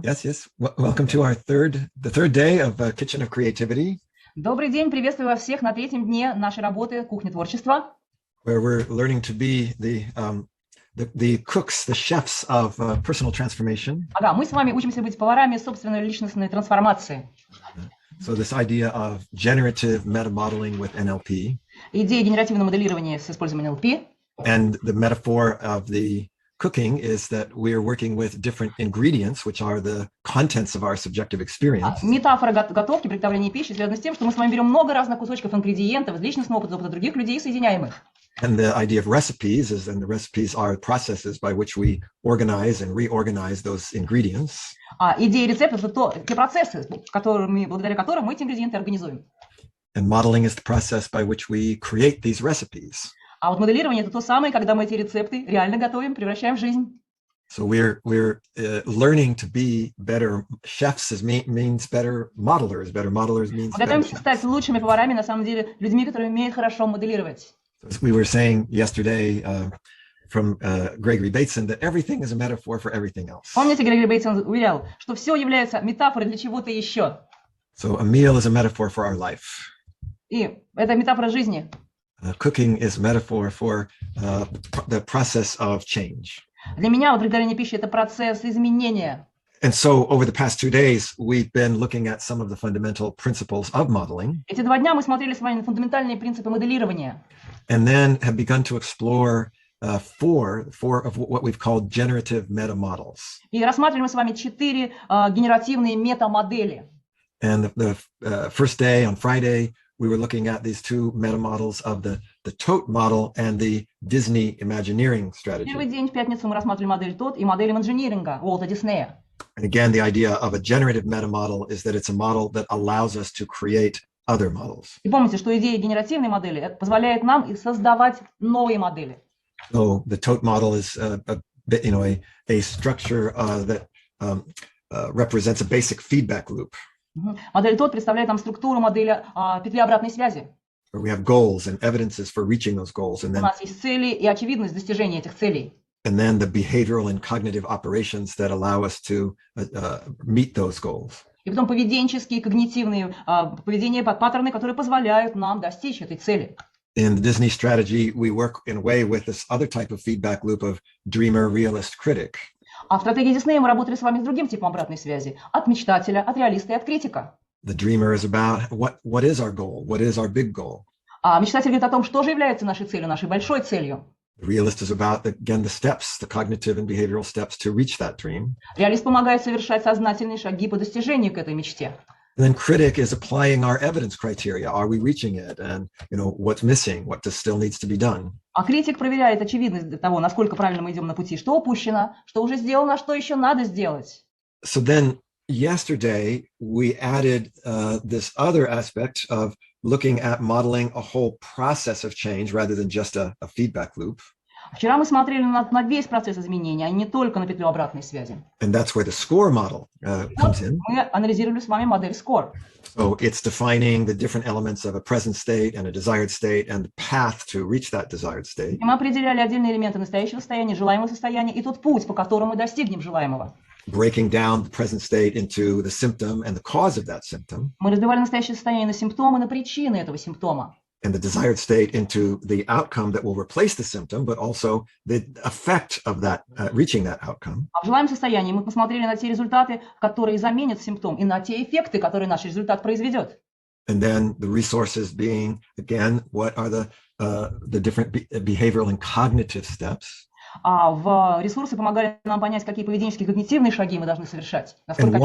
Yes, yes. Welcome to the third day of Kitchen of Creativity, Добрый день, приветствую вас всех на третьем дне нашей работы «Кухня творчества», where we're learning to be the cooks, the chefs of personal transformation. Ага, мы с вами учимся быть поварами собственной личностной трансформации. So this idea of generative meta modeling with NLP, Идея генеративного моделирования с использованием NLP. and the metaphor of the cooking is that we're working with different ingredients, which are the contents of our subjective experience. Метафора готовки, приготовления пищи связана с тем, что мы с вами берем много разных кусочков ингредиентов из личностного опыта, опыта других людей и соединяем их. And the idea of recipes is, and the recipes are processes by which we organize and reorganize those ingredients. Идея рецептов – это те процессы, благодаря которым мы эти ингредиенты организуем. And modeling is the process by which we create these recipes. А вот моделирование – это то самое, когда мы эти рецепты реально готовим, превращаем в жизнь. So we're learning to be better chefs means better modelers. Better modelers means Мы better готовимся chefs. стать лучшими поварами, на самом деле, людьми, которые умеют хорошо моделировать. As we were saying yesterday from Gregory Bateson, that everything is a metaphor for everything else. Помните, Грегори Бейтсон уверял, что все является метафорой для чего-то еще. So a meal is a metaphor for our life. И это метафора жизни. Cooking is a metaphor for the process of change. Для меня вот приготовление пищи – это процесс изменения. And so over the past 2 days, we've been looking at some of the fundamental principles of modeling, Эти 2 дня мы смотрели с вами на фундаментальные принципы моделирования. and then have begun to explore four of what we've called generative meta models. И рассматривали мы с вами 4 генеративные метамодели. And the first day on Friday, we were looking at these two meta models of the TOTE model and the Disney Imagineering strategy. Первый день, в пятницу, мы рассматривали модель ТОТ и модель имаджиниринга Уолта Диснея. And again, the idea of a generative meta model is that it's a model that allows us to create other models. И помните, что идея генеративной модели – это позволяет нам и создавать новые модели. So the TOTE model is a structure that represents a basic feedback loop, Модель ТОТ представляет нам структуру модели петли обратной связи. where we have goals and evidences for reaching those goals, and У нас есть цели и очевидность достижения этих целей. then the behavioral and cognitive operations that allow us to meet those goals. И потом поведенческие, когнитивные поведения, паттерны, которые позволяют нам достичь этой цели. In the Disney strategy, we work in a way with this other type of feedback loop of dreamer, realist, critic. А в стратегии Диснея мы работали с вами с другим типом обратной связи. От мечтателя, от реалиста и от критика. The dreamer is about what is our goal? What is our big goal? А мечтатель говорит о том, что же является нашей целью, нашей большой целью. The realist is about, again, the steps, the cognitive and behavioral steps to reach that dream. Реалист помогает совершать сознательные шаги по достижению к этой мечте. And then critic is applying our evidence criteria. Are we reaching it? And what's missing? What still needs to be done? А критик проверяет очевидность того, насколько правильно мы идем на пути, что упущено, что уже сделано, а что еще надо сделать. So then yesterday we added this other aspect of looking at modeling a whole process of change rather than just a feedback loop. Вчера мы смотрели на весь процесс изменения, а не только на петлю обратной связи. And that's where the SCORE model comes in. Мы анализировали с вами модель SCORE. So it's defining the different elements of a present state and a desired state and the path to reach that desired state. И мы определяли отдельные элементы настоящего состояния, желаемого состояния и тот путь, по которому мы достигнем желаемого. Breaking down the present state into the symptom and the cause of that symptom, Мы разбивали настоящее состояние на симптомы, на причины этого симптома. and the desired state into the outcome that will replace the symptom, but also the effect of that reaching that outcome. А в желаемом состоянии мы посмотрели на те результаты, которые заменят симптом, и на те эффекты, которые наш результат произведет. And then the resources being, again, what are the different behavioral and cognitive steps. А в ресурсы помогали нам понять, какие поведенческие когнитивные шаги мы должны совершать. And Насколько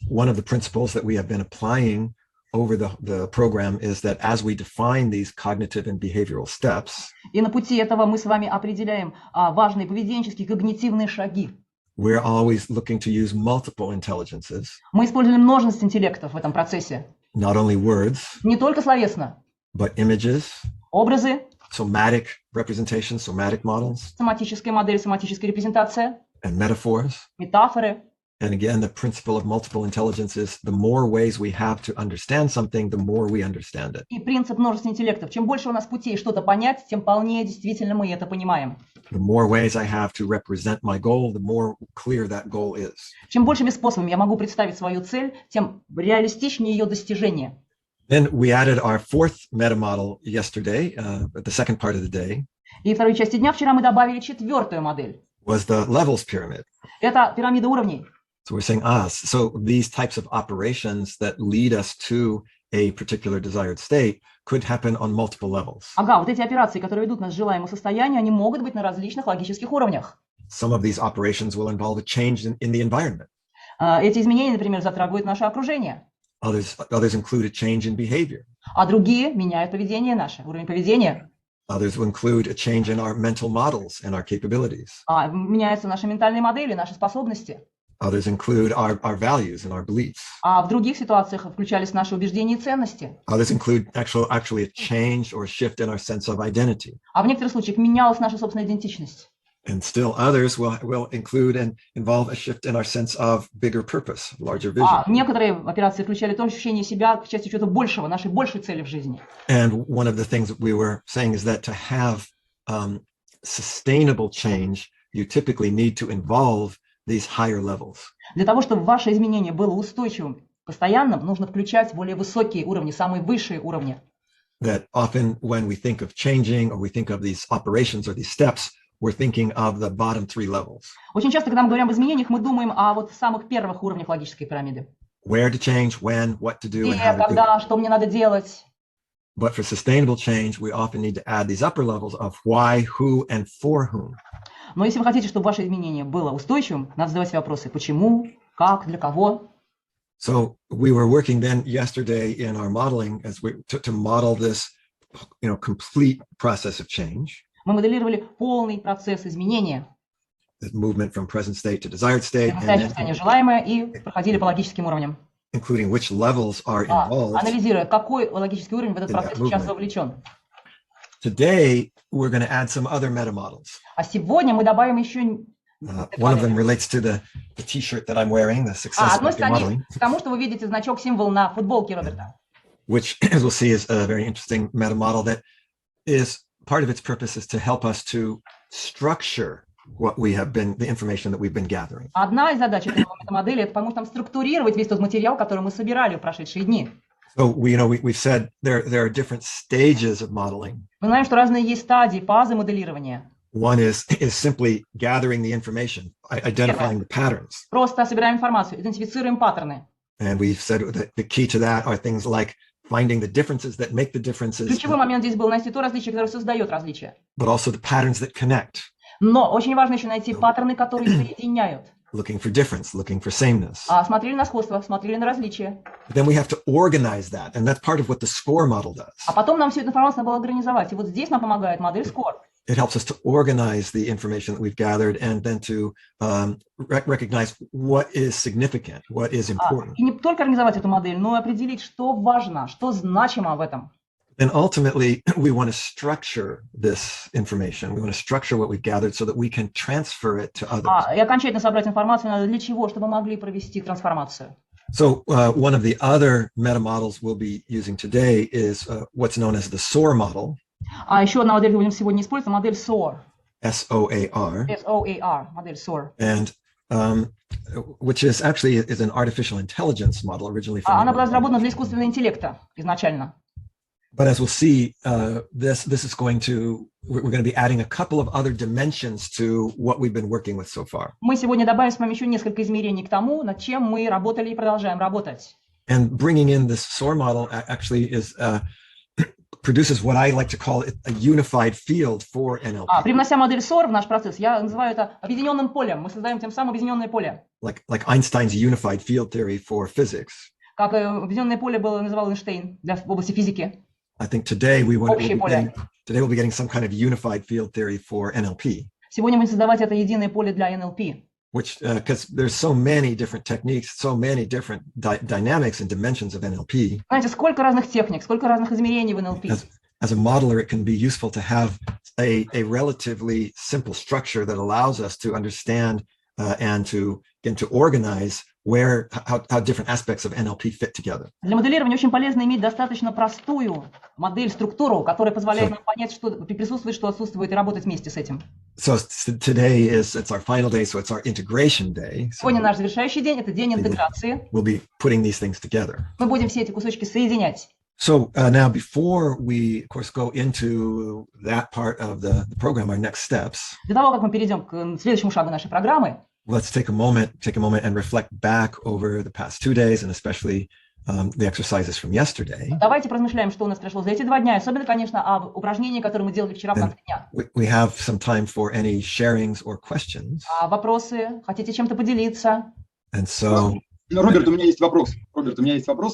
one of the principles that we have been applying over the program is that as we define these cognitive and behavioral steps, И на пути этого мы с вами определяем важные поведенческие когнитивные шаги. we're always looking to use multiple intelligences, Мы использовали множество интеллектов в этом процессе. not only words, Не только словесно. but images, Образы, somatic representation, somatic models, соматическая модель, соматическая репрезентация, and metaphors, метафоры, And again, the principle of multiple intelligence is the more ways we have to understand something, the more we understand it. И принцип множественного интеллекта. Чем больше у нас путей что-то понять, тем полнее действительно мы это понимаем. The more ways I have to represent my goal, the more clear that goal is. Чем большими способами я могу представить свою цель, тем реалистичнее ее достижение. Then we added our fourth meta model yesterday, at the second part of the day, И второй части дня вчера мы добавили четвертую модель. was the levels pyramid. Это пирамида уровней. So we're saying, so these types of operations that lead us to a particular desired state could happen on multiple levels. Ага, вот эти операции, которые ведут нас к желаемому состоянию, они могут быть на различных логических уровнях. Some of these operations will involve a change in the environment. Эти изменения, например, затрагивают наше окружение. Others include a change in behavior. А другие меняют поведение наше, уровень поведения. Others will include a change in our mental models and our capabilities. Меняются наши ментальные модели, наши способности. Others include our values and our beliefs. А в других ситуациях включались наши убеждения и ценности. Others include actually a change or shift in our sense of identity. А в некоторых случаях менялась наша собственная идентичность. And still others will include and involve a shift in our sense of bigger purpose, larger vision. Некоторые операции включали то ощущение себя к части чего-то большего, нашей большей цели в жизни. And one of the things that we were saying is that to have sustainable change, you typically need to involve these higher levels. Для того, чтобы ваше изменение было устойчивым, постоянным, нужно включать более высокие уровни, самые высшие уровни. That often when we think of changing or we think of these operations or these steps, we're thinking of the bottom three levels. Очень часто, когда мы говорим об изменениях, мы думаем о вот самых первых уровнях логической пирамиды. Where to change, when, what to do, and Где, how to do it. когда, что мне надо делать. But for sustainable change, we often need to add these upper levels of why, who, and for whom. Но если вы хотите, чтобы ваше изменение было устойчивым, надо задавать себе вопросы: почему, как, для кого. So we were working then yesterday in our modeling as we to model this, complete process of change. Мы моделировали полный процесс изменения. The movement from present state to desired state, Настоящее состояние желаемое, и проходили по логическим уровням. including which levels are involved. Анализируя, какой логический уровень в этот in that процесс сейчас movement. вовлечен. Today, we're going to add some other meta models. А сегодня мы добавим еще One of them relates to the T-shirt that I'm wearing, the Success одной Vector Modeling, к тому, что вы видите значок, символ на футболке Роберта. which, as we'll see, is a very interesting meta model that is part of its purpose is to help us to structure the information that we've been gathering. Одна из задач этой модели – это помочь нам структурировать весь тот материал, который мы собирали в прошедшие дни. So we've said there are different stages of modeling. Мы знаем, что разные есть стадии, фазы моделирования. One is simply gathering the information, identifying the patterns. Просто собираем информацию, идентифицируем паттерны. And we've said that the key to that are things like finding the differences that make the differences, Ключевой момент здесь был найти то различие, которое создает различия. but also the patterns that connect. Но очень важно еще найти паттерны, которые соединяют. Looking for difference, looking for sameness. Смотрели на сходство, смотрели на различия. Then we have to organize that, and that's part of what the SCORE model does. А потом нам всю эту информацию надо было организовать. И вот здесь нам помогает модель SCORE. It helps us to organize the information that we've gathered and then to recognize what is significant, what is important. И не только организовать эту модель, но и определить, что важно, что значимо в этом. And ultimately, we want to structure this information. We want to structure what we've gathered so that we can transfer it to others. И окончательно собрать информацию надо для чего? Чтобы мы могли провести трансформацию. So one of the other meta models we'll be using today is what's known as the SOAR model. А еще одна модель, которую будем сегодня использовать, модель SOAR. S-O-A-R. S-O-A-R, модель SOAR. And which is actually an artificial intelligence model originally from. Она была разработана для искусственного интеллекта изначально. But as we'll see, this is we're going to be adding a couple of other dimensions to what we've been working with so far. Мы сегодня добавим с вами еще несколько измерений к тому, над чем мы работали и продолжаем работать. And bringing in this SOAR model actually produces what I like to call it a unified field for NLP. Привнося модель SOAR в наш процесс, я называю это объединенным полем. Мы создаем тем самым объединенное поле. Like Einstein's unified field theory for physics. Как объединенное поле было называл Эйнштейн в области физики. I think today we'll be getting some kind of unified field theory for NLP. Сегодня мы будем создавать это единое поле для NLP. Which, because there's so many different techniques, so many different dynamics and dimensions of NLP. Знаете, сколько разных техник, сколько разных измерений в NLP. As a modeler, it can be useful to have a relatively simple structure that allows us to understand and to organize how different aspects of NLP fit together. Для моделирования очень полезно иметь достаточно простую модель, структуру, которая позволяет нам понять, что присутствует, что отсутствует, и работать вместе с этим. So today it's our final day, so it's our integration day. Сегодня наш завершающий день, это день интеграции. We'll be putting these things together. Мы будем все эти кусочки соединять. So now before we, of course, go into that part of the program, our next steps, Для того, как мы перейдем к следующему шагу нашей программы, let's take a moment and reflect back over the past 2 days, and especially the exercises from yesterday. давайте поразмышляем, что у нас прошло за эти 2 дня, особенно, конечно, об упражнении, которое мы делали вчера в конце дня. We have some time for any sharings or questions. Вопросы, хотите чем-то поделиться? And so, Роберт, у меня есть вопрос.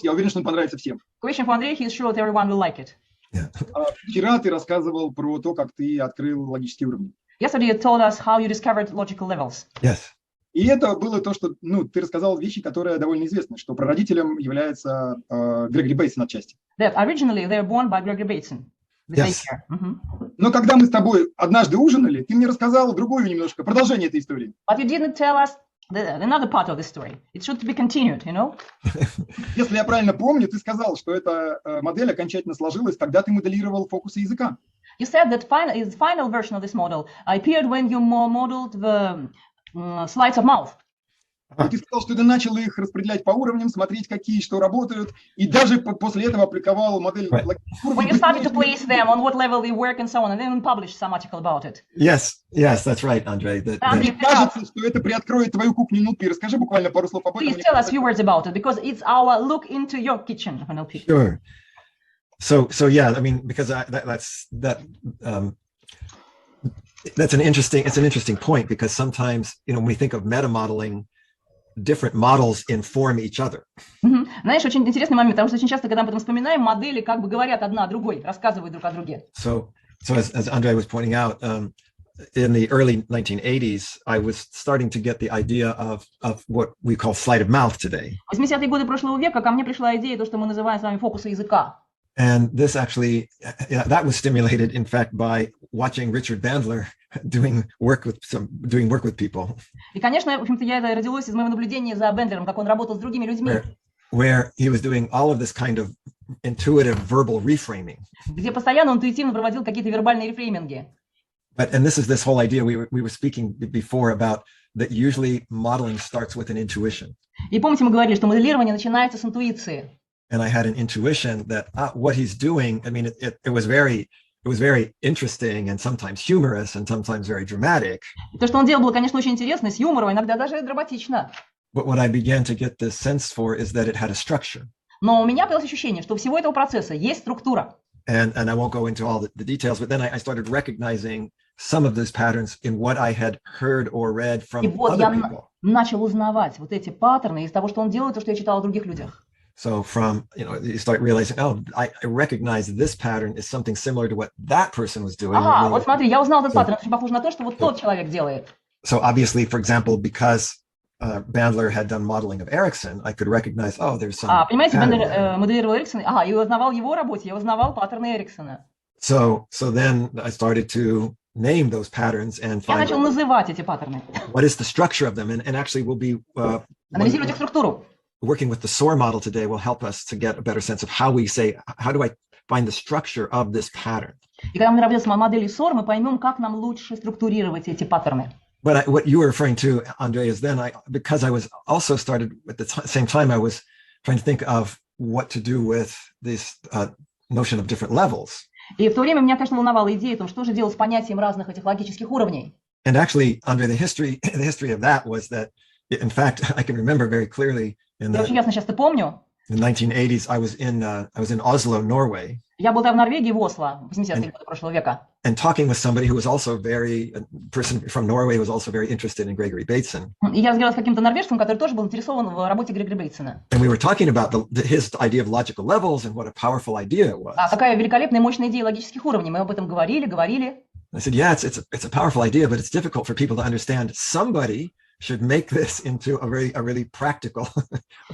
Я уверен, что он понравится всем. Question for Andrei, he's sure that everyone will like it. yeah. Вчера ты рассказывал про то, как ты открыл логические уровни. Yesterday you told us how you discovered logical levels. Yes. И это было то, что ты рассказал вещи, которые довольно известны, что прародителем является Грегори Бейтсон отчасти. That originally they were born by Gregory Bateson. The Yes. baker. Mhm. Но когда мы с тобой однажды ужинали, ты мне рассказал другую немножко, продолжение этой истории. But you didn't tell us another part of the story. It should be continued, you know? Если я правильно помню, ты сказал, что эта модель окончательно сложилась, когда ты моделировал фокусы языка. You said that the final version of this model appeared when you modeled the sleights of mouth. И ты сказал, что ты начал их распределять по уровням, смотреть, какие что работают, и даже после этого аппликовал модель Right. логических When уровней. you started to place them on what level they work and so on, and then published some article about it. Yes, that's right, Andrei. Andrei, Мне кажется, что это приоткроет твою кухню NLP. Расскажи буквально пару слов об этом. Please tell us a few words about it, because it's our look into your kitchen, NLP. Sure. So yeah, I mean, because that's an interesting point, because sometimes, when we think of meta modeling, different models inform each other. Знаешь, очень интересный момент, потому что очень часто, когда мы об этом вспоминаем, модели как бы говорят одна о другой, рассказывают друг о друге. So as Andrei was pointing out, in the early 1980s, I was starting to get the idea of what we call sleight of mouth today. В 80-е годы прошлого века ко мне пришла идея, то, что мы называем с вами фокусы языка. And this actually, that was stimulated, in fact, by watching Richard Bandler doing work with people. И, конечно, в общем-то, это родилось из моего наблюдения за Бендлером, как он работал с другими людьми, Where he was doing all of this kind of intuitive verbal reframing. где постоянно он интуитивно проводил какие-то вербальные рефрейминги. And this is this whole idea we were speaking before about, that usually modeling starts with an intuition. И помните, мы говорили, что моделирование начинается с интуиции. And I had an intuition that what he's doing, I mean, it was very interesting and sometimes humorous and sometimes very dramatic. И то, что он делал, было, конечно, очень интересно, с юмором, иногда даже драматично. But what I began to get this sense for is that it had a structure. Но у меня появилось ощущение, что у всего этого процесса есть структура. And I won't go into all the details, but then I started recognizing some of those patterns in what I had heard or read from И вот other я people. начал узнавать вот эти паттерны из того, что он делает, то, что я читала о других людях. So you start realizing, I recognize this pattern is something similar to what that person was doing. Ага, вот смотри, я узнал этот паттерн, очень похож на то, что вот тот человек делает. So obviously, for example, because Bandler had done modeling of Erickson, I could recognize, there's some Понимаете, pattern Бендер there. моделировал Эриксона, и узнавал его работе, я узнавал паттерны Эриксона. So then I started to name those patterns and Я find начал называть эти паттерны, what is the structure of them, and actually we'll be анализировать их структуру. working with the SOAR model today will help us to get a better sense of how do I find the structure of this pattern. И когда мы работаем с моделью SOAR, мы поймем, как нам лучше структурировать эти паттерны. But what you were referring to, Andrei, is then because I was also started at the same time, I was trying to think of what to do with this notion of different levels. И в то время меня, конечно, волновала идея о том, что же делать с понятием разных этих логических уровней. And actually, Andrei, the history of that was that, in fact, I can remember very clearly in Я очень ясно сейчас помню, the 1980s, I was in Oslo, Norway, я был в Норвегии, в Осло, в 80-е годы прошлого века. and talking with somebody who was also a person from Norway who was also very interested in Gregory Bateson. И я разговаривала с каким-то норвежцем, который тоже был интересован в работе Грегори Бейтсона. And we were talking about his idea of logical levels and what a powerful idea it was. Какая великолепная и мощная идея логических уровней. Мы об этом говорили. I said, yeah, it's a powerful idea, but it's difficult for people to understand. Somebody should make this into a really practical.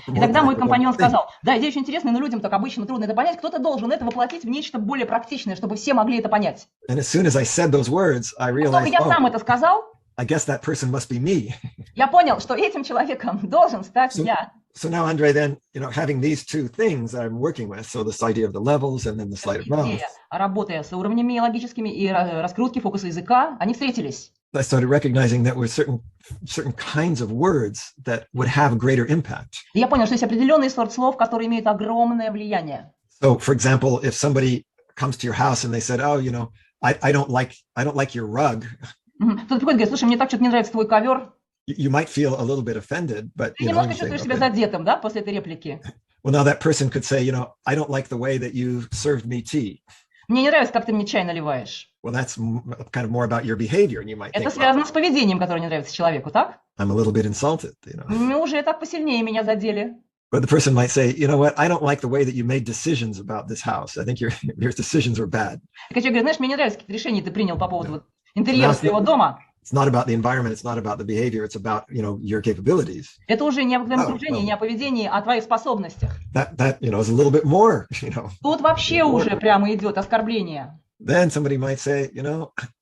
И тогда мой компаньон сказал, да, идея очень интересная, но людям так обычно трудно это понять. Кто-то должен это воплотить в нечто более практичное, чтобы все могли это понять. And as soon as I said those words, I Как realized, только я сам это сказал, I guess that person must be me. Я понял, что этим человеком должен стать я. So now, Andre, then, having these two things that I'm working with, so this idea of the levels and then the sleight of mouth, Идея, работая с уровнями логическими и раскрутки фокуса языка, они встретились. I started recognizing that were certain kinds of words that would have greater impact. И я понял, что есть определенный сорт слов, которые имеют огромное влияние. So, for example, if somebody comes to your house and they said, "Oh, I don't like your rug," Кто-то приходит и говорит, слушай, мне так что-то не нравится твой ковер. you might feel a little bit offended, but Ты you немножко say, чувствуешь себя okay. задетым, да, после этой реплики. Well, now that person could say, I don't like the way that you served me tea. Мне не нравится, как ты мне чай наливаешь. Well, that's kind of more about your behavior, and you might Это think, связано с поведением, которое не нравится человеку, так? I'm a little bit insulted, Ну, уже так посильнее меня задели. But the person might say, you know what, I don't like the way that you made decisions about this house. I think your decisions were bad. Так человек говорит, знаешь, мне не нравится, какие решения ты принял по поводу вот интерьера своего дома. It's not about the environment, it's not about the behavior, it's about, your capabilities. Это уже не о твоем окружении, не о поведении, а о твоих способностях. That is a little bit more, Тут вообще уже прямо идет оскорбление. Then somebody might say,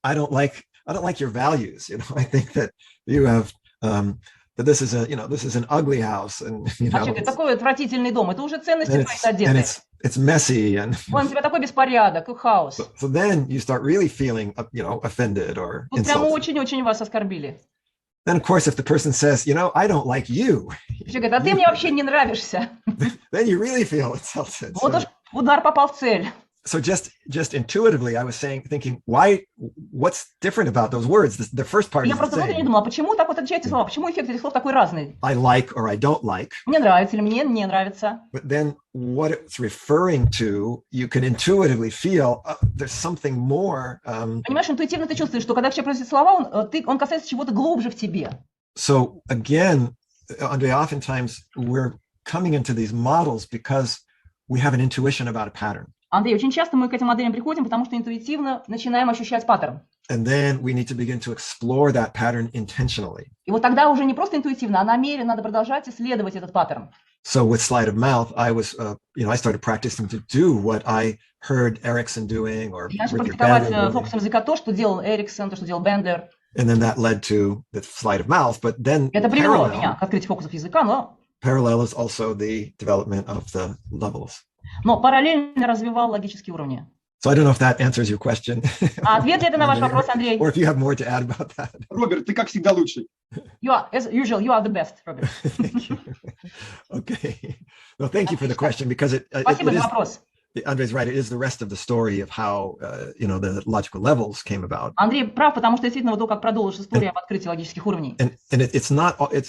I don't like your values. I think that you have that this is an ugly house, and Человек, такой отвратительный дом. Это уже ценности твои задеты. it's messy, and Вон у тебя такой беспорядок и хаос. so then you start really feeling offended or Тут прямо insulted. очень-очень вас оскорбили. Then of course if the person says, I don't like you, Человек говорит, а ты мне вообще не нравишься. then you really feel insulted. Вот уж удар попал в цель. So just intuitively, I was thinking, what's different about those words? The first part Я is the просто внутренне same. думала, почему так вот отличаются слова? Почему эффект этих слов такой разный? I like or I don't like. Мне нравится или мне не нравится. But then what it's referring to, you can intuitively feel there's something more. Понимаешь, интуитивно ты чувствуешь, что когда человек произносит слова, он касается чего-то глубже в тебе. So again, Andre, oftentimes we're coming into these models because we have an intuition about a pattern. Андрей, очень часто мы к этим моделям приходим, потому что интуитивно начинаем ощущать паттерн. And then we need to begin to explore that pattern intentionally. И вот тогда уже не просто интуитивно, а намеренно надо продолжать исследовать этот паттерн. So with sleight of mouth, I was, I started practicing to do what I heard Erickson doing or Я начал Richard практиковать Bandler doing. фокусом языка то, что делал Эриксон, то, что делал Бендер. And then that led to the sleight of mouth. But then Это привело меня к открытию фокусов языка, parallel is also the development of the levels. но параллельно развивал логические уровни. So I don't know if that answers your question. А ответ ли это на ваш вопрос, Андрей? Or if you have more to add about that. Роберт, ты как всегда лучший. As usual, you are the best, Robert. Thank you. Okay. Well, thank you for the question because it Спасибо за is, вопрос. Andre's right. It is the rest of the story of how, the logical levels came about. Андрей прав, потому что действительно вот то, как продолжилась история об открытии логических уровней. And it's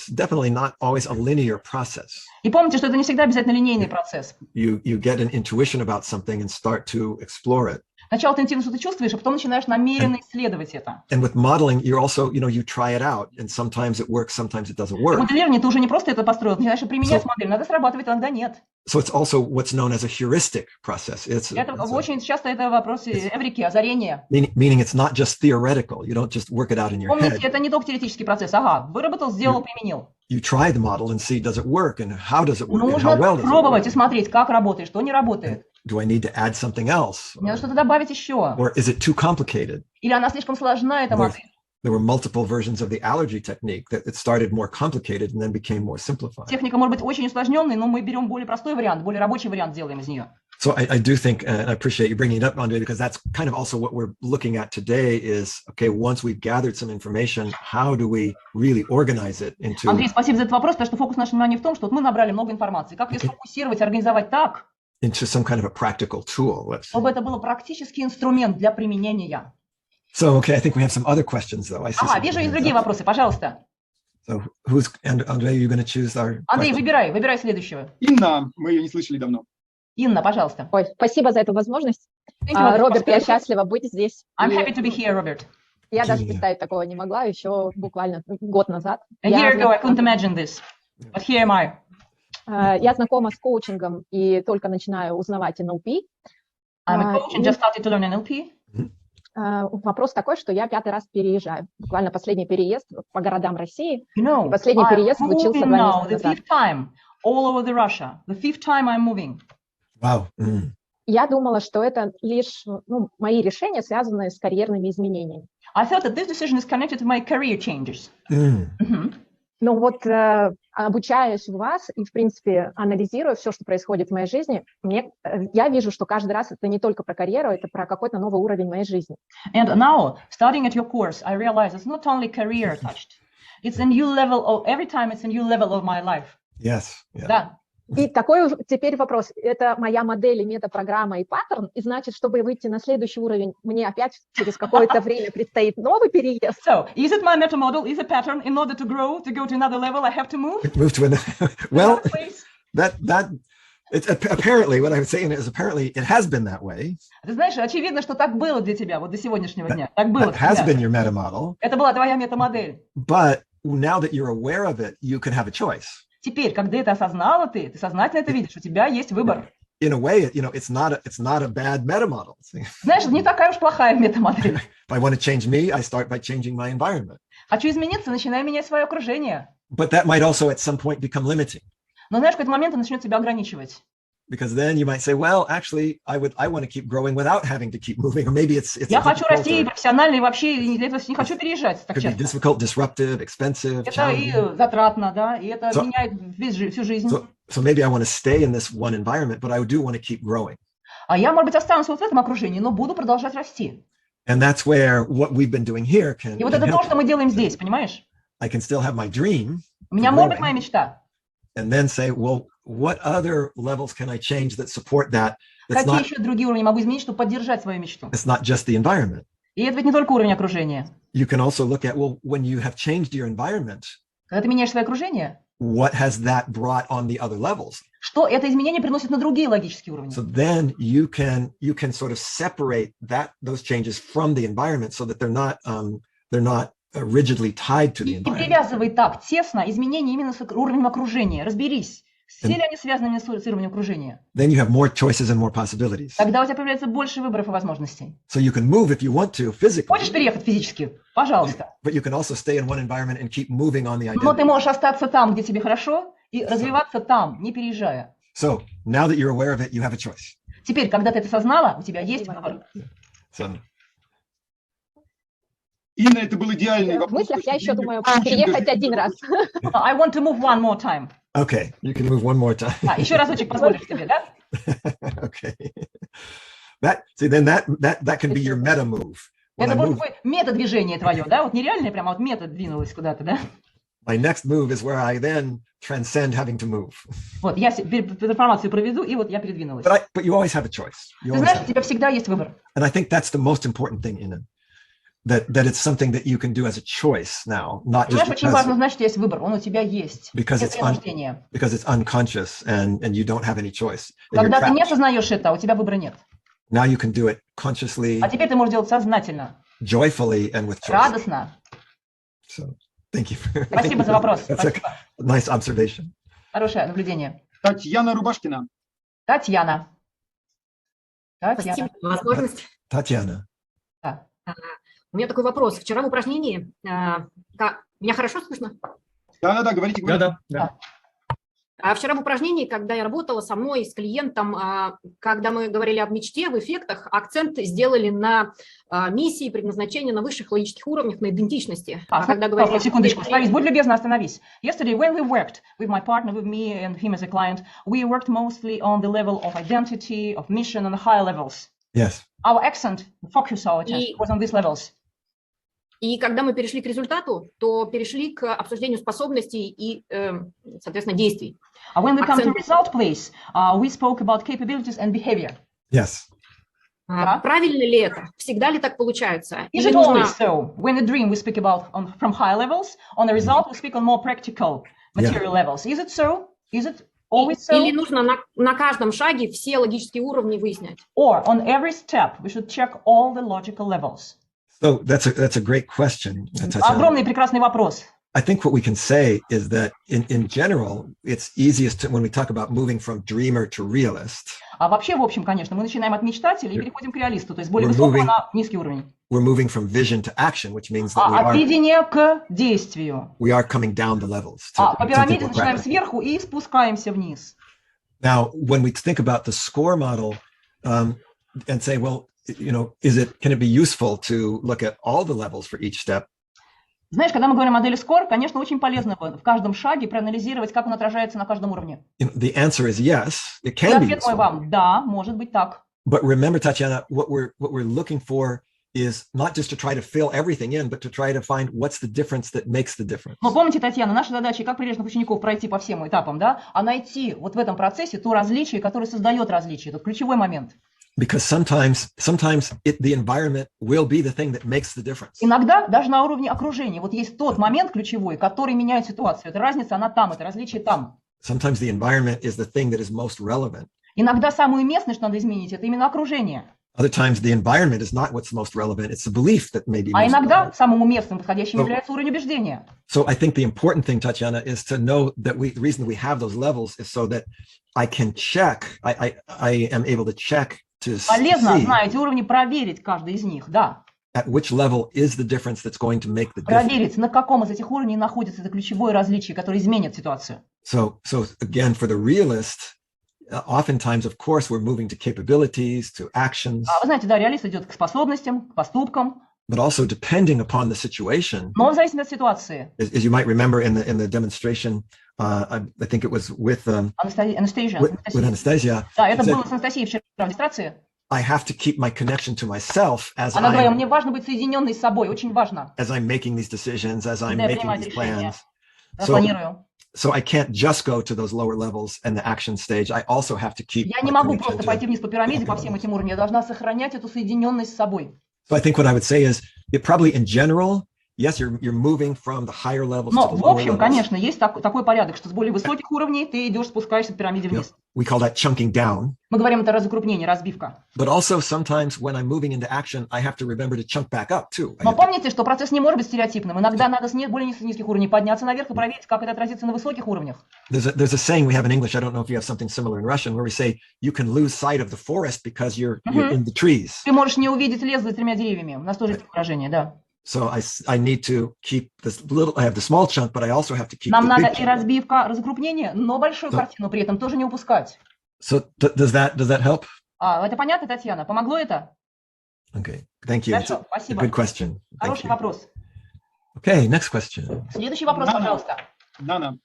definitely not always a linear process. И помните, что это не всегда обязательно линейный процесс. You get an intuition about something and start to explore it. Сначала ты интуитивно что-то чувствуешь, а потом начинаешь намеренно исследовать это. And with modeling, you're also, you try it out, and sometimes it works, sometimes it doesn't В work. моделировании ты уже не просто это построил, ты начинаешь применять модель. Иногда срабатывает, иногда нет. So it's also what's known as a heuristic process. Это очень часто это вопрос эврики, озарения. Meaning it's not just theoretical. You don't just work it out in your Помните, head. это не только теоретический процесс. Ага, выработал, сделал, применил. You try the model and see does it work and how does it work and Нужно how well does it пробовать и work. смотреть, как работает, что не работает. Do I need to add something else? Мне надо что-то добавить еще. Or is it too complicated? Или она слишком сложна, эта модель. There were multiple versions of the allergy technique that it started more complicated and then became more simplified. Техника может быть очень усложненной, но мы берем более простой вариант, более рабочий вариант делаем из нее. So I do think, and I appreciate you bringing it up, Andre, because that's kind of also what we're looking at today is, okay, once we've gathered some information, how do we really organize it into... Андрей, спасибо за этот вопрос, потому что фокус нашего внимания в том, что вот мы набрали много информации. Как ее сфокусировать, организовать так, into some kind of a practical tool, let's say. чтобы это был практический инструмент для применения. So, okay, I think we have some other questions, though. I see Ага, some вижу и hands другие up. вопросы, пожалуйста. So, Andre, are you going to choose our Андрей, question? выбирай следующего. Инна, мы ее не слышали давно. Инна, пожалуйста. Ой, спасибо за эту возможность. Thank you, Роберт, я Robert. счастлива быть здесь. I'm И happy to be here, Robert. я даже Yeah. представить такого не могла еще буквально год назад. A year ago, I couldn't imagine this, but here am I. Я знакома с коучингом и только начинаю узнавать NLP. I'm a coach and just started to learn NLP. Вопрос такой, что я 5-й раз переезжаю. Буквально последний переезд по городам России. You know, Последний I'm переезд случился moving 2 now, месяца the назад. 5th time, all over the Russia. The 5th time I'm moving. Wow. Mm. Я думала, что это лишь мои решения, связанные с карьерными изменениями. I thought that this decision is connected to my career changes. Mm. Мгм. Но вот обучаясь у вас и, в принципе, анализируя все, что происходит в моей жизни, я вижу, что каждый раз это не только про карьеру, это про какой-то новый уровень моей жизни. And now, starting at your course, I realize it's not only career touched. It's a new level of, every time it's a new level of my life. Yes. Yeah. Да. И такой теперь вопрос. Это моя модель, и метапрограмма и паттерн, и значит, чтобы выйти на следующий уровень, мне опять через какое-то время предстоит новый переезд. So, is it my meta model? Is a pattern? In order to grow, to go to another level, I have to move? Move to another. Well, Another place? that it's apparently what I'm saying is apparently it has been that way. Ты знаешь, очевидно, что так было для тебя вот до сегодняшнего дня. Так было. That has всегда. been your meta model. Это была твоя метамодель. But now that you're aware of it, you can have a choice. Теперь, когда это осознала ты сознательно это видишь, у тебя есть выбор. In a way, it's not a bad meta model. Знаешь, это не такая уж плохая метамодель. If I want to change me, I start by changing my environment. Хочу измениться, начинаю менять свое окружение. But that might also at some point become limiting. Но знаешь, в какой-то момент это начнет тебя ограничивать. Because then you might say, well, actually, I want to keep growing without having to keep moving. Or maybe it's Я хочу difficult расти or профессионально и вообще для этого не хочу переезжать так could be часто. difficult, disruptive, expensive, Это и challenging. затратно, да, и это So- меняет всю жизнь. So maybe I want to stay in this one environment, but I do want to keep growing. А я, может быть, останусь вот в этом окружении, но буду продолжать расти. And that's where what we've been doing here can, И вот can это то, help. что мы делаем здесь, понимаешь? I can still have my dream У меня может быть моя мечта. and then say, well, what other levels can I change that support that? That's Какие not, еще другие уровни могу изменить, чтобы поддержать свою мечту? it's not just the environment. И это ведь не только уровень окружения. You can also look at, well, when you have changed your environment, Когда ты меняешь свое окружение, what has that brought on the other levels? что это изменение приносит на другие логические уровни? So then you can sort of separate those changes from the environment so that they're not rigidly tied to the И environment. привязывай так тесно изменения именно с уровнем окружения. Разберись, все ли они связаны с уровнем окружения. Then you have more choices and more possibilities. Тогда у тебя появляется больше выборов и возможностей. So you can move if you want to physically, Хочешь переехать физически? Пожалуйста. but you can also stay in one environment and keep moving on the Но ты identity. можешь остаться там, где тебе хорошо, и развиваться там, не переезжая. So now that you're aware of it, you have a choice. Теперь, когда ты это осознала, у тебя есть выбор. So Инна, это был идеальный В вопрос. мыслях я еще думаю Очень переехать даже- один раз. I want to move one more time. okay, you can move one more time. Еще разочек позволишь себе, да? Okay. Then that can be your meta move. When I Это будет move, такое мета-движение твое, да? Вот нереальное прямо, а вот мета двинулась куда-то, да? my next move is where I then transcend having to move. Вот, я информацию проведу, и вот я передвинулась. But you always have a choice. You Ты always знаешь, have у тебя всегда есть выбор. And I think that's the most important thing in it. That it's something that you can do as a choice now, not just Знаешь, очень важно because, знать, что есть выбор, он у тебя есть. Because Без it's un- принуждения. because it's unconscious and you don't have any choice. And you're Когда ты не trapped. осознаешь это, у тебя выбора нет. Now you can do it consciously, А теперь ты можешь делать сознательно, joyfully, and with choice. радостно. So thank you. thank Спасибо you за for- вопрос. That's Спасибо. a nice observation. Хорошее наблюдение. Татьяна Рубашкина. Татьяна. Спасибо Татьяна. за возможность. Tatiana. Да. У меня такой вопрос. Вчера в упражнении, меня хорошо слышно? Да-да-да, говорите, говорите. Да. Вчера в упражнении, когда я работала со мной, с клиентом, когда мы говорили об мечте, в эффектах, акцент сделали на миссии, предназначении, на высших логических уровнях, на идентичности. А когда говорили... Секундочку, остановись, будь любезна, остановись. Yesterday, when we worked with my partner, with me and him as a client, we worked mostly on the level of identity, of mission, on the higher levels. Yes. Our accent, focus our attention was on these levels. И когда мы перешли к результату, то перешли к обсуждению способностей и, соответственно, действий. When we come to Акцент. result place, we spoke about capabilities and behavior. Yes. Да. Правильно ли это? Всегда ли так получается? Is Или it нужно... always so? When a dream we speak about from high levels, on the result we speak on more practical material levels. Is it so? Is it always so? Или нужно на каждом шаге все логические уровни выяснять? Or on every step we should check all the logical levels? So that's a great question, Tatiana. Огромный прекрасный вопрос. I think what we can say is that in general, it's easiest to, when we talk about moving from dreamer to realist, А вообще, в общем, конечно, мы начинаем от мечтателя и переходим к реалисту, то есть более We're высокого moving- на низкий уровень. we're moving from vision to action, which means that От видения к действию. we are coming down the levels. По пирамиде people начинаем practice. сверху и спускаемся вниз. Now, when we think about the SCORE model, and say, well, can it be useful to look at all the levels for each step? Знаешь, когда мы говорим о модели SCORE, конечно, очень полезно в каждом шаге проанализировать, как он отражается на каждом уровне. The answer is yes, it И can be ответ мой useful. вам: да, может быть так. But remember, Tatiana, what we're looking for is not just to try to fill everything in, but to try to find what's the difference that makes the difference. Но помните, Татьяна, наша задача, как прилежных учеников, пройти по всем этапам, да, а найти вот в этом процессе то различие, которое создает различие. Это ключевой момент. Because sometimes the environment will be the thing that makes the difference. Иногда даже на уровне окружения вот есть тот момент ключевой, который меняет ситуацию. Это разница, она там, это различие там. Sometimes the environment is the thing that is most relevant. Иногда самую местность надо изменить, это именно окружение. Other times the environment is not what's most relevant, it's the belief that may be А most иногда relevant. самым уместным, подходящим является уровень убеждения. So I think the important thing, Tatiana, is to know that the reason we have those levels is so that I can check, I am able to check to Полезно see на эти уровни проверить каждый из них, да. at which level is the difference that's going to make the difference. Проверить, на каком из этих уровней находится это ключевое различие, которое изменит ситуацию. So again, for the realist, oftentimes, of course, we're moving to capabilities, to actions, Вы знаете, да, реалист идет к способностям, к поступкам, but also depending upon the situation. но в зависимости от ситуации. As you might remember in the demonstration, I think it was with Анастасия. Anastasia. Да, это she said, было с Анастасией вчера в демонстрации. I have to keep my connection to myself as Она говорила, мне важно быть соединенной с собой, очень важно. I'm making these decisions, as I'm Когда я making принимаю these решения, plans. я So, планирую. so I can't just go to those lower levels and the action stage. I also have to keep Я my не могу connection просто to- пойти вниз по пирамиде по всем этим уровням. Я должна сохранять эту соединенность с собой. So I think what I would say is, it probably in general, yes, you're moving from the higher levels Но, to the в lower общем, levels. конечно, есть такой порядок, что с более высоких уровней ты идешь, спускаешься по пирамиде вниз. We call that chunking down. Мы говорим, это разукрупнение, разбивка. But also sometimes when I'm moving into action, I have to remember to chunk back up too. I Но have to- помните, что процесс не может быть стереотипным. Иногда надо с более низких уровней подняться наверх и проверить, как это отразится на высоких уровнях. There's a saying we have in English. I don't know if you have something similar in Russian, where we say you can lose sight of the forest because you're in the trees. Ты можешь не увидеть лес за 3 деревьями. У нас тоже есть выражение, да. So I need to keep this little. I have the small chunk, but I also have to keep Нам the надо big и chunk. разбивка, разукрупнение, но большую Да. картину при этом тоже не упускать. So does that help? Это понятно, Татьяна? Помогло это? Okay, thank you. It's Хорошо, a спасибо. good question. Thank Хороший you. вопрос. Okay, next question. Следующий вопрос, Нана. пожалуйста. Дана.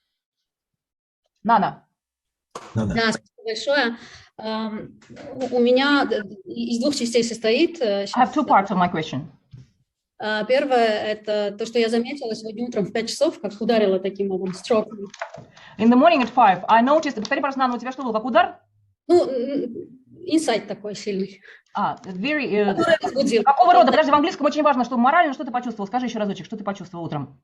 Нана. No, no. Да, спасибо большое. У меня из двух частей состоит. I have two parts of my question. Первое – это то, что я заметила сегодня утром в 5 часов, как ударила таким строком. In the morning at 5, I noticed... Повтори, пожалуйста, Нана, у тебя что был, как удар? Ну, инсайт такой сильный. Very... Который возбудил. Какого рода? Подожди, в английском очень важно, что морально, что ты почувствовал? Скажи еще разочек, что ты почувствовал утром?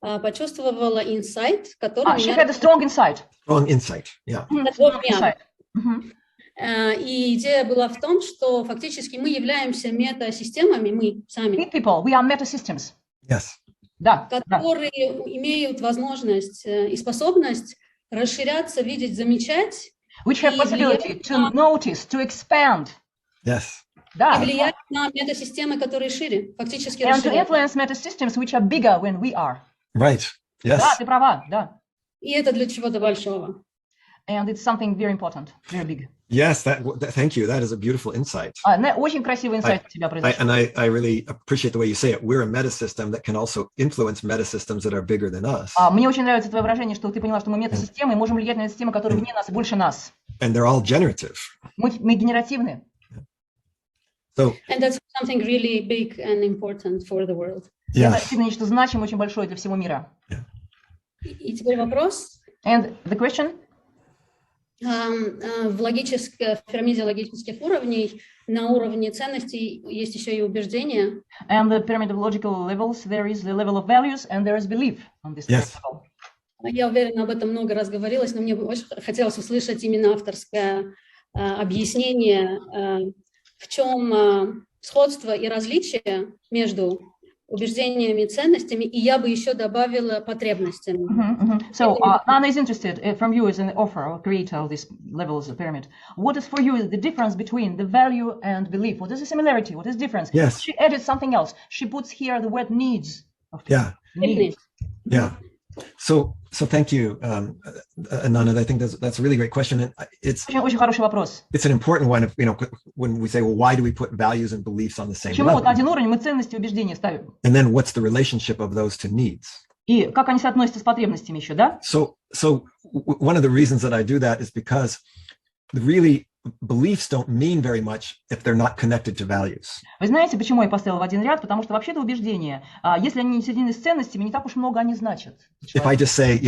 Почувствовала инсайт, который She меня... had a strong insight. Strong insight. Yeah. Strong Insight. Мгм. И идея была в том, что фактически мы являемся метасистемами, мы сами, We people, we are meta-systems. Yes. Да, да. которые имеют возможность и способность расширяться, видеть, замечать Which have И possibility влиять to notice, to expand. Yes. Да. и влиять на метасистемы, которые шире, фактически And to расширяться. influence meta-systems which are bigger when we are. Right. Yes. Да, ты права, да. И это для чего-то большого. And it's something very important, very big. Yes. Thank you. That is a beautiful insight. Очень красивый инсайт у тебя произошел. I really appreciate the way you say it. We're a metasystem that can also influence metasystems that are bigger than us. Мне очень нравится твое выражение, что ты поняла, что мы метасистемы и можем влиять на системы, которые вне нас и больше нас. And they're all generative. Мы генеративны. So And that's something really big and important for the world. Это yes. действительно нечто значимое, очень большое для всего мира. И теперь вопрос. And the question? В пирамиде логических уровней на уровне ценностей есть еще и убеждения. And the pyramid of logical levels, there is the level of values and there is belief on this Yes. level. Я уверена, об этом много раз говорилось, но мне бы очень хотелось услышать именно авторское объяснение, в чем сходство и различие между убеждениями и ценностями, и я бы еще добавила потребностями. So, Nana is interested from you as an author or creator of this levels of pyramid. What is for you the difference between the value and belief? What is the similarity? What is the difference? Yes. She added something else. She puts here the word needs. Of Yeah. needs. Yeah. So So thank you, Ananda. I think that's a really great question, and Очень хороший вопрос. it's an important one. When we say, well, why do we put values and beliefs on the same Почему вот level? один уровень мы ценности и убеждения ставим? And then what's the relationship of those to needs? И как они соотносятся с потребностями еще, да? So one of the reasons that I do that is because really beliefs don't mean very much if they're not connected to values. Вы знаете, почему я поставила в один ряд? Потому что вообще-то убеждения, если они не соединены с ценностями, не так уж много они значат. If I just say,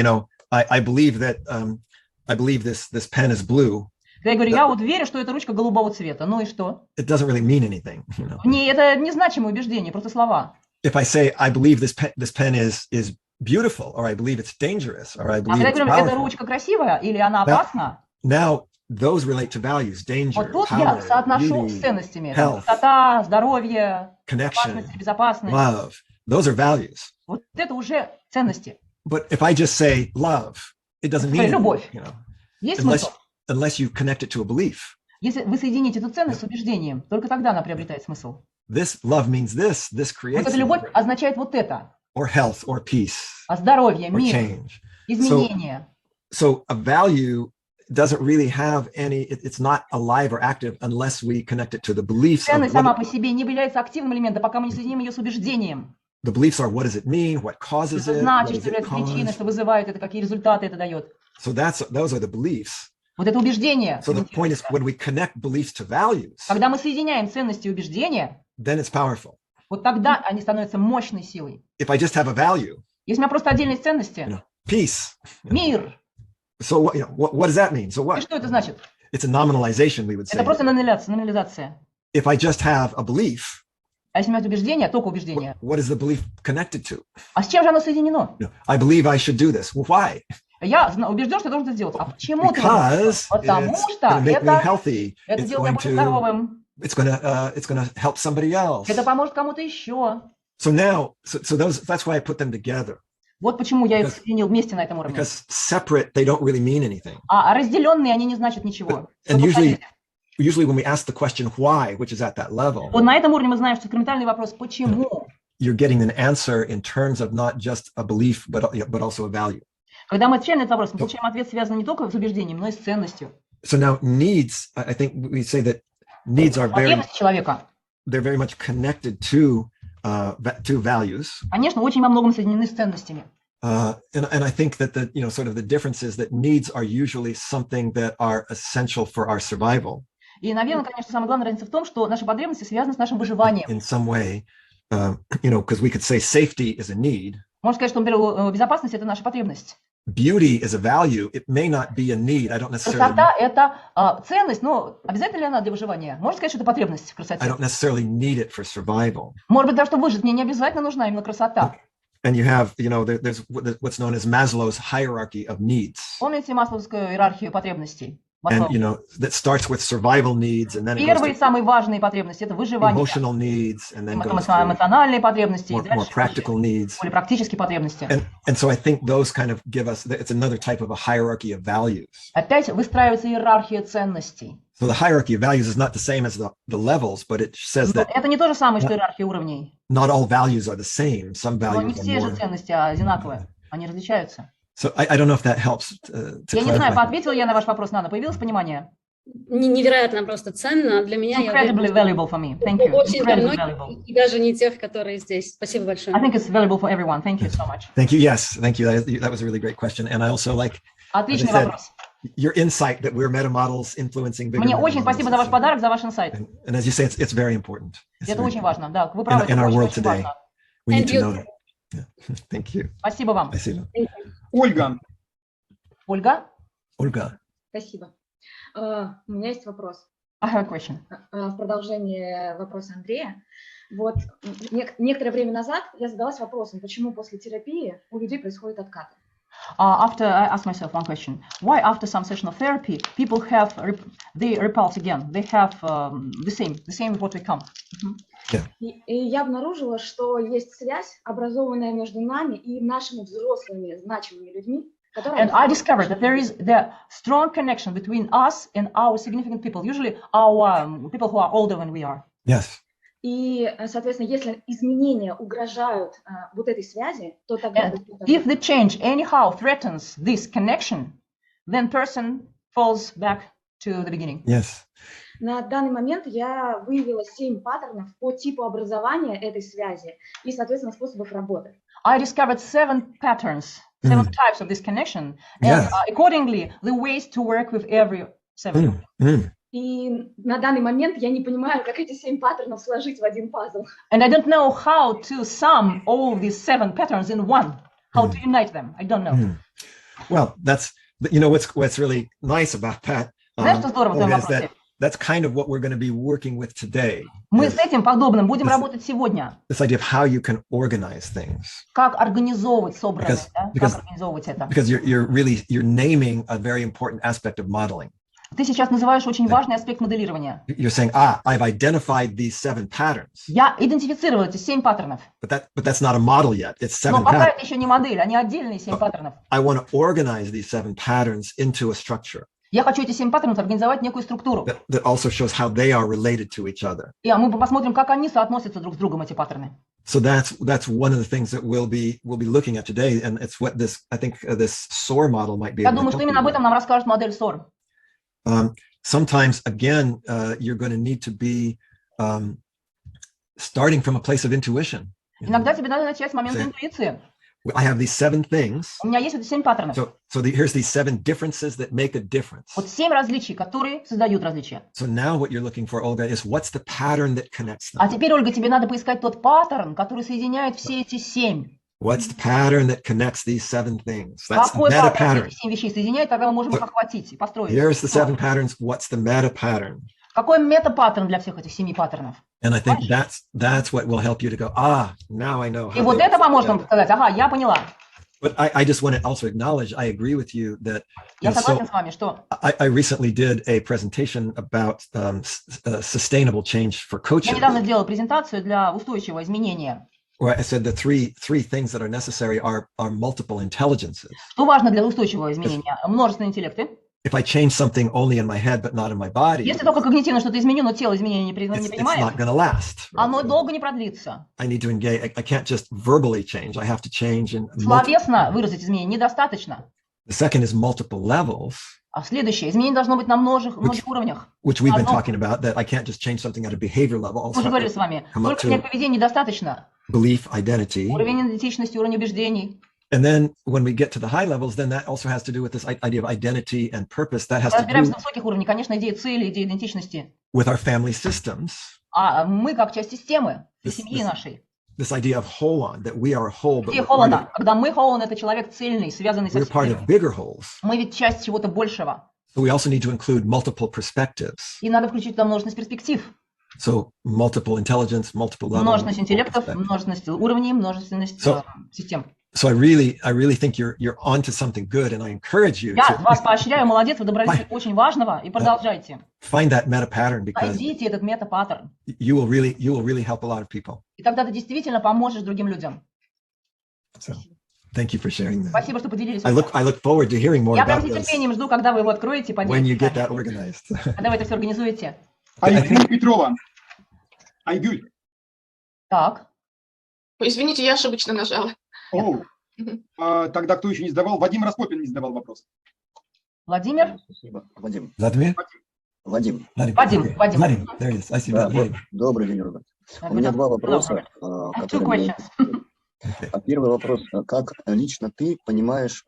I believe that I believe this pen is blue, Когда я говорю, я вот верю, что эта ручка голубого цвета, ну и что? it doesn't really mean anything. Это незначимое убеждение, просто слова. If I say I believe this pen is beautiful, or I believe it's dangerous, or I А believe когда я it's говорю, эта powerful, ручка красивая или она опасна, now those relate to values: danger, вот тут я power, соотношу с beauty, ценностями. health, Красота, здоровье, connection, безопасность. love. Those are values. Вот это уже ценности. But if I just say love, it doesn't mean Любовь. anything, Есть смысл? unless you connect it to a belief. Если вы соедините эту ценность с убеждением, только тогда она приобретает смысл. This love means this Вот creates эта любовь означает вот это. or health or peace Здоровье, or мир, change. изменения. So a value doesn't really have it's not alive or active unless we connect it to the beliefs. Ценность сама по себе не является активным элементом, пока мы не соединим ее с убеждением. The beliefs are, what does it mean? What causes Что it? What значит, does что it является причиной, cause? что вызывает это, какие результаты это дает. So those are the beliefs. Вот это убеждение. So the point is, when we connect beliefs to values, Когда мы соединяем ценности и убеждения, then it's powerful. вот тогда они становятся мощной силой. If I just have a value, Если у меня просто отдельные ценности, peace. мир, So what does that mean? So и what? что это значит? It's a nominalization, we would say. Это просто номинализация. If I just have a belief, А если у меня убеждение, только убеждение. what is the belief connected to? А с чем же оно соединено? I believe I should do this. Well, why? Я убежден, что я должен это сделать. А почему ты Because Потому it's что going to make me это healthy. делает меня более здоровым. It's going to help somebody else. Это поможет кому-то еще. So now, that's why I put them together. Вот почему я их соединил вместе на этом уровне. Because separate, they don't really mean anything. А разделенные они не значат ничего. And usually when we ask the question why, which is at that level, Вот на этом уровне мы знаем, что фундаментальный вопрос «почему?». you're getting an answer in terms of not just a belief, but also a value. Когда мы отвечаем на этот вопрос, мы получаем ответ, связанный не только с убеждением, но и с ценностью. So now needs, I think we say that needs are Потребности человека, they're very much connected to values. конечно, очень во многом соединены с ценностями. And I think that sort of the difference is that needs are usually something that are essential for our survival. И, наверное, конечно, самая главная разница в том, что наши потребности связаны с нашим выживанием. In some way, because we could say safety is a need. Можно сказать, что, например, безопасность – это наша потребность. Beauty is a value. It may not be a need. I don't necessarily. Красота – это ценность, но обязательно ли она для выживания? Можно сказать, что это потребность в красоте. I don't necessarily need it for survival. Может быть, даже чтобы выжить, мне не обязательно нужна именно красота. And you have, there's what's known as Maslow's hierarchy of needs. Помните масловскую иерархию потребностей? And that starts with survival needs, and then it goes Первые to самые важные потребности – это выживание. emotional needs, and then goes to Эмоциональные потребности, more practical needs. более практические потребности. And so I think those kind of give us, it's another type of a hierarchy of values. Опять выстраивается иерархия ценностей. So the hierarchy of values is not the same as the levels, but it says that Это не то же самое, что иерархия уровней. not all values are the same. Some Но не values are все же more. ценности одинаковые, они различаются. So I don't know if that helps to Я не знаю, clarify. ответила я на ваш вопрос, Нана, появилось понимание? Невероятно просто ценно для меня. Incredibly valuable for me. Thank you. Очень для Incredibly многих, valuable. и даже не тех, которые здесь. Спасибо большое. I think it's valuable for everyone. Thank you so much. Thank you. Yes, thank you. That was a really great question. And I also like Отличный As I said, вопрос. your insight that we're meta models influencing bigger Мне meta очень models. спасибо за ваш подарок, за ваш инсайт. And as you say, it's very important. It's Это very очень important. важно. Да, вы правы, In это our world очень today, важно. we need Thank to you. know that. Yeah. Thank you. Спасибо вам. Спасибо. Ольга, Ольга? Ольга. Спасибо. У меня есть вопрос. I have a question. В продолжение вопроса Андрея. Вот некоторое время назад я задалась вопросом, почему после терапии у людей происходят откаты. After I asked myself one question, why after some session of therapy people have they repulse again? They have the same what we come. И я обнаружила, что есть связь, образованная между нами и нашими взрослыми значимыми людьми. And I discovered that there is the strong connection between us and our significant people, usually our people who are older than we are. Yes. И, соответственно, если изменения угрожают вот этой связи, то тогда... And if the change anyhow threatens this connection, then person falls back to the beginning. Yes. На данный момент я выявила 7 паттернов по типу образования этой связи и, соответственно, способов работы. I discovered 7 patterns, 7 types of this connection, and Yes. accordingly, the ways to work with every 7. И на данный момент я не понимаю, как эти 7 паттернов сложить в один пазл. And I don't know how to sum all these 7 patterns in one, how to unite them. I don't know. Well, what's really nice about that Знаешь, что здорово в твоем is that вопросе? that's kind of what we're going to be working with today. Мы с этим подобным будем This- работать сегодня. This idea of how you can organize things, Как организовывать собранное, Because- да? because- Как организовывать это? because you're naming a very important aspect of modeling. Ты сейчас называешь очень важный аспект моделирования. You're saying, I've identified these 7 patterns, Я идентифицировал эти 7 паттернов, but that's not a model yet. It's 7 но пока patterns. это еще не модель, они отдельные 7 паттернов. I want to organize these 7 patterns into a structure Я хочу эти 7 паттернов организовать в некую структуру. that also shows how they are related to each other. И мы посмотрим, как они соотносятся друг с другом, эти паттерны. So that's one of the things that we'll be looking at today, and it's what this SOAR model might be. Я able to думаю, что help именно you об with. этом нам расскажет модель SOAR. Sometimes, again, you're going to need to be starting from a place of intuition. Иногда тебе надо начать с момента Say- интуиции. I have these 7 things. У меня есть эти 7 паттернов. Here's these 7 differences that make a difference. Вот 7 различий, которые создают различия. So now what you're looking for, Olga, is what's the pattern that connects А them? теперь, Ольга, тебе надо поискать тот паттерн, который соединяет все эти 7. What's the pattern that connects these 7 things? That's the Какой meta паттерн pattern. эти 7 вещей соединяет, тогда мы можем их охватить и построить. Here's the 7 patterns. What's the meta pattern? Какой мета-паттерн для всех этих 7 паттернов? And I think that's what will help you to go, now I know И how вот they это work поможет нам together. сказать, ага, я поняла. But I just want to also acknowledge, I agree with you that Я so согласен с вами, что I recently did a presentation about sustainable change for я coaches, недавно сделала презентацию для устойчивого изменения. where I said the three things that are necessary are multiple intelligences. Что важно для устойчивого изменения? Множественные интеллекты. If I change something only in my head but not in my body, Если только когнитивно что-то изменю, но тело изменения не it's not принимает, going to last. right? оно долго не продлится. I need to engage. I can't just verbally change. I have to change in Словесно выразить изменение недостаточно. The second is multiple levels, А следующее, изменение должно быть на многих уровнях. which we've been Одно. talking about, that I can't just change something at a behavior level. Мы Also уже have говорили to с вами, come up только to принять поведение недостаточно. belief, identity. Уровень идентичности, уровень убеждений. And then when we get to the high levels, then that also has to do with this idea of identity and purpose. That has to Разбираемся do на высоких уровнях, конечно, идея цели, идея идентичности. with our family systems. А мы как часть системы, This- семьи this- нашей. This idea of holon, that we are a whole, but Идея we're part Холланда. Когда мы Холланд, это человек цельный, связанный со of всем. bigger wholes. Мы ведь часть чего-то большего. So we also need to include multiple perspectives. И надо включить туда множественность перспектив. So multiple intelligence, multiple levels. Множественность multiple интеллектов, perspectives. множественность уровней, множественность So- систем. So I really think you're onto something good, and I encourage you Я to вас поощряю, молодец, вы добрались до очень важного, и продолжайте. find that meta pattern, because Найдите этот мета-паттерн. you will really help a lot of people. И тогда ты действительно поможешь другим людям. So thank you for sharing that. Спасибо, что поделились. I look forward to hearing more Я прям about с this нетерпением жду, когда вы его откроете и when you поделитесь. get с that нами. organized. Когда вы это все организуете. Айгуль Петрова. Айгуль. Так. Ой, извините, я ошибочно нажала. Оу. Мгм. Тогда кто еще не задавал? Вадим Распопин не задавал вопрос. Владимир? Спасибо. Вадим. Владимир? Вадим. Вадим. Владимир. There he is. I see Да, Vladimir. добрый день, Роберт. У меня два вопроса, Two которые мне... questions. Первый вопрос. Как лично ты понимаешь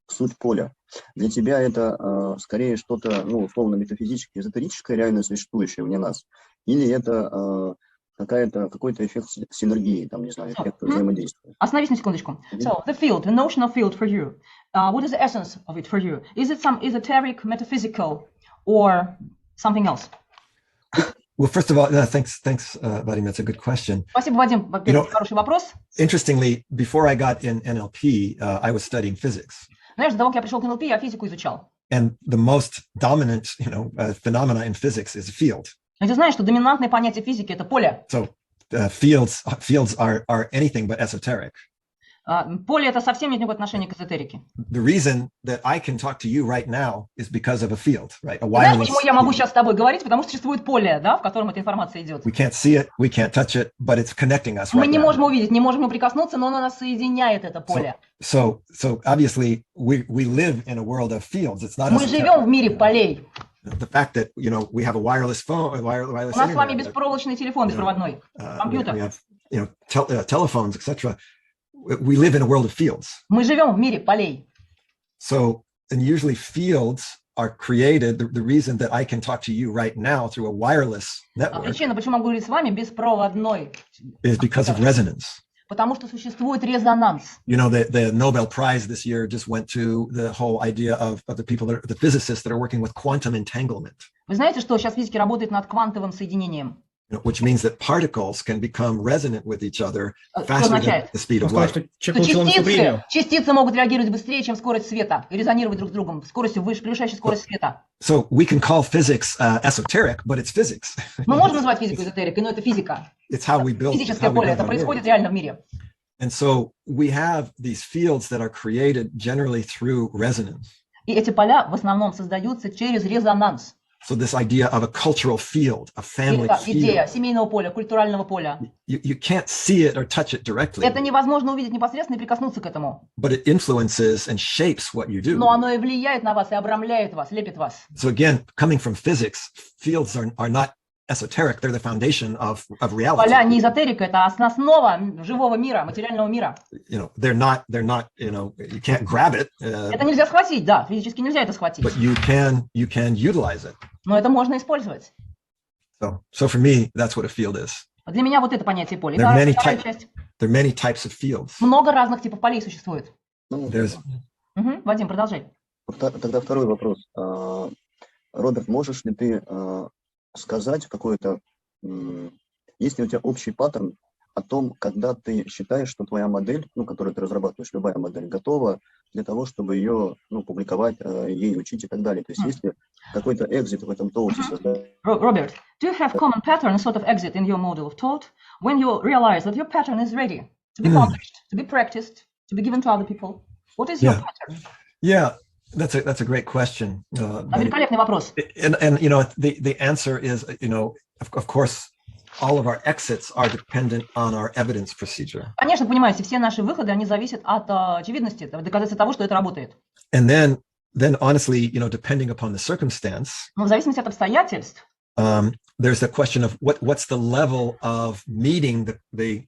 суть поля? Для тебя это скорее что-то, ну, условно, метафизически, эзотерическое, реально существующее вне нас? Или это какой-то эффект синергии, там, не знаю, эффект взаимодействия? Остановись на секундочку. So, the field, the notion of field for you. What is the essence of it for you? Is it some esoteric, metaphysical, or something else? Well, first of all, thanks, Vadim. That's a good question. Спасибо, Вадим. Во-первых, хороший вопрос. Interestingly, before I got in NLP, I was studying physics. Знаешь, до того, как я пришел к НЛП, я физику изучал. And the most dominant, phenomena in physics is a field. Но ты знаешь, что доминантное понятие физики – это поле. So fields are anything but esoteric. Поле это совсем нет никакого отношения к эзотерике. The reason that I can talk to you right now is because of a field, right? A Знаешь, wireless почему я могу field. сейчас с тобой говорить? Потому что существует поле, да, в котором эта информация идет. We can't see it, we can't touch it, but it's connecting us Мы right не now. можем увидеть, не можем ему прикоснуться, но оно нас соединяет, это поле. So obviously we live in a world of fields. It's not Мы esoteric. живем в мире полей. The fact that, you know, we have a wireless phone, a wireless У нас с вами internet, беспроволочный телефон, беспроводной, we компьютер. have, you know, telephones, etc. We live in a world of fields. Мы живем в мире полей. So, and usually fields are created, the reason that I can talk to you right now through a wireless network Причина, почему могу говорить с вами беспроводной, is because of resonance. потому что существует резонанс. You know, the Nobel Prize this year just went to the whole idea of the people, the physicists that are working with quantum entanglement, Вы знаете, что сейчас физики работают над квантовым соединением? you know, which means that particles can become resonant with each other Что faster than означает? the speed of Сказал, light. что человек Что получил наступление. частицы могут реагировать быстрее, чем скорость света, и резонировать друг с другом скоростью выше, превышающей скорость света. So we can call physics esoteric, but it's physics. Мы можем назвать физику эзотерикой, но это физика. It's how we build. It's Физическое how we поле, build это our происходит world. реально в мире. And so we have these fields that are created generally through resonance. И эти поля в основном создаются через резонанс. So this idea of a cultural field, a family Это идея field, семейного поля, культурального поля. you can't see it or touch it directly, Это невозможно увидеть непосредственно и прикоснуться к этому. but it influences and shapes what you do. Но оно и влияет на вас, и обрамляет вас, лепит вас. So again, coming from physics, fields are not esoteric, they're the foundation of reality. Поля не эзотерика, это основа живого мира, материального мира. You know, they're not, you know, you can't grab it, Это нельзя схватить, да, физически нельзя это схватить. but you can utilize it. Но это можно использовать. So for me, that's what a field is. Для меня вот это понятие поля. There are Да, many вторая types. часть. There are many types of fields. Много разных типов полей существует. Ну, There's, Вадим, продолжай. Тогда второй вопрос. Роберт, можешь ли ты сказать какой-то, есть ли у тебя общий паттерн о том, когда ты считаешь, что твоя модель, ну, которую ты разрабатываешь, любая модель, готова для того, чтобы ее, ну, публиковать, ей учить и так далее. То есть есть ли какой-то экзит в этом тоуте создать? Robert, do you have common pattern, sort of exit in your model of thought when you realize that your pattern is ready to be published, to be practiced, to be given to other people? What is your Yeah. pattern? yeah, that's a great question. Великолепный вопрос. And you know, the answer is, you know, of course, all of our exits are dependent on our evidence procedure. Конечно, понимаете, все наши выходы, они зависят от очевидности, от доказательства того, что это работает. And then honestly, you know, depending upon the circumstance, Но в зависимости от обстоятельств, there's the question of what's the level of meeting the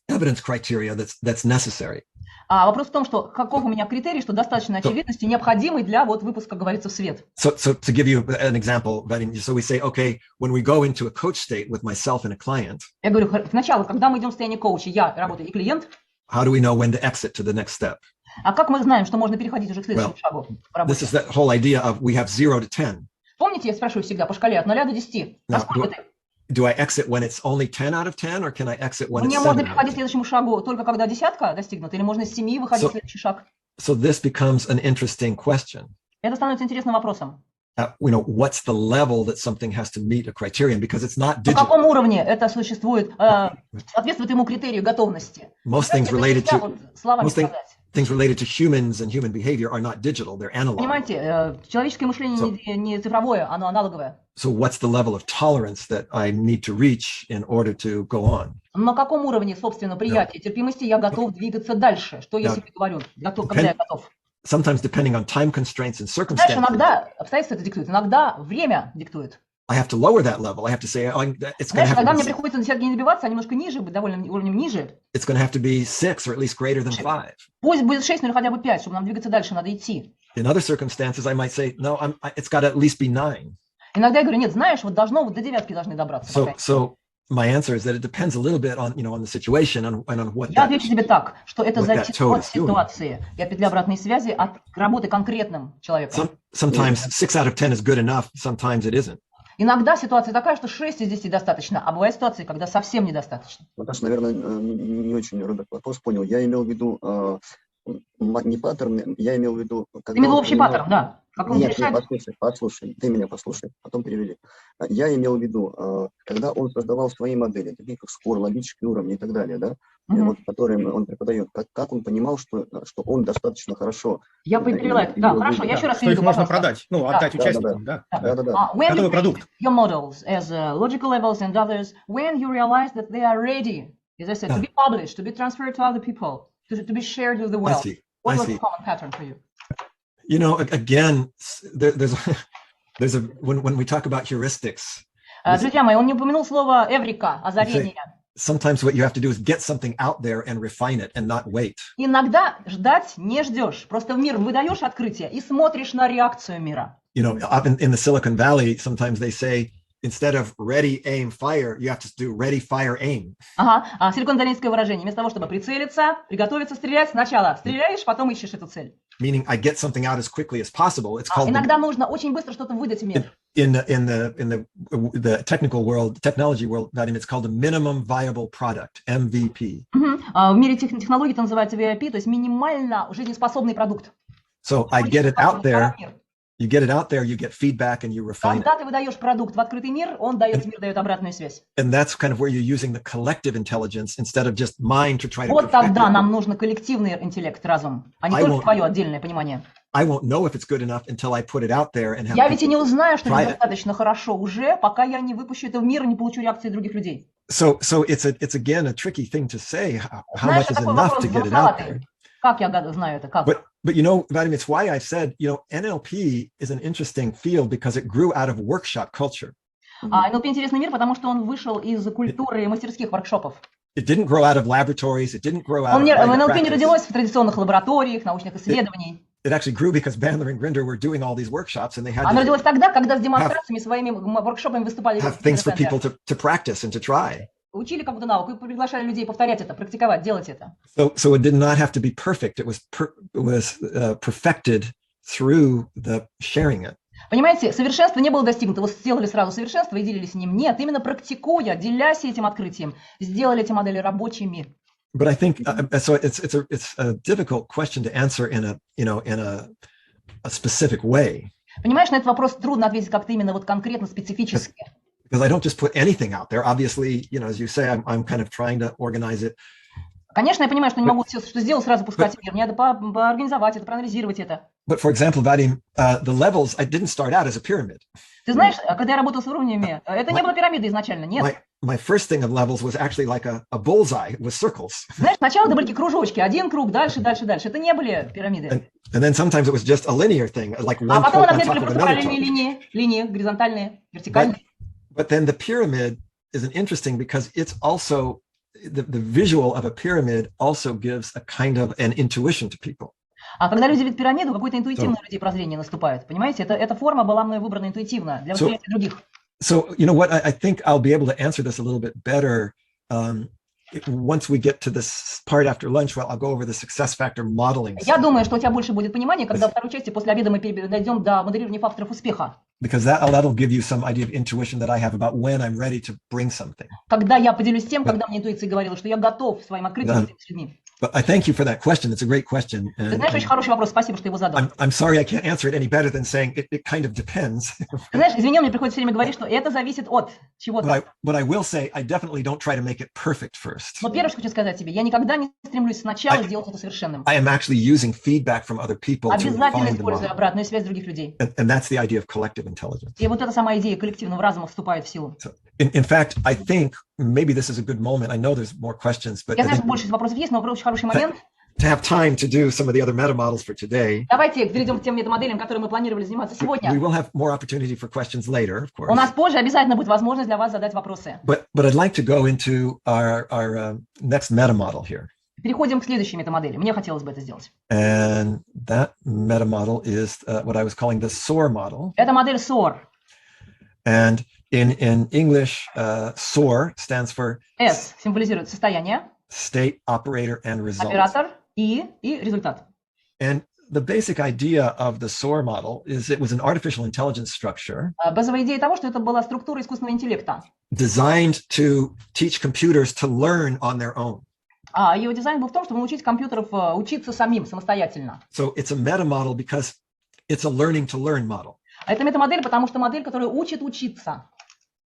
evidence criteria that's necessary. вопрос в том, что каков у меня критерий, что достаточно очевидности, необходимый для вот выпуска, как говорится, в свет. So to give you an example, so we say, okay, when we go into a coach state with myself and a client, Я говорю, сначала, когда мы идем в состояние коуча, я работаю и клиент, how do we know when to exit to the next step? а как мы знаем, что можно переходить уже к следующему шагу по This работе? is that whole idea of we have 0 to 10. Помните, я спрашиваю всегда по шкале от 0 до 10. No, Насколько ты? Do I exit when it's only 10 out of 10, or can I exit when it's Мне 7 можно out of переходить к 10? следующему шагу только когда десятка достигнута, или можно с 7 выходить в следующий шаг? So this becomes an interesting question. Это становится интересным вопросом. You know, what's the level that something has to meet a criterion? Because it's not На каком digital. уровне это существует, соответствует ему критерию готовности? Most things Это related нельзя to вот словами most things, сказать. things related to humans and human behavior are not digital; they're analog. Понимаете, человеческое мышление не цифровое, оно аналоговое. So what's the level of tolerance that I need to reach in order to go on? На каком уровне, собственно, приятия, терпимости я готов двигаться дальше? Что я Да. себе говорю? Когда я готов? Sometimes, depending on time constraints and Знаешь, circumstances, иногда обстоятельства это диктуют, иногда время диктует. I have to lower that level. I have to say, oh, it's going to Знаешь, have когда to мне be, приходится на десятки не добиваться, а немножко ниже, быть довольно уровнем ниже, it's going to have to be 6 or at least greater than 5. пусть будет 6, но хотя бы 5, чтобы нам двигаться дальше, надо идти. In other circumstances, I might say, no, it's got to at least be 9. Иногда я говорю, нет, знаешь, вот должно, вот до девятки должны добраться. So, пока. so my answer is that it depends a little bit on, you know, on the situation and on what Я that, отвечу тебе так, что это what that зависит toad от is doing. ситуации и от петли обратной связи, от работы конкретным человеком. Sometimes 6 out of 10 is good enough. Sometimes it isn't. Иногда ситуация такая, что 6 из 10 достаточно, а бывают ситуации, когда совсем недостаточно. Наташа, наверное, не очень, Роберт, вопрос понял. Я имел в виду, не паттерны, я имел в виду... Ты Когда имел он общий понимал- паттерн, да. Как он Нет, решает. послушай, ты меня послушай, потом перевели. Я имел в виду, когда он создавал свои модели, такие как скор, логические уровни и так далее, да, Мгм. вот, которые он преподает, как он понимал, что он достаточно хорошо... Я это перевела это. Да, имел в хорошо, виду. я еще раз Что их переведу, можно пожалуйста. продать, ну, Да. отдать Да, участникам, да. Да-да-да. When you Готовый create продукт. your models as logical levels and others, when you realize that they are ready, as I said, to be published, to be transferred to other people, to be shared with the I world, see. what I was see. the common pattern for you? You know, again, there's there's a when we talk about heuristics, Друзья мои, он не упомянул слово эврика, озарение. sometimes what you have to do is get something out there and refine it and not wait. Иногда ждать не ждешь. Просто в мир выдаешь открытие и смотришь на реакцию мира. You know, up in the Silicon Valley, sometimes they say instead of ready, aim, fire, you have to do ready, fire, aim. Ага, силикондалийское выражение. Вместо того, чтобы прицелиться, приготовиться стрелять, сначала стреляешь, потом ищешь эту цель. Meaning I get something out as quickly as possible. It's called Иногда нужно очень быстро что-то выдать в мир. in the technical world, technology world, Vadim, it's called a minimum viable product, MVP. Мгм. В мире технологий это называется VIP, то есть минимально жизнеспособный продукт. So I get it out there. You get it out there, you get feedback, and you refine it. Когда ты выдаешь продукт в открытый мир, он дает, мир дает обратную связь. And that's kind of where you're using the collective intelligence instead of just mine to try to Вот perfect тогда it. нам нужно коллективный интеллект, разум, а не I только won't- твое отдельное понимание. I won't know if it's good enough until I put it out there and have Я ведь и не people- узнаю, что try это it. достаточно хорошо уже, пока я не выпущу это в мир и не получу реакции других людей. So it's again a tricky thing to say how Знаешь, much is такой enough вопрос to get it out there. замысловатый. Как я знаю это? Как? But you know, Vadim, it's why I said, you know, NLP is an interesting field because it grew out of workshop culture. НЛП интересный мир, потому что он вышел из культуры мастерских воркшопов. It didn't grow out of laboratories. It didn't grow out Он of не, private НЛП не practice. родилось в традиционных лабораториях, научных исследований. It actually grew because Bandler and Grinder were doing all these workshops and they had Оно to родилось тогда, когда с демонстрациями, своими воркшопами выступали have things for people to practice and to try. учили какую-то науку и приглашали людей повторять это, практиковать, делать это. So it did not have to be perfect. It was perfected through the sharing it. Понимаете, совершенство не было достигнуто. Вы сделали сразу совершенство и делились с ним. Нет, именно практикуя, делясь этим открытием, сделали эти модели рабочими. But I think so. It's a difficult question to answer in a specific way. Понимаешь, на этот вопрос трудно ответить как-то именно вот конкретно, специфически. Because I don't just put anything out there. Obviously, you know, as you say, I'm kind of trying to organize it. Конечно, я понимаю, что не могу все, что сделал, сразу пускать в мир. Мне надо поорганизовать это, проанализировать это. But for example, Vadim, the levels, I didn't start out as a pyramid. Ты знаешь, когда я работал с уровнями, это не было пирамиды изначально, нет. My first thing of levels was actually like a bullseye with circles. Знаешь, сначала это были кружочки, один круг, дальше, дальше, дальше. Это не были пирамиды. And then sometimes it was just a linear thing, like А one потом point on иногда top были of просто another параллельные point. линии, горизонтальные, вертикальные. But then the pyramid isn't interesting because it's also the visual of a pyramid also gives a kind of an intuition to people. А когда люди видят пирамиду, какое-то интуитивное у людей прозрение наступает. Понимаете, эта форма была мной выбрана интуитивно для восприятия других. So, you know what, I think I'll be able to answer this a little bit better once we get to this part after lunch. Well, I'll go over the success factor modeling. Я думаю, что у тебя больше будет понимания, когда во второй части после обеда мы дойдем до моделирования факторов успеха. Because that'll give you some idea of intuition that I have about when I'm ready to bring something. Когда я поделюсь тем, когда мне интуиция говорила, что я готов своим открытием с людьми. But I thank you for that question. It's a great question. Ты знаешь, очень хороший вопрос. Спасибо, что его задал. I'm sorry I can't answer it any better than saying it kind of depends. Ты знаешь, извини, мне приходится все время говорить, что это зависит от чего-то. But I will say I definitely don't try to make it perfect first. Но первое, что хочу сказать тебе, я никогда не стремлюсь сначала сделать это совершенным. I am actually using feedback from other people to Обязательно refine the используя model. обратную связь других людей. And that's the idea of collective intelligence. И вот эта сама идея коллективного разума вступает в силу. So, in fact, I think maybe this is a good moment. I know there's more questions, but Я I знаю, think что больше вопросов есть, но очень хороший момент. to have time to do some of the other meta models for today, Давайте перейдем к тем метамоделям, которыми мы планировали заниматься we сегодня. will have more opportunity for questions later, of У course. нас позже обязательно будет возможность для вас задать вопросы. But I'd like to go into our next meta model here. Переходим к следующей метамодели. Мне хотелось бы это сделать. And that meta model is what I was calling the SOAR model. Это модель SOAR. And in English, SOAR stands for S символизирует состояние, state, operator, and result. оператор и результат. And the basic idea of the SOAR model is it was an artificial intelligence structure Базовая идея того, что это была структура искусственного интеллекта, designed to teach computers to learn on their own. А его дизайн был в том, чтобы научить компьютеров учиться самим, самостоятельно. So it's a meta model because it's a learning to learn model. Это метамодель, потому что модель, которая учит учиться.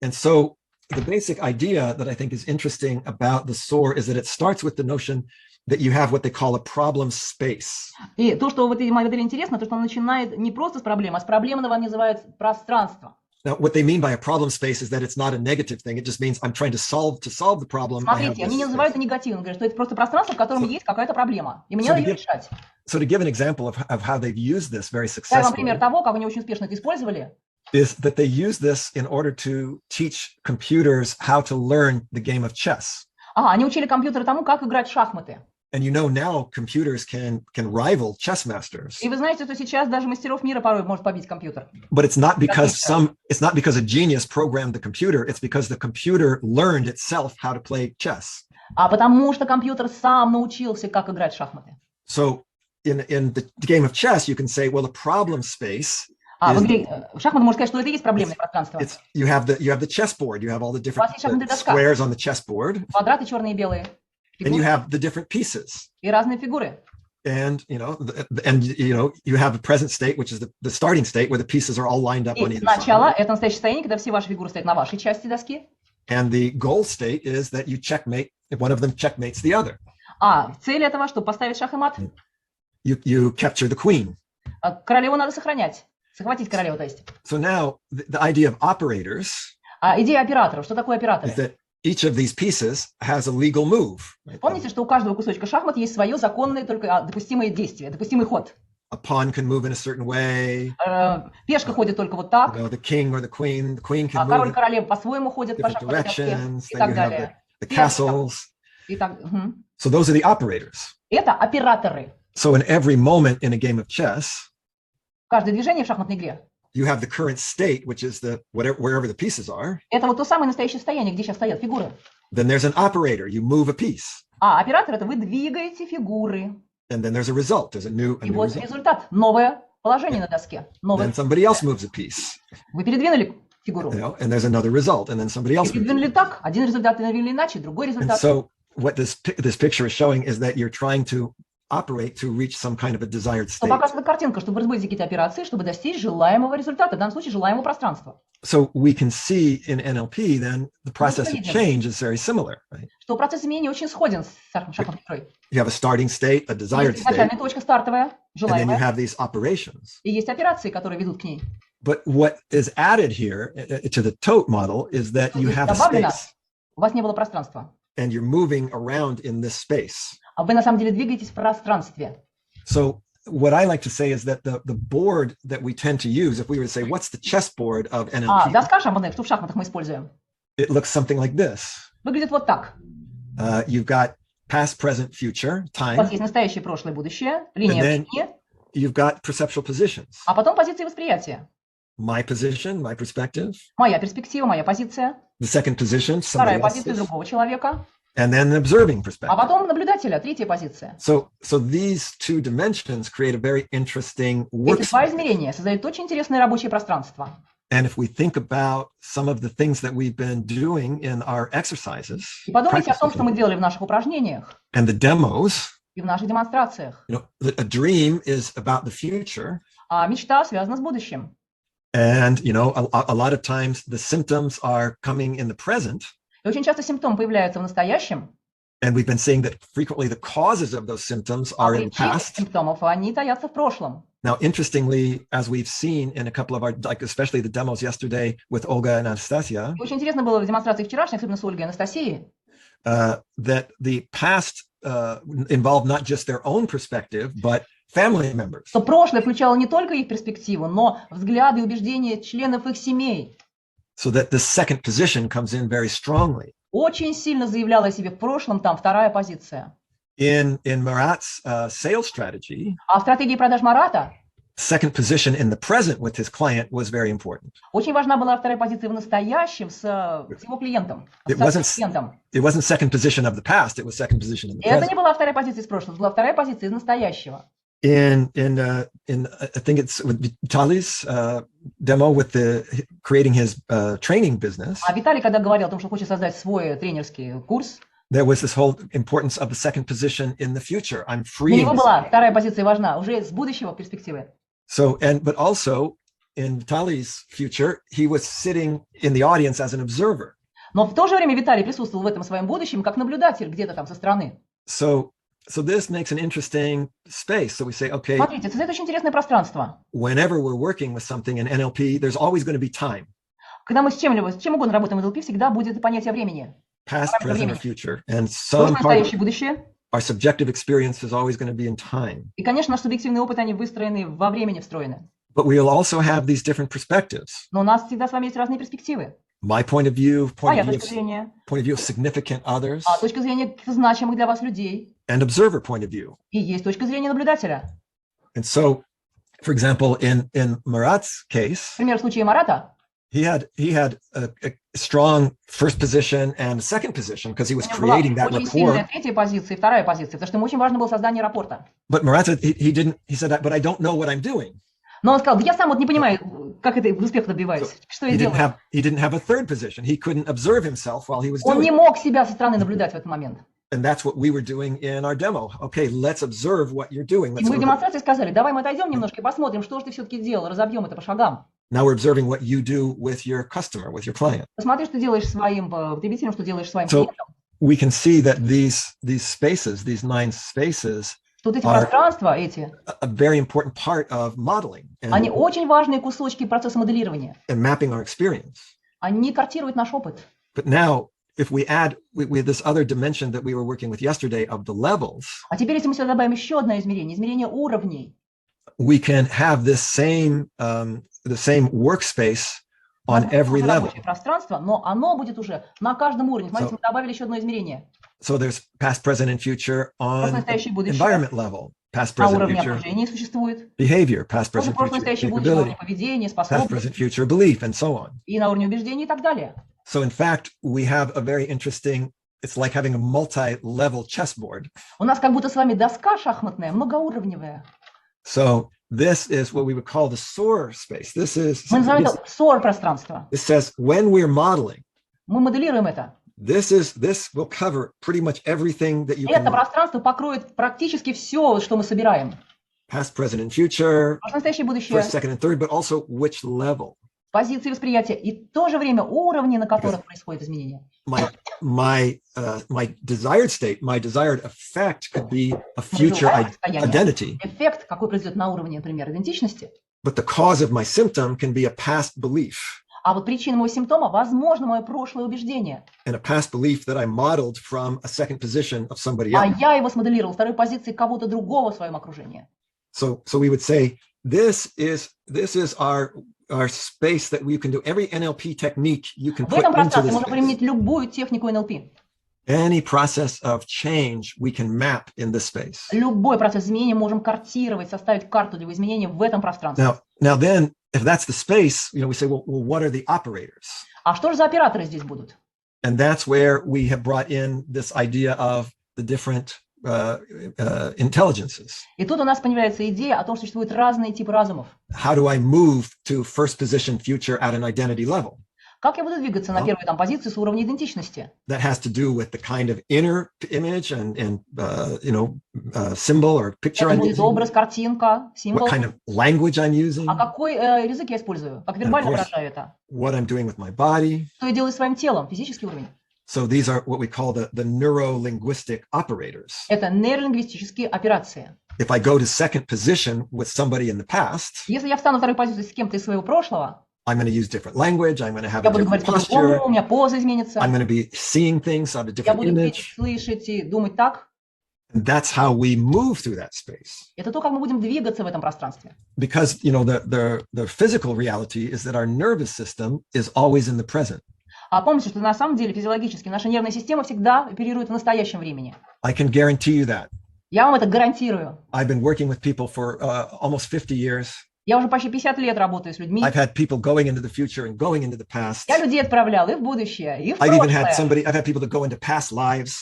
And so the basic idea that I think is interesting about the SOAR is that it starts with the notion that you have what they call a problem space. И то, что в этой модели интересно, то, что он начинает не просто с проблемы, а с проблемного называют пространство. Now, what they mean by a problem space is that it's not a negative thing. It just means I'm trying to solve the problem. I have Смотрите, они this не space. называют это негативным, говорят, что это просто пространство, в котором есть какая-то проблема, и мне надо ее решать. So to give an example of how they've used this very Я вам successfully пример того, как они очень успешно это использовали. is that they use this in order to teach computers how to learn the game of chess. Они учили компьютеры тому, как играть в шахматы. And you know now computers can rival chess masters. И вы знаете, что сейчас даже мастеров мира порой может побить компьютер. But it's not because a genius programmed the computer. It's because the computer learned itself how to play chess. Потому что компьютер сам научился, как играть в шахматы. So in the game of chess, you can say, well, the problem space. В игре в шахматы можно сказать, что это и есть проблемное пространство. You have the chessboard. You have all the different шахматная доска. squares on the chessboard, Квадраты черные и белые. and you have the different pieces. И разные фигуры. And you have the present state, which is the starting state, where the pieces are all lined up on И either начало side. – это настоящее состояние, когда все ваши фигуры стоят на вашей части доски. And the goal state is that you checkmate if one of them checkmates the other. Цель этого, чтобы поставить шах и мат, You capture the queen. королеву надо сохранять. Захватить королеву, то есть. So now the idea of operators Идея операторов. Что такое is операторы? that each of these pieces has a legal move. Right? Помните, что у каждого кусочка шахмат есть свое законное, только допустимое действие, допустимый ход. A pawn can move in a certain way. Пешка ходит только вот так. The king or the queen can Король move и in королева по-своему ходят по different шахматной доске directions. и Then так you have далее. the castles. И так, So those are the operators. Это операторы. So in every moment in a game of chess, Каждое движение в шахматной игре you have the current state, which is wherever the pieces are. – это вот то самое настоящее состояние, где сейчас стоят фигуры. Then there's an operator. You move a piece. Оператор – это вы двигаете фигуры. And then there's a result. There's a new И вот result. результат. Новое положение на доске. Новое. Then somebody else moves a piece. Вы передвинули фигуру. And there's another result. And then somebody else moves it. Передвинули так. Один результат передвинули иначе, другой And результат. so what this picture is showing is that you're trying to operate to reach some kind of a desired Что state. показывает картинка, чтобы разбыть какие-то операции, чтобы достичь желаемого результата, в данном случае желаемого пространства. So we can see in NLP then the process of change is very similar, right? Что процесс изменения очень сходен с шахматной игрой. You have a starting state, a desired Есть state, изначальная точка стартовая, and then you желаемая, have these operations. и есть операции, которые ведут к ней. But what is added here to the tote model is that you have a Добавлено, space у вас не было пространства. and you're moving around in this space. Вы на самом деле двигаетесь в пространстве. So what I like to say is that the board that we tend to use, if we were to say, what's the chessboard of NLP? Доска шахматная, что в шахматах мы используем, It looks something like this. выглядит вот так. You've got past, present, future, У вас time, есть настоящее, прошлое, будущее, линия And then- времени, you've got perceptual positions. потом позиции восприятия. My position, my perspective, Моя перспектива, моя позиция, the second position, вторая somebody позиция else's, другого человека, and then an observing perspective. потом наблюдателя, третья позиция. So these two dimensions create a very interesting Эти два workspace. измерения создают очень интересное рабочее пространство. And if we think about some of the things that we've been doing in our exercises, И подумайте о том, practices, что мы делали в наших упражнениях and the demos, и в наших демонстрациях. a dream is about the future. Мечта связана с будущим. And, a lot of times the symptoms are coming in the present. И очень часто симптомы появляются в настоящем, And we've been seeing that frequently the causes of those symptoms are in the причины past. симптомов, они таятся в прошлом. Now, interestingly, as we've seen in a couple of our, especially the demos yesterday with Olga and Anastasia, И очень интересно было в демонстрациях вчерашних, особенно с Ольгой и Анастасией, that the past involved not just their own perspective, but family members. что прошлое включало не только их перспективу, но взгляды и убеждения членов их семей. So that the second position comes in very strongly. Очень сильно заявляла о себе в прошлом, там вторая позиция. In Marat's sales strategy, А в стратегии продаж Марата second position in the present with his client was very important. очень важна была вторая позиция в настоящем с его клиентом. It wasn't second position of the past, it was second position in the И это present. не была вторая позиция из прошлого, это была вторая позиция из настоящего. In I think it's with Vitaly's demo with creating his training business, А Виталий, когда говорил о том, что хочет создать свой тренерский курс, there was this whole importance of the second position in the future. I'm Для freeing. него была вторая позиция важна, уже с будущего перспективы. So, but also in Vitali's future, he was sitting in the audience as an observer. Но в то же время Виталий присутствовал в этом своем будущем как наблюдатель где-то там со стороны. So this makes an interesting space. So we say, okay, Смотрите, это очень интересное пространство. whenever we're working with something in NLP, there's always going to be time, Когда мы с чем угодно работаем в NLP, всегда будет понятие времени. past, present, or future. And Прошлое, some part of настоящее, будущее. our subjective experience is always going to be in time. И, конечно, наш субъективный опыт, они выстроены во времени, встроены. But we'll also have these different perspectives. Но у нас всегда с вами есть разные перспективы. My point of view, Моя точка зрения, point of view of significant others, точка зрения каких-то значимых для вас людей. and observer point of view. И есть точка зрения наблюдателя. And so, for example, in Marat's case, Например, в случае Марата, he had a strong first position and second position because he was у него была creating that очень сильная rapport. третья позиция и вторая позиция, потому что ему очень важно было создание рапорта. But Marat said he said, but I don't know what I'm doing. Но он сказал, да я сам вот не понимаю, как это успех добиваюсь, что я делаю. He didn't have a third position. He couldn't observe himself while he was Он doing не it. мог себя со стороны наблюдать в этот момент. And that's what we were doing in our demo. Okay, let's observe what you're doing. И Let's мы в демонстрации сказали, давай мы отойдем немножко и посмотрим, что же ты все-таки делал, разобьем это по шагам. Now we're observing what you do with your customer, with your client. Посмотри, что делаешь своим потребителем, что делаешь своим So клиентом. we can see that these spaces, these 9 spaces, Тут эти are пространства, эти, a very important part of modeling они and очень важные кусочки процесса моделирования. mapping our experience. Они картируют наш опыт. But now, if we add with this other dimension that we were working with yesterday of the levels, А теперь, если мы сюда добавим еще одно измерение, измерение уровней, we can have this same the same workspace on every level. рабочее пространство, но оно будет уже на каждом уровне. Смотрите, мы добавили еще одно измерение. So there's past, present, and future on Настоящее и будущее. environment level. Past, На present, уровне future окружения существует. behavior, past, Тоже present, прошлое, future настоящее, будущее, на уровне capability, поведения, past, способностей, present, future belief, and so on. и на уровне убеждений и так далее. So in fact, we have a very interesting, it's like having a multi-level chessboard. У нас как будто с вами доска шахматная, многоуровневая. So this is what we would call the SOAR space. This Мы называем это SOAR-пространство. This says when we're modeling, Мы моделируем это. this will cover pretty much everything that you Это can model. пространство покроет практически все, что мы собираем. Past, present, and future, Прошлое, настоящее, будущее, first, second, and third, but also which level. позиции восприятия и в то же время уровни, на которых происходит изменение. My desired state, my desired effect could be a future identity, Эффект, какой произойдет на уровне, например, идентичности. but the cause of my symptom can be a past belief. А вот причина моего симптома, возможно, мое прошлое убеждение. And a past belief that I modeled from a second position of somebody А else. я его смоделировал в второй позиции кого-то другого в своем окружении. So we would say this is our space that we can do every NLP technique you can В put этом into пространстве this можно space. применить любую технику НЛП. Any process of change we can map in this space. Любой процесс изменения можем картировать, составить карту для его изменения в этом пространстве. Now then, if that's the space, we say, well, what are the operators? А что же за операторы здесь будут? And that's where we have brought in this idea of the different intelligences. И тут у нас появляется идея о том, что существуют разные типы разумов. How do I move to first position future at an identity level? Как я буду двигаться на первую там позицию с уровня идентичности? That has to do with the kind of inner image and symbol or picture Это I'm будет using, образ, картинка, символ. what kind of language I'm using, А какой язык я использую? Как вербально выражаю это? what I'm doing with my body. Что я делаю своим телом? Физический уровень. So these are what we call the neuro-linguistic operators. Это нейролингвистические операции. If I go to second position with somebody in the past, Если я встану в второй позиции с кем-то из своего прошлого, I'm going to use different language. I'm going to have я a буду different говорить по-другому, posture. у меня поза изменится. I'm going to be seeing things out of a Я different буду видеть, image. слышать и думать так. And that's how we move through that space. Это то, как мы будем двигаться в этом пространстве. Because, the physical reality is that our nervous system is always in the present. А помните, что на самом деле физиологически наша нервная система всегда оперирует в настоящем времени. I can guarantee you that. Я вам это гарантирую. I've been working with people for almost 50 years. Я уже почти 50 лет работаю с людьми. I've had people going into the future and going into the past. Я людей отправлял и в будущее, и в I've even had прошлое, I've had people that go into past lives,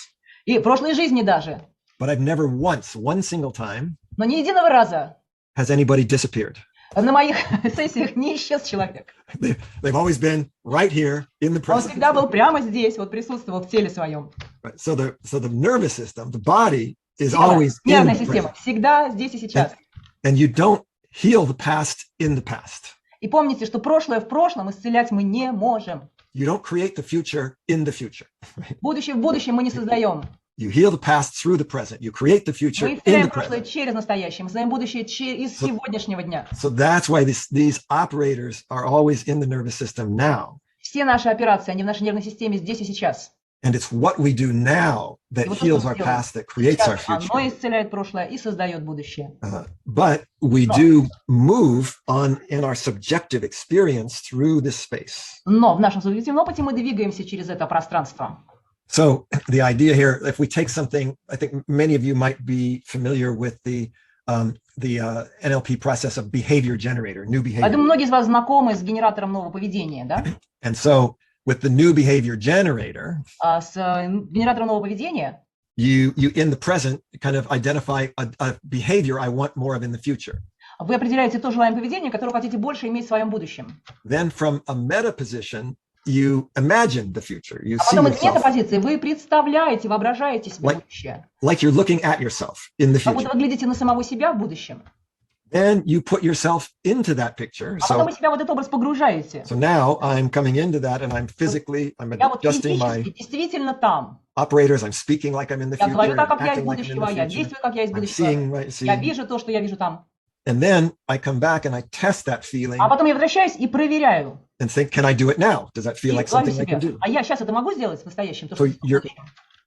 и в прошлой жизни даже. but I've never once, one single time, Но ни единого раза has anybody disappeared. на моих сессиях не исчез человек. They've always been right here in the Он present. всегда был прямо здесь, вот присутствовал в теле своем. Right? So the nervous system, the body, is Тело, always in нервная the система present. всегда здесь и сейчас. And you don't heal the past in the past. И помните, что прошлое в прошлом исцелять мы не можем. You don't create the future in the future. Будущее в будущем мы не создаем. You heal the past through the present. You create the future Мы in исцеляем the прошлое present. через настоящее, мы создаем будущее из сегодняшнего дня. So that's why these operators are always in the nervous system now. Все наши операции, они в нашей нервной системе здесь и сейчас. And it's what we do now that И вот то, heals что our мы делаем past, that creates our сейчас, future. оно исцеляет прошлое и создает будущее. But we do move on in our subjective experience through this space. Но в нашем субъективном опыте мы двигаемся через это пространство. So the idea here, if we take something, I think many of you might be familiar with the NLP process of behavior generator, new Я думаю, behavior. многие из вас знакомы с генератором нового поведения, да? And so with the new behavior generator, С генератором нового поведения you in the present kind of identify a behavior I want more of in the future. вы определяете то желаемое поведение, которое хотите больше иметь в своем будущем. Then from a meta position, you imagine the future. You А see потом из yourself метапозиции вы представляете, воображаете себе будущее. like you're looking at yourself in the Как будто future. вы глядите на самого себя в будущем. Then you put yourself into that picture. А потом So вы себя в этот образ погружаете. now I'm coming into that and I'm physically, I'm Я вот adjusting my физически действительно там. operators. I'm speaking like I'm in the Я future. говорю так, I'm как я из acting like I'm in будущего, the я future. действую, как я из I'm будущего. seeing, Я вижу то, что я вижу там. and then I come back and I test that feeling А потом я возвращаюсь и проверяю. and think, can I do it now? Does that И feel like говорю something I can себе, do? а я сейчас это могу сделать в настоящем? То, So что в будущем?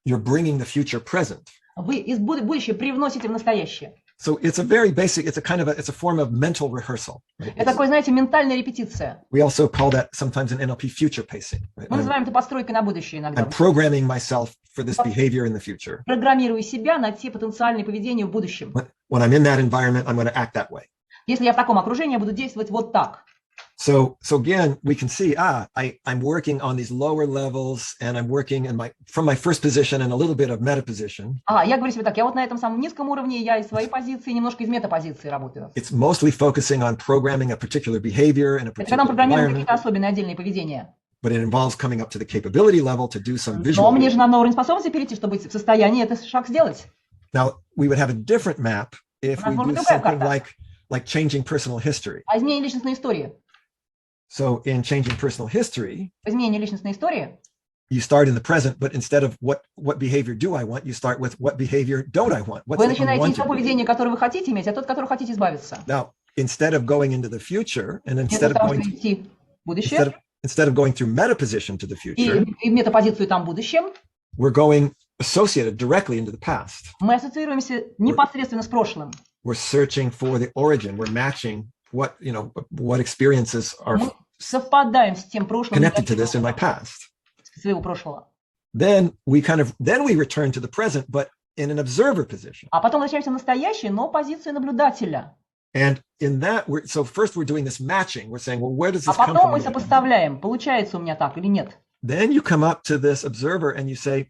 You're bringing the future present. Вы из будущего привносите в настоящее. So it's a very basic, it's a kind of it's a form of mental rehearsal. Right? Это такое, знаете, ментальная репетиция. We also call that sometimes in NLP future pacing. Right? Мы называем это постройкой на будущее иногда. I'm programming myself for this behavior in the future. Программирую себя на те потенциальные поведения в будущем. When I'm in that environment, I'm going to act that way. Если я в таком окружении, я буду действовать вот так. So again, we can see, I'm working on these lower levels and I'm working from my first position and a little bit of meta position. Я говорю себе так, я вот на этом самом низком уровне, я из своей позиции, немножко из метапозиции работаю. It's mostly focusing on programming a particular behavior in a Это когда мы particular программируем environment, какие-то особенные отдельные поведения. but it involves coming up to the capability level to do some Но visual. мне же надо на уровень способности перейти, чтобы быть в состоянии этот шаг сделать. Now, we would have a different map if we do something like changing personal history. А изменение личностной истории. So in changing personal history, Изменение личностной истории. you start in the present, but instead of what behavior do I want, you start with what behavior don't I want? What's Вы the начинаете не unwanted то behavior? поведение, которое вы хотите иметь, а тот, которое хотите избавиться. Now, instead of going into the future and Вместо того, чтобы идти в будущее instead of going through meta position to the future, и метапозицию там в будущем, we're going associated directly into the past. мы ассоциируемся непосредственно с прошлым. We're searching for the origin. We're matching what experiences are Мы совпадаем с тем прошлым, connected to this in my past. своего прошлого. Then we return to the present, but in an observer position. А потом возвращаемся в настоящее, но позицию наблюдателя. And in that, first we're doing this matching. We're saying, well, where does А this come потом мы from? сопоставляем, получается у меня так или нет. Then you come up to this observer and you say,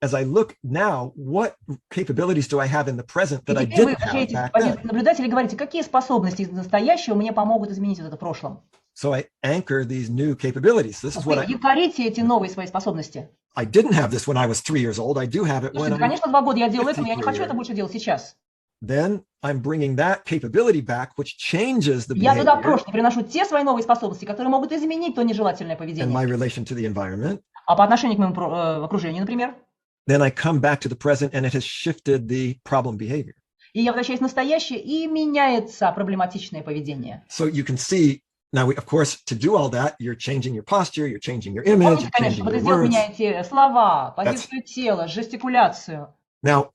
as I look now, what capabilities do I have in the present И that I теперь вы didn't have возвращаетесь back в позицию then? наблюдателя и говорите, какие способности из настоящего мне помогут изменить вот это в прошлом. So I anchor these new capabilities. This is Вы what якорите эти новые свои способности. I didn't have this when I was 3 years old. I do have it when Слушайте, I'm. конечно, 2 года я делал это, но я не 53 хочу это больше делать сейчас. Then I'm bringing that capability back, which changes the Я туда behavior прошлое приношу те свои новые способности, которые могут изменить то нежелательное and поведение. my relation to the environment. А по отношению к моему окружению, например, Then I come back to the present and it has shifted the problem behavior. и я возвращаюсь в настоящее, и меняется проблематичное поведение. So you can see now, of course, to do all that, you're changing your posture, you're changing your image, Помните, you're конечно, changing чтобы your это сделать, words. меняете слова, позицию тела, жестикуляцию. Now,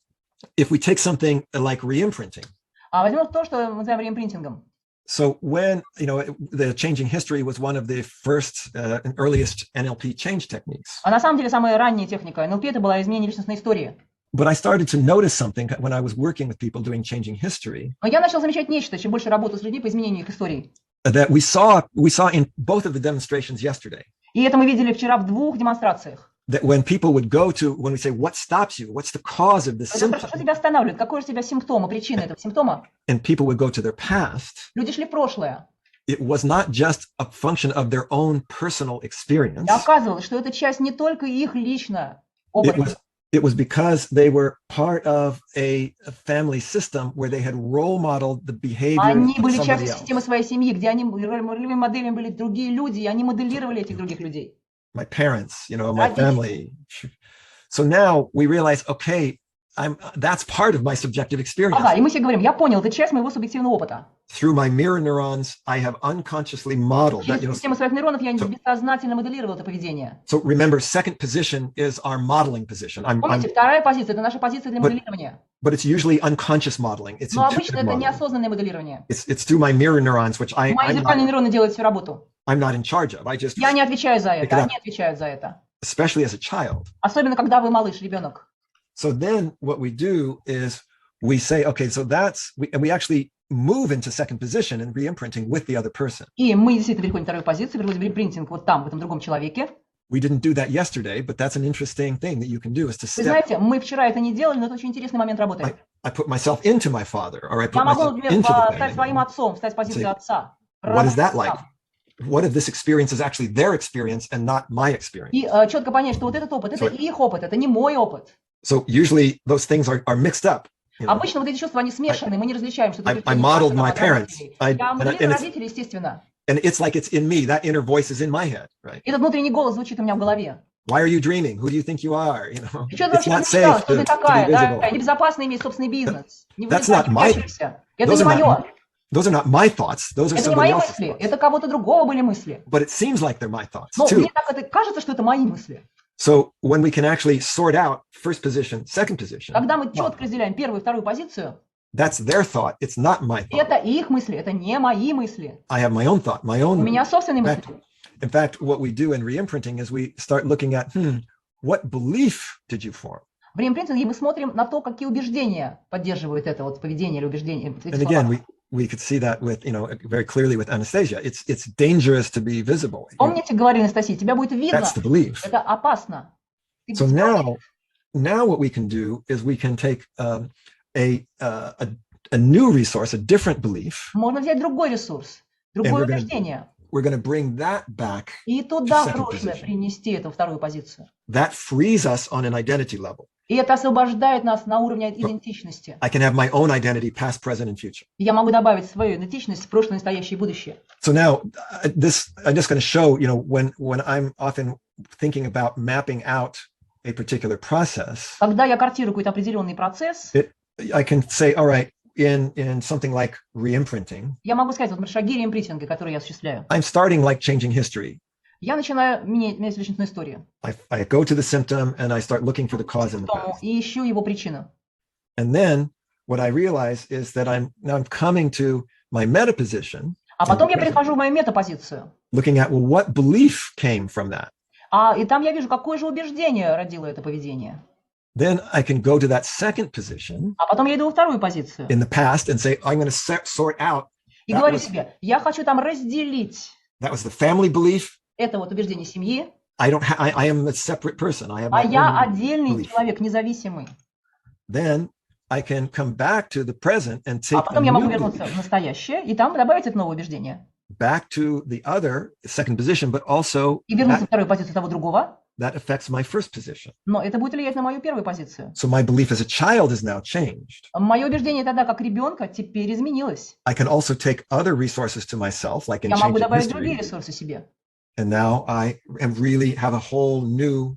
if we take something like re-imprinting, А возьмем то, что мы называем реимпринтингом. so when, the changing history was one of the first and earliest NLP change techniques. А на самом деле самая ранняя техника НЛП это была изменение личностной истории. But I started to notice something when I was working with people doing changing history, Но я начал замечать нечто, чем больше работаю с людьми по изменению их истории. that we saw in both of the demonstrations yesterday, И это мы видели вчера в 2 демонстрациях. that when people would go to, when we say, what stops you? What's the cause of this Когда спрашивают, что symptom? тебя останавливает, какой же у тебя симптом, причина этого симптома? And people would go to their past. Люди шли в прошлое. It was not just a function of their own personal experience. И оказывалось, что это часть не только их лично опыта. It was because they were part of a family system where they had role modeled the behavior Они of были somebody частью else. системы своей семьи, где они ролевыми моделями были другие люди, и они моделировали этих других людей. My parents, my Родители. family. So now we realize, okay, that's part of my subjective experience. Ага, и мы себе говорим, я понял, это часть моего субъективного опыта. Through my mirror neurons, I have unconsciously modeled that. Через систему своих нейронов я бессознательно моделировал это поведение. So remember, second position is our modeling position. Помните, вторая позиция – это наша позиция для моделирования. But it's usually unconscious modeling. It's Но обычно intuitive это modeling. неосознанное моделирование. It's through my mirror neurons, which Мои зеркальные нейроны делают всю работу. I'm not in charge of. I just, Я не отвечаю за это, Pick it up. они отвечают за это. especially as a child. Особенно, когда вы малыш, ребенок. So then what we do is we say, okay, so and we actually move into second position and re-imprinting with the other person. И мы действительно переходим в вторую позицию, переводим репринтинг вот там, в этом другом человеке. We didn't do that yesterday, but that's an interesting thing that you can do is to Вы step. знаете, мы вчера это не делали, но это очень интересный момент работы. I put myself into my father, or I put Я могу, myself например, into the стать своим family. отцом, стать в позиции Say, отца. What is that Равным like? отцам. What if this experience is actually their experience and not my experience? И четко понять, что вот этот опыт, это Sorry. их опыт, это не мой опыт. So usually those things are mixed up. Обычно вот эти чувства, они смешаны, мы не различаем, что I modeled my parents. Я моделирую родителей, естественно. And it's like it's in me. That inner voice is in my head, right? Этот внутренний голос звучит у меня в голове. Why are you dreaming? Who do you think you are? И что ты It's вообще not помечтала, safe что ты to такая, be да? visible. Небезопасно иметь собственный бизнес. Не That's вылезай, not не my- прячься. Это Those не are not мое. Those are not my thoughts. Those are Это не somebody мои else's мысли. thoughts. Это кого-то другого были мысли. But it seems like they're my thoughts Но too. мне так это кажется, что это мои мысли. So when we can actually sort out first position, second position, Когда мы четко разделяем первую и вторую позицию, that's their thought. It's not my thought. это их мысли, это не мои мысли. I have my own thought, my У own. меня собственные мысли. In fact, what we do in re-imprinting is we start looking at, what belief did you form? В реимпринтинге мы смотрим на то, какие убеждения поддерживают это вот поведение или убеждение. эти And again, слова. we could see that with, very clearly with Anastasia. It's dangerous to be visible. Помните, говорили Анастасия, тебя будет видно, That's the belief. это опасно. Ты So будешь now what we can do is we can take a new resource, a different belief. Можно взять другой ресурс, другое we're gonna- убеждение, We're going to bring that back. и туда, в second прошлое, position. принести эту вторую позицию. That frees us on an identity level. И это освобождает нас на уровне идентичности. I can have my own identity, past, present, and future. И я могу добавить свою идентичность в прошлое, настоящее и будущее. So now I'm just going to show, when I'm often thinking about mapping out a particular process, Когда я картирую какой-то определенный процесс, I can say, all right, in something like re-imprinting, я могу сказать, вот шаги реимпринтинга, которые я осуществляю. I'm starting like changing history. Я начинаю менять личностную историю. I go to the symptom and I start looking for the cause in the past. И ищу его причину. And then what I realize is that I'm coming to my meta position, А потом я перехожу в мою метапозицию. looking at, well, what belief came from that? И там я вижу, какое же убеждение родило это поведение. Then I can go to that second position А потом я иду во вторую позицию. in the past and say, I'm going to sort out. И that говорю was- себе, я хочу там разделить That was the family belief. это вот убеждение семьи, I am a separate person. I have my я own отдельный belief. человек, независимый. Then I can come back to the present and take А a потом я могу new вернуться belief в настоящее и там добавить это новое убеждение. back to the other second position, but also И вернуться в вторую позицию того другого, that affects my first position. но это будет влиять на мою первую позицию. So my belief as a child is now changed. Мое убеждение тогда, как ребенка, теперь изменилось. I can also take other resources to myself, like in Я могу changing добавить другие history. ресурсы себе. And now I am really have a whole new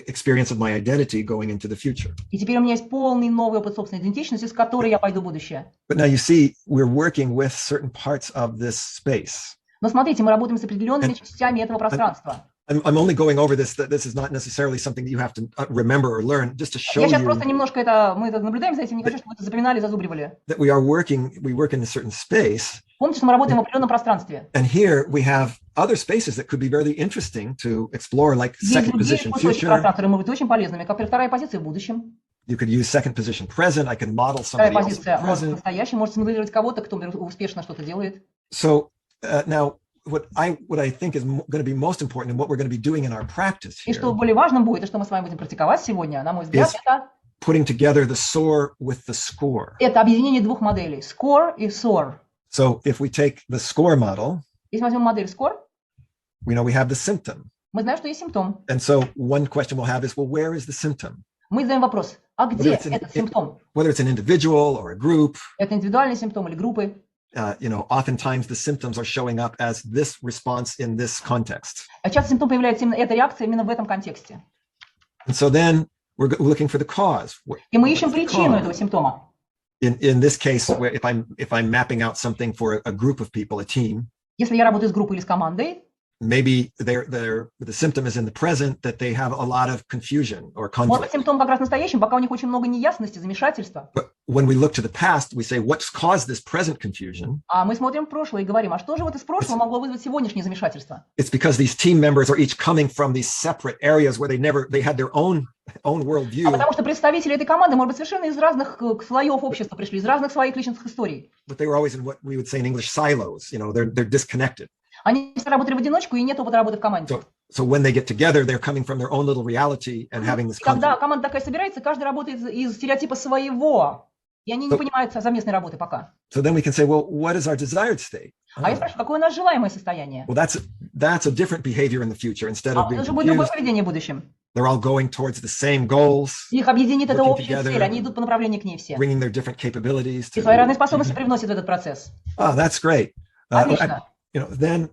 experience of my identity going into the future. И теперь у меня есть полный новый опыт собственной идентичности, с которой я пойду в будущее. But now you see, we're working with certain parts of this space. Но смотрите, мы работаем с определенными частями этого пространства. I'm only going over this. That this is not necessarily something that you have to remember or learn, just to show Я сейчас you просто немножко мы это наблюдаем за этим, не хочу, чтобы вы это запоминали, зазубривали. that we work in a certain space. Помните, что мы работаем в определенном пространстве. And here we have other spaces that could be very interesting to explore, like Есть second другие position кусочки future. пространства, которые могут быть очень полезными, как вторая позиция в будущем. You could use second position present. I can model Вторая somebody else позиция может в present. настоящем, может смоделировать кого-то, кто успешно что-то делает. So now what I think is going to be most important and what we're going to be doing in our practice И here, что более важным будет, и что мы с вами будем практиковать сегодня, на мой взгляд, Yes. putting together the SOAR with the SCORE. это объединение двух моделей, SCORE и SOAR. So if we take the SCORE model, Если возьмем модель SCORE, we know we have the symptom. мы знаем, что есть симптом. And so one question we'll have is, well, where is the symptom? Мы задаем вопрос, а где it's an- этот симптом? whether it's an individual or a group. Это индивидуальный симптом или группы? Oftentimes the symptoms are showing up as this response in this context. А часто симптом появляется именно, эта реакция именно в этом контексте. And so then we're looking for the cause. И мы ищем What's the причину cause? этого симптома. In this case, where if I'm mapping out something for a group of people, a team, Если я работаю с группой или с командой, maybe the symptom is in the present that they have a lot of confusion or может быть, conflict. симптом как раз настоящим, пока у них очень много неясности, замешательства. But when we look to the past, we say, what's caused this present confusion? А мы смотрим в прошлое и говорим, а что же вот из прошлого могло вызвать сегодняшнее замешательство? It's because these team members are each coming from these separate areas where they had their own А worldview, потому что представители этой команды, может быть, совершенно из разных слоев общества пришли, из разных своих личных историй. but they were always in what we would say in English silos. They're disconnected. Они все работали в одиночку, и нет опыта работы в команде. So when they get together, they're coming from their own little reality and having this И когда conflict. команда такая собирается, каждый работает из стереотипа своего, и они не понимают совместной работы пока. So then we can say, well, what is our desired state? А я спрашиваю, какое у нас желаемое состояние? Well, that's a different behavior in the future. Instead А of being это же будет другое confused, поведение в будущем. they're all going towards the same goals, Их объединит эта Working общая together. цель, они идут по направлению к ней все. bringing their different capabilities И to. свои разные способности привносят в этот процесс. Oh, that's great. Отлично. Then,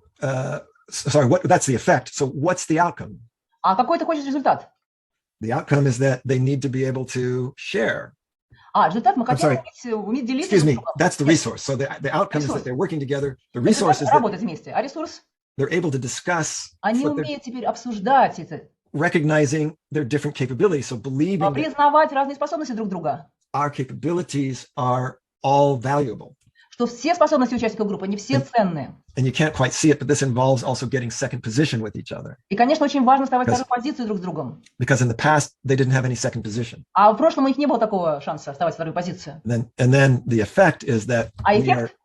sorry, that's the effect. So what's the outcome? А какой ты хочешь результат? The outcome is that they need to be able to share. Результат мы хотим sorry. уметь делиться. Excuse me, друг с другом. that's the resource. So the outcome is Resource. that they're working together. The Результат resource is that работать вместе, а ресурс? they're able to discuss Они what they're умеют теперь обсуждать это, recognizing their different capabilities. So believing that признавать разные способности друг друга, our capabilities are all valuable. что все способности участников группы, они все ценные. And you can't quite see it, but this involves also getting second position with each other. И, конечно, очень важно вставать в Because- вторую позицию друг с другом. Because in the past, they didn't have any second position. А в прошлом у них не было такого шанса вставать в вторую позицию. And then the effect is that А эффект?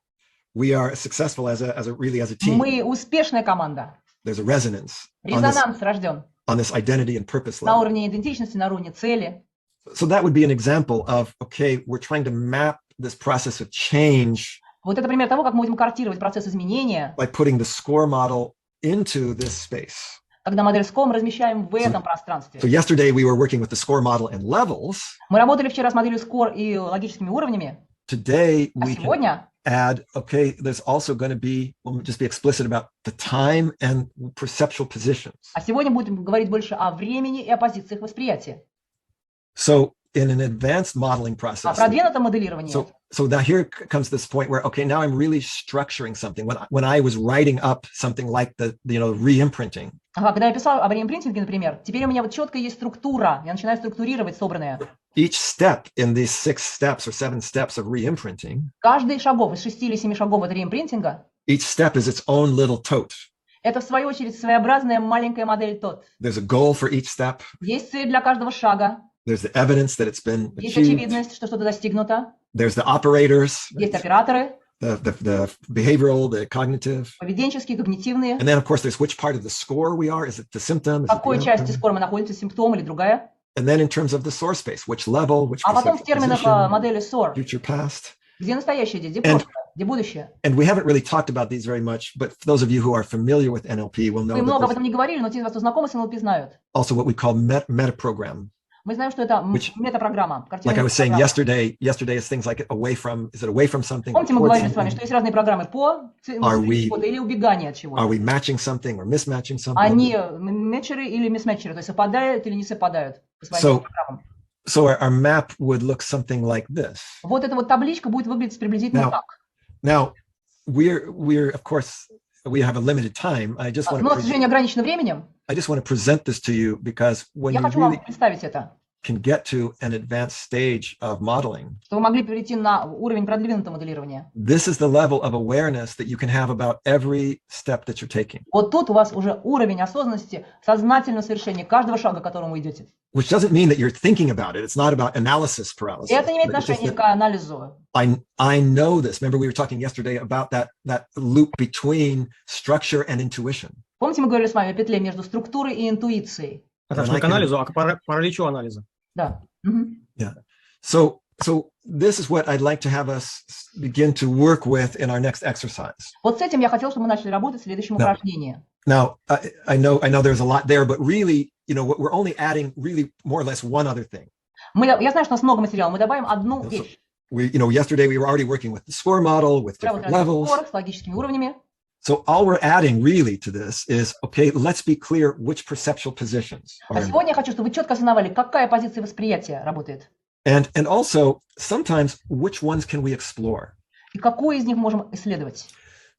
we are successful as a team. Мы успешная команда. There's a resonance Резонанс рожден on this identity and purpose на level. уровне идентичности, на уровне цели. So that would be an example of, okay, we're trying to map this process of change Вот это пример того, как мы будем картировать процесс изменения, by putting the SCORE model into this space. когда модель SCORM размещаем в этом пространстве. So yesterday we were working with the SCORE model and levels. Мы работали вчера с моделью SCORE и логическими уровнями, Today а we can сегодня add, okay, there's also going to be, we'll just be explicit about the time and perceptual positions. будем говорить больше о времени и о позициях восприятия. So in an advanced modeling А process, продвинутое моделирование. so now here comes this point where, okay, now I'm really structuring something. When I was writing up something like the re-imprinting, Когда я писал об реимпринтинге, например, теперь у меня вот четко есть структура. Я начинаю структурировать собранное. each step in these 6 steps or 7 steps of re-imprinting, Каждый шагов из 6 или 7 шагов от реимпринтинга each step is its own little tote. это, в свою очередь, своеобразная маленькая модель ТОТ. There's a goal for each step. Есть цель для каждого шага, There's the evidence that it's been есть achieved. очевидность, что что-то достигнуто, There's the operators, есть операторы, the behavioral, the cognitive. поведенческие, когнитивные. And then, of course, there's which part of the score we are. Is it the symptom? В Is it какой the части outcome? скоро мы находимся, симптом или другая. And then in terms of the source space, which level, which А потом в perceptual терминах position, модели SOAR, future, past. где настоящее, где And- прошлое, где будущее. And we haven't really talked about these very much, but for those of you who are familiar with NLP will know Мы много об that этом не говорили, но те из вас, кто знакомы с НЛП, знают. there's also what we call meta-program. Мы знаем, что это Which- метапрограмма. Like I was saying картинная yesterday is things like is it away from something? Помните, мы towards говорили с вами, something? что есть разные программы по Are we- чего-то или убегание от Are чего-то. we matching something or mismatching something? Они мэтчеры или мисмэтчеры, то есть совпадают или не совпадают по своим So- программам. So our map would look something like this. Вот эта вот табличка будет выглядеть приблизительно Now, так. Now, we're of course we have a limited time. I just want Но, к to сожалению, ограничено временем. present this to you because when Я you хочу вам really представить это, can get to an advanced stage of modeling, чтобы вы могли перейти на уровень продвинутого моделирования. this is the level of awareness that you can have about every step that you're taking, Вот тут у вас уже уровень осознанности, сознательного совершения каждого шага, к которому вы идете. which doesn't mean that you're thinking about it. It's not about analysis paralysis. И это не имеет but it's just отношения that к анализу. I know this. Remember, we were talking yesterday about that loop between structure and intuition. Помните, мы говорили с вами о петле между структурой и интуицией? Это не к анализу, а к параличу анализа. Да. Мгм. So this is what I'd like to have us begin to work with in our next exercise. Вот с этим я хотел, чтобы мы начали работать в следующем Да. упражнении. Now, I know there's a lot there, but really, we're only adding really more or less one other thing. Я знаю, что у нас много материала. Мы добавим одну So вещь. yesterday we were already working with the score model with Вчера вот different levels. разбор с логическими уровнями. So all we're adding really to this is, okay, let's be clear which perceptual positions А are сегодня я хочу, чтобы вы четко осознавали, какая позиция восприятия работает. and also sometimes which ones can we explore. И какую из них можем исследовать.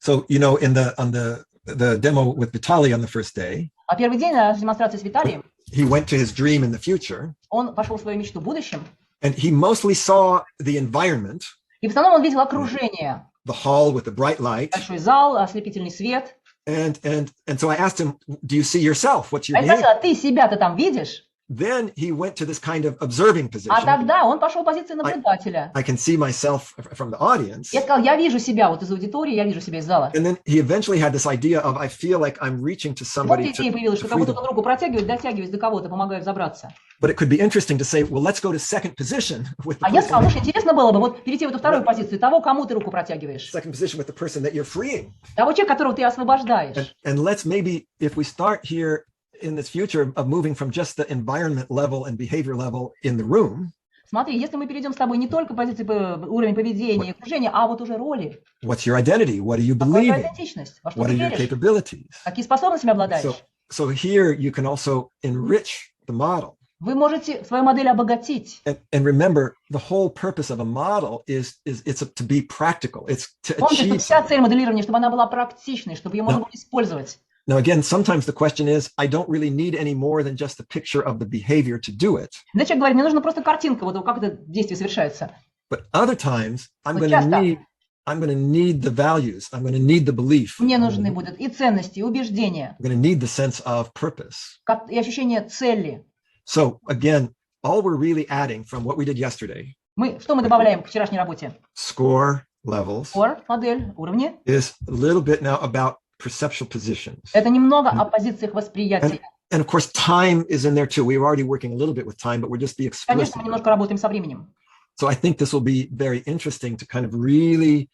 So, on the demo with Vitaly on the first day, А первый день на демонстрации с Виталием he went to his dream in the future, он пошел в свою мечту в будущем. and he mostly saw the environment, И в основном он видел окружение. the hall with the bright light. Большой зал, ослепительный свет. And so I asked him, do you see yourself? What's your А я спросила, behavior? а ты себя-то там видишь? Then he went to this kind of observing А position. тогда он пошел в позицию наблюдателя. I can see myself from the audience. Я сказал, я вижу себя вот из аудитории, я вижу себя из зала. And then he eventually had this idea of, I feel like I'm reaching to Вот somebody идея to появилась, что как free будто them. он руку протягивает, дотягиваясь до кого-то, помогает забраться. But it could be interesting to say, well, let's go to second position with the А я сказал, person, слушай, интересно было бы вот перейти в эту вторую позицию, того, кому ты руку протягиваешь. second position with the person that you're freeing. Того человека, которого ты освобождаешь. And let's maybe, if we start here in this future of moving from just the environment level and behavior level in the room, Смотри, если мы перейдем с тобой не только позиции уровень поведения и окружения, а вот уже роли. what's your identity? What do you Какая believe твоя in? идентичность? Во что What ты are your веришь? capabilities? Какие способностями обладаешь? So here you can also enrich the model. Вы можете свою модель обогатить. And remember, the whole purpose of a model is to be practical. It's to Помните, что achieve. вся цель моделирования, чтобы она была практичной, чтобы ее можно было использовать. Now, again, sometimes the question is, I don't really need any more than just a picture of the behavior to do it. Да, человек говорит, мне нужна просто картинка, вот как это действие совершается. But other times, I'm Но going часто to need the values. I'm going to need the belief. мне I'm нужны будут и ценности, и убеждения, going to need the sense of purpose. и ощущение цели. So again, all we're really adding from what we did yesterday, Что мы добавляем к вчерашней работе? score levels, Модель, уровни. is a little bit now about perceptual positions. Это немного о позициях восприятия. And of course, time is in there too. We were already working a little bit with time, but we're just be Конечно, explicit. мы немножко работаем со временем. So I think this will be very interesting to kind of really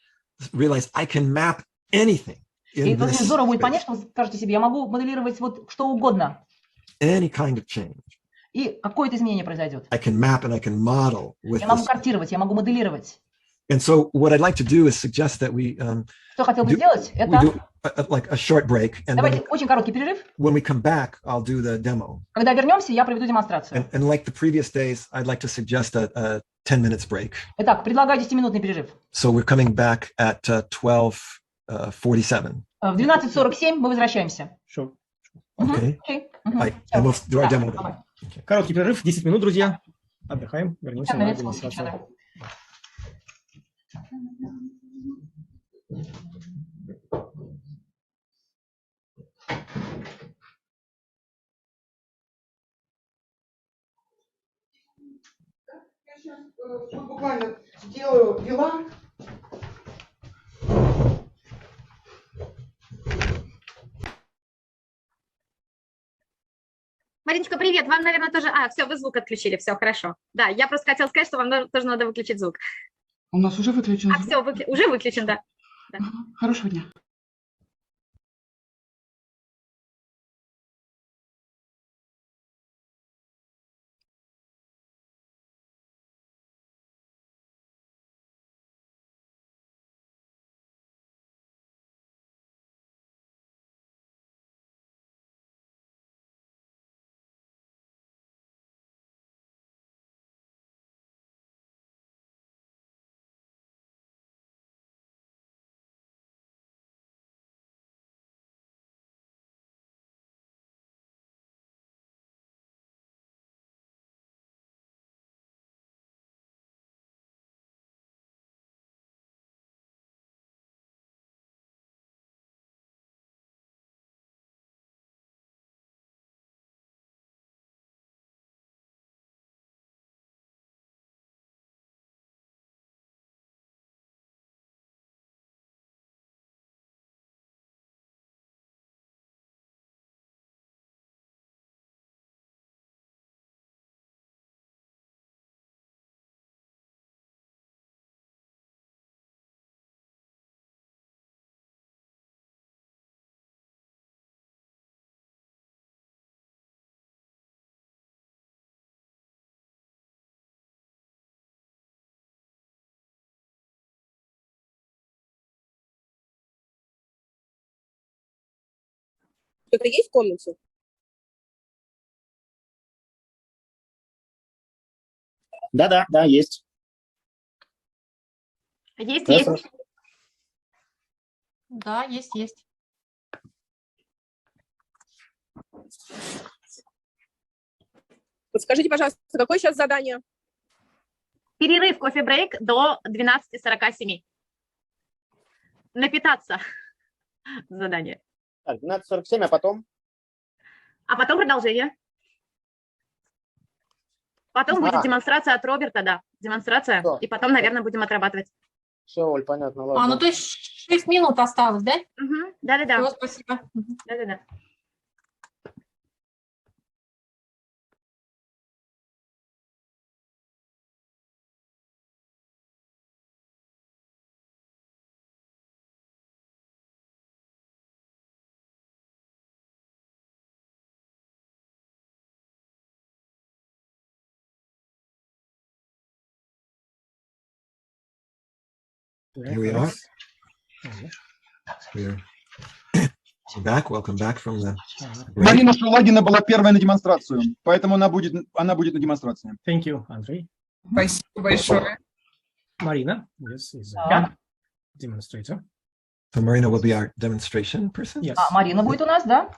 realize I can map anything И in очень this здорово будет space, понять, что вы скажете себе, я могу моделировать вот что угодно, any kind of change. и какое-то изменение произойдет. I can map and I can model with Я могу this. картировать, я могу моделировать. And so what I'd like to do is suggest that we Что хотел бы сделать, we это do like a short break, and давайте then очень короткий перерыв. when we come back, I'll do the demo. Когда вернемся, я проведу демонстрацию. And like the previous days, I'd like to suggest a 10 minutes break. Итак, предлагаю 10-минутный перерыв. So we're coming back at 12:47. В 12:47 мы возвращаемся. Все. Okay. Окей. Right. And we'll do our Да, demo. давай. Короткий перерыв, 10 минут, друзья. Отдыхаем, вернемся на 10 minutes, демонстрацию. Я сейчас буквально сделаю дела. Мариночка, привет. Вам, наверное, тоже... все, вы звук отключили, все, хорошо. Да, я просто хотела сказать, что вам тоже надо выключить звук. У нас уже выключен звук. Все, уже выключен, да. Хорошего дня. Кто-то есть в комнате? Да, есть. Есть. Да, есть. Подскажите, пожалуйста, какое сейчас задание? Перерыв, кофе-брейк до 12:47. Напитаться. Задание. Так, 12:47, а потом? А потом продолжение. Потом будет демонстрация от Роберта, да. Демонстрация. Что? И потом, наверное, будем отрабатывать. Все, Оль, понятно, ладно. то есть 6 минут осталось, да? Угу. Да. Всё, спасибо. Да. Here we are. We're back. Welcome back from the break. Марина Шулагина была первая на демонстрацию, поэтому она будет на демонстрации. Thank you, Андрей. Спасибо большое. Marina, yes, is Да. a demonstrator. So Marina will be our demonstration person. Yes. Марина будет у нас, да?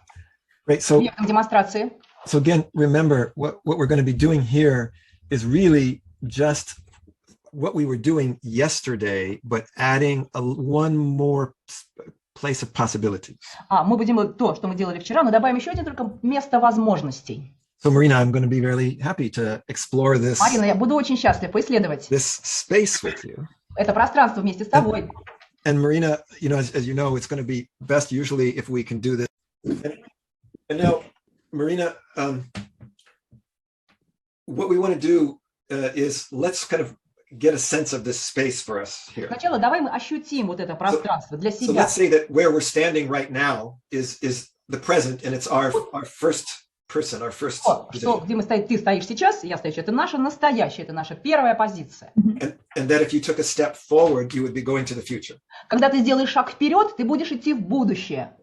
Great. So Объектом демонстрации. again, remember what we're going to be doing here is really just what we were doing yesterday, but adding one more place of possibilities. Мы будем делать то, что мы делали вчера, но добавим еще один только место возможностей. So Marina, I'm going to be really happy to explore this Марина, я буду очень счастлив поисследовать space with you. это пространство вместе с тобой. And Marina, as you know, it's going to be best usually if we can do this. And now, Marina, what we want to do is let's kind of get a sense of this space for us here. Сначала давай мы ощутим вот это пространство для So себя. let's say that where we're standing right now is the present, and it's our first person, our first Что, position. где ты стоишь сейчас, я стою, это наша настоящая, это наша первая позиция. And that if you took a step forward, you would be going to the future. Когда ты сделаешь шаг вперед, ты будешь идти в будущее.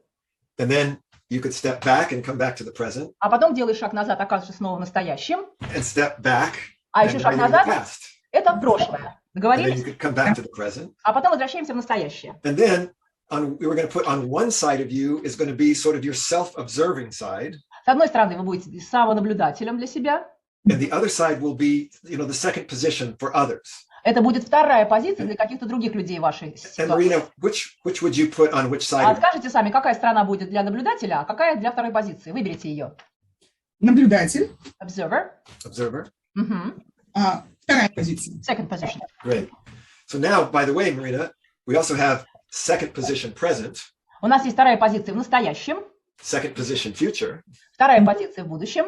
And then you could step back and come back to the present, А потом делаешь шаг назад, оказываешься снова в настоящем. and step back, А and еще now шаг you're in the назад past. – это прошлое. And then you Договорились? could come back to the present. А потом возвращаемся в настоящее. And then we were going to put on one side of you is going to be sort of your self-observing side. С одной стороны, вы будете самонаблюдателем для себя. And the other side will be, the second position for others. Это будет вторая позиция для каких-то других людей вашей And ситуации. Marina, which would you put on which side? А of you? скажите сами, какая сторона будет для наблюдателя, а какая для второй позиции? Выберите ее. Наблюдатель. Observer. Observer. Мгм. Вторая позиция. Second position. Great. So now, by the way, Marina, we also have second position present, У нас есть вторая позиция в настоящем, second position future. вторая позиция в будущем.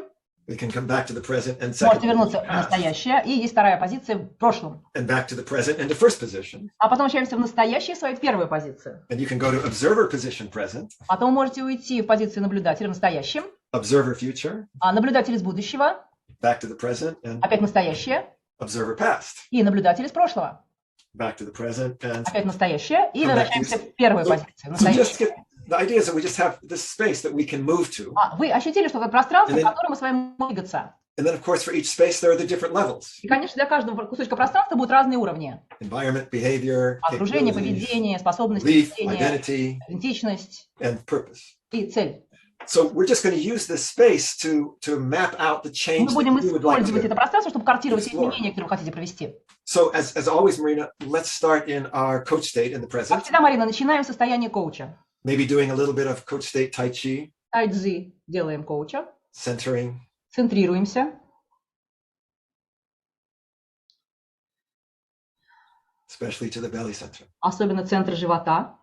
We can come back to the present and second Можете вернуться position в past, настоящее. И есть вторая позиция в прошлом. and back to the present and the first position. А потом возвращаемся в настоящее, свою первую позицию. And you can go to observer position present, Потом можете уйти в позицию наблюдателя в настоящем, observer future, а наблюдатель из будущего, back to the present, and опять настоящее, observer past, и наблюдатель из прошлого, back to the present, and опять настоящее, и Come back возвращаемся to- в первую So- позицию. so just Настоящее. get the idea is that we just have this space that we can move to, Вы ощутили, что это пространство, And в then- котором мы с вами можем двигаться. and then of course for each space there are the different levels: И, конечно, для каждого кусочка пространства будут разные уровни. environment, behavior, Окружение, capabilities, поведение, способности, belief, поведения, identity, идентичность and purpose. и цель. So we're just going to use this space to map out the change Мы that будем you would like использовать это to. пространство, чтобы картировать те explore. изменения, которые вы хотите провести. So as always, Marina, let's start in our coach state in the Как present, всегда, Марина, начинаем с состояния коуча. maybe doing a little bit of coach state tai chi, Тайцзи делаем коуча, centering, центрируемся, especially to the belly center, особенно центр живота,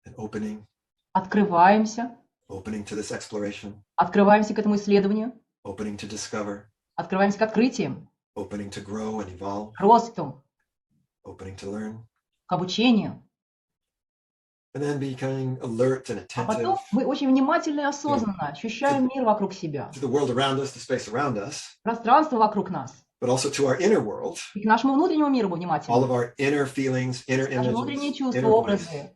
and opening открываемся, to this exploration, открываемся к этому исследованию, opening to discover, открываемся к открытиям, opening to grow and evolve, к росту, opening to learn, к обучению. and then becoming alert and А attentive потом мы очень внимательно и осознанно ощущаем мир вокруг себя, to the world around us, the space around us, пространство вокруг нас. but also to our inner world, И к нашему внутреннему миру мы all внимательны. of our inner feelings, inner Наши внутренние images, чувства, inner voice, образы,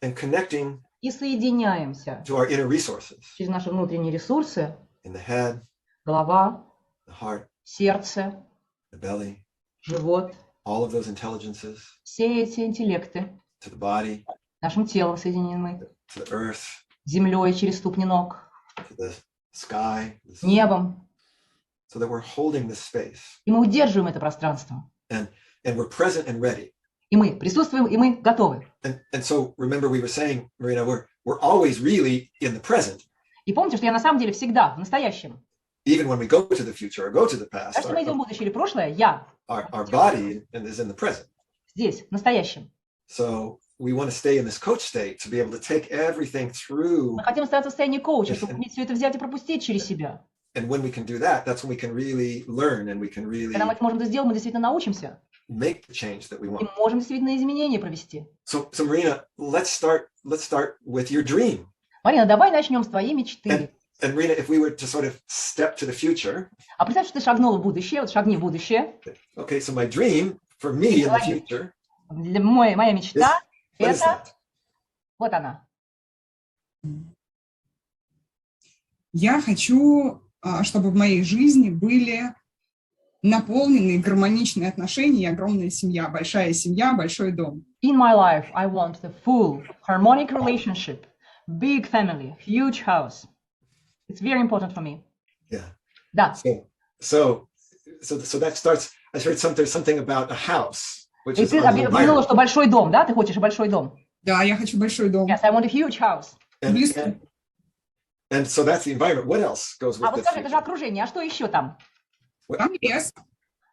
and connecting и соединяемся to our inner resources через наши внутренние ресурсы, in the head, голова, the heart, сердце, the belly, живот, all of those intelligences, все эти интеллекты to the body, нашим телом соединены, to the earth, землей через ступни ног, to the sky, небом. so that we're holding this space И мы удерживаем это пространство. and we're present and ready. И мы присутствуем, и мы готовы. And so remember we were saying, Marina, we're always really in the present, И помните, что я на самом деле всегда в настоящем. even when we go to the future or go to the past. Даже если мы идем в будущее или прошлое, я Our body is in the present. здесь, в настоящем. So we want to stay in this coach state to be able to take everything through. Мы хотим остаться в состоянии коуча, Yes, чтобы уметь все это взять и пропустить через себя. And when we can do that, that's when we can really learn and we can really Когда мы это можем это сделать, мы действительно научимся. make the change that we И want. можем действительно изменения провести. So Marina, let's start with your dream. Марина, давай начнем с твоей мечты. And Marina, if we were to sort of step to the future, А представь, что ты шагнула в будущее, вот шагни в будущее. okay, so my dream for me in the future, Моя мечта what is это that? вот она. Я хочу, чтобы в моей жизни были наполненные гармоничные отношения и огромная семья, большой дом. In my life, I want the full harmonic relationship, big family, huge house. It's very important for me. Yeah. Да. So that starts. I heard something about a house, which И is ты our environment. упомянула, что большой дом, да? Ты хочешь большой дом? Да, я хочу большой дом. Yes, I want a huge house. And so that's the environment. What else goes with А вот this? скажи, это же окружение, а что еще там? Там лес,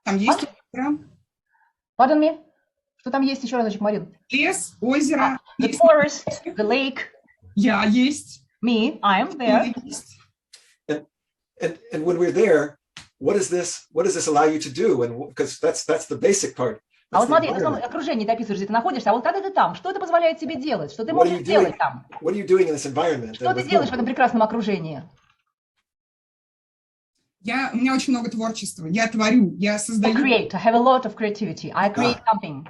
там есть озеро. Pardon me? Что там есть еще разочек, Марин? Лес, озеро. The forest, the lake. Я есть. Me, I am there. And when we're there, what does this allow you to do? And because that's the basic part. А вот That's the смотри, ты в том environment. окружении ты описываешь, где ты находишься, а вот когда ты там, что это позволяет тебе делать? Что ты What are можешь you делать doing? там? What are you doing in this environment? Что And ты with делаешь whom? в этом прекрасном окружении? У меня очень много творчества. Я творю, я I создаю. create, I have a lot of creativity. I create something.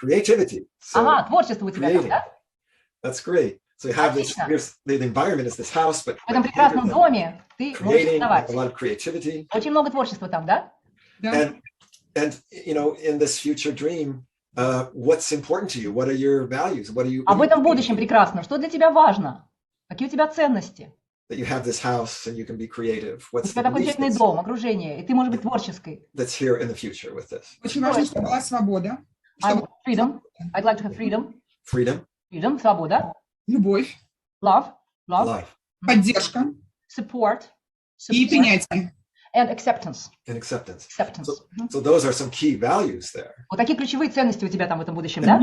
Creativity. So Ага, творчество у тебя там, creating. да? That's great. So you have this. Отлично. Here's the environment is this house, but В этом прекрасном доме ты можешь creating создавать. a lot of creativity. Очень много творчества там, да? And you know, in this future dream, what's important to you? What are your values? What are you? А в этом будущем прекрасном, что для тебя важно? Какие у тебя ценности? That you have this house and you can be creative. У What's тебя the такой belief замечательный дом, окружение, и ты можешь быть творческой. that's here in the future with this? Очень важно, чтобы была свобода, I чтобы want freedom. I'd like to have freedom. Freedom, Freedom, свобода. любовь, Love. Love. love, поддержка Support. и принятие. And acceptance. and acceptance. Acceptance. So those are some key values there. Вот такие ключевые ценности у тебя там в этом будущем, да?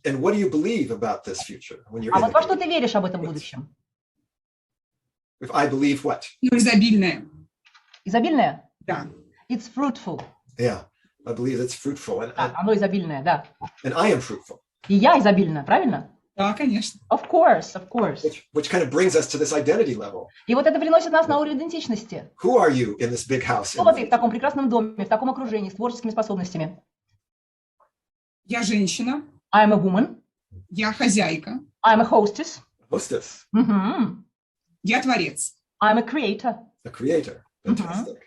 And what do you believe about this future when you're А in вот во что it? ты веришь об этом будущем? If I believe what? Ну, изобильное. Изобильное? Да. It's fruitful. Yeah, I believe it's fruitful, Да, оно изобильное, да. and I am fruitful, И я изобильная, правильно? Да, конечно. Of course, of course. which kind of brings us to this identity level. И вот это приносит нас на уровень идентичности. Who are you in this big house? Кто ты в таком прекрасном доме, в таком окружении, с творческими способностями? Я женщина, I'm a woman. я хозяйка, I'm a hostess. Hostess, Мгм. я творец. I'm a creator. a creator. Fantastic.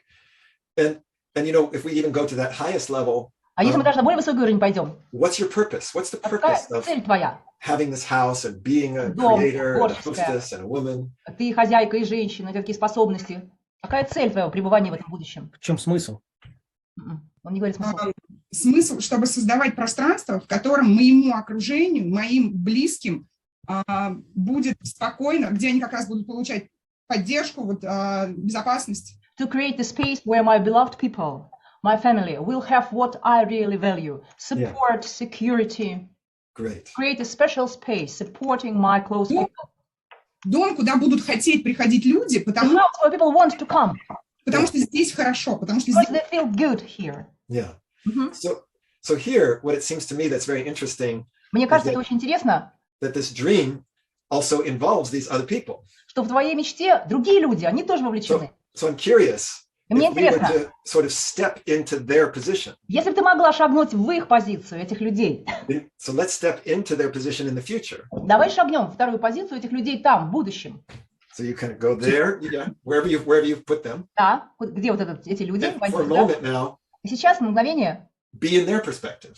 And you know, if we even go to that highest level, А если мы даже на более высокий уровень пойдем, what's your purpose? What's the какая purpose of цель твоя? having this house and being a Дом, creator, and a творческая. hostess, and a woman? Ты хозяйка и женщина, у тебя такие способности. Какая цель твоего пребывания в этом будущем? В чем смысл? Он не говорит смысл. Смысл, чтобы создавать пространство, в котором моему окружению, моим близким будет спокойно, где они как раз будут получать поддержку, безопасность. To create the space where my beloved people, my family, will have what I really value. Support, security. Great. Create a special space supporting my close people. Дом, куда будут хотеть приходить люди, A потому house where people want to come. что здесь хорошо, потому что Because здесь... they feel good here. Yeah. So here, what it seems to me that's very interesting Мне кажется, это очень интересно, that this dream also involves these other people. что в твоей мечте другие люди, они тоже вовлечены. So I'm curious, И мне if we were интересно, to sort of step into their position, если бы ты могла шагнуть в их позицию, этих людей, so let's step into their position in the future. давай шагнем в вторую позицию этих людей там, в будущем. So you can go there, yeah, wherever you've put them. Да, где вот эти люди, And for a возьми, да? moment now, И сейчас, на мгновение, be in their perspective.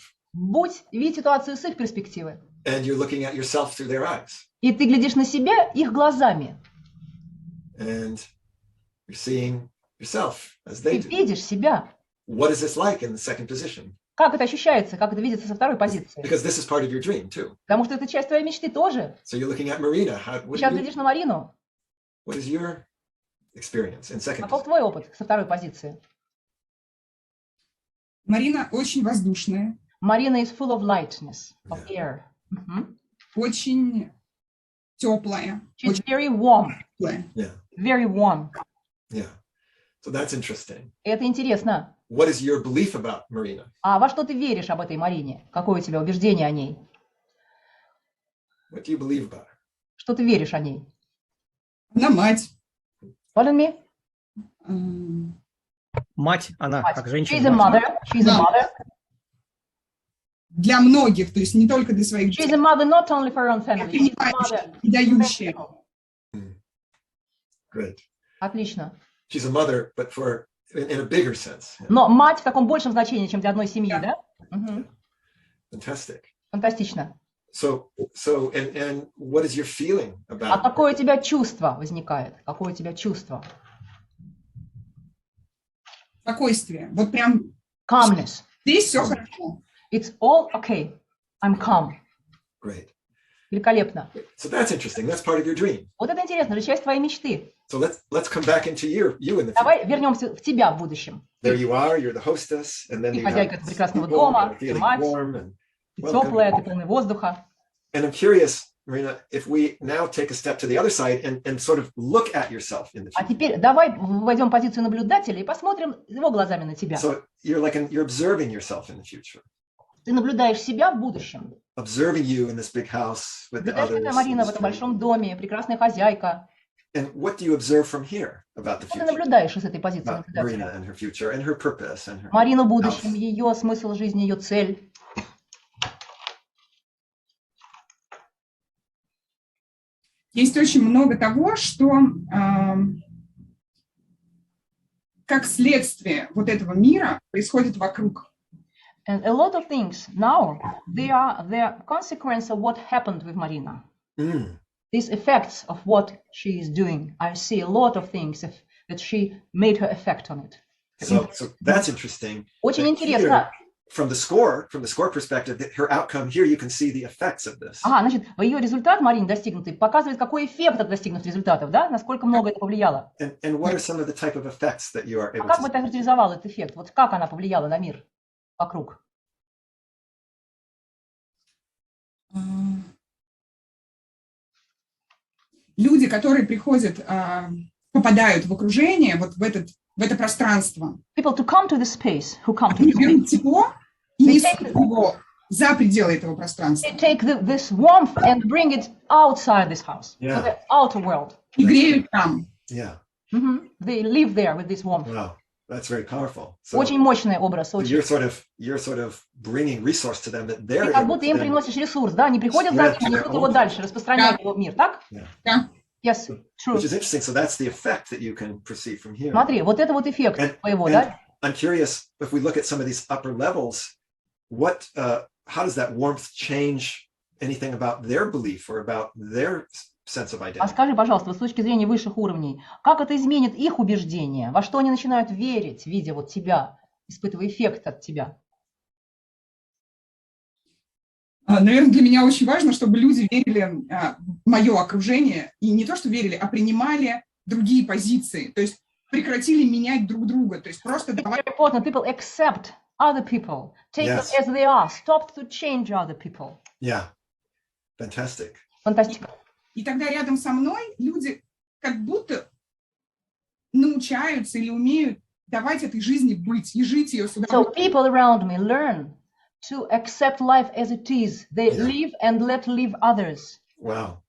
видь ситуацию с их перспективы. And you're looking at yourself through their eyes. И ты глядишь на себя их глазами. And you're seeing yourself as they Ты do. видишь себя. What is this like in the second position? Как это ощущается, как это видится со второй позиции. Because this is part of your dream too. Потому что это часть твоей мечты тоже. So you're looking at Marina. Сейчас глядишь на Марину. What is your experience in second Каков position? твой опыт со второй позиции? Марина очень воздушная, Marina is full of lightness, of air. Мгм. очень теплая, She's очень very warm, теплая. Yeah, very warm. yeah. So that's interesting. И это интересно. What is your belief about Marina? А во что ты веришь об этой Марине? Какое у тебя убеждение о ней? What do you believe about her? Что ты веришь о ней? Она мать. Pardon me? М, Мать, она как She's a женщина. mother. She's a mother. Для многих, то есть не только для своих She's детей. a mother not only for her own family. She's a Принимающая mother. и дающая. Great. Отлично. She's a mother, but in a bigger sense. Yeah. Но мать в таком большем значении, чем для одной семьи, да? Мгм. Fantastic. Фантастично. So and what is your feeling А about? какое у тебя чувство возникает? Какое у тебя чувство? Спокойствие. Вот прям Calmness. здесь все хорошо. It's all okay. I'm calm. Great. Великолепно. So that's interesting. That's part of your dream. Вот это интересно, это часть твоей мечты. So let's come back into you in the future. Давай вернемся в тебя в будущем. There you are. You're the hostess, and then Ты you have хозяйка этого прекрасного people дома, that are ты feeling мать, warm and ты welcome. теплая, ты полный воздуха. And I'm curious, Marina, if we now take a step to the other side and sort of look at yourself in the А future. теперь давай войдем в позицию наблюдателя и посмотрим его глазами на тебя. So you're observing yourself in the future, Ты наблюдаешь себя в будущем. observing you in this big house with the Наблюдаешь others. себя, in Марина, в this этом dream. большом доме, прекрасная хозяйка. And what do you observe from here about the Что ты future? наблюдаешь из этой позиции About наблюдателя? Marina and her future and her purpose and her Марину в будущем, house. ее смысл жизни, ее цель. Есть очень много того, что как следствие вот этого мира происходит вокруг. And a lot of things now, they are the consequence of what happened with Marina. Mm. These effects of what she is doing. I see a lot of things that she made her effect on it. So that's interesting. Очень that интересно. here, from the score perspective, that her outcome here, you can see the effects of this. Ага, значит, ее результат, Марин, достигнутый, показывает, какой эффект от достигнутых результатов, да? Насколько много это повлияло. And what are some of the type of effects that you are А able как бы to ты характеризовал этот эффект? Вот как она повлияла на мир вокруг? Люди, которые приходят, попадают в окружение, вот в это пространство, People to come to the space, who come to они the берут space, тепло и несут его за пределы этого пространства. they take this warmth and bring it outside this house, Yeah. to the outer world. И греют там. Yeah. Мгм. They live there with this warmth. Wow. That's very powerful. So Очень мощный образ, очень. you're sort of bringing resource to them that they're Ты как able будто to им then- приносишь ресурс, да? Они приходят за ним, несут его дальше, распространяют его в мир, так? Да. Yes, true. Which is interesting. So that's the effect that you can perceive from here. Смотри, вот это вот эффект And- твоего, and да? I'm curious if we look at some of these upper levels, how does that warmth change anything about their belief or about their sense of А identity? скажи, пожалуйста, вот с точки зрения высших уровней, как это изменит их убеждения? Во что они начинают верить, видя вот тебя, испытывая эффект от тебя? Наверное, для меня очень важно, чтобы люди верили в мое окружение, и не то, что верили, а принимали другие позиции, то есть прекратили менять друг друга, то есть просто It's давай. very important people accept other people, take Yes. them as they are, stop to change other people. Yeah. Fantastic. Фантастика. И тогда рядом со мной люди как будто научаются или умеют давать этой жизни быть и жить ее с So удовольствием. people around me learn to accept life as it is. They Yeah. live and let live others. Wow.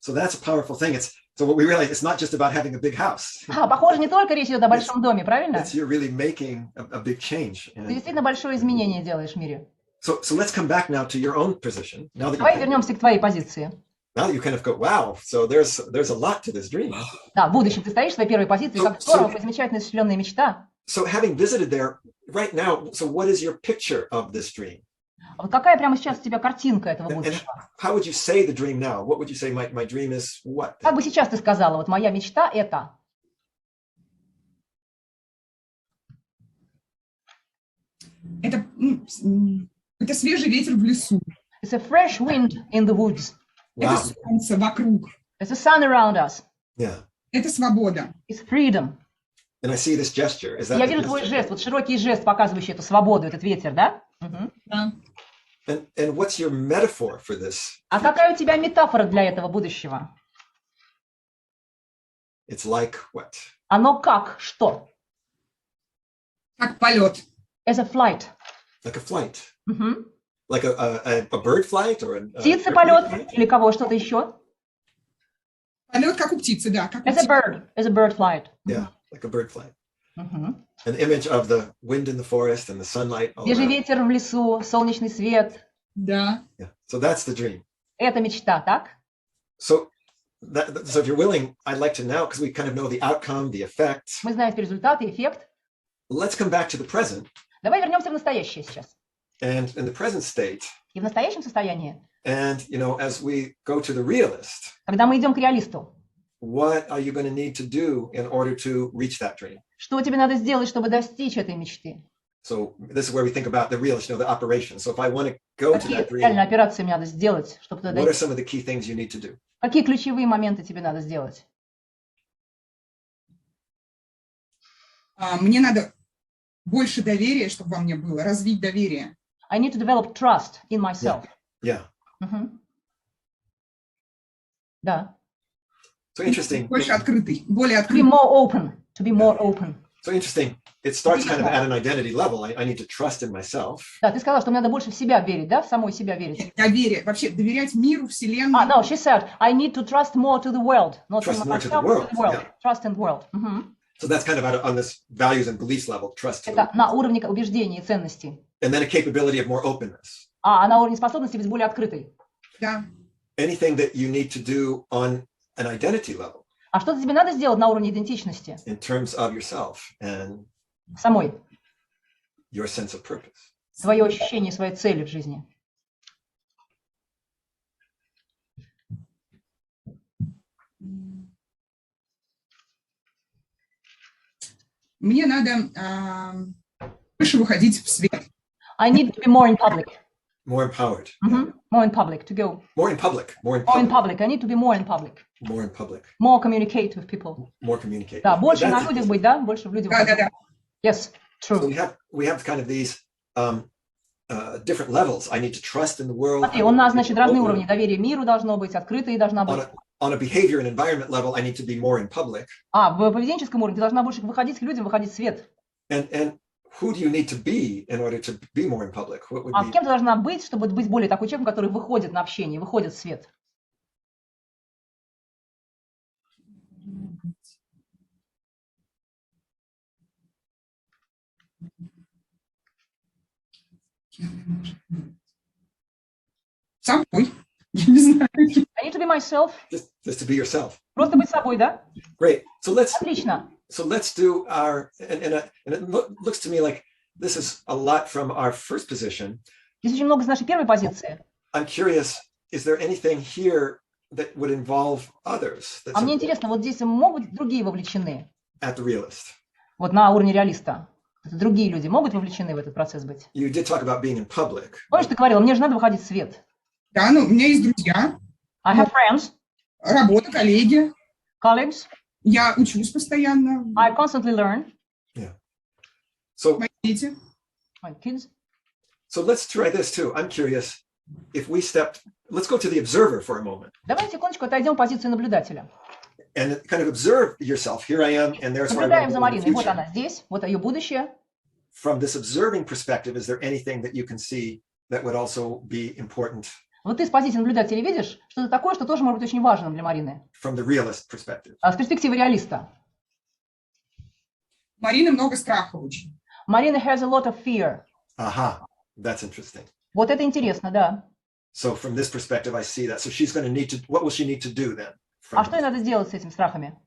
So that's a powerful thing. So what we realize, it's not just about having a big house. Похоже, не только речь идет о большом доме, правильно? You're really making a big change. Ты действительно большое изменение делаешь в мире. So let's come back now to your own position. Давай вернемся к твоей позиции. Now that you kind of go, wow, so there's a lot to this dream. Да, в будущем ты стоишь в своей первой позиции, как здорово, какая замечательная осуществленная мечта. So having visited there right now, so what is your picture of this dream? Вот какая прямо сейчас у тебя картинка этого будущего? How would you say the dream now? What would you say my dream is what? Как бы сейчас ты сказала, вот моя мечта это? Это свежий ветер в лесу. It's a fresh wind in the woods. Это солнце вокруг. There's a sun around us. Yeah. Это свобода. It's freedom. And I see this gesture. Is that Я вижу твой жест, вот широкий жест, показывающий эту свободу, этот ветер, да? Да. And what's your metaphor for this? А какая у тебя метафора для этого будущего? It's like what? Оно как? Что? Как полет. As a flight. Like a flight. Like a bird flight or a Птица полет или кого? Что-то еще? Полет как у птицы, да. Как As a bird. As a bird flight. Yeah, like a bird flight. An image of the wind in the forest and the sunlight. Свежий ветер в лесу, солнечный свет. Да. Yeah. So that's the dream. Это мечта, так? So if you're willing, I'd like to now, because we kind of know the outcome, the effect. Мы знаем результат и эффект. Let's come back to the present. Давай вернемся в настоящее сейчас. And in the present state. И в настоящем состоянии. And as we go to the realist. Когда мы идем к реалисту. What are you going to need to do in order to reach that dream? Что тебе надо сделать, чтобы достичь этой мечты? So this is where we think about the realist, the operation. So if I want to go to that dream, реальные операции мне надо сделать, чтобы туда what are some of the key things you need to do? Какие ключевые моменты тебе надо сделать? Мне надо больше доверия, чтобы во мне было, развить доверие. I need to develop trust in myself. Yeah. Да. So interesting. Больше открытый, более открытый. To be more open. So interesting. It starts kind of at an identity level. I need to trust in myself. Да, ты сказала, что мне надо больше в себя верить, да, в самой себя верить. Доверие, вообще доверять миру, вселенной. No, she said, I need to trust more to the world, not trust to more myself, to the world. Yeah. Trust in the world. So that's kind of on this values and beliefs level, trust. Это на уровне убеждений и ценностей. And then a capability of more openness. А на уровне способности быть более открытой. Да. Anything that you need to do on an identity level. А что тебе надо сделать на уровне идентичности? In terms of yourself and самой. Your sense of purpose. Свое ощущение, своей цели в жизни. Мне надо больше выходить в свет. I need to be more in public. More empowered. More in public, to go. More in public. More in public. More in public. I need to be more in public. More in public. More communicate with people. More communicate. Да, больше на людях быть, да? Больше в людях. Да. Yes, true. So we have kind of these different levels. I need to trust in the world. Смотри, у нас, значит, разные уровни. Доверие миру должно быть, открытой должна быть. On a behavior and environment level, I need to be more in public. В поведенческом уровне ты должна больше выходить к людям, выходить в свет. And who do you need to be in order to be more in public? What would be... Кем ты должна быть, чтобы быть более такой человеком, который выходит на общение, выходит в свет? Собой. Я не знаю. I need to be myself. Just to be yourself. Просто быть собой, да? Great. So Отлично. let's do our and it looks to me like this is a lot from our first position. Здесь очень много с нашей первой позиции. I'm curious, is there anything here that would involve others? А мне интересно, вот здесь могут быть другие вовлечены? At the realist. Вот на уровне реалиста. Другие люди могут вовлечены в этот процесс быть? You did talk about being in public. Помнишь, ты говорила, мне же надо выходить в свет. Да, у меня есть друзья. I have friends. Работа, коллеги. Colleagues. Я учусь постоянно. I constantly learn. Yeah. So мои дети. My kids. So let's try this too. I'm curious if we let's go to the observer for a moment. Давай секундочку отойдем в позицию наблюдателя. And kind of observe yourself. Here I am, and there's where I Наблюдаем за want to go in the Мариной. Вот future. она здесь, вот ее будущее. From this observing perspective, is there anything that you can see that would also be important? Вот ты с позиции наблюдателя видишь что-то такое, что тоже может быть очень важным для Марины. from the realist perspective. С перспективы реалиста. Марины много страха очень. Marina has a lot of fear. Aha, that's interesting. Вот это интересно, да. So from this perspective, I see that. So she's going to need to, what will she need to do then? А что ей надо сделать с этими страхами?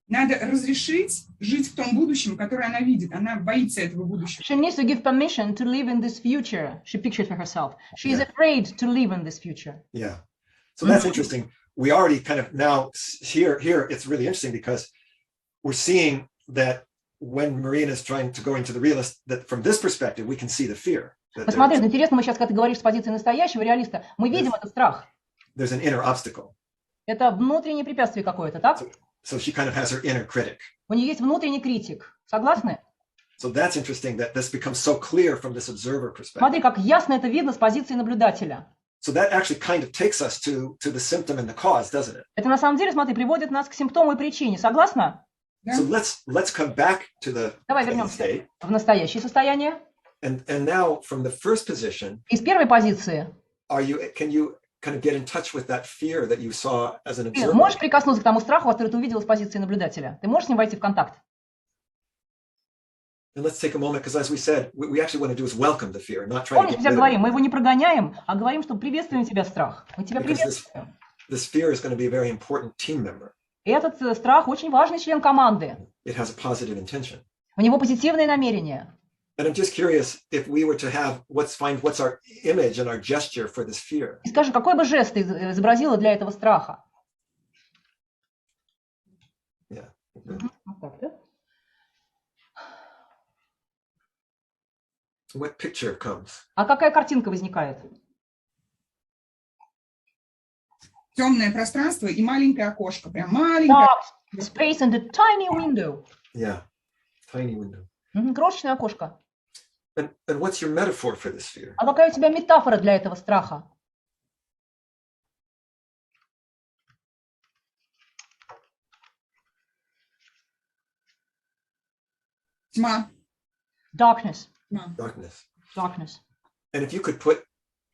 Надо разрешить жить в том будущем, которое она видит. Она боится этого будущего. She needs to give permission to live in this future she pictured for herself. She is afraid to live in this future. Yeah. So that's interesting. We already kind of now here it's really interesting because we're seeing that when Marina is trying to go into the realist, that from this perspective, we can see the fear. Посмотри, интересно, мы сейчас, когда ты говоришь с позиции настоящего реалиста, мы видим этот страх. There's an inner obstacle. Это внутреннее препятствие какое-то, так? So she kind of has her inner critic. У нее есть внутренний критик. Согласны? So that's interesting that this becomes so clear from this observer perspective. Смотри, как ясно это видно с позиции наблюдателя. So that actually kind of takes us to the symptom and the cause, doesn't it? Это на самом деле, смотри, приводит нас к симптому и причине. Согласна? So let's come back to the Давай present вернемся state. в настоящее состояние. And now from the first position, Из первой позиции can you kind of get in touch with that fear that you saw as an ты observer? можешь прикоснуться к тому страху, который ты увидела с позиции наблюдателя. Ты можешь с ним войти в контакт. And let's take a moment, because as we said, we actually want to do is welcome the fear, not try to Помните, get всегда rid of говорим, it. мы его не прогоняем, а говорим, что приветствуем тебя, страх. Мы тебя Because приветствуем. this fear is going to be a very important team member. И этот страх очень важный член команды. It has a positive intention. У него позитивные намерения. And I'm just curious if we were to have what's our image and our gesture for this fear. И скажи, какой бы жест ты изобразила для этого страха? Yeah. Вот так, да? What picture comes? А какая картинка возникает? Темное пространство и маленькое окошко. Прям маленькое. Dark space and a tiny window. Yeah. Tiny window. Крошечное окошко. And what's your metaphor for this fear? А какая у тебя метафора для этого страха? Тьма. Darkness. Darkness. Darkness. And if you could put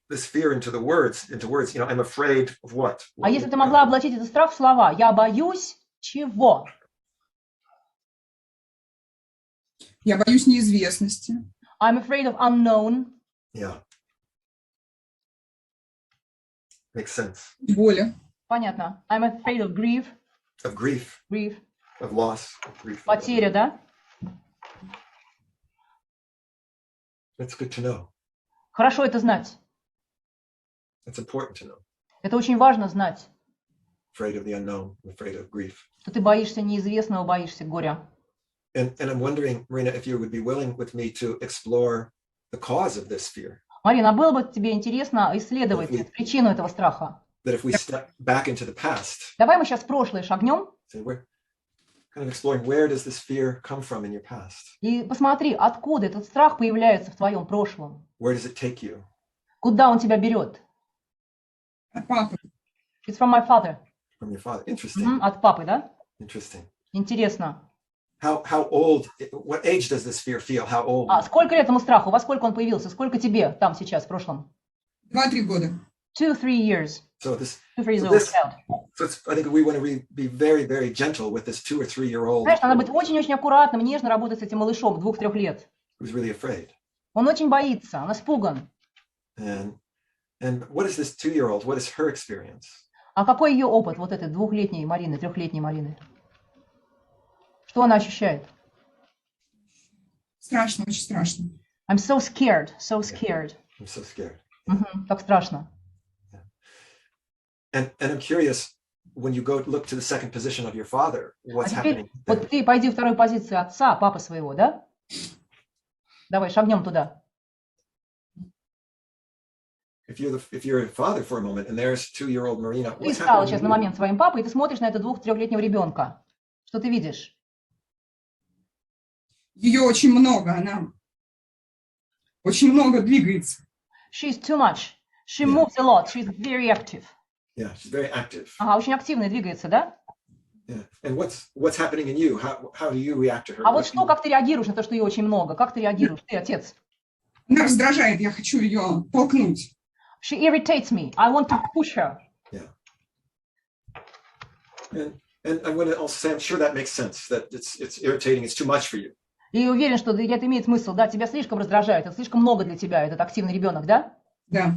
this fear into words, you know, I'm afraid of what? А если ты могла облачить этот страх в слова? Я боюсь чего? Я боюсь неизвестности. I'm afraid of unknown. Yeah. Makes sense. Боли. Понятно. I'm afraid of grief. Of grief. Grief. Of loss. Of grief. Потеря, да? That's good to know. Хорошо это знать. It's important to know. Это очень важно знать, Afraid of the unknown, afraid of grief. что ты боишься неизвестного, боишься горя. And I'm wondering, Marina, if you would be willing with me to explore the cause of this fear. Марина, было бы тебе интересно исследовать причину этого страха? That if we step back into the past, Давай мы сейчас в прошлое шагнем so we're kind of exploring where does this fear come from in your past? и посмотри, откуда этот страх появляется в твоем прошлом. Where does it take you? Куда он тебя берет? От папы. It's from my father. From your father. Interesting. От папы, да? Interesting. Интересно. How old, what age does this fear feel? How old? А сколько лет этому страху? Во сколько он появился? Сколько тебе там сейчас, в прошлом? 2-3 года. 2-3 years. So this, 2-3 years so old this, child. so it's, I think we want to be very, very gentle with this 2 or 3 year old Знаешь, надо быть очень-очень аккуратным, нежно работать с этим малышом 2-3 лет. who's really afraid. Он очень боится, он испуган. And what is this 2-year-old? What is her experience? А какой ее опыт вот этой 2-летней Марины, 3-летней Марины? Что она ощущает? Страшно, очень страшно. I'm so scared, so scared. I'm so scared. Так страшно. And I'm curious, when you go look to the second position of your father, what's А теперь happening? вот ты пойди в вторую позицию отца, папы своего, да? Давай, шагнем туда. If you're a father for a moment and there's 2-year-old Marina, Ты what's стала happening? сейчас на момент своим папой, и ты смотришь на этого 2-3-летнего ребенка. Что ты видишь? Ее очень много, она очень много двигается. She's too much. She Yeah. moves a lot. She's very active. Yeah, she's very active. Ага, очень активно двигается, да? Yeah. And what's happening in you? How do you react to her? А вот What do что, как ты реагируешь на то, что ее очень много? Как ты реагируешь? Ты отец. Она раздражает, я хочу ее толкнуть. She irritates me. I want to push her. Yeah. And I want to also say, I'm sure that makes sense, that it's irritating, it's too much for you. И уверен, что это имеет смысл, да, тебя слишком раздражает, это слишком много для тебя, этот активный ребенок, да? Да.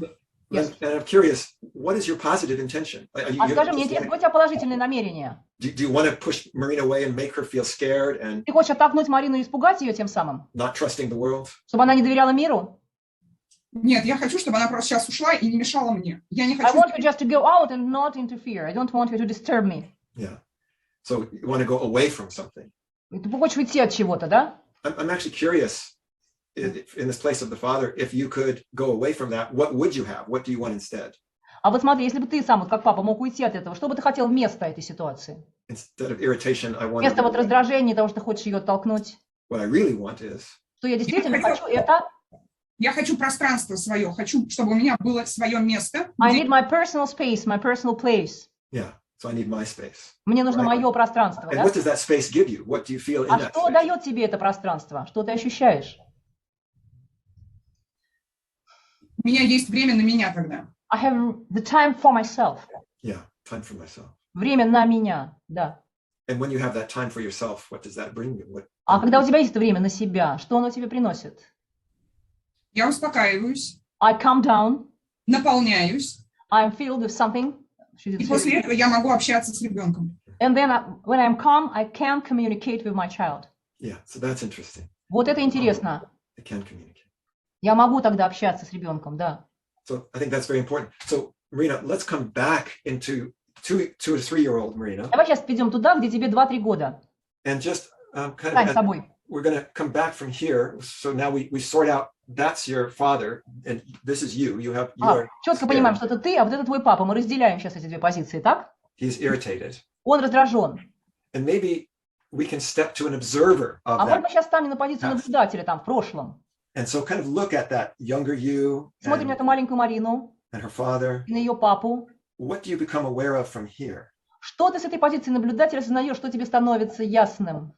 Yes. And I'm curious, what is your positive intention? А скажи мне, интересно, какое у тебя положительное намерение? Do you want to push Marina away and make her feel scared and Ты хочешь оттолкнуть Марину и испугать ее тем самым? not trusting the world? Чтобы она не доверяла миру? Нет, я хочу, чтобы она просто сейчас ушла и не мешала мне. Я не I хочу... want you just to go out and not interfere. I don't want you to disturb me. Yeah. So you want to go away from something. Ты хочешь уйти от чего-то, да? I'm actually curious, in this place of the Father, if you could go away from that, what would you have? What do you want instead? А вот смотри, если бы ты сам, вот как папа, мог уйти от этого, что бы ты хотел вместо этой ситуации? Instead of irritation, I want Вместо вот раздражения, того, что ты хочешь ее оттолкнуть. what I really want is Что я действительно хочу, это... Я хочу пространство свое, хочу, чтобы у меня было свое место. I need my personal space, my personal place. yeah. So I need my space. Мне нужно Right. мое пространство, And да? what does that space give you? What do you feel in А that что space? дает тебе это пространство? Что ты ощущаешь? У меня есть время на меня тогда. I have the time for myself. Yeah, time for myself. Время на меня, да. And when you have that time for yourself, what does that bring you? What? А когда у тебя есть это время на себя, что оно тебе приносит? Я успокаиваюсь, I calm down, наполняюсь, I'm filled with something. и после этого я могу общаться с ребенком. And then when I'm calm, I can communicate with my child. Yeah, so that's interesting. Вот это интересно. I can communicate. Я могу тогда общаться с ребенком, да. So I think that's very important. So Marina, let's come back into two to 3-year-old Marina, Давай сейчас перейдем туда, где тебе 2-3 года. and just kind Стань of собой. we're going to come back from here. So now we sort out that's your father and this is you. You are Четко понимаем, что это ты, а вот это твой папа. Мы разделяем сейчас эти две позиции, так? he's irritated, Он раздражен. and maybe we can step to an observer of А может that, быть, сейчас станем на позицию наблюдателя там в прошлом. and so kind of look at that younger you Смотрим на and, эту маленькую Марину and her father. и на ее папу. What do you become aware of from here? Что ты с этой позиции наблюдателя осознаешь, что тебе становится ясным,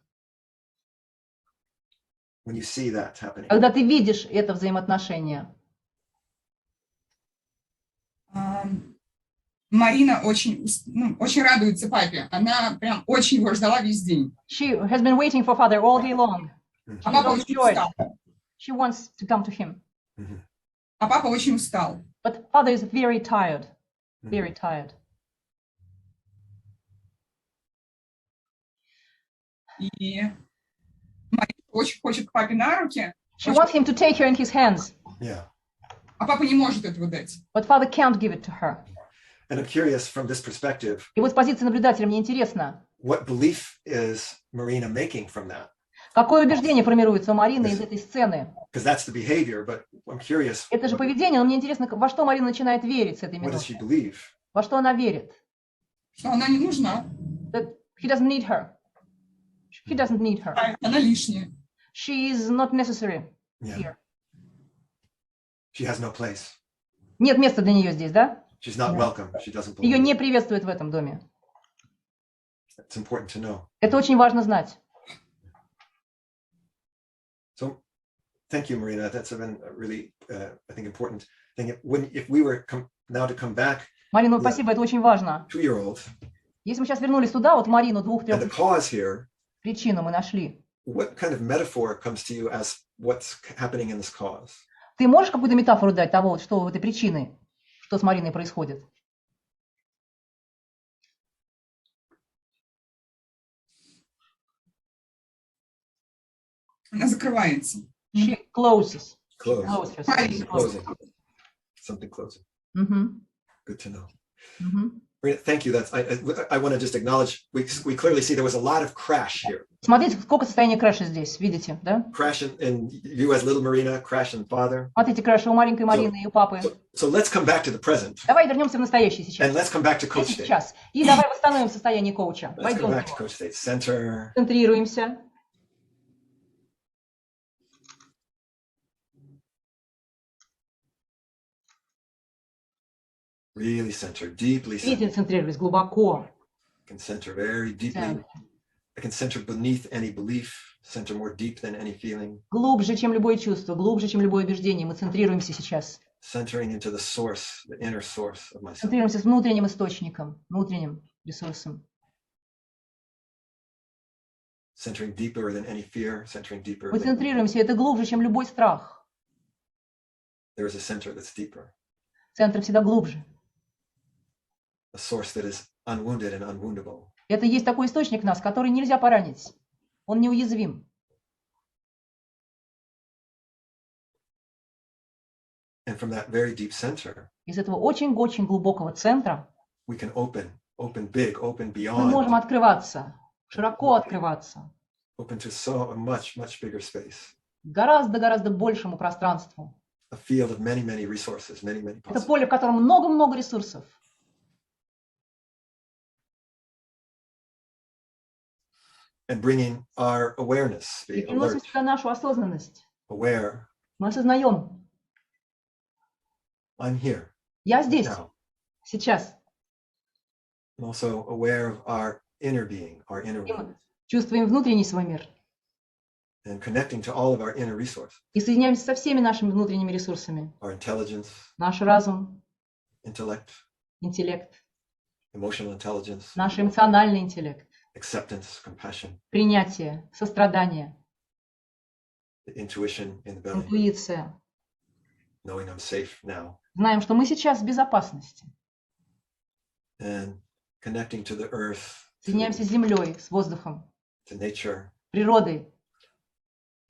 When you see that happening? когда ты видишь это взаимоотношение? Марина очень, очень радуется папе. Она прям очень его ждала весь день. She has been waiting for father all day long. А папа очень устал. She wants to come to him. А папа очень устал. But father is very tired. Very tired. И Марина очень хочет к папе на руки, She wants him to take her in his hands. Yeah. а папа не может этого дать. But father can't give it to her. And I'm curious from this perspective, И вот с позиции наблюдателя мне интересно, what belief is Marina making from that? какое убеждение формируется у Марины из этой сцены? Because that's the behavior, but I'm curious, Это же поведение, но мне интересно, во что Марина начинает верить с этой what does she минуты? believe? Во что она верит? Что она не нужна. That he doesn't need her. He doesn't need her. Она лишняя. She is not necessary Yeah. here. She has no place. Нет места для нее здесь, да? She's not welcome. She doesn't Ее belong. не приветствуют в этом доме. It's important to know. Это очень важно знать. So thank you, Marina. That's been a really, I think, important thing. If we were now to come back, Марина, спасибо, это очень важно. 2-year-old, Если мы сейчас вернулись туда, вот Марину, and the 2-3 cause here, причину мы нашли. what kind of metaphor comes to you as what's happening in this cause? Ты можешь какую-то метафору дать того, что в этой причине, что с Мариной происходит? Она закрывается. She closes. Close. Close herself. Марина. Closing. Something closing. Мгм. Good to know. Мгм. Marina, thank you. I want to just acknowledge, we clearly see there was a lot of crash here. Смотрите, сколько состояния крэша здесь, видите, да? Crash in you as little Marina, crash in father. Смотрите, крэш у маленькой Марины и у папы. So let's come back to the present, Давай вернемся в настоящее сейчас. and let's come back to coach Здесь state. сейчас. И давай восстановим состояние коуча. Let's come Пойдем. back to coach state. Center. Концентрируемся. Really center, deeply Видите, center. концентрируйтесь глубоко. Can center very deeply. Центр. I can center beneath any belief, center more deep than any feeling. Глубже, чем любое чувство, глубже, чем любое убеждение. Мы центрируемся сейчас. Centering into the source, the inner source of myself. Центрируемся с внутренним источником, внутренним ресурсом. Centering deeper than any fear, centering deeper. Мы центрируемся, это глубже, чем любой страх. There is a center that's deeper. Центр всегда глубже. A source that is unwounded and unwoundable. Это есть такой источник нас, который нельзя поранить. Он неуязвим. And from that very deep center, Из этого очень-очень глубокого центра we can open big, open мы можем beyond, открываться, широко открываться, open to so a much bigger space. гораздо-гораздо большему пространству. A field of many resources, many Это possibilities. поле, в котором много-много ресурсов. And bringing our awareness, И being приносим alert, сюда нашу осознанность. aware, Мы осознаем, I'm here я здесь, now. сейчас. And also aware of our inner being, our inner И world, мы чувствуем внутренний свой мир. and connecting to all of our inner resources, И соединяемся со всеми нашими внутренними ресурсами. our intelligence, Наш разум, intellect, интеллект, emotional intelligence, наш эмоциональный интеллект, acceptance, compassion, принятие, сострадание, the intuition in the belly, интуиция. knowing I'm safe now, Знаем, что мы сейчас в безопасности. and connecting to the earth, Соединяемся с землей, с воздухом, to nature, природой.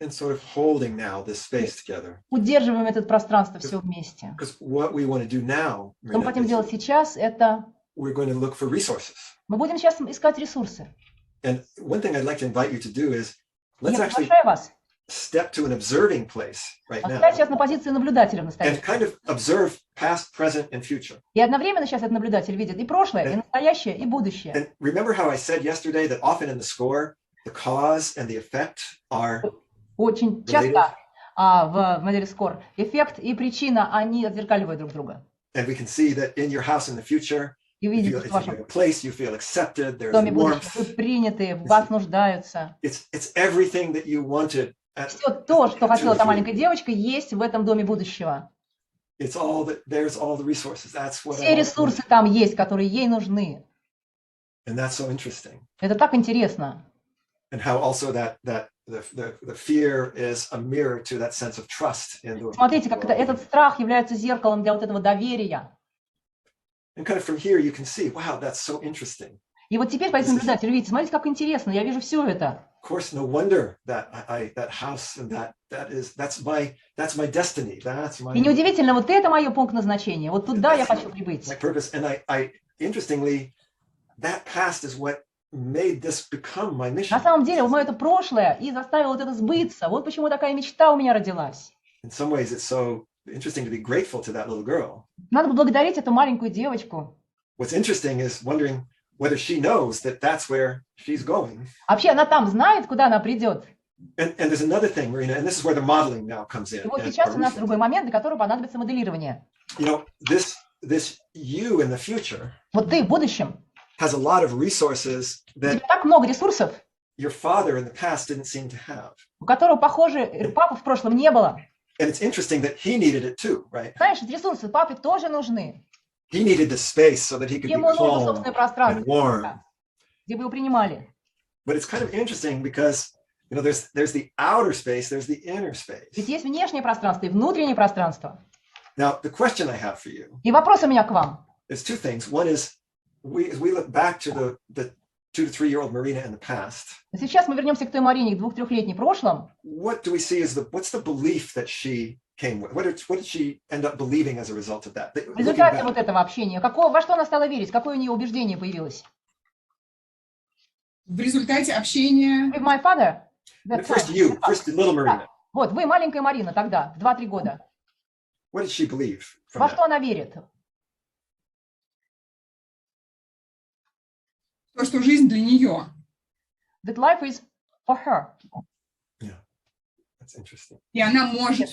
and sort of holding now this space together. Удерживаем это пространство все вместе. Because what we want to do now, Что мы Marina, хотим is делать сейчас, это we're going to look for resources. мы будем сейчас искать ресурсы. And one thing I'd like to invite you to do is Я let's actually приглашаю вас step to an observing place right now оставить сейчас на позиции наблюдателя в and настоящем. kind of observe past, present, and future. И одновременно сейчас этот наблюдатель видит и прошлое, и настоящее, и будущее. And remember how I said yesterday that often in the score, the cause and the effect are Очень часто в модели SCORE эффект и причина, они отзеркаливают друг друга. and we can see that in your house in the future, И if видите, you, что в if you вашем have a place, you feel accepted, в there's доме будущего warmth. вы приняты, в вас нуждаются. It's everything that you wanted. Все то, что хотела та маленькая девочка, есть в этом доме будущего. It's all that there's all the resources. That's what I Все want. ресурсы там есть, которые ей нужны. And that's so interesting. Это так интересно. And how also that the fear is a mirror to that sense of trust in the Смотрите, как этот страх является зеркалом для вот этого доверия. And kind of from here you can see, wow, that's so interesting. И вот теперь, по этому наблюдателю, видите, смотрите, как интересно, я вижу все это. Of course, no wonder that that house and that's my destiny. That's my И неудивительно, вот это мое пункт назначения. Вот туда я хочу прибыть. my purpose. And I interestingly, that past is what made this become my mission. На самом деле, вот мое это прошлое и заставило вот это сбыться. Вот почему такая мечта у меня родилась. In some ways, it's so interesting to be grateful to that little girl. Надо поблагодарить эту маленькую девочку. What's interesting is wondering whether she knows that that's where she's going. Вообще, она там знает, куда она придет. And there's another thing, Marina, and this is where the modeling now comes in. И вот and сейчас our у нас research. другой момент, для которого понадобится моделирование. You know, this you in the future Вот ты в будущем, has a lot of resources у that тебя так много ресурсов, your father in the past didn't seem to have. у которого, похоже, папы в прошлом не было. And it's interesting that he needed it too, right? Знаешь, эти ресурсы папе тоже нужны. He needed the space so that he could be Ему нужно calm собственное and пространство, warm. где бы его принимали. But it's kind of interesting because, you know, there's the outer space, there's the inner space. Ведь есть внешнее пространство и внутреннее пространство. Now, the question I have for you И вопрос у меня к вам. is two things. One is, as we look back to the 2 to 3 year old Marina in the past, Сейчас мы вернемся к той Марине, к 2-3-летней прошлом. what do we see as what's the belief that she came with? What did she end up believing as a result of that? В Looking результате back, вот этого общения, во что она стала верить, какое у нее убеждение появилось? В результате общения With my father? That first time. you, first little Marina. Вот, вы маленькая Марина тогда, в 2-3 года. What did she believe from Во that? что она верит? то, что жизнь для нее. That life is for her. That's interesting. И она может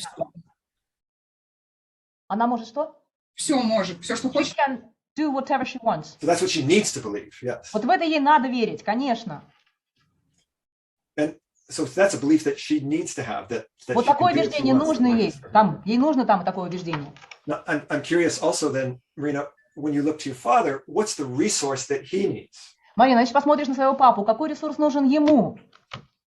Она может что? все может, все, что She хочет. can do whatever she wants. So that's what she needs to believe, yes. Вот в это ей надо верить, конечно. And so that's a belief that she needs to have, that Вот she can такое do what she убеждение wants нужно in life. ей. Ей нужно там такое убеждение. Now, I'm curious also then, Marina, when you look to your father, what's the resource that he needs? Марина, значит, посмотришь на своего папу, какой ресурс нужен ему.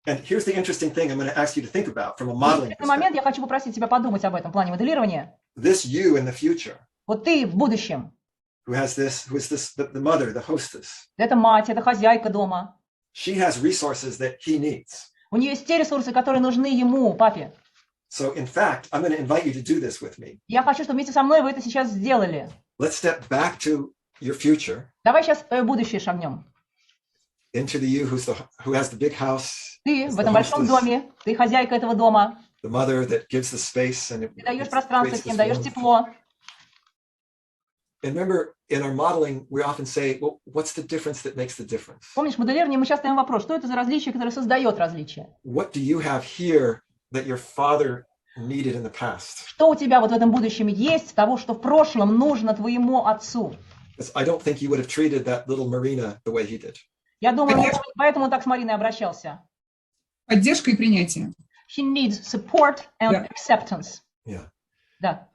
And here's the interesting thing I'm going to ask you to think about from a modeling В этот момент perspective. я хочу попросить тебя подумать об этом в плане моделирования. This you in the future, Вот ты в будущем. who is this, the mother, the hostess. Это мать, это хозяйка дома. She has resources that he needs. У нее есть те ресурсы, которые нужны ему, папе. So in fact, I'm going to invite you to do this with me. Я хочу, чтобы вместе со мной вы это сейчас сделали. Let's step back to your future, Давай сейчас в твое будущее шагнем. into the you who has the big house, Ты is в the этом большом hostess, доме, ты хозяйка этого дома. the mother that gives the space and Ты даешь it пространство creates всем, this даешь warmth. тепло. And remember, in our modeling, we often say, well, what's the difference that makes the difference? Помнишь, в моделировании мы часто ставим вопрос, что это за различие, которое создает различие? What do you have here that your father needed in the past? Что у тебя вот в этом будущем есть, того, что в прошлом нужно твоему отцу? Because I don't think you would have treated that little Marina the way he did. Я думаю, может быть, поэтому он так с Мариной обращался. Поддержка и принятие. He needs support and acceptance. Yeah. Да.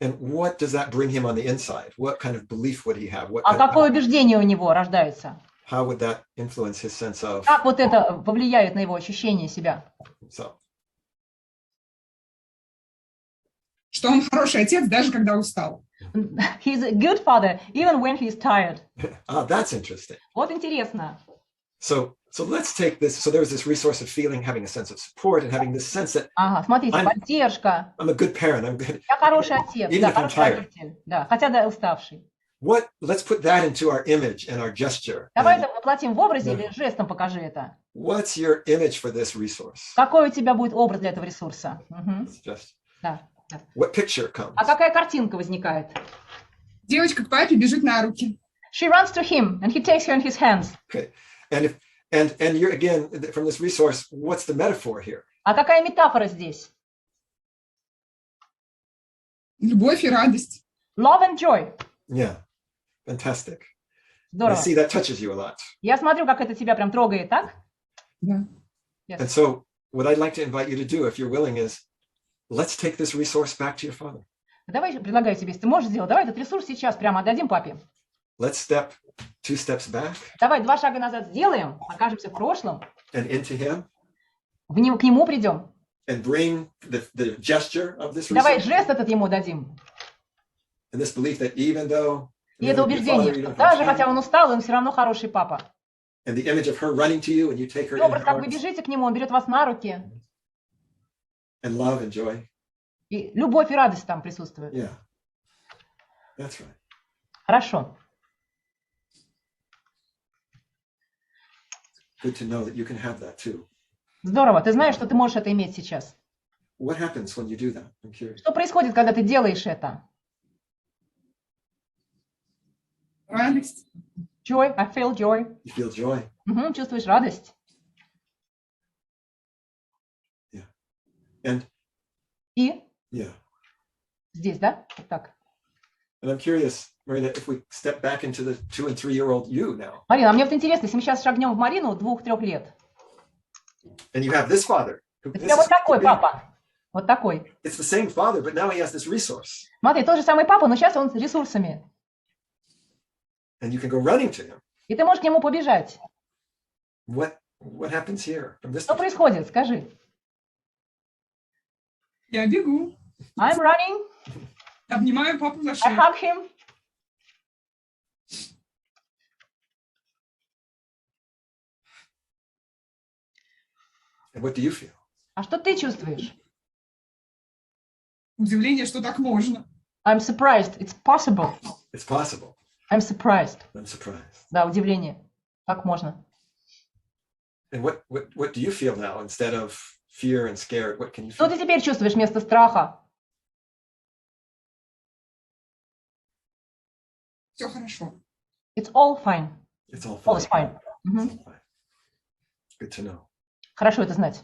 And what does that bring him on the inside? What kind of belief would he have? А какое убеждение у него рождается? How would that influence his sense of? Как вот это повлияет на его ощущение себя? So, Что он хороший отец, даже когда устал. He's a good father, even when he's tired. that's interesting. Вот интересно. So let's take this. So there's this resource of feeling, having a sense of support, and having this sense that Ага, смотрите, поддержка. I'm a good parent. I'm good. Я хороший отец, Even да, if I'm хороший tired. родитель, да, хотя да, уставший. Let's put that into our image and our gesture. Давай And это воплотим в образе или жестом покажи это. what's your image for this resource? Какой у тебя будет образ для этого ресурса? Мгм. It's just Да, да. what picture comes? А какая картинка возникает? Девочка к папе бежит на руки. She runs to him and he takes her in his hands. Okay, and you're again from this resource. What's the metaphor here? А какая метафора здесь? Любовь и радость. Love and joy. Yeah, fantastic. I Здорово. see that touches you a lot. Я смотрю, как это тебя прям трогает, так? Да. Yes. And so, what I'd like to invite you to do, if you're willing, is let's take this resource back to your father. Давай, предлагаю тебе, если ты можешь сделать, давай этот ресурс сейчас прямо отдадим папе. Let's step 2 steps back Давай 2 шага назад сделаем, окажемся в прошлом, and into him, к нему придем. and bring the gesture of this Давай resource жест этот ему дадим. and this belief that even though И это убеждение, что даже хотя он устал, он все равно хороший папа. and the image of her running to you and you take her И in образ, your как вы arms, бежите к нему, он берет вас на руки. and love and joy. И любовь и радость там присутствуют. Yeah, that's right. Хорошо. Good to know that you can have that too. Здорово. Ты знаешь, что ты можешь это иметь сейчас. What happens when you do that? I'm curious. Что происходит, когда ты делаешь это? Радость. Joy. I feel joy. You feel joy. Мгм, чувствуешь радость. And И yeah. здесь, да? Вот так. And I'm curious, Marina, if we step back into the 2 and 3-year-old you now, Марина, а мне вот интересно, если мы сейчас шагнем в Марину 2-3 лет. and you have this father. У тебя вот такой папа. Вот такой. It's the same father, but now he has this resource. Смотри, тот же самый папа, но сейчас он с ресурсами. And you can go running to him. И ты можешь к нему побежать. What happens here from this? Что происходит? Скажи. Я бегу. I'm running. Обнимаю папу за I шею. hug him. And what do you feel? А что ты чувствуешь? Удивление, что так можно. I'm surprised. It's possible. It's possible. I'm surprised. I'm surprised. Да, удивление. Как можно? And what do you feel now instead of fear and scared? What can you Что feel? ты теперь чувствуешь вместо страха? Все хорошо. It's all fine. It's all All fine. is fine. Мгм. It's all fine. Good to know. Хорошо это знать.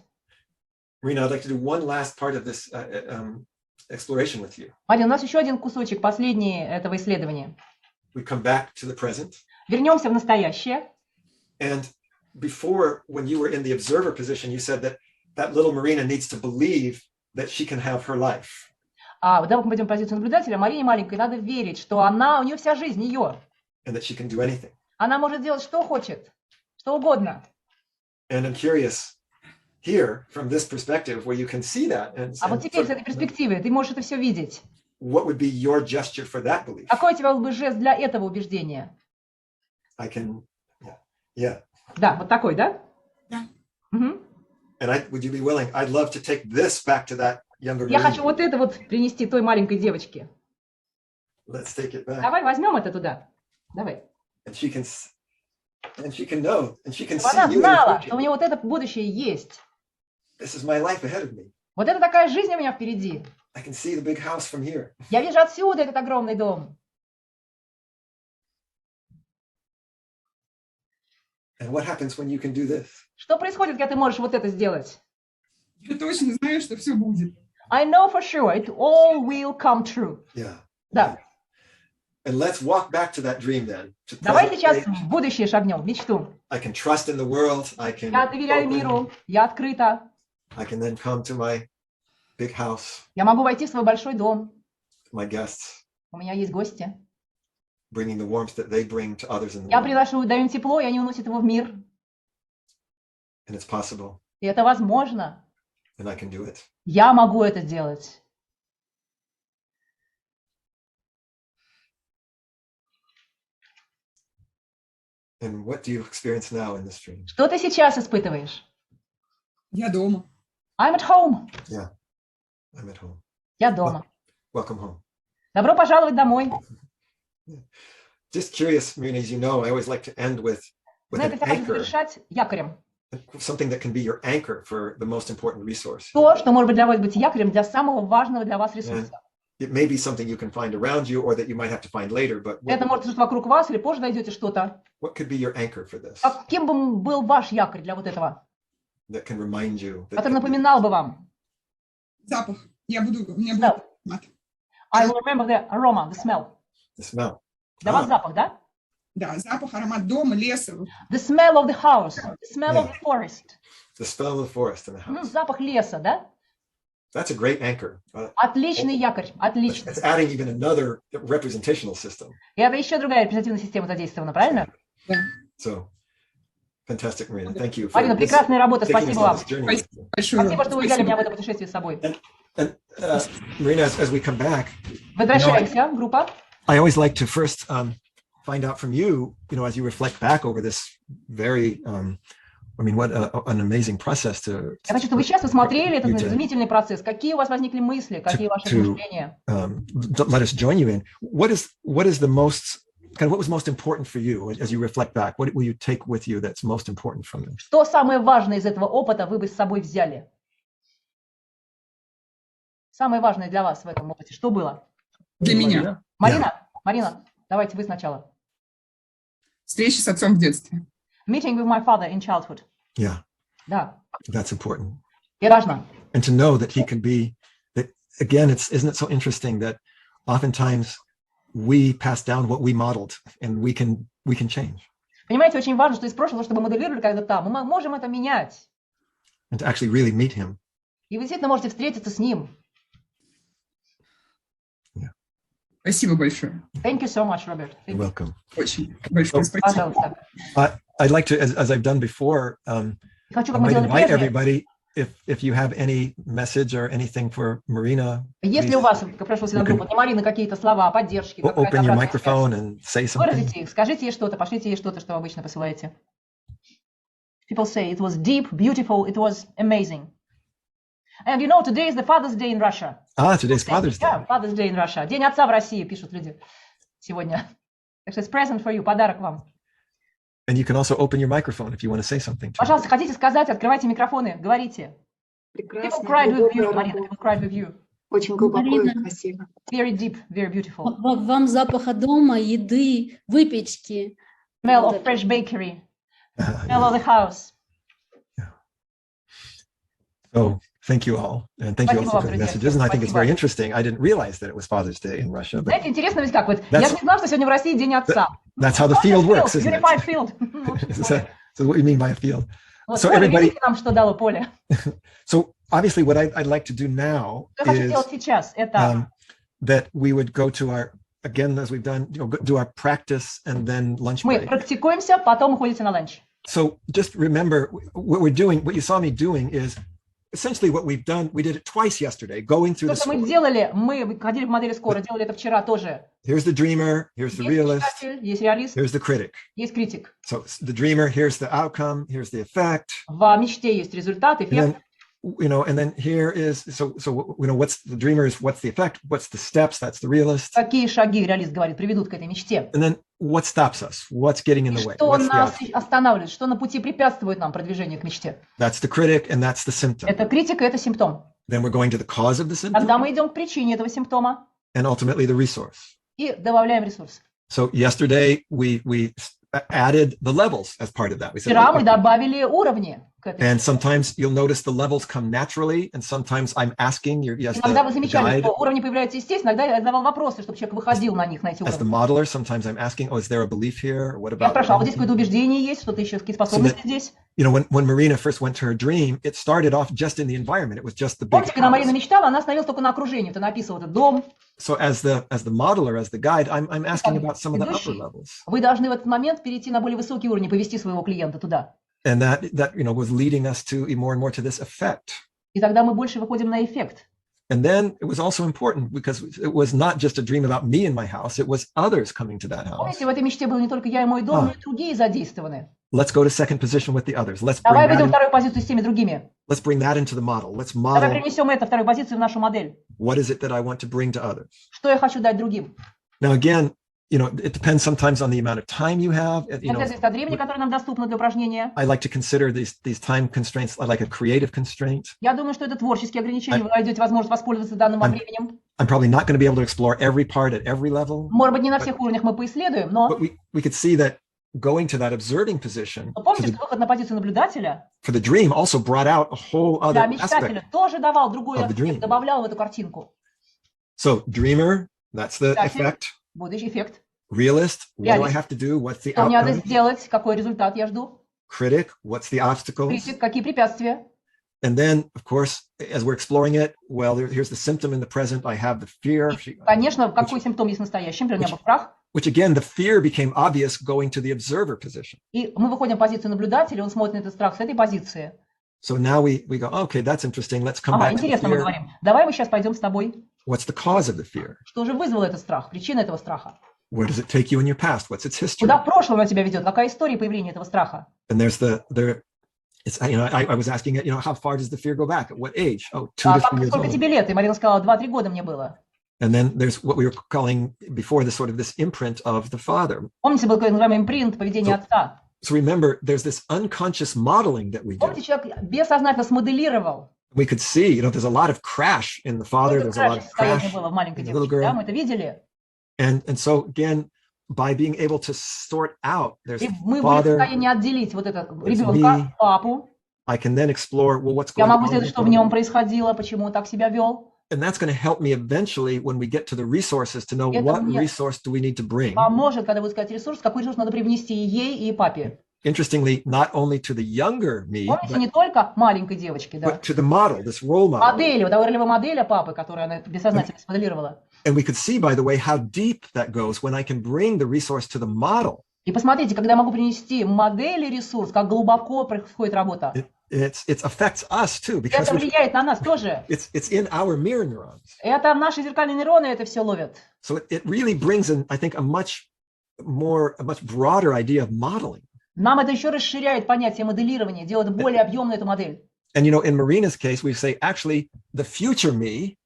Marina, I'd like to do one last part of this exploration with you. Марина, у нас еще один кусочек, последний этого исследования. We come back to the present, Вернемся в настоящее. and before, when you were in the observer position, you said that that little Marina needs to believe that she can have her life. Да, мы пойдем в позицию наблюдателя. Марине маленькой надо верить, что у нее вся жизнь, ее. And that she can do anything. Она может делать что хочет, что угодно. And I'm curious here from this perspective where you can see that. А вот теперь с этой перспективы ты можешь это все видеть. What would be your gesture for that belief? Какой у тебя был бы жест для этого убеждения? I can, yeah. Да, вот такой, да? Да. Угу. And would you be willing? I'd love to take this back to that younger Я Marina. хочу вот это вот принести той маленькой девочке. Let's take it back. Давай возьмем это туда. Давай. And she can know, and she can Чтобы она see you in the знала, future. что у нее вот это будущее есть. This is my life ahead of me. Вот это такая жизнь у меня впереди. I can see the big house from here. Я вижу отсюда этот огромный дом. And what happens when you can do this? Что происходит, когда ты можешь вот это сделать? Я точно знаю, что все будет. I know for sure it all will come true. Yeah. Да. And let's walk back to that dream then. To Давай present сейчас day. в будущее шагнем, в мечту. I can trust in the world. I can Я доверяю open. миру, я открыта. I can then come to my big house, Я могу войти в свой большой дом. my guests, У меня есть гости. bringing the warmth that they bring to others in the Я world. приношу, даю им тепло, и они уносят его в мир. And it's possible, И это возможно. and I can do it. Я могу это делать. And what do you experience now in this dream? Что ты сейчас испытываешь? Я дома. I'm at home. Yeah, I'm at home. Я дома. Welcome home. Добро пожаловать домой. Just curious, Marina, as you know, I always like to end with Знаете, an я хочу anchor, завершать якорем. something that can be your anchor for the most important resource. То, что может быть для вас быть якорем для самого важного для вас ресурса. It may be something you can find around you or that you might have to find later, but Это может быть вокруг вас, или позже найдете что-то. what could be your anchor for this Кем бы был ваш якорь для вот этого, that can remind you that который напоминал бы вам? Запах. Я буду, у меня Да. будет аромат. I will remember the aroma, the smell. the smell? Для вас запах, да? Да, запах, аромат дома, леса. The smell of the house, the smell of the forest. The smell of the forest in the house. Запах леса, да? That's a great anchor. Отличный якорь, отличный. It's adding even another representational system. И это еще другая репрезентативная система задействована, правильно? So, fantastic, Marina. Thank you for Марина, прекрасная работа, taking us спасибо on вам. this journey with you. Большое. Спасибо, что вы взяли меня в это путешествие с собой. And Marina, as we come back, Возвращаемся, группа. I always like to first find out from you, as you reflect back over this very, what an amazing process to Я хочу, чтобы вы сейчас посмотрели этот you to- изумительный процесс. Какие у вас возникли мысли, какие ваши to- размышления? let us join you in. What is the most what was most important for you as you reflect back? What will you take with you that's most important from this? Что самое важное из этого опыта вы бы с собой взяли? Самое важное для вас в этом опыте, что было? Для меня. Марина, давайте вы сначала. Встреча с отцом в детстве. Meeting with my father in childhood. Yeah, Да, that's important. и важно. And to know that he can be that again. Isn't it so interesting that oftentimes we pass down what we modeled, and we can change, Понимаете, очень важно, что из прошлого, чтобы моделировали когда-то, мы можем это менять. and to actually really meet him. И вы действительно можете встретиться с ним. Спасибо большое. Thank you so much, Robert. You're welcome. Очень большое спасибо. Пожалуйста. I'd like to, as I've done before, Хочу, I как мы might делали invite прежде, everybody if you have any message or anything for Marina, если у вас, как прошло всегда группа, для Марины какие-то слова, поддержки, какая-то open your обратная связь, microphone and say something. выразите их, скажите ей что-то, пошлите ей что-то, что вы обычно посылаете. People say it was deep, beautiful, it was amazing. And today is the Father's Day in Russia. Today's Father's Day. Yeah, Father's Day in Russia. День отца в России, пишут люди сегодня. Так что it's present for you, подарок вам. And you can also open your microphone if you want to say something. Пожалуйста, хотите сказать, открывайте микрофоны, говорите. People cried with you, Marina, people cried with you. Очень глубоко и Марина. красиво. Very deep, very beautiful. Вам запаха дома, еды, выпечки. Smell Вот of это. fresh bakery, smell of the house. So thank you all. And thank you Спасибо also вам, for the друзья. messages. And I think it's very Спасибо. interesting. I didn't realize that it was Father's Day in Russia, but Знаете, интересно ведь как вот, я же не знала, что сегодня в России День отца. that's how the field works, isn't it? Unified field. It's a So what do you mean by a field? Вот So поле, everybody, видите нам, что дало поле? so obviously what I'd like to do now Что я хочу is сделать сейчас? Это that we would go to our, again, as we've done, do our practice and then lunch мы break. практикуемся, потом уходите на ланч. So just remember what we're doing, what you saw me doing is essentially what we've done. We did it twice yesterday, going through То, the что мы story. делали, мы ходили в модели скоро, делали это вчера тоже. Here's the dreamer, here's the Есть realist, мечтатель, есть реалист, here's the critic. есть критик. So the dreamer, here's the outcome, here's the effect. В мечте есть результат, And эффект. then, and then here is, so what's the dreamer is what's the effect, what's the steps, that's the realist. Какие шаги, реалист говорит, приведут к этой мечте. And then what stops us? What's getting in И the way? что What's the нас outcome? останавливает, что на пути препятствует нам продвижению к мечте. That's the critic and that's the symptom. Это критика, это симптом. Then we're going to the cause of the symptom Тогда мы идем к причине этого симптома and ultimately the resource. и добавляем ресурс. So yesterday we added the levels as part of that. We said, Вчера мы okay. добавили уровни к этой. And sometimes you'll notice the levels come naturally, and sometimes I'm asking you, yes, Иногда вы the замечали, guide, что уровни появляются естественно, иногда я задавал вопросы, чтобы человек выходил на них, на эти as the уровни. modeler, sometimes I'm asking, oh, is there a belief here? Or what Я about, спрашиваю, а вот здесь какое-то убеждение есть, что-то еще, какие способности здесь? you know, when Marina first went to her dream, it started off just in the environment. It was just the big Помните, когда Марина house. мечтала, она остановилась только на окружении. Ты описывал этот дом. So as the modeler, as the guide, I'm asking about some of the upper levels. Вы должны в этот момент перейти на более высокий уровень, повести своего клиента туда. And that was leading us to more and more to this effect. И тогда мы больше выходим на эффект. And then it was also important because it was not just a dream about me and my house, it was others coming to that house. Помните, в этой мечте был не только я и мой дом, но и другие задействованы. Let's go to second position with the others. Let's Давай bring выйдем that, вторую позицию с теми другими. let's bring that into the model. Let's Давай model принесем это, вторую позицию, в нашу модель. what is it that I want to bring to others. Что я хочу дать другим? Now, again, it depends sometimes on the amount of time you have. Это зависит от времени, которое нам доступно для упражнения. I like to consider these time constraints like a creative constraint. Я думаю, что это творческие ограничения. Вы найдете возможность воспользоваться данным временем. I'm probably not going to be able to explore every part at every level. Может быть, не на всех уровнях мы поисследуем, но But we could see that going to that observing position помните, что выход на позицию наблюдателя for the dream also brought out a whole other для aspect. мечтателя тоже давал другой of the dream. аспект, добавлял в эту картинку. So dreamer, that's the Мечтатель, effect. будущий эффект. Realist, what do I Реалист. have to do? What's the Что мне надо outcome? сделать? Какой результат я жду? Critic, what's the obstacles? Критик, какие препятствия? And then, of course, as we're exploring it, well, here's the symptom in the present. I have the fear, Конечно, какой симптом есть настоящим? Например, у меня был страх. which again, the fear became obvious going to the observer position. И мы выходим в позицию наблюдателя, он смотрит на этот страх с этой позиции. So now we go, okay, that's interesting. Let's come Ага, back to the интересно, мы fear. говорим. Давай мы сейчас пойдем с тобой. What's the cause of the fear? Что же вызвало этот страх? Причина этого страха? Where does it take you in your past? What's its history? Куда прошлое на тебя ведет? Какая история появления этого страха? And there's it's, I was asking it, how far does the fear go back? At what age? Oh, 2 А to 3 как, years сколько old. тебе лет? И Марина сказала, 2-3 года мне было. And then there's what we were calling before this imprint of the father. Помните, был такой называемый импринт поведения отца? So remember, there's this unconscious modeling that we do. Помните, человек бессознательно смоделировал. We could see, there's a lot of crash in the father. There's a lot of Состояние crash было в маленькой in the little девочке, да, girl. мы это видели. And so again, by being able to sort out, there's И мы были в father, состоянии отделить вот это me. ребенка, папу. I can then explore, well, what's Я going могу on. исследовать, что в нем происходило, почему он так себя вел. And that's going to help me eventually when we get to the resources to know Это what мне resource do we need to bring. Поможет, когда будет сказать ресурс, какой ресурс надо привнести и ей, и папе. Interestingly, not only to the younger me, Помните, не только маленькой девочке, да. but to the model, this role model. Модель, вот говорили модель папы, которую она бессознательно смоделировала. And we could see, by the way, how deep that goes when I can bring the resource to the model. И посмотрите, когда я могу принести модель и ресурс, как глубоко происходит работа. It affects us too, because Это влияет на нас тоже. it's in our mirror neurons. Это наши зеркальные нейроны это все ловят. So it really brings in, I think, a much broader idea of modeling. Нам это еще расширяет понятие моделирования, делает более объемную эту модель. And in Marina's case, we say, actually, the future me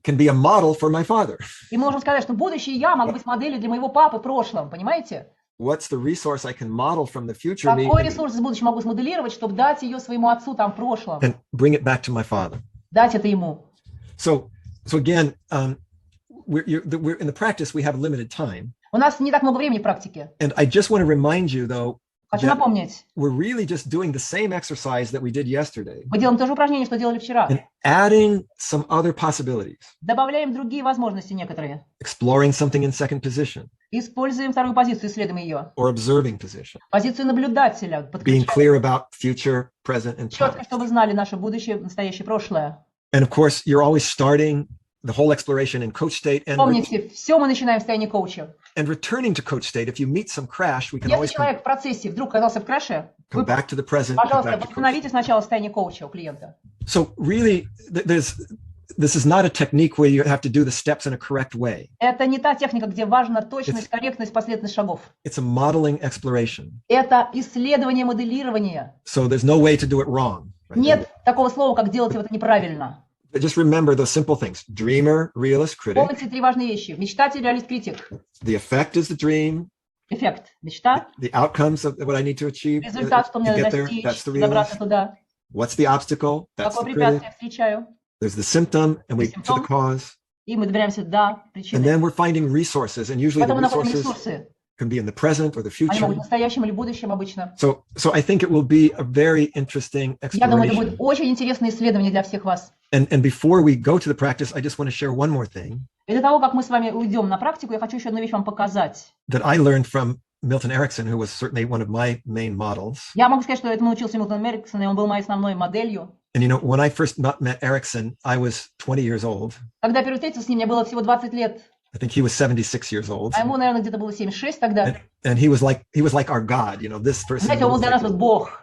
can be a model for my father. И мы можем сказать, что будущее я могу быть моделью для моего папы в прошлом, понимаете? What's the resource I can model from the future me Какой ресурс из будущего могу смоделировать, чтобы дать ее своему отцу там в прошлом? and bring it back to my father? Дать это ему. So again, we're in the practice, we have limited time. У нас не так много времени в практике. And I just want to remind you, though, Хочу напомнить, we're really just doing the same exercise that we did yesterday мы делаем то же упражнение, что делали вчера. and adding some other possibilities, Добавляем другие возможности некоторые. exploring something in second position Используем вторую позицию, исследуем ее. or observing position, Позицию наблюдателя. being Подключаем clear about future, present, and четко, past. чтобы знали наше будущее, настоящее, прошлое. And of course, you're always starting the whole exploration in coach state and Помните, все мы начинаем в состоянии коуча. returning to coach state. If you meet some crash, we can always Если человек в процессе вдруг оказался в краше, come вы, back to the present, come пожалуйста, back to coach. восстановите сначала состояние коуча у клиента. So really, this is not a technique where you have to do the steps in a correct way. Это не та техника, где важна точность, корректность, последовательность шагов. It's a modeling exploration. Это исследование, моделирование. So there's no way to do it wrong. Right? Нет такого слова, как делать это неправильно. But just remember those simple things: dreamer, realist, critic. Помните три важные вещи. Мечтатель, реалист, критик. The effect is the dream. Эффект. Мечта. The outcomes of what I need to achieve Результат, что мне to надо get there. достичь, That's the добраться realist. туда. What's the obstacle? That's Какое the critic. препятствие встречаю. There's the symptom, and we to the Симптом. cause. И мы добираемся до And причины. then we're finding resources, and usually the Потом мы находим resources ресурсы. can be in the present or the Они могут future. в настоящем или будущем обычно. So I think it will be a very interesting Я думаю, это будет exploration. очень интересное исследование для всех вас. And before we go to the practice, I just want to share one more thing И до того, как мы с вами уйдем на практику, я хочу еще одну вещь вам показать. that I learned from Milton Erickson, who was certainly one of my main models. Я могу сказать, что этому научился Милтон Эриксон, и он был моей основной моделью. And you know, when I first met Erickson, I was 20 years old. Когда я первый встретился с ним, мне было всего 20 лет, I think he was 76 years old. а ему, наверное, где-то было 76 тогда. And he was like our God, you know, this person. Знаете, он был для нас вот Бог.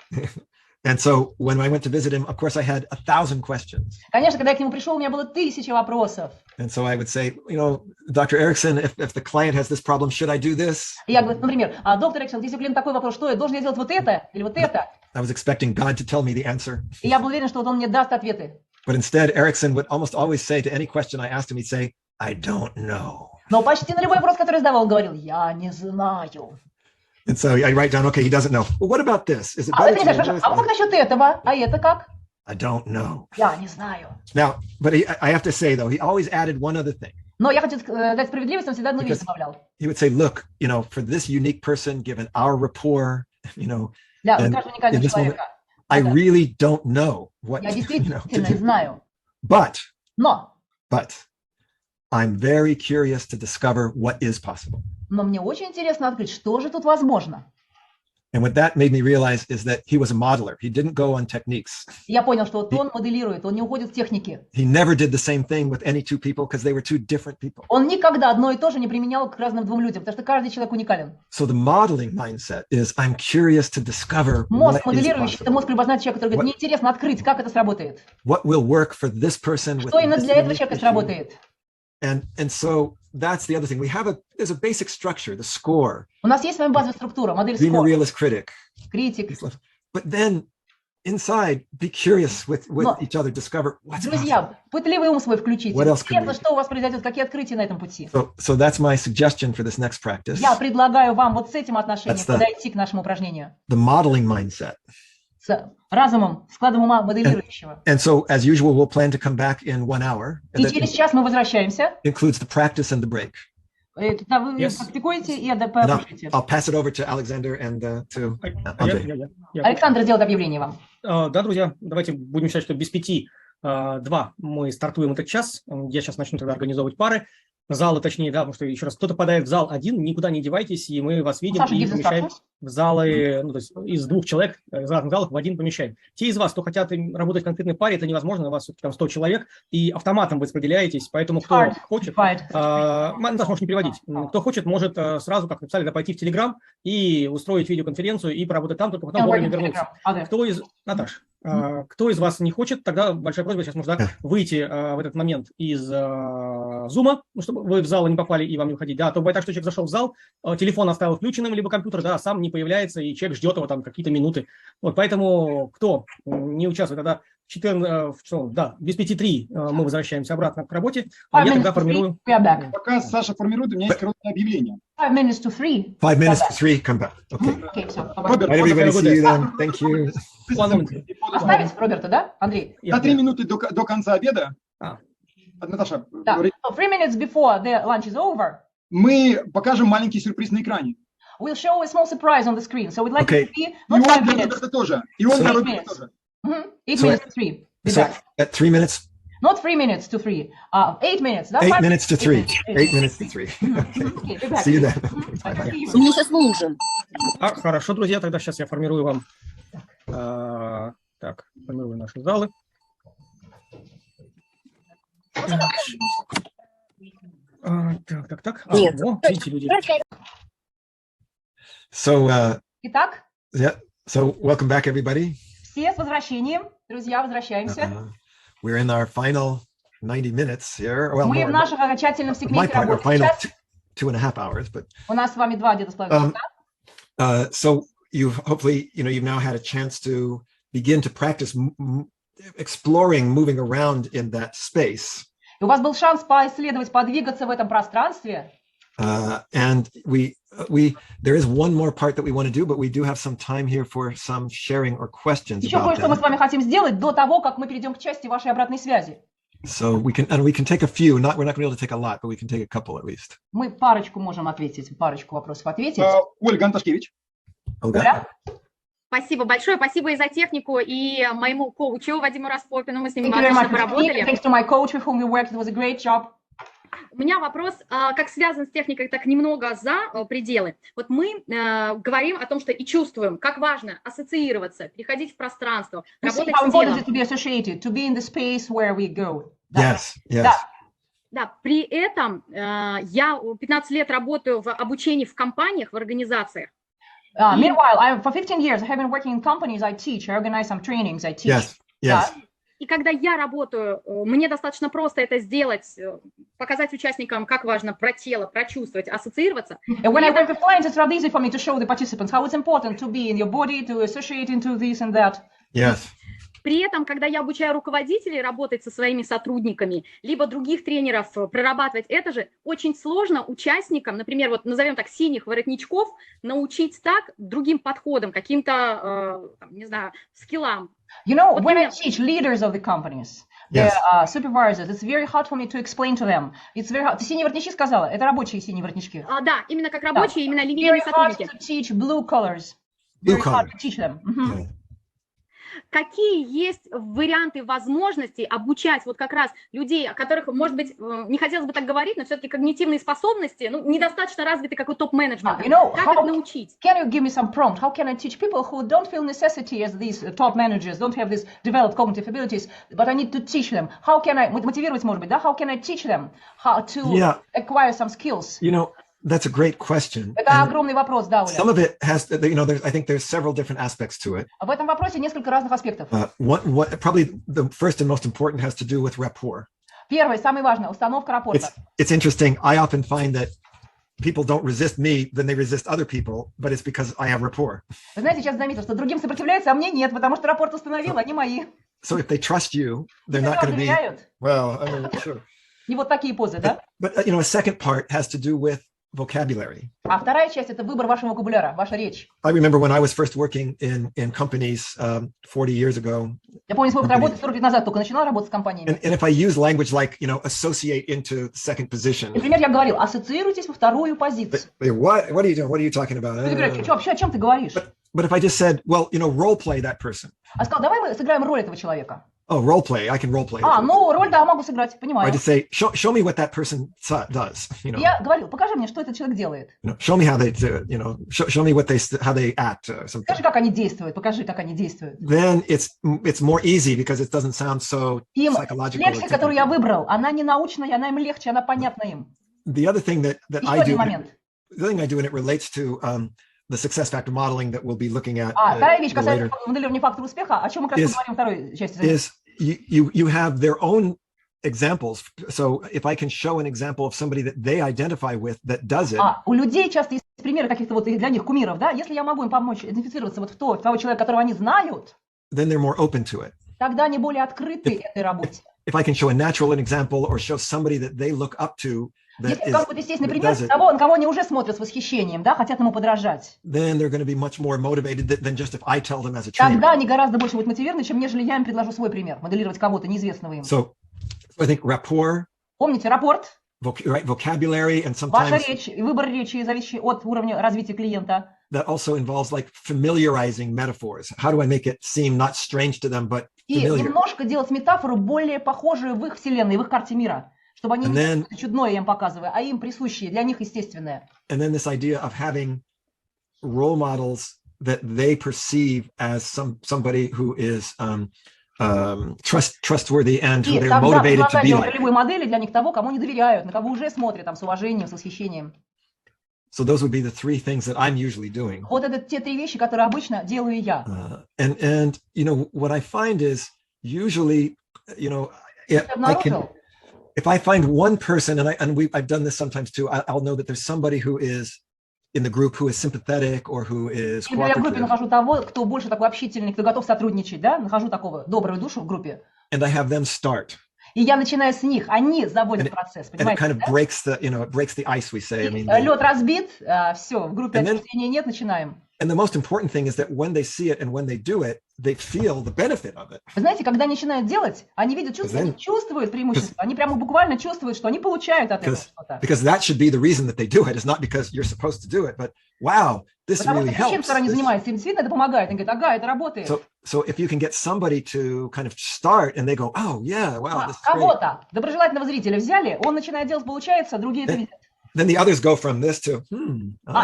And so when I went to visit him, of course, I had 1,000 questions. Конечно, когда я к нему пришел, у меня было 1000 вопросов. And so I would say, you know, Dr. Erickson, if the client has this problem, should I do this? И я говорю, например, доктор Эриксон, если у клиента такой вопрос, что я должен делать вот это или вот это? I was expecting God to tell me the answer. И я был уверен, что вот он мне даст ответы. But instead, Erickson would almost always say to any question I asked him, he'd say, I don't know. Но почти на любой вопрос, который задавал, он говорил, я не знаю. And so I write down, okay, he doesn't know. Well, what about this? Is it А better вы to мне do скажете, this? а вот как насчет этого? А это как? I don't know. Я не знаю. Now, but I have to say, though, he always added one other thing. Но я хочу дать справедливость, он всегда одну вещь добавлял. He would say, look, you know, for this unique person, given our rapport, you know, Для and каждого in уникального this moment, человека. I really don't know what, Я you действительно know, to не do. знаю. But Но I'm very curious to discover what is possible. мне очень интересно открыть, что же тут возможно. And what that made me realize is that he was a modeler. He didn't go on techniques. Я понял, что вот он моделирует, он не уходит в техники. He never did the same thing with any two people because they were two different people. Он никогда одно и то же не применял к разным двум людям, потому что каждый человек уникален. So the modeling mindset is I'm curious to discover Мозг what is моделирующий, это possible. мозг любознательного человека, который говорит, мне интересно открыть, как это сработает. What will work for this person with Что именно this для этого unique человека issue. сработает. And so that's the other thing. There's a basic structure, the score, У нас есть с вами базовая структура, модель dreamer, SCORE, realist, critic. критик. But then inside, be curious with Но, each other, discover what's possible. друзья, пытливый ум свой включите. What else can Интересно, we do? что у вас произойдет, какие открытия на этом пути. So that's my suggestion for this next practice. Я предлагаю вам вот с этим отношением That's the- подойти к нашему упражнению. The modeling mindset. С разумом, складом ума моделирующего. And so, as usual, we'll plan to come back in 1 hour. And И that через час мы возвращаемся. includes the practice and the break. Тогда вы Yes. практикуете и And послушайте. I'll pass it over to Alexander and to Andre. Александр сделает объявление вам. Да, друзья, давайте будем считать, что без 5:02 мы стартуем этот час. Я сейчас начну тогда организовывать пары. Залы, точнее, да, потому что, еще раз, кто-то попадает в зал один, никуда не девайтесь, и мы вас видим Саша, и give the помещаем instructions. в залы, ну, то есть из 2 человек из разных залов в один помещаем. Те из вас, кто хотят работать в конкретной паре, это невозможно, у вас все-таки там 100 человек, и автоматом вы распределяетесь, поэтому кто Hard. хочет, Hard. Наташа, можешь не переводить, кто хочет, может сразу, как написали, да, пойти в Телеграм и устроить видеоконференцию и поработать там, только потом Я вовремя говорю, вернуться. Telegram. Кто из... Наташ, кто из вас не хочет, тогда большая просьба, сейчас можно выйти в этот момент из Зума, чтобы вы в зал не попали и вам не уходить. Да, то бывает так, что человек зашел в зал, телефон оставил включенным, либо компьютер, да, сам не появляется, и человек ждет его там какие-то минуты. Вот поэтому кто не участвует, тогда 14, да, без 5:03 мы возвращаемся обратно к работе. Я тогда формирую... Пока Саша формирует, у меня есть короткое объявление. 5 minutes to 3. 5 minutes to 3, come back. Okay. Окей, все. Роберт, Right, everybody, see you then. Thank you. Оставить Роберта, да, Андрей? За 3 минуты до конца обеда, Наташа, Да. So 3 minutes before the lunch is over, мы покажем маленький сюрприз на экране. we'll show a small surprise on the screen. So we'd like Okay. it to be И not он 5 для minutes, Роберта тоже. И он So- для 8 Роберта minutes. тоже. 8 So- minutes to 3. Be So back. at 3 minutes, Not 3 minutes to 3. 8 minutes. Да? 8 5 minutes to 3. 8 8 minutes to 3. Okay. Okay, be back. See you then. Bye. Bye-bye. See you. Мы сейчас выложим. Хорошо, друзья, тогда сейчас я формирую вам. Так, формирую наши залы. Так. Нет. Во, видите, люди. So, Итак, yeah. So welcome back, everybody. все с возвращением. Друзья, возвращаемся. We're in our final 90 minutes here. Well, Мы в more, нашем окончательном my сегменте part, our работы. final Сейчас 2.5 hours. But у нас с вами 2 где-то с половиной часа. so you've hopefully, you've now had a chance to begin to practice exploring, moving around in that space. И у вас был шанс поисследовать, подвигаться в этом пространстве. And there is one more part that we want to do, but we do have some time here for some sharing or questions Еще about кое-что мы с that. вами хотим сделать до того, как мы перейдем к части вашей обратной связи. So we can take a few. We're not going to be able to take a lot, but we can take a couple at least. Мы парочку можем ответить, парочку вопросов ответить. Ольга Анташкевич. Olga? Спасибо большое, спасибо и за технику, и моему коучу Вадиму Распопину, мы с ним Thank you very much отлично for speaking. поработали. Thanks to my coach with whom we worked. It was a great job. У меня вопрос, как связан с техникой, так немного за пределы. Вот мы говорим о том, что и чувствуем, как важно ассоциироваться, переходить в пространство, We see работать how с important телом. it to be associated, to be in the space where we go. Yes, yes. Да. Да, при этом я 15 лет работаю в обучении в компаниях, в организациях. Meanwhile, for 15 years, I have been working in companies. I teach, I organize some trainings, I teach. Yes, yes. И когда я работаю, мне достаточно просто это сделать, показать участникам, как важно про тело, прочувствовать, ассоциироваться. And when I work with clients, it's rather easy for me to show the participants how it's important to be in your body, to associate into this and that. Yes. При этом, когда я обучаю руководителей работать со своими сотрудниками, либо других тренеров прорабатывать это же, очень сложно участникам, например, вот назовем так, синих воротничков, научить так другим подходам, каким-то, не знаю, скиллам. You know, Вот when I именно- teach leaders of the companies, the Yes. supervisors, it's very hard for me to explain to them. It's very hard. Ты синие воротнички сказала? Это рабочие синие воротнички. Да, именно как рабочие, именно Very линейные hard сотрудники. to teach blue colors. Blue Very hard collar. to teach them. Mhm. Yeah. Какие есть варианты возможностей обучать вот как раз людей, о которых, может быть, не хотелось бы так говорить, но все-таки когнитивные способности недостаточно развиты, как у топ-менеджмента. You know, Как how- их научить? Can you give me some prompt? How can I teach people who don't feel necessity as these top managers, don't have these developed cognitive abilities, but I need to teach them? How can I мотивировать, может быть, да? How can I teach them how to Yeah. acquire some skills? That's a great question. Это And огромный вопрос, да, some Оля. of it has, I think there's several different aspects to it. В этом вопросе несколько разных аспектов. Probably the first and most important has to do with rapport. Первый, самый важный, установка рапорта. It's interesting. I often find that people don't resist me, then they resist other people, but it's because I have rapport. Вы знаете, сейчас заметил, что другим сопротивляются, а мне нет, потому что рапорт установил, они мои. So if they trust you, they're Если not вам going to be, доверяют. well, I mean, sure. И вот такие позы, да? But, a second part has to do with vocabulary. А вторая часть – это выбор вашего вокабуляра, ваша речь. I remember when I was first working in companies 40 years ago, Я помню свой опыт работы 40 лет назад, только начинала работать с компаниями. and if I use language like, associate into the second position, Например, я говорил, ассоциируйтесь во вторую позицию. what are you doing? What are you talking about? Люди говорят, вообще, о чем ты говоришь? But if I just said, well, role play that person. А сказал, давай мы сыграем роль этого человека. Oh, role play. I can role play. Ну, роль, да, могу сыграть, I понимаю. just say, show me what that person does. Я говорил, покажи мне, что этот человек делает. Show me how they do it. Show me how they act. Something. Покажи, как они действуют, покажи, как они действуют. Then it's more easy because it doesn't sound so Им psychological. or лексика, которую я technical. выбрал, она не научная, она им легче, она понятна им. The other thing that Еще I один do, момент. the other thing I do, and it relates to the success factor modeling that we'll be looking at Вторая вещь later, касается моделирования фактора успеха, о чем мы как раз Is- поговорим во второй части занятия. is you have their own examples. So if I can show an example of somebody that they identify with that does it, У людей часто есть примеры каких-то вот для них кумиров, да? Если я могу им помочь идентифицироваться вот в того человека, которого они знают, then they're more open to it. тогда они более открыты этой работе. If I can show a natural example or show somebody that they look up to that Если is, какой-то естественный that пример, does it, на кого они уже смотрят с восхищением, да, хотят ему подражать, then they're going to be much more motivated than just if I tell them as a trainer. тогда они гораздо больше будут мотивированы, чем нежели я им предложу свой пример, моделировать кого-то неизвестного им. So I think rapport, Помните, рапорт, vocabulary and Ваша sometimes речь, выбор речи, зависящий от уровня развития клиента. that also involves like familiarizing metaphors. How do I make it seem not strange to them, but И familiar? немножко делать метафору более похожую в их вселенной, в их карте мира. Чтобы они And не then- что-то чудное я им показываю, а им присущие, для них естественное. And then this idea of having role models that they perceive as somebody who is trustworthy and who И they're тогда motivated to be предлагаем like. ролевые модели для них того, кому они доверяют, на кого уже смотрят там, с уважением, с восхищением. So those would be the three things that I'm usually doing. Вот это те три вещи, которые обычно делаю я. And you know what I find is usually, you know, if I find one person, I've done this sometimes too, I'll know that there's somebody who is in the group who is sympathetic or who is Если я в группе cooperative, нахожу того, кто больше такой общительный, кто готов сотрудничать, да, нахожу такого добрую душу в группе, and I have them start. и я начинаю с них, они заводят And процесс, it понимаете, kind of да? breaks the, you know, it breaks the ice, we say. I mean, Лед разбит, все, в группе And then- отчуждения нет, начинаем. and the most important thing is that when they see it and when they do it, they feel the benefit of it. Вы знаете, когда начинают делать, они видят, чувствуют, они чувствуют преимущество, они прямо буквально чувствуют, что они получают от этого что-то. Because that should be the reason that they do it. It's not because you're supposed to do it, but wow, this Потому really что чем helps. стороне занимается, им действительно это помогает. Они говорят, ага, это работает. So if you can get somebody to kind of start and they go, oh yeah, wow, this is great. Кого-то, доброжелательного зрителя взяли, он начинает делать, получается, другие это видят. Then the others go from this to,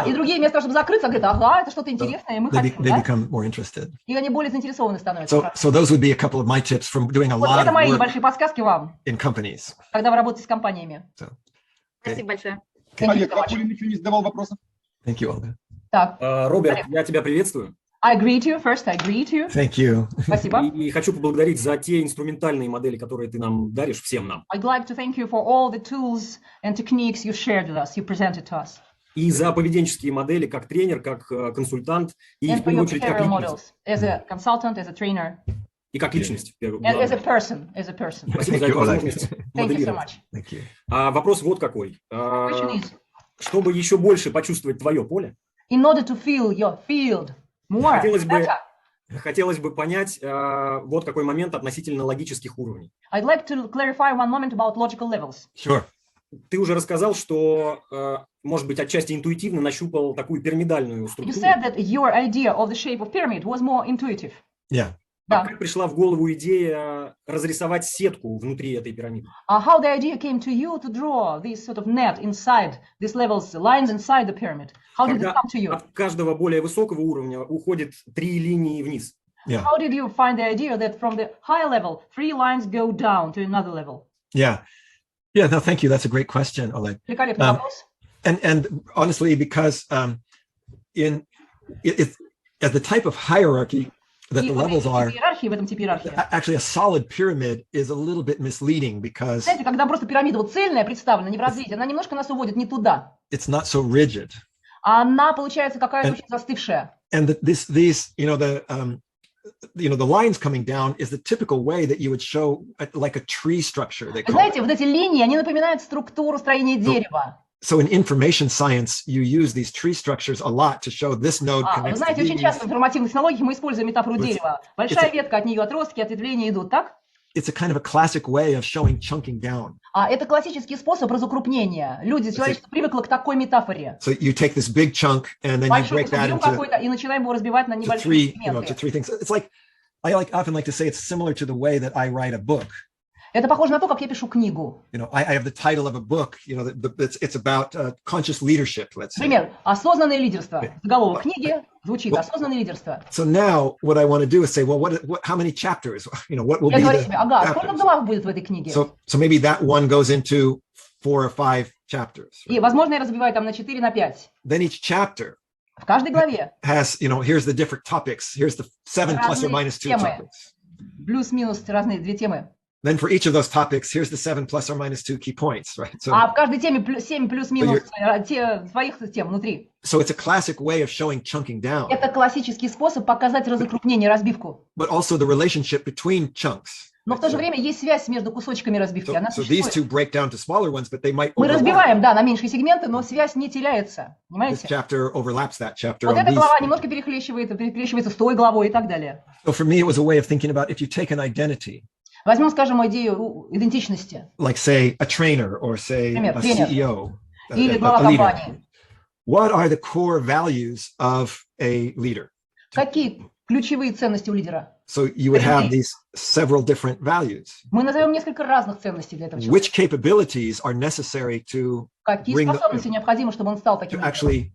И другие вместо того, чтобы закрыться, говорят, ага, это что-то интересное, и мы they, хотим, they да? become more interested. И они более заинтересованы становятся. So those would be a couple of my tips from doing a Вот lot это of мои work небольшие подсказки вам, in companies. когда вы работаете с компаниями. Спасибо большое. Олег, а Коля еще не задавал вопросов? Thank you, Olga. Так, Роберт, я тебя приветствую. I greet you first, I greet you. Thank you. Спасибо. И хочу поблагодарить за те инструментальные модели, которые ты нам даришь, всем нам. I'd like to thank you for all the tools and techniques you shared with us, you presented to us. И за поведенческие модели как тренер, как консультант, и And в for первую your очередь как behavioral личность. models, as a consultant, as a trainer, И как личность. and as a person, as a person. Спасибо за Thank эту you, Oleg. возможность Thank you so моделировать. much. Thank you. Вопрос вот какой. Question is, Чтобы еще больше почувствовать твое поле, in order to feel your field more, хотелось бы понять вот какой момент относительно логических уровней. I'd like to clarify one moment about logical levels. Sure. Ты уже рассказал, что, может быть, отчасти интуитивно нащупал такую пирамидальную You структуру. said that your idea of the shape of pyramid was more intuitive. Yeah. А как пришла в голову идея разрисовать сетку внутри этой пирамиды? How the idea came to you to draw this sort of net inside these levels, lines inside the pyramid? How did it Когда come to you? от каждого более высокого уровня уходит 3 линии вниз. Yeah. How did you find the idea that from the high level, 3 lines go down to another level? Yeah. Yeah. No, thank you. That's a great question, Oleg. Великолепный вопрос. And honestly, because as the type of hierarchy that И the вот levels эти are, типы иерархии, в этом типе иерархии. actually a solid pyramid is a little bit misleading because Знаете, когда просто пирамида вот цельная представлена, не в развитии, она немножко нас уводит не туда. it's not so rigid. А она получается какая-то очень застывшая. And these, you know, the lines coming down is the typical way that you would show like a tree structure. They Вы call it. знаете, вот эти линии, они напоминают структуру строения дерева. So in information science, you use these tree structures a lot to show this node Вы connects to знаете, очень these. часто в информативных технологиях мы используем метафору дерева. Большая ветка, от нее отростки, ответвления идут, так? It's a kind of a classic way of showing chunking down. Это классический способ разукрупнения. Люди, человечество привыкло к такой метафоре. So you take this big chunk and then you Большой break кусок that берем into какой-то и начинаем его разбивать на to небольшие to сегменты. 3 things. It's like I often like to say it's similar to the way that I write a book. Это похоже на то, как я пишу книгу. You know, I have the title of a book. You know, it's about conscious leadership. Let's say. Например, «Осознанное лидерство». Заголовок книги звучит «Осознанное лидерство». So now what I want to do is say, well, how many chapters? You know, what will Я be говорю the себе, ага, сколько chapters? глав будет в этой книге? So maybe that one goes into 4 or 5 chapters. И, возможно, я разбиваю там на 4, на 5. Then each chapter В каждой главе has, you know, here's the different topics. Here's the 7 plus or разные minus 2 темы. topics. Плюс-минус разные две темы. Then for each of those topics, here's the 7 plus or minus 2 key points, right? So, А в каждой теме 7 плюс-минус своих тем внутри. so it's a classic way of showing chunking down, Это классический способ показать разукрупнение, разбивку. but also the relationship between chunks. Но в то же время есть связь между кусочками разбивки. Она So these существует. two break down to smaller ones, but they might Мы overlap. разбиваем, да, на меньшие сегменты, но связь не теряется. This Понимаете? chapter overlaps that chapter. Вот on эта these. глава немножко перехлещивается с той главой и так далее. So for me, it was a way of thinking about if you take an identity, Возьмем, скажем, идею идентичности. Like say a trainer or say Например, a тренер CEO, или глава leader. компании. What are the core values of a leader? Какие ключевые ценности у лидера? So you would have Какие? these several different values. Мы назовем несколько разных ценностей для этого человека. Which capabilities are necessary to Какие bring способности необходимы, чтобы он стал таким to лидером? actually,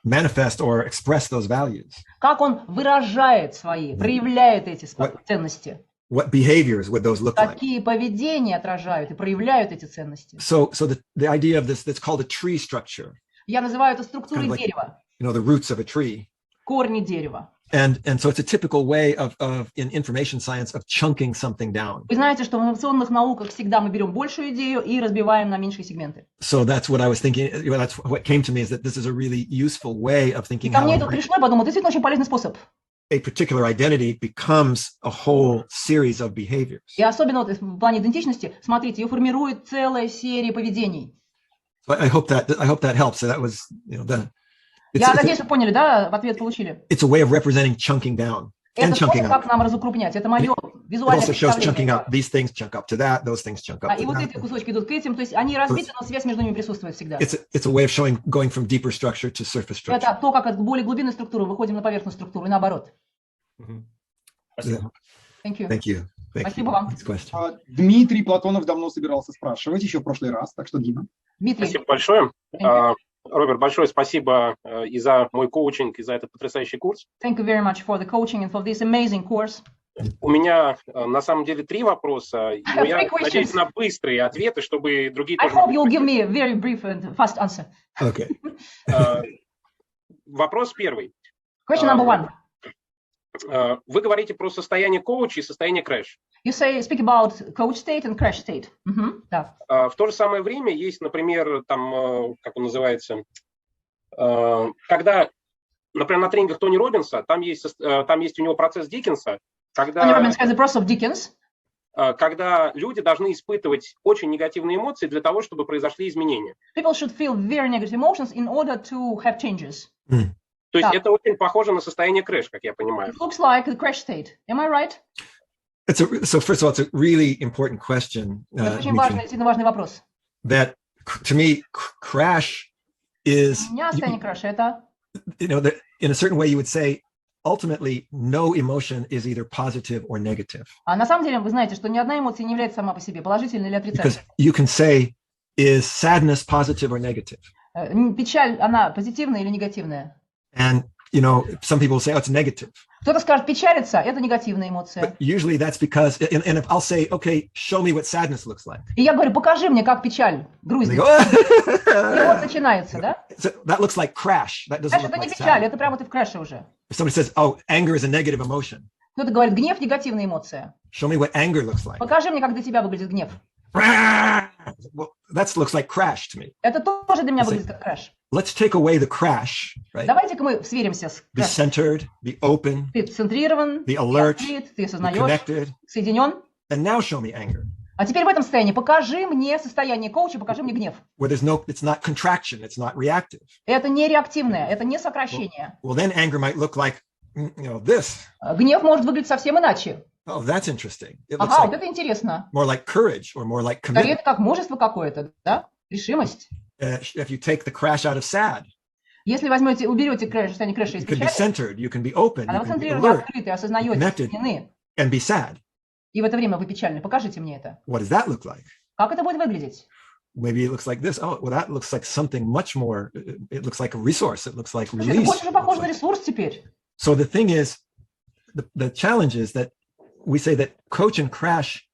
manifest or express those values? Как он выражает свои, проявляет эти ценности? What behaviors would those look like? Какие поведения отражают и проявляют эти ценности? So the idea of this, that's called a tree structure, Я называю это структурой Kind of like- дерева, the roots of a tree. корни дерева. And so it's a typical way of in information science of chunking something down. Вы знаете, что в инновационных науках всегда мы берем большую идею и разбиваем на меньшие сегменты. So that's what I was thinking. That's what came to me, is that this is a really useful way of И thinking ко мне how это пришло, и подумал, действительно очень полезный способ. a particular identity becomes a whole series of behaviors. И особенно вот в плане идентичности, смотрите, ее формирует целая серия поведений. So I hope that helps. So that was, Я надеюсь, вы поняли, да, в ответ получили. it's a way of representing chunking down and Это chunking способ, up. как нам разукрупнять. Это мое It визуальное also shows chunking представление. up. These things chunk up to that. Those things chunk up И to вот that. эти кусочки идут к этим, то есть они разбиты, но связь между ними присутствует всегда. It's a way of showing going from deeper structure to surface structure. Это то, как от более глубинной структуры выходим на поверхностную структуру, и наоборот. Спасибо. Thank you. Thank you. Спасибо вам. Next question. Дмитрий Платонов давно собирался спрашивать, еще в прошлый раз, так что, Дима. Дмитрий. Спасибо большое. Thank you. Роберт, большое спасибо и за мой коучинг, и за этот потрясающий курс. Thank you very much for the coaching and for this amazing course. У меня на самом деле 3 вопроса, но я Three questions. надеюсь на быстрые ответы, чтобы другие I тоже hope могли you'll give me a very brief and fast answer. Okay. Вопрос первый. Question number one. Вы говорите про состояние коуча и состояние крэш. You speak about coach state and crash state. Да. В то же самое время есть, например, там, как он называется, когда, например, на тренингах Тони Роббинса, там есть у него процесс Диккенса, Tony Robbins has the process of Dickens. когда люди должны испытывать очень негативные эмоции для того, чтобы произошли изменения. People should feel very negative emotions in order to have changes. То есть Да. это очень похоже на состояние крэш, как я понимаю. It looks like the crash state. Am I right? So first of all, it's a really important question, Это очень Dmitry, важный, действительно важный вопрос. that to me, crash is, У меня состояние краша это that in a certain way you would say, ultimately, no emotion is either positive or negative. А на самом деле вы знаете, что ни одна эмоция не является сама по себе положительной или Because отрицательной. you can say, is sadness positive or negative? Печаль, она позитивная или негативная? And, some people say, oh, it's negative. Кто-то скажет, печалиться – это негативная эмоция. But usually that's because, and if I'll say, okay, show me what sadness looks like. И я говорю, покажи мне, как печаль, грусть. They И go, вот начинается, да? so that looks like crash. That doesn't Знаешь, look это не like печаль, sad. это прямо ты в крэше уже. If somebody says, oh, anger is a negative emotion, Кто-то говорит, гнев – негативная эмоция. show me what anger looks like. Покажи мне, как для тебя выглядит гнев. Well, that looks like crash to me. Это тоже для меня выглядит как крэш. Let's take away the crash, right? Давайте-ка мы сверимся с Be крэшем. centered, be open, Ты центрирован, be ты alert, открыт, ты be осознаешь, connected, соединен. and now show me anger, А теперь в этом состоянии покажи мне состояние коуча, покажи мне гнев. where it's not contraction, it's not reactive. Это не реактивное, это не сокращение. Well, then anger might look like, this. Гнев может выглядеть совсем иначе. Oh, that's interesting. It looks Ага, вот like это интересно. more like courage or more like Скорее, commitment. это как мужество какое-то, да? Решимость. If you take the crash out of sad, Если возьмете, уберете крэш, состояние крэша из you can be печали, centered, you can be open, она you can be концентрирована, alert, открыты, осознаете, connected. соединены. and be sad. И в это время вы печальны. Покажите мне это. What does that look like? Как это будет выглядеть? Maybe it looks like this. Oh, well, that looks like something much more. It looks like a resource. It looks like Это release. больше похоже на ресурс теперь. So the thing is, the challenge is that we say that coach and crash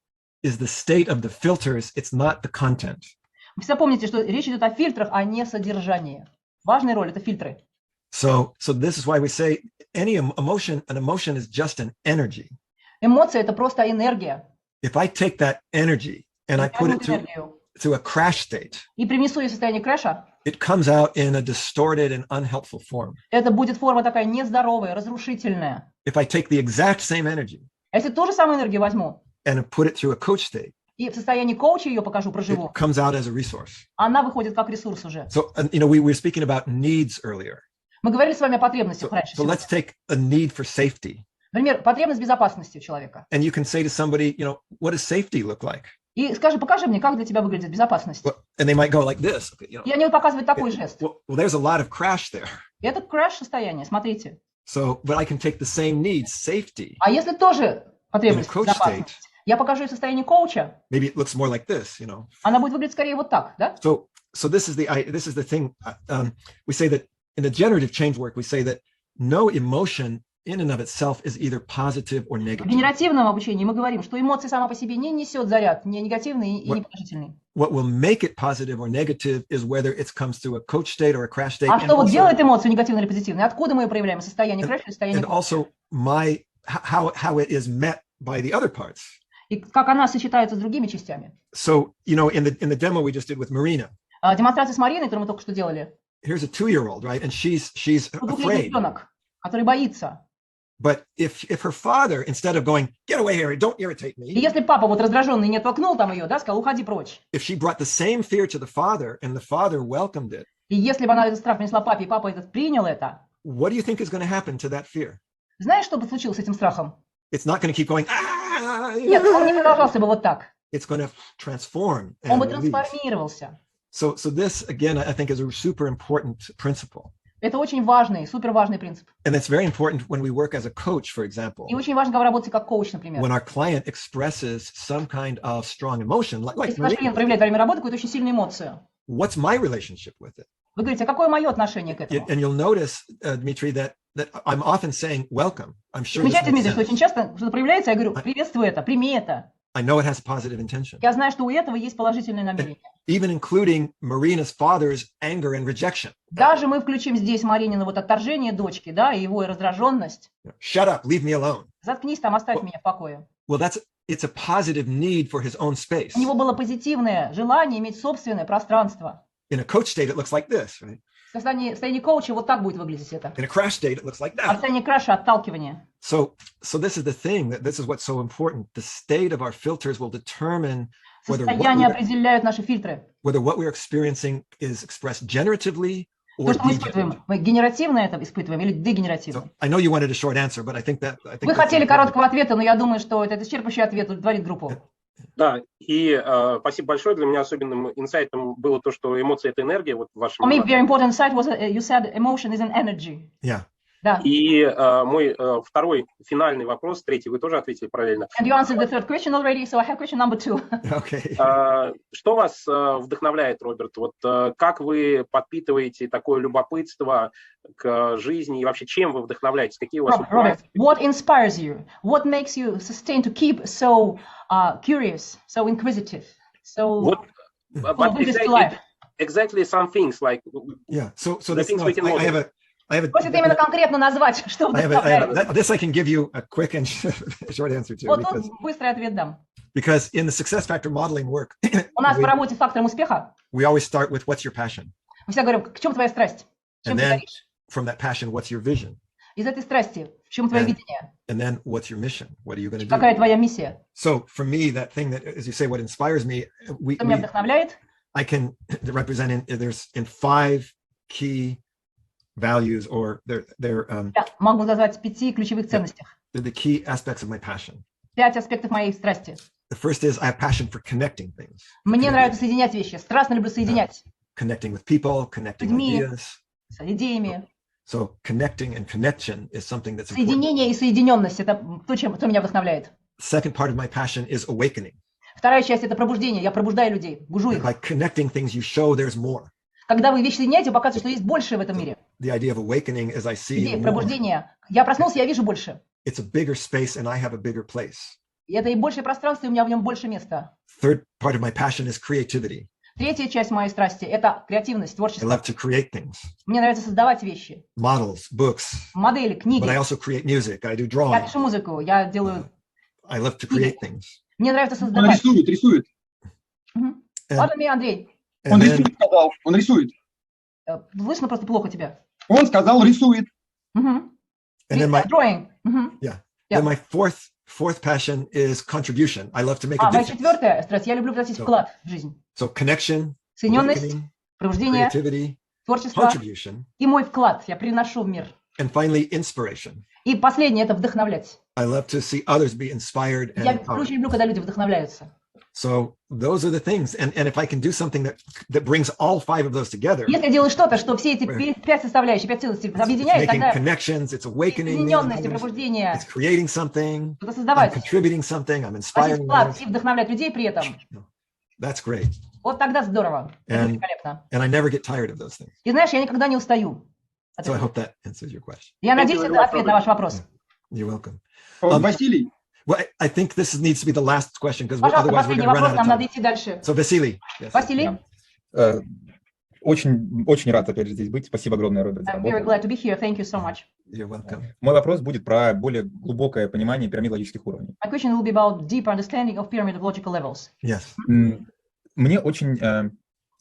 is the state of the filters. It's not the content. Вы всегда помните, что речь идет о фильтрах, а не содержании. Важная роль – это фильтры. So this is why we say an emotion is just an energy. Эмоция – это просто энергия. If I take that energy and I Я put возьму it энергию to a crash state, и принесу ее в состояние крэша, it comes out in a distorted and unhelpful form. это будет форма такая нездоровая, разрушительная. If I take the exact same energy А если ту же самую энергию возьму and put it through a coach state, и в состоянии коуча ее покажу, проживу, it comes out as a resource. она выходит как ресурс уже. So, we were speaking about needs earlier. Мы говорили с вами о потребностях раньше. So let's take a need for safety. Например, потребность безопасности у человека. And you can say to somebody, you know, what does safety look like? И скажи, покажи мне, как для тебя выглядит безопасность. And they might go like this. You know, И они показывают такой жест. well, there's a lot of crash there. Это краш-состояние, смотрите. So, but I can take the same needs, safety, А если тоже потребность In a coach безопасности, я покажу ей состояние коуча, maybe it looks more like this, you know. она будет выглядеть скорее вот так, да? So this is the thing. We say that in the generative change work, we say that no emotion in and of itself is either positive or В negative. генеративном обучении мы говорим, что эмоция сама по себе не несет заряд, не негативный и не положительный. What will make it positive or negative is whether it comes through a coach state or a crash state. А and что вот also- делает эмоцию негативной или позитивной? Откуда мы ее проявляем? Состояние крэша или состояние and коуча? also how it is met by the other parts. И как она сочетается с другими частями. So, you know, in the demo we just did with Marina, Демонстрация с Мариной, которую мы только что делали. here's a 2-year-old, right? And she's Двухлетний afraid. ребенок, который боится. But if her father, instead of going, get away, Harry, don't irritate И me, если папа вот раздраженный не оттолкнул там ее, да, сказал, уходи прочь. if she brought the same fear to the father and the father welcomed it, И если бы она этот страх принесла папе, и папа этот принял это, what do you think is going to happen to that fear? знаешь, что бы случилось с этим страхом? It's not going to keep going, ah, Нет, он не продолжался бы вот так. it's going to transform Он бы and release. трансформировался. So this, again, I think is a super important principle. Это очень важный, супер важный принцип. And it's very important when we work as a coach, for example. И очень важно, когда вы работаете как коуч, например. When our client expresses some kind of strong emotion, like Если ваш Maria, клиент проявляет во время работы какую-то очень сильную эмоцию, what's my relationship with it? вы говорите, а какое мое отношение к этому? And you'll notice, Dmitry, that I'm often saying welcome. I'm sure this Замечательно, makes Дмитрий, что sense. очень часто что-то проявляется, я говорю, приветствуй это, прими это. I know it has positive intention, Я знаю, что у этого есть положительное намерение. even including Marina's father's anger and rejection. Даже мы включим здесь Маринина вот отторжение дочки, да, и его раздраженность. Shut up, leave me alone. Заткнись там, оставь меня в покое. Well, it's a positive need for his own space. У него было позитивное желание иметь собственное пространство. In a coach state, it looks like this, right? В состоянии коуча вот так будет выглядеть это. In a crash state, it looks like А в that. состоянии краша отталкивания. So this is the thing, that this is what's so important. The state of our filters will determine whether Состояние определяют наши фильтры. what we're experiencing is expressed generatively or То, что мы degeneratively. испытываем, мы генеративно это испытываем или дегенеративно? I know you wanted a short answer, but I think Вы хотели короткого ответа, но я думаю, что этот исчерпывающий ответ удовлетворит группу. Да, и спасибо большое. Для меня особенным инсайтом было то, что эмоции – это энергия. Вот в вашем... For me, very important insight was you said emotion is an energy. Yeah. Да. И мой второй финальный вопрос, третий, вы тоже ответили параллельно. And you answered the third question already, so I have question number 2. Okay. Что вас вдохновляет, Роберт? Вот как вы подпитываете такое любопытство к жизни и вообще чем вы вдохновляетесь? Какие у вас Robert, what inspires you? What makes you sustain to keep so curious, so inquisitive, so Вот, full of interest to life? exactly some things like Yeah. So the this, things no, we can I have model. Просит именно конкретно назвать, что I вдохновляет. have this I can give you a quick and short answer to, Вот because тут быстрый ответ дам. in the success factor modeling work, У нас по работе с фактором успеха we always start with what's your passion, мы всегда говорим, в чем твоя страсть? В чем and ты then горишь? from that passion, what's your vision, Из этой страсти, в чем твое And- видение? and then what's your mission? What are you going to Какая do? твоя миссия? So for me, that thing that, as you say, what inspires me, Что меня вдохновляет? I can represent in 5 key values, or they're Я могу назвать 5 ключевых ценностях. the key aspects of my passion. 5 аспектов моей страсти. The first is I have passion for connecting things, Мне нравится соединять вещи. Страстно люблю соединять. connecting with people, connecting Людьми. ideas. С идеями. So connecting and connection is something that's important. Соединение и соединенность – это то, что меня вдохновляет. Second part of my passion is awakening. Вторая часть – это пробуждение. Я пробуждаю людей, бужу их. By connecting things, you show there's more. Когда вы вещи соединяете, вы показываете, что есть большее в этом мире. The idea of awakening is I see Идея more. пробуждения. Я проснулся, я вижу больше. It's a bigger space and I have a bigger place. И это и большее пространство, и у меня в нем больше места. Third part of my passion is creativity. Третья часть моей страсти – это креативность, I творчество. love to create things, Мне нравится создавать вещи, models, books, модели, книги. but I also create music. I do Я drawing. пишу музыку, я делаю... I love to create things. Мне нравится Он создавать. рисует. Мгм. And- Ладно, мне, Андрей, Он And then, рисует, сказал. Он рисует. слышно просто плохо тебя. Он сказал, рисует. Мгм. and then my Drawing. Мгм. then my fourth passion is contribution. I love to make a Моя difference. четвертая страсть. Я люблю вносить вклад в жизнь. So connection, Соединенность, awakening, пробуждение, creativity, творчество contribution, и мой вклад. Я приношу в мир. And finally, inspiration. И последнее – это вдохновлять. I love to see others be inspired and Я empowered. очень люблю, когда люди вдохновляются. So those are the things. And if I can do something that brings all 5 of those together, Если я делаю что-то, что все эти 5 составляющих, 5 ценностей it's объединяет, making тогда connections, it's awakening me, соединенность и пробуждение, it's creating something, что-то I'm создавать, contributing something, I'm вносить inspiring вклад others. и вдохновлять людей при этом. That's great. Вот тогда здорово. Это And, великолепно. and I never get tired of those things. И знаешь, я никогда не устаю. от So I этого. hope that answers your question. Я надеюсь, это ответ на ваш вопрос. You're welcome. Василий. Well, I think this needs to be the last question because Пожалуйста, otherwise we're последний going to run вопрос, out of нам надо time. идти дальше. So Vasily. Yes. Василий, Очень рад опять же здесь быть. Спасибо огромное, Роберт, за I'm very работу. glad to be here. Thank you so much. You're welcome. Мой вопрос будет про более глубокое понимание пирамид логических уровней. My question will be about deeper understanding of pyramid of logical levels. Yes. Мне очень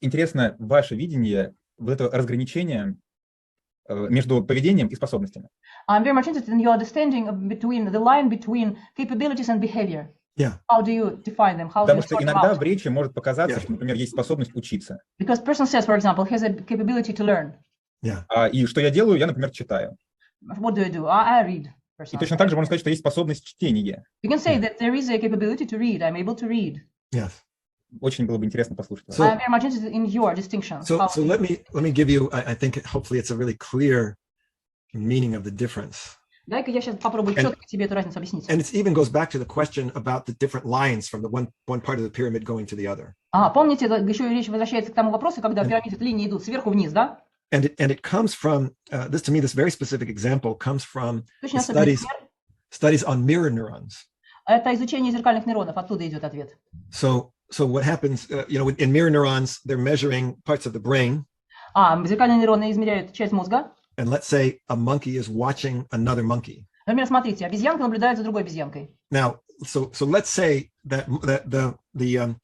интересно ваше видение вот этого разграничения между поведением и способностями. I'm very much interested in your understanding of between the line between capabilities and behavior. Yeah. How do you define them? How do Потому you что sort them иногда out? в речи может показаться, что, например, есть способность учиться. Because person says, for example, he has a capability to learn. Yeah. И что я делаю? Я, например, читаю. What do? I read. И точно так же можно сказать, что есть способность чтения. You can say that there is a capability to read. I'm able to read. Yes. Очень было бы интересно послушать вас. I'm very much interested in your distinction. So let me give you. I think hopefully it's a really clear meaning of the difference. Дай-ка я сейчас попробую четко тебе эту разницу объяснить. And it even goes back to the question about the different lines from the one part of the pyramid going to the other. Помните, еще речь возвращается к тому вопросу, когда пирамиды линии идут сверху вниз, да? And it comes from this to me. This very specific example comes from Очень the особенный studies on mirror neurons. Это изучение зеркальных нейронов, оттуда идет ответ. So what happens? In mirror neurons, they're measuring parts of the brain. Зеркальные нейроны измеряют часть мозга. And let's say a monkey is watching another monkey. Например, смотрите, обезьянка наблюдает за другой обезьянкой. Now, so let's say that the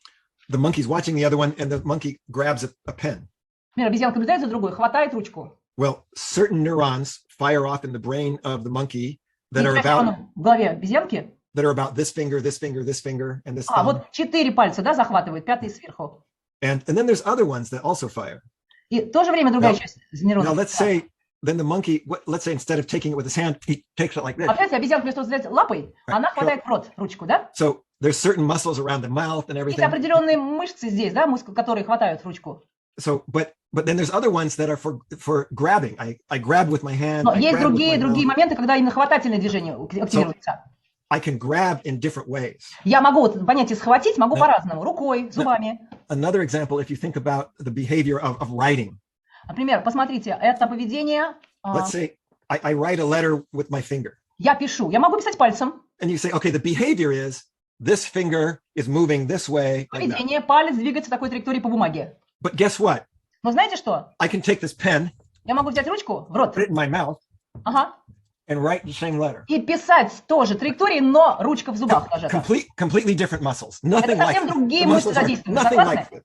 monkey's watching the other one, and the monkey grabs a pen. Например, обезьянка наблюдает за другой, хватает ручку. Well, certain neurons fire off in the brain of the monkey that И are часть about нейронов в голове обезьянки. this finger, this finger, this finger, and this thumb. Вот 4 пальца, да, захватывает, 5-й сверху. And then there's other ones that also fire. И в то же время другая часть нейронов. Now let's say then the monkey, let's say instead of taking it with his hand, he takes it like this. Опять обезьянка вместо того, чтобы взять лапой, она хватает в рот ручку, да? So there's certain muscles around the mouth and Есть everything. определенные мышцы здесь, да, которые хватают ручку. So, but then there's other ones that are for grabbing. I grab with my hand. Но I есть grab with my другие mouth. моменты, когда именно хватательное движение активируется. I can grab in different ways. Я могу понятие схватить, могу по-разному, рукой, зубами. Another example, if you think about the behavior of writing. Например, посмотрите, это поведение. Let's say I write a letter with my finger. Я пишу, я могу писать пальцем. And you say, okay, the behavior is this finger is moving this way. Like that. Поведение, палец двигается такой траекторией по бумаге. But guess what? Но знаете что? I can take this pen, Я могу взять ручку в рот. put it in my mouth, Ага. and write the same letter. И писать тоже траекторией, но ручка в зубах зажата. Completely different muscles. Это Nothing like совсем другие the мышцы muscles are задействованы. nothing like Согласны? it.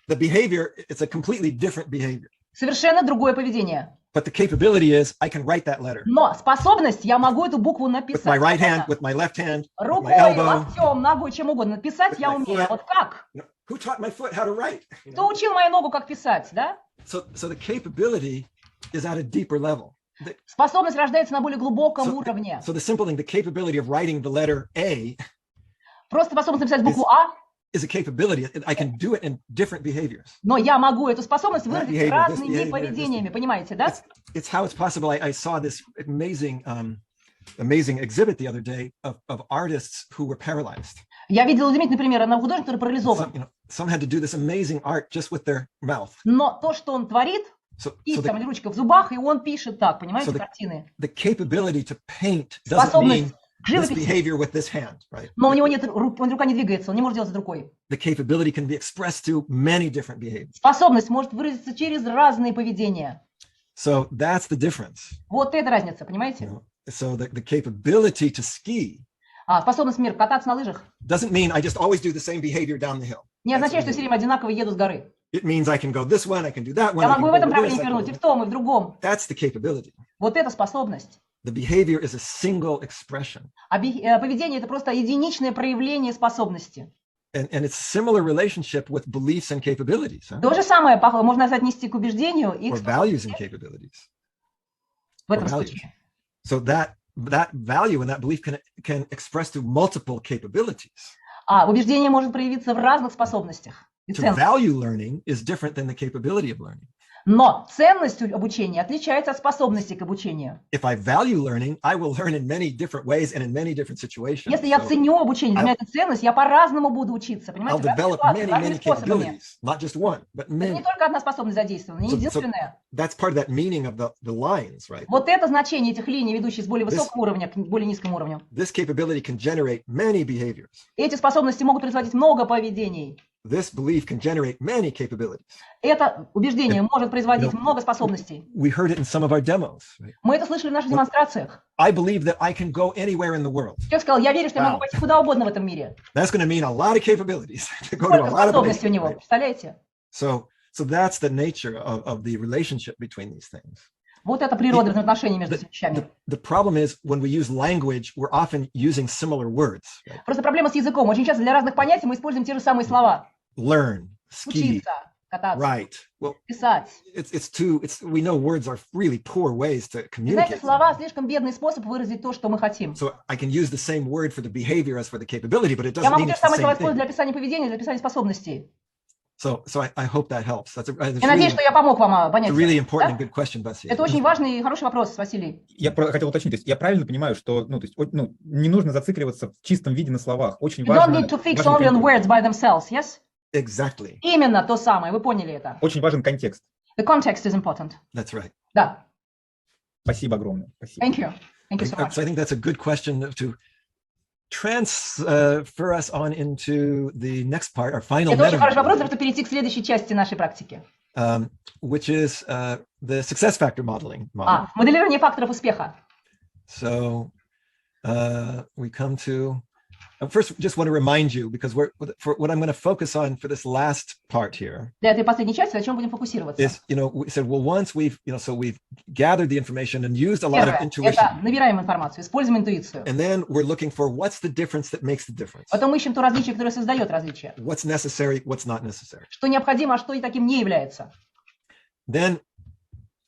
The behavior, it's a completely different behavior. Совершенно другое поведение. But the capability is I can write that letter Но способность, я могу эту букву with написать. my right hand, with my left hand, with my Рукой, elbow. локтем, ногой, чем угодно. Писать я my умею. foot. Вот как? Who taught my foot how to write? Кто учил мою ногу, как писать, да? So the capability is at a deeper level. Способность рождается на более глубоком уровне. So the simple thing, the capability of writing the letter A Просто способность написать букву А, is a capability. I can do it in different behaviors. но я могу эту способность выразить behavior, this разными behavior, поведениями, понимаете, да? It's how it's possible. I saw this amazing exhibit the other day of artists who were paralyzed. Я видела удивительный пример одного художника, который парализован. Some had to do this amazing art just with their mouth. Но то, что он творит, кистом или ручкой в зубах, и он пишет так, понимаете, картины. The capability to paint doesn't Способность mean к this живописи. behavior with this hand, right? Но у него нет, рука не двигается, он не может делать с рукой. The capability can be expressed through many different behaviors. Способность может выразиться через разные поведения. So that's the difference. Вот это разница, понимаете? So the capability to ski Способность мир кататься на лыжах doesn't mean I just always do the same behavior down the hill. не означает, что я все время одинаково еду с горы. It means I can go this one, I can do that one. Я I can могу и в go этом this, направлении I can повернуть, go и в том, и в другом. That's the capability. Вот это способность. The behavior is a single expression. А поведение – это просто единичное проявление способности. And it's a similar relationship with beliefs and capabilities. Huh? То же самое можно отнести к убеждению и Or к values and capabilities. в этом or values. случае. So that value and that belief can express through multiple capabilities. А убеждение может проявиться в разных способностях и To ценностях. value learning is different than the capability of learning. Но ценность обучения отличается от способности к обучению. If I value learning, I will learn in many different ways and in many different situations. Если я So ценю обучение, для меня это ценность, я по-разному буду учиться, I'll понимаете, в разных develop ситуациях, many, разными many способами. capabilities, not just one, but Это не many. только одна способность задействована, не So единственная. that's part of that meaning of the lines, right? Вот это значение этих линий, ведущих с более This- высокого уровня к более низкому уровню. This capability can generate many behaviors. Эти способности могут производить много поведений. This belief can generate many capabilities. Это убеждение может производить много способностей. We heard it in some of our demos. Right? Мы это слышали в наших демонстрациях. I believe that I can go anywhere in the world. Человек сказал, я верю, что я могу Wow. пойти куда угодно в этом мире. That's going to mean a lot of capabilities to go to a Сколько lot of способностей у places. него, Right? представляете? So that's the nature of the relationship between these things. Вот это природа взаимоотношений между этими вещами. The problem is when we use language, we're often using similar words. Right? Просто проблема с языком. Очень часто для разных понятий мы используем те же самые слова. Learn, ski, Учиться, кататься, write. Well, писать. we know words are really poor ways to Знаете, communicate. слова слишком бедный способ выразить то, что мы хотим. So I can use the same word for the behavior as for the capability, but it Я doesn't могу mean те it's же the самые слова same использовать thing. для описания поведения, для описания способностей. So I hope that helps. That's Я надеюсь, что я помог вам понять. a really это, important да? and good question, Vassily. Это очень важный и хороший вопрос, Василий. Я хотел уточнить, то есть я правильно понимаю, что не нужно зацикливаться в чистом виде на словах. Очень You don't важно. need to fix only on words by themselves, yes? Exactly. Именно то самое, вы поняли это. Очень важен контекст. The context is important. That's right. Да. Спасибо огромное. Спасибо. Thank you. Thank you so much. So I think that's a good question to transfer us on into the next part, our final Это очень хороший вопрос, meta, чтобы перейти к следующей части нашей практики. which is the success factor modeling model. Моделирование факторов успеха. So we come to first. Just want to remind you because for what I'm going to focus on for this last part here Для этой последней части, о чем будем фокусироваться? is, we said, well, once we've gathered the information and used a lot of Первое, intuition, это набираем информацию, используем интуицию. and then we're looking for what's the difference that makes the difference. Потом ищем то различие, которое создает различие. What's necessary, what's not necessary. Что необходимо, а что и таким не является. Then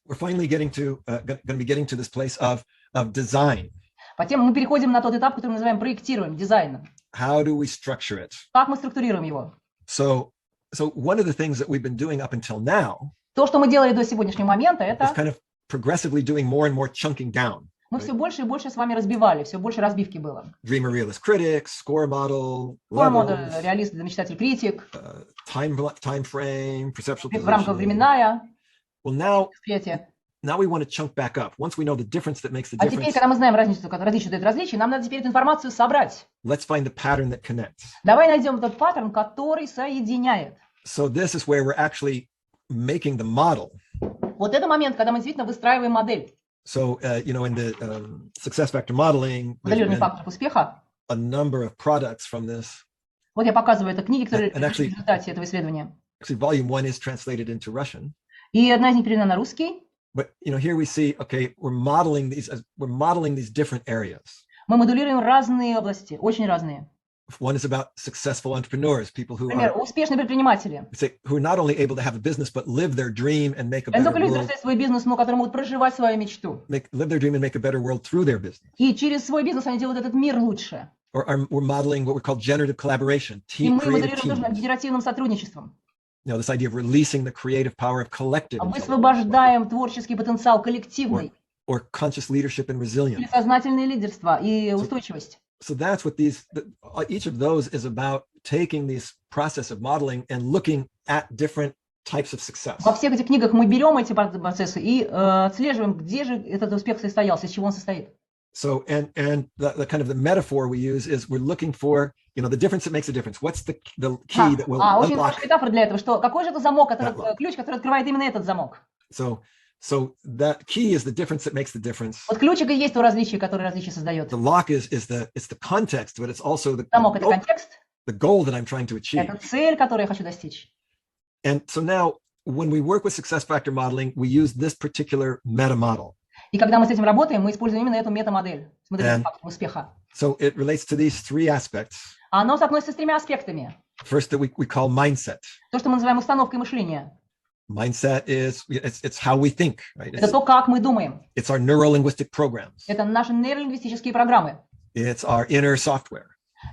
we're finally going to be getting to this place of design. Потом мы переходим на тот этап, который мы называем проектируем, дизайном. How do we structure it? Как мы структурируем его? So one of the things that we've been doing up until now То, что мы делали до сегодняшнего момента, is это kind of progressively doing more and more chunking down. мы все больше и больше с вами разбивали, все больше разбивки было. Dreamer, realist, critic, score model, Core модель, levels, реалист, мечтатель, критик, time frame, perceptual в рамках positioning. временная, Well, now восприятие. we want to chunk back up. Once we know the difference that makes the А теперь, difference, когда мы знаем разницу, как различие дает различие, нам надо теперь эту информацию собрать. let's find the pattern that connects. Давай найдем тот паттерн, который соединяет. So this is where we're actually making the model. Вот это момент, когда мы действительно выстраиваем модель. So, in the success factor modeling, there's Моделирование been факторов успеха. a number of products from this. Вот я показываю это книги, которые And actually- в результате этого исследования. Actually, volume 1 is translated into Russian. И одна из них переведена на русский. But here we see, okay, we're modeling these different areas. Мы моделируем разные области, очень разные. One is about successful entrepreneurs, people who Например, are успешные предприниматели. who are not only able to have a business but live their dream and make a Это не better только люди, world, которые свой бизнес, но которые могут проживать свою мечту. live their dream and make a better world through their business. И через свой бизнес они делают этот мир лучше. Or we're modeling what we call generative collaboration, И мы creative моделируем тоже над teams. генеративным сотрудничеством. This idea of releasing the creative power of collective intelligence, Высвобождаем творческий потенциал коллективный, or conscious leadership and resilience. или сознательное лидерство и устойчивость. So that's what each of those is about, taking this process of modeling and looking at different types of success. Во всех этих книгах мы берем эти процессы и отслеживаем, где же этот успех состоялся, из чего он состоит. So, and the kind of the metaphor we use is we're looking for, the difference that makes a difference. What's the key that will Очень unlock? хорошая метафора для этого, что какой же это замок, ключ, который открывает именно этот замок. So that key is the difference that makes the difference. Вот ключик и есть то различие, которое различие создает. The lock is the context, but it's also Замок — это контекст, the goal that I'm trying to achieve. это цель, которую я хочу достичь. And so now, when we work with success factor modeling, we use this particular meta model. И когда мы с этим работаем, мы используем именно эту метамодель с моделью And- факторов успеха. So it relates to these three aspects. Оно соотносится с тремя аспектами. First, that we call mindset. То, что мы называем установкой мышления. Mindset is it's how we think, right? Это то, как мы думаем. It's our neurolinguistic programs. Это наши нейролингвистические программы. It's our inner software.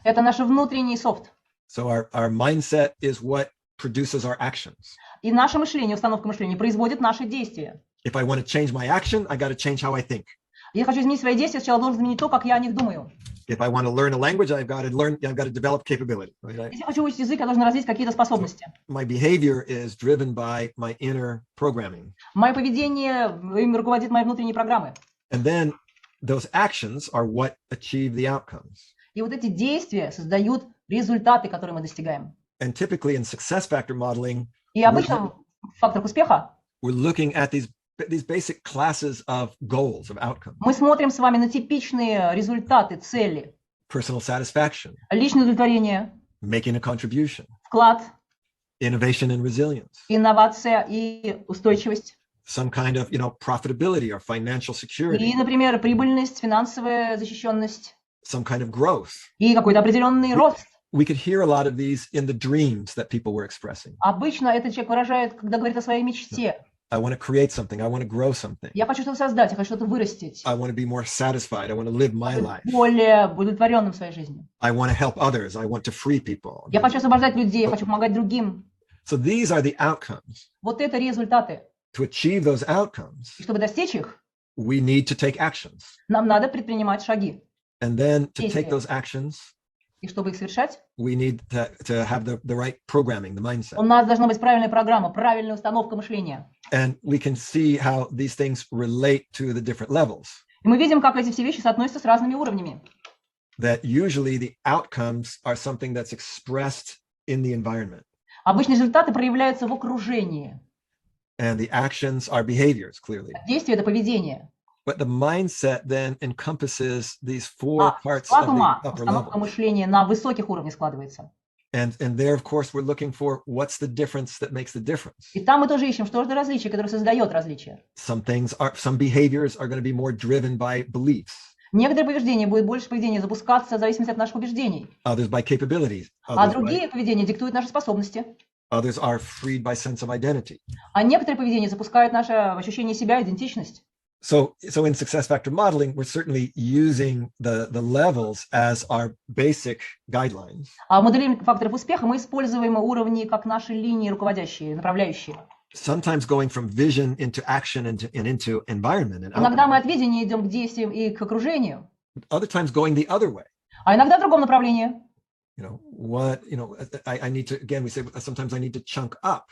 Это наш внутренний софт. So our mindset is what produces our actions. И наше мышление, установка мышления производит наши действия. If I want to change my action, I got to change how I think. Я хочу изменить свои действия, сначала должен изменить то, как я о них думаю. If I want to learn a language, I've got to develop capability. Right? Если я хочу учить язык, я должен развить какие-то способности. My behavior is driven by my inner programming. Мое поведение им руководит мои внутренние программы. And then those actions are what achieve the outcomes. И вот эти действия создают результаты, которые мы достигаем. And typically in success factor modeling, И обычно в факторах успеха we're looking at these basic classes of goals, of outcomes. мы смотрим с вами на типичные результаты, цели. Personal satisfaction, Личное удовлетворение, making a contribution, вклад, innovation and resilience, инновация и устойчивость. some kind of, profitability or financial security, И, например, прибыльность, финансовая защищенность. some kind of growth. И какой-то определенный рост. We could hear a lot of these in the dreams that people were expressing. Обычно этот человек выражает, когда говорит о своей мечте. I want to create something. I want to grow something. Я хочу что-то создать, я хочу что-то вырастить. I want to be more satisfied. I want to live my life. Более удовлетворенным в своей жизни. I want to help others. I want to free people. Я хочу освобождать людей, я хочу помогать другим. So these are the outcomes. Вот это результаты. To achieve those outcomes, И чтобы достичь их, we need to take actions. нам надо предпринимать шаги. And then to Действия. take those actions, И чтобы их совершать, we need to have the right programming, the mindset. у нас должна быть правильная программа, правильная установка мышления. And we can see how these things relate to the different levels. И мы видим, как эти все вещи соотносятся с разными уровнями. That usually the outcomes are something that's expressed in the environment. Обычно результаты проявляются в окружении. And the actions are behaviors, clearly. Действие – это поведение. But the mindset then encompasses these four parts Склад of the ума, upper установка level. мышления на высоких уровнях складывается. And there, of course, we're looking for what's the difference that makes the difference. И там мы тоже ищем, что же это различие, которое создает различие. Some behaviors are going to be more driven by beliefs, Некоторые поведения будет больше поведения запускаться в зависимости от наших убеждений, others by capabilities, а others другие поведения диктуют наши способности, others are freed by sense of identity. а некоторые поведения запускают наше ощущение себя, идентичность. So in success factor modeling, we're certainly using the levels as our basic guidelines. А в моделировании факторов успеха мы используем уровни как наши линии руководящие, направляющие. Sometimes going from vision into action and into environment and Иногда мы outcome. от видения идем к действиям и к окружению, Other times going the other way. а иногда в другом направлении. I need to, again, we say sometimes I need to chunk up.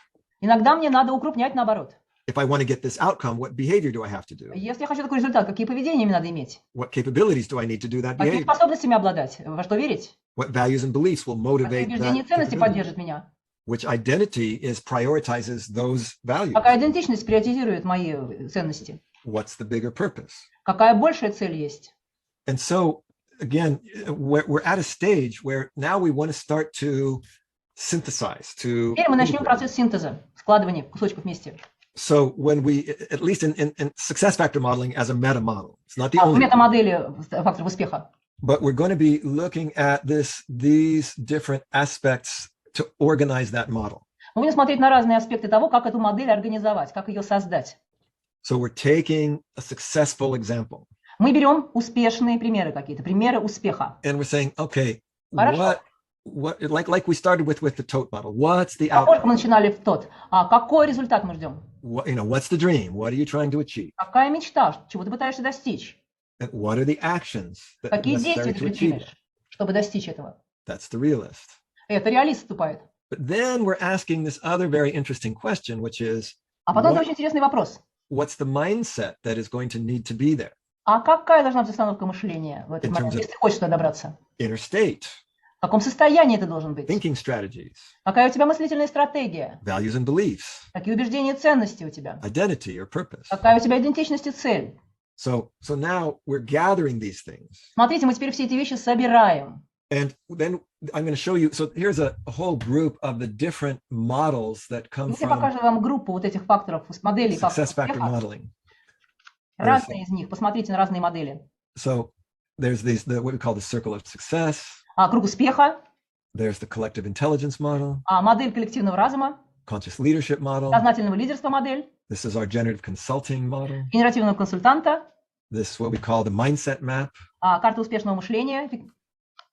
Иногда мне надо укрупнять наоборот. If I want to get this outcome, what behavior do I have to do? Если я хочу такой результат, какие поведения мне надо иметь? What capabilities do I need to do that Какими behavior? способностями обладать? Во что верить? What values and beliefs will Какие motivate убеждения и that ценности capability? поддержат меня? Which identity prioritizes those values? Какая идентичность приоритизирует мои ценности? What's the bigger purpose? Какая большая цель есть? And so, again, we're at a stage where now we want to start to synthesize, to Теперь мы начнем процесс синтеза, складывания кусочков вместе. So when we, at least in success factor modeling as a meta model, it's not the В only, метамодели факторов успеха. but we're going to be looking at these different aspects to organize that model. Мы будем смотреть на разные аспекты того, как эту модель организовать, как ее создать. So we're taking a successful example Мы берем успешные примеры какие-то, примеры успеха. and we're saying, okay, Хорошо. what like we started with the tote model. What's the Похоже, outcome? мы начинали в тот. А какой результат мы ждем? What's the dream? What are you trying to achieve? Какая мечта? Чего ты пытаешься достичь? And what are the actions that are Какие necessary действия ты to achieve it? предпримешь, чтобы достичь этого? That's the realist. Это реалист вступает. But then we're asking this other very interesting question, which is, А потом what- очень интересный вопрос. what's the mindset that is going to need to be there? А какая должна быть установка мышления в этот In момент, terms of- если ты хочешь туда добраться? Inner state, В каком состоянии ты должен быть? thinking strategies, Какая у тебя мыслительная стратегия? values and beliefs, Какие убеждения и ценности у тебя? identity or purpose. Какая у тебя идентичность и цель? So now we're gathering these things. Смотрите, мы теперь все эти вещи собираем. And then I'm going to show you, so here's a whole group of the different models that come Я from покажу вам группу вот этих факторов, моделей факторов success factor успеха. modeling. Разные из них. Посмотрите на разные модели. So there's what we call the circle of success. Круг успеха, There's the collective intelligence model. модель коллективного разума, conscious leadership model. Сознательного лидерства модель, This is our generative consulting model. генеративного консультанта, This is what we call the mindset map. карта успешного мышления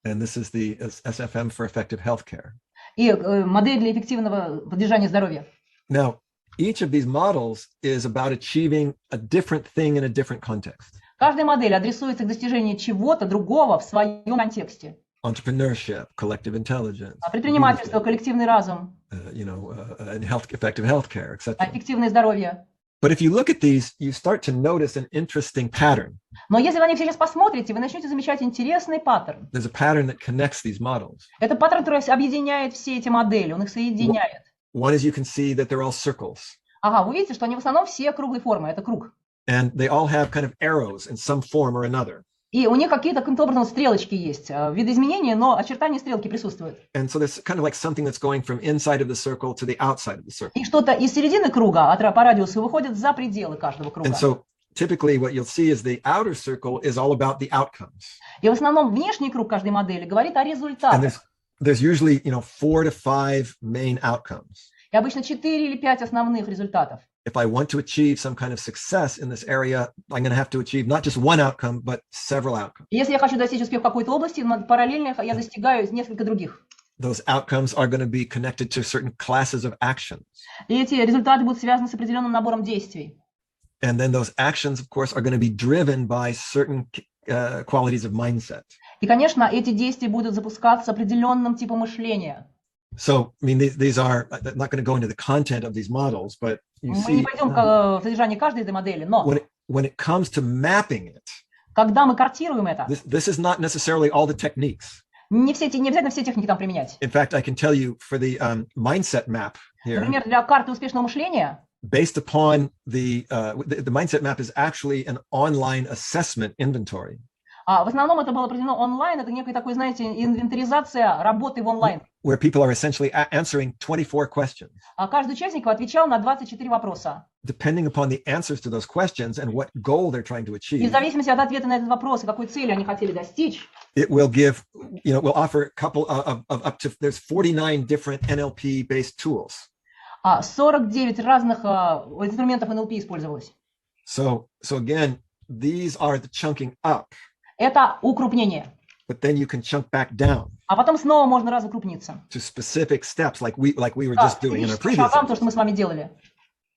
And this is the SFM for effective healthcare. и модель для эффективного поддержания здоровья. Now, each of these models is about achieving a different thing in a different context. Каждая модель адресуется к достижению чего-то другого в своем контексте. Entrepreneurship, collective intelligence, Предпринимательство, коллективный разум, and effective healthcare, etc. эффективное здоровье. But if you look at these, you start to notice an interesting pattern. Но если вы на них сейчас посмотрите, вы начнете замечать интересный паттерн. There's a pattern that connects these models. Это паттерн, который объединяет все эти модели, он их соединяет. One is you can see that they're all circles. Ага, вы видите, что они в основном все круглой формы, это круг. And they all have kind of arrows in some form or another. И у них какие-то образом стрелочки есть, видоизменения, но очертания стрелки присутствуют. And so there's kind of like something that's going from inside of the circle to the outside of the circle. И что-то из середины круга, по радиусу, выходит за пределы каждого круга. And so typically what you'll see is the outer circle is all about the outcomes. И в основном внешний круг каждой модели говорит о результатах. And there's usually, 4 to 5 main outcomes. И обычно 4 или 5 основных результатов. If I want to achieve some kind of success in this area, I'm going to have to achieve not just one outcome, but several outcomes. Если я хочу достичь успеха в какой-то области, параллельно я достигаю несколько других. Those outcomes are going to be connected to certain classes of actions. И эти результаты будут связаны с определенным набором действий. And then those actions, of course, are going to be driven by certain qualities of mindset. И, конечно, эти действия будут запускаться определенным типом мышления. So, I mean, these are, I'm not going to go into the content of these models, but you Мы see, не пойдем в содержание каждой этой модели, но when it comes to mapping it, когда мы картируем это, this is not necessarily all the techniques. не обязательно все техники там применять. In fact, I can tell you for the mindset map here, Например, для карты успешного мышления, based upon the mindset map is actually an online assessment inventory. в основном это было определено онлайн, это некая такой, знаете, инвентаризация работы в онлайн. Where people are essentially answering 24 questions. Каждый участник отвечал на 24 вопроса. Depending upon the answers to those questions and what goal they're trying to achieve. И в зависимости от ответа на этот вопрос и какой цели они хотели достичь. It will give, will offer a couple of up to, there's 49 different NLP-based tools. 49 разных инструментов НЛП использовалось. So again, these are the chunking up. Это укрупнение. But then you can chunk back down. А потом снова можно разукрупниться. To specific steps, like we were just doing in our previous. Шагам, то, что мы с вами делали.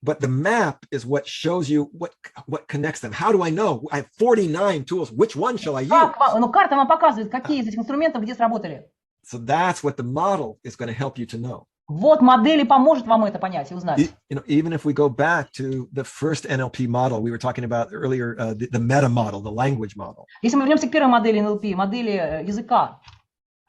But the map is what shows you what connects them. How do I know? I have 49 tools. Which one shall I use? Ну, карта вам показывает, какие из этих инструментов где сработали. So that's what the model is going to help you to know. Вот модель и поможет вам это понять и узнать. Even if we go back to the first NLP model we were talking about earlier, the meta model, the language model. Если мы вернемся к первой модели НЛП, модели языка.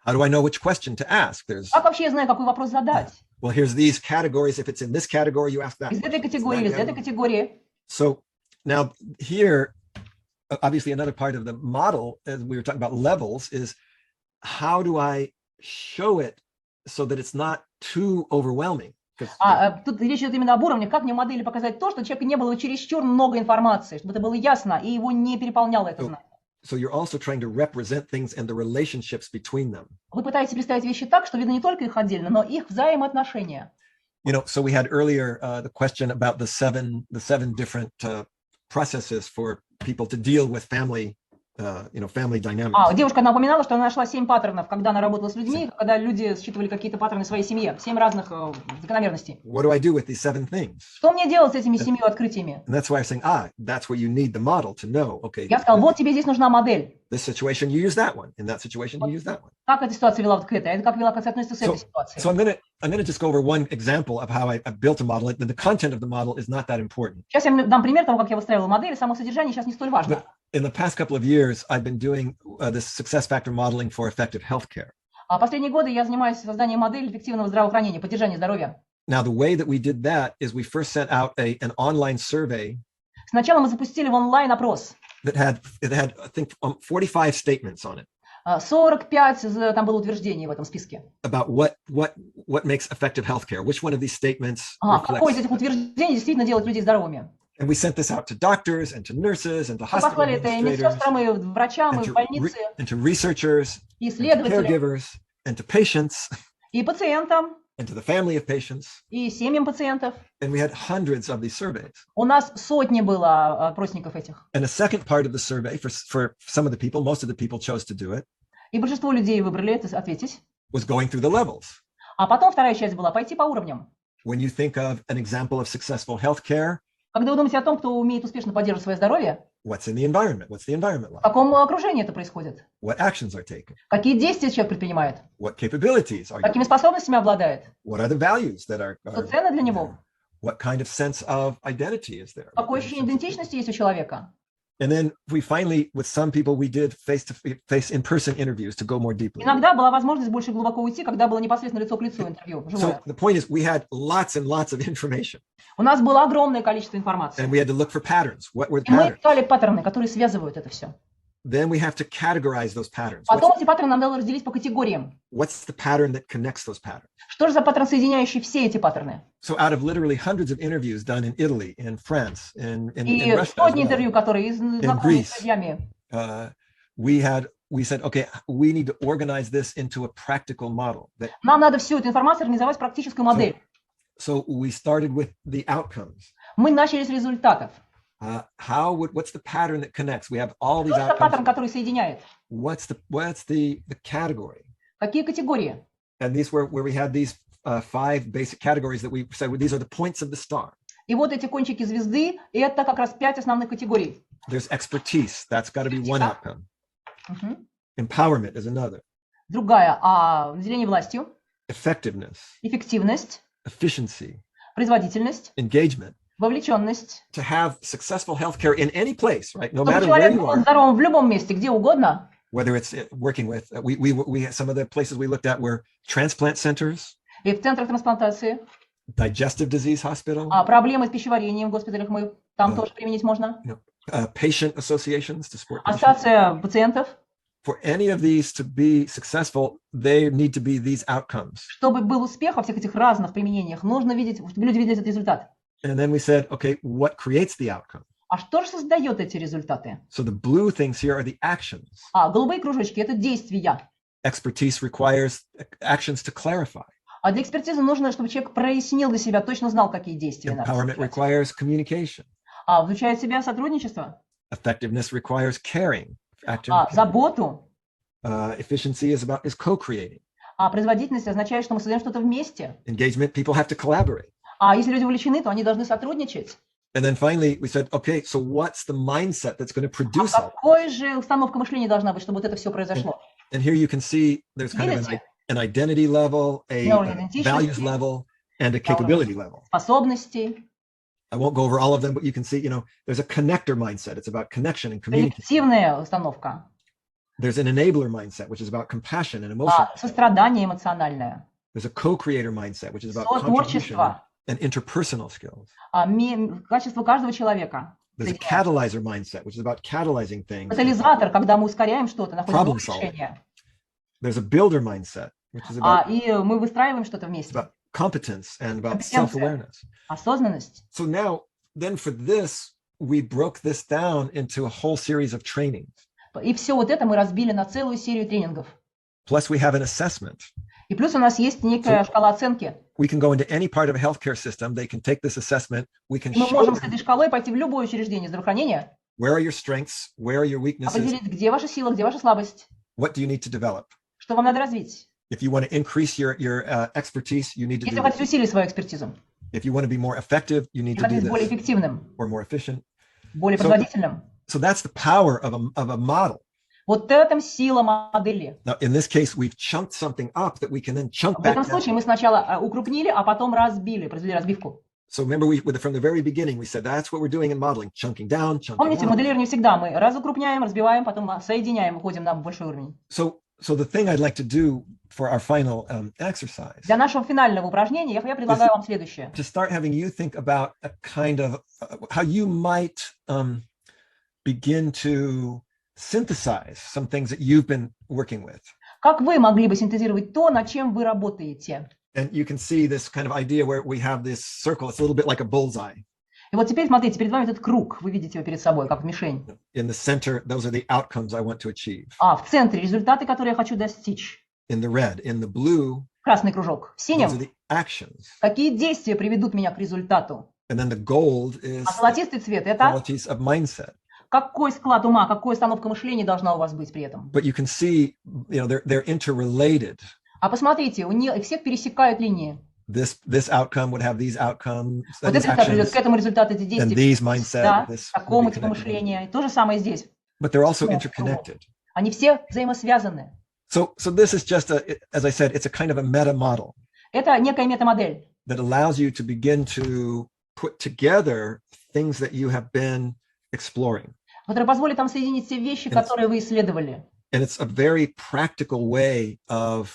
How do I know which question to ask? Как вообще я знаю, какой вопрос задать? Well, here's these categories. If it's in this category, you ask that. Из этой категории или из этой категории. So now here, obviously another part of the model, as we were talking about levels, is how do I show it so that it's not too overwhelming? Тут речь идет именно об уровне, как мне модели показать то, что человеку не было чересчур много информации, чтобы это было ясно и его не переполняло это знание. So you're also trying to represent things and the relationships between them. Вы пытаетесь представить вещи так, что видно не только их отдельно, но их взаимоотношения. So we had earlier the question about the seven different processes for people to deal with family dynamics. Девушка, она упоминала, что она нашла 7 паттернов, когда она работала с людьми, когда люди считывали какие-то паттерны в своей семье, 7 разных закономерностей. What do I do with these 7 things? Что мне делать с этими 7 открытиями? And that's why I'm saying, that's where you need the model to know. Okay. Я сказал, вот тебе здесь нужна модель. This situation you use that one, in that situation you use that one. Как эта ситуация вела вот к этой, это как вела, как относится с этой ситуацией. So I'm going to just go over one example of how I built a model. The content of the model is not that important. Сейчас я дам пример того, как я выстраивала модель, само содержание сейчас не столь важно. In the past couple of years, I've been doing this success factor modeling for effective healthcare. Последние годы я занимаюсь созданием модели эффективного здравоохранения, поддержания здоровья. Now, the way that we did that is we first sent out an online survey. Сначала мы запустили в онлайн опрос. It had, I think, 45 statements on it. 45 там было утверждений в этом списке. About what makes effective healthcare? Which one of these statements? Какое из этих утверждений действительно делает людей здоровыми? And we sent this out to doctors and to nurses and to hospital administrators, and to researchers, and to caregivers, and to patients. И пациентам, and to the family of patients. и семьям пациентов. And we had hundreds of these surveys. У нас сотни было опросников этих. And a second part of the survey for some of the people, most of the people chose to do it, И большинство людей выбрали это ответить. was going through the levels. А потом вторая часть была пойти по уровням. When you think of an example of successful healthcare, Когда вы думаете о том, кто умеет успешно поддерживать свое здоровье, what's in the environment? What's the environment в like? каком окружении это происходит? What actions are taken? Какие действия человек предпринимает? What capabilities are you? Какими способностями обладает? What are the values that are Что ценно для него? what kind of sense of identity is there? Какое ощущение идентичности есть у человека? And then we finally, with some people, we did face in-person interviews to go more deeply. Иногда была возможность больше глубоко уйти, когда было непосредственно лицо к лицу интервью. So the point is, we had lots and lots of information, У нас было огромное количество информации. and we had to look for patterns. What were the И мы patterns? искали паттерны, которые связывают это все. Then we have to categorize those patterns. Потом эти паттерны нам надо разделить по категориям. What's the pattern that connects those patterns? Что же за паттерн, соединяющий все эти паттерны? So out of literally hundreds of interviews done in Italy, in France, in И Russia, as сотни well, интервью, которые знакомы Greece. с друзьями. We said, okay, we need to organize this into a practical model. Нам надо всю эту информацию организовать в практическую модель. So we started with the outcomes. Мы начали с результатов. What's the pattern that connects? We have all these Что это паттерн, outcomes. который соединяет? What's the category? Какие категории? And these were where we had these 5 basic categories that we said, well, these are the points of the star. И вот эти кончики звезды, это как раз 5 основных категорий. There's expertise. That's got to be one outcome. Мгм. Empowerment is another. Другая, наделение властью, Effectiveness, эффективность, efficiency, производительность, engagement. вовлеченность. To have successful healthcare in any place, right? No Чтобы matter where человек you был are, здоровым в любом месте, где угодно. whether it's working with, we some of the places we looked at were transplant centers, И в центрах трансплантации. digestive disease hospital, Проблемы с пищеварением в госпиталях мы там тоже применить можно. patient associations to support patients. Ассоциация пациентов. For any of these to be successful, they need to be these outcomes. Чтобы был успех во всех этих разных применениях, нужно видеть, чтобы люди видели этот результат. And then we said, okay, what creates the outcome? А что же создает эти результаты? So the blue things here are the actions. Голубые кружочки – это действия. Expertise requires actions to clarify. А для экспертизы нужно, чтобы человек прояснил для себя, точно знал, какие действия надо Empowerment совершать. requires communication. Включает в себя сотрудничество, Effectiveness requires caring. Active заботу. Efficiency is co-creating. Производительность означает, что мы создаем что-то вместе. Engagement, people have to collaborate. Если люди увлечены, то они должны сотрудничать. And then finally, we said, okay, so what's the mindset that's going to produce all? Какой же установка мышления должна быть, чтобы вот это все произошло? And here you can see there's kind of an identity level, a values level, and a capability level. Способности. I won't go over all of them, but you can see, there's a connector mindset. It's about connection and communication. Коллективная установка. There's an enabler mindset, which is about compassion and emotion. Сострадание эмоциональное. There's a co-creator mindset, which is about contribution and interpersonal skills. Качество каждого человека. There's a catalyzer mindset, which is about catalyzing things. Катализатор, когда мы ускоряем что-то, находим Problem решение. There's a builder mindset, which is about, и мы выстраиваем что-то вместе. about competence and about self-awareness. Осознанность. So now, then for this, we broke this down into a whole series of trainings. И все вот это мы разбили на целую серию тренингов. Plus, we have an assessment. И плюс у нас есть некая шкала оценки. We can go into any part of a healthcare system. They can take this assessment. We can Мы show можем с them этой шкалой пойти в любое учреждение здравоохранения, where are your strengths, where are your weaknesses, определить, где ваша сила, где ваша слабость, what do you need to develop. что вам надо развить. If you want to increase your expertise, you need to Если do вы хотите this. усилить свою экспертизу, If you want to be more effective, you need если to do хотите быть более this, эффективным, or more efficient. более производительным. So that's the power of a model. Вот этом сила модели. Now, in this case, we've chunked something up that we can then chunk В этом back down. случае мы сначала укрупнили, а потом разбили, произвели разбивку. So remember, from the very beginning, we said that's what we're doing in modeling, chunking down, chunking Помните, в up. моделировании всегда мы разукрупняем, разбиваем, потом соединяем, уходим на большой уровень. So the thing I'd like to do for our final exercise Для нашего финального упражнения я предлагаю вам следующее. to start having you think about a kind of how you might begin to synthesize some things that you've been working with. Как вы могли бы синтезировать то, над чем вы работаете? And you can see this kind of idea where we have this circle. It's a little bit like a bullseye. И вот теперь смотрите, перед вами этот круг, вы видите его перед собой, как мишень. In the center, those are the outcomes I want to achieve. В центре результаты, которые я хочу достичь. In the red, in the blue, Красный кружок. В those синем are the actions. какие действия приведут меня к результату. And then the gold is А золотистый цвет это qualities of mindset. какой склад ума, какая установка мышления должна у вас быть при этом. But you can see, they're interrelated. А посмотрите, у них всех пересекают линии. This outcome would have these outcomes, Вот these это результат приведет actions, к этому результату, эти and действия. these mindset, Да, this к такому would be типу connected. мышления. И то же самое здесь. But they're also Ну, interconnected. Они все взаимосвязаны. So this is just as I said, it's a kind of a meta model Это некая метамодель, that allows you to begin to put together things that you have been exploring. которая позволит вам соединить все вещи, которые вы исследовали. And it's a very practical way of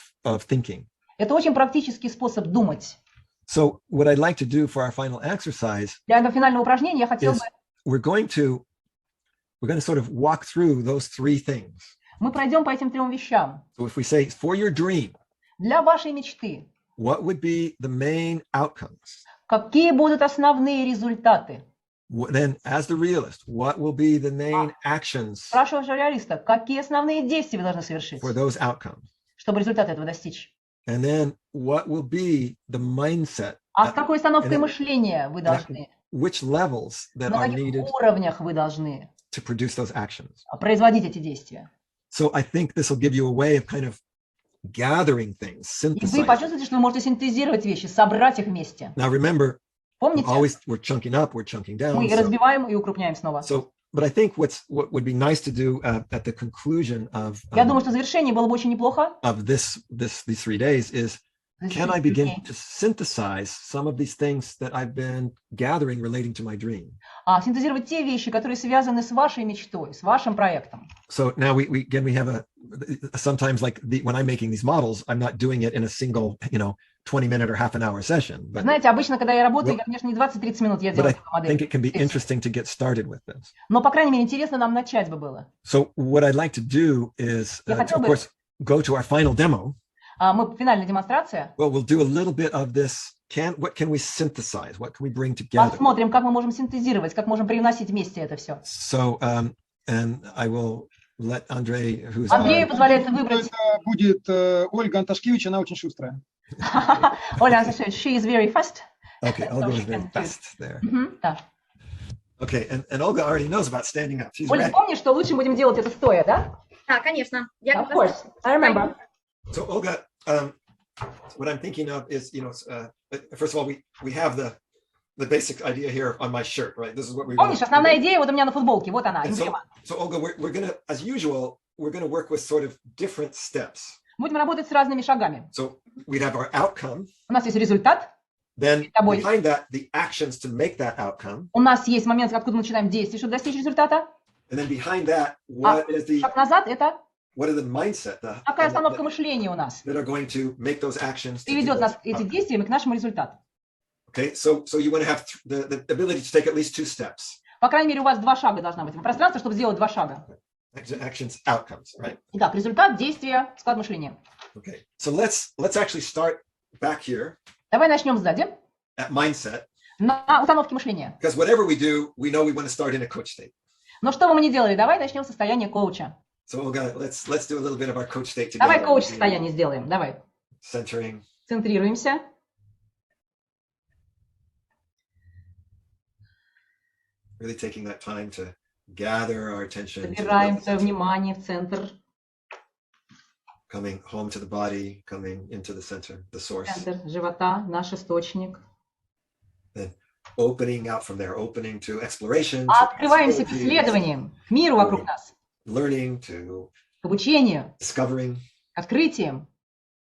thinking. Это очень практический способ думать. So what I'd like to do for our final exercise Для этого финального упражнения я хотел is бы, we're going to sort of walk through those three things. мы пройдем по этим трем вещам. So if we say for your dream, Для вашей мечты, what would be the main outcomes? какие будут основные результаты? Then as the realist, what will be the main actions Спрашиваю реалиста, какие основные действия вы должны совершить, for those outcomes? чтобы результат этого достичь? And then what will be the mindset? А с какой установкой and мышления вы должны? which levels that На are каких needed уровнях вы должны to produce those actions? производить эти действия? So I think this will give you a way of kind of gathering things, И вы synthesizing. почувствуете, что вы можете синтезировать вещи, собрать их вместе. Now remember, Помните, we're chunking up, we're chunking down. мы и разбиваем, и укрупняем снова. But I think what would be nice to do at the conclusion of Я думаю, что в завершении было бы очень неплохо. these 3 days is, can I begin to synthesize some of these things that I've been gathering relating to my dream? Синтезировать те вещи, которые связаны с вашей мечтой, с вашим проектом. So now we have sometimes like when I'm making these models, I'm not doing it in a single, 20-minute or half an hour session. But, Знаете, обычно, когда я работаю, я, конечно, не 20-30 минут я but делаю I эту модель. think it can be interesting to get started with this. Но, по крайней мере, интересно нам начать бы было. So what I'd like to do is, Я to, хотел of бы- course, go to our final demo. Мы финальная демонстрация. Well, we'll do a little bit of this. What can we synthesize? What can we bring together? Посмотрим, как мы можем синтезировать, как можем привносить вместе это все. So, and I will let Andrei, who's Андрею позволяется выбрать. Это будет Ольга Анташкевич, она очень шустрая. Оля Анташевич, she is very fast. Okay, Olga was very fast there. Да. Okay, and Olga already knows about standing up. She's Оля, ready. помнишь, что лучше будем делать это стоя, да? Да, конечно. Of course, I remember. So, Olga, what I'm thinking of is, first of all, we have the basic idea here on my shirt, right? This is what we want. Помнишь, основная идея вот у меня на футболке, вот она, And so, эмблема. so Olga, we're gonna, as usual, we're gonna work with sort of different steps. Будем работать с разными шагами. So we'd have our outcome. У нас есть результат, Then тобой. behind that, the actions to make that outcome. у нас есть момент, откуда мы начинаем действовать, чтобы достичь результата. And then behind that, what is the Шаг назад – это what are the mindset какая установка мышления у нас. that are going to make those actions? И ведет нас эти действия к нашему результату. Okay, so you want to have the ability to take at least 2 steps. По крайней мере, у вас 2 шага должна быть. Пространство, чтобы сделать 2 шага. Actions, outcomes, right? Итак, результат, действие, склад мышления. Okay, so let's actually start back here Давай начнем сзади, at mindset, на установке мышления. because whatever we do, we know we want to start in a coach state. Но что бы мы ни делали, давай начнем с состояния коуча. So Olga, let's do a little bit of our coach state together. Давай коуч-состояние сделаем, давай. Centering. Центрируемся. Really taking that time to gather our attention. to Собираем свое внимание в центр. Coming home to the body, coming into the center, the source. Центр живота, наш источник. Then opening out from there, opening to exploration. А to открываемся к possibilities, исследованиям, к миру вокруг нас, learning, to к обучению, discovering, к открытиям.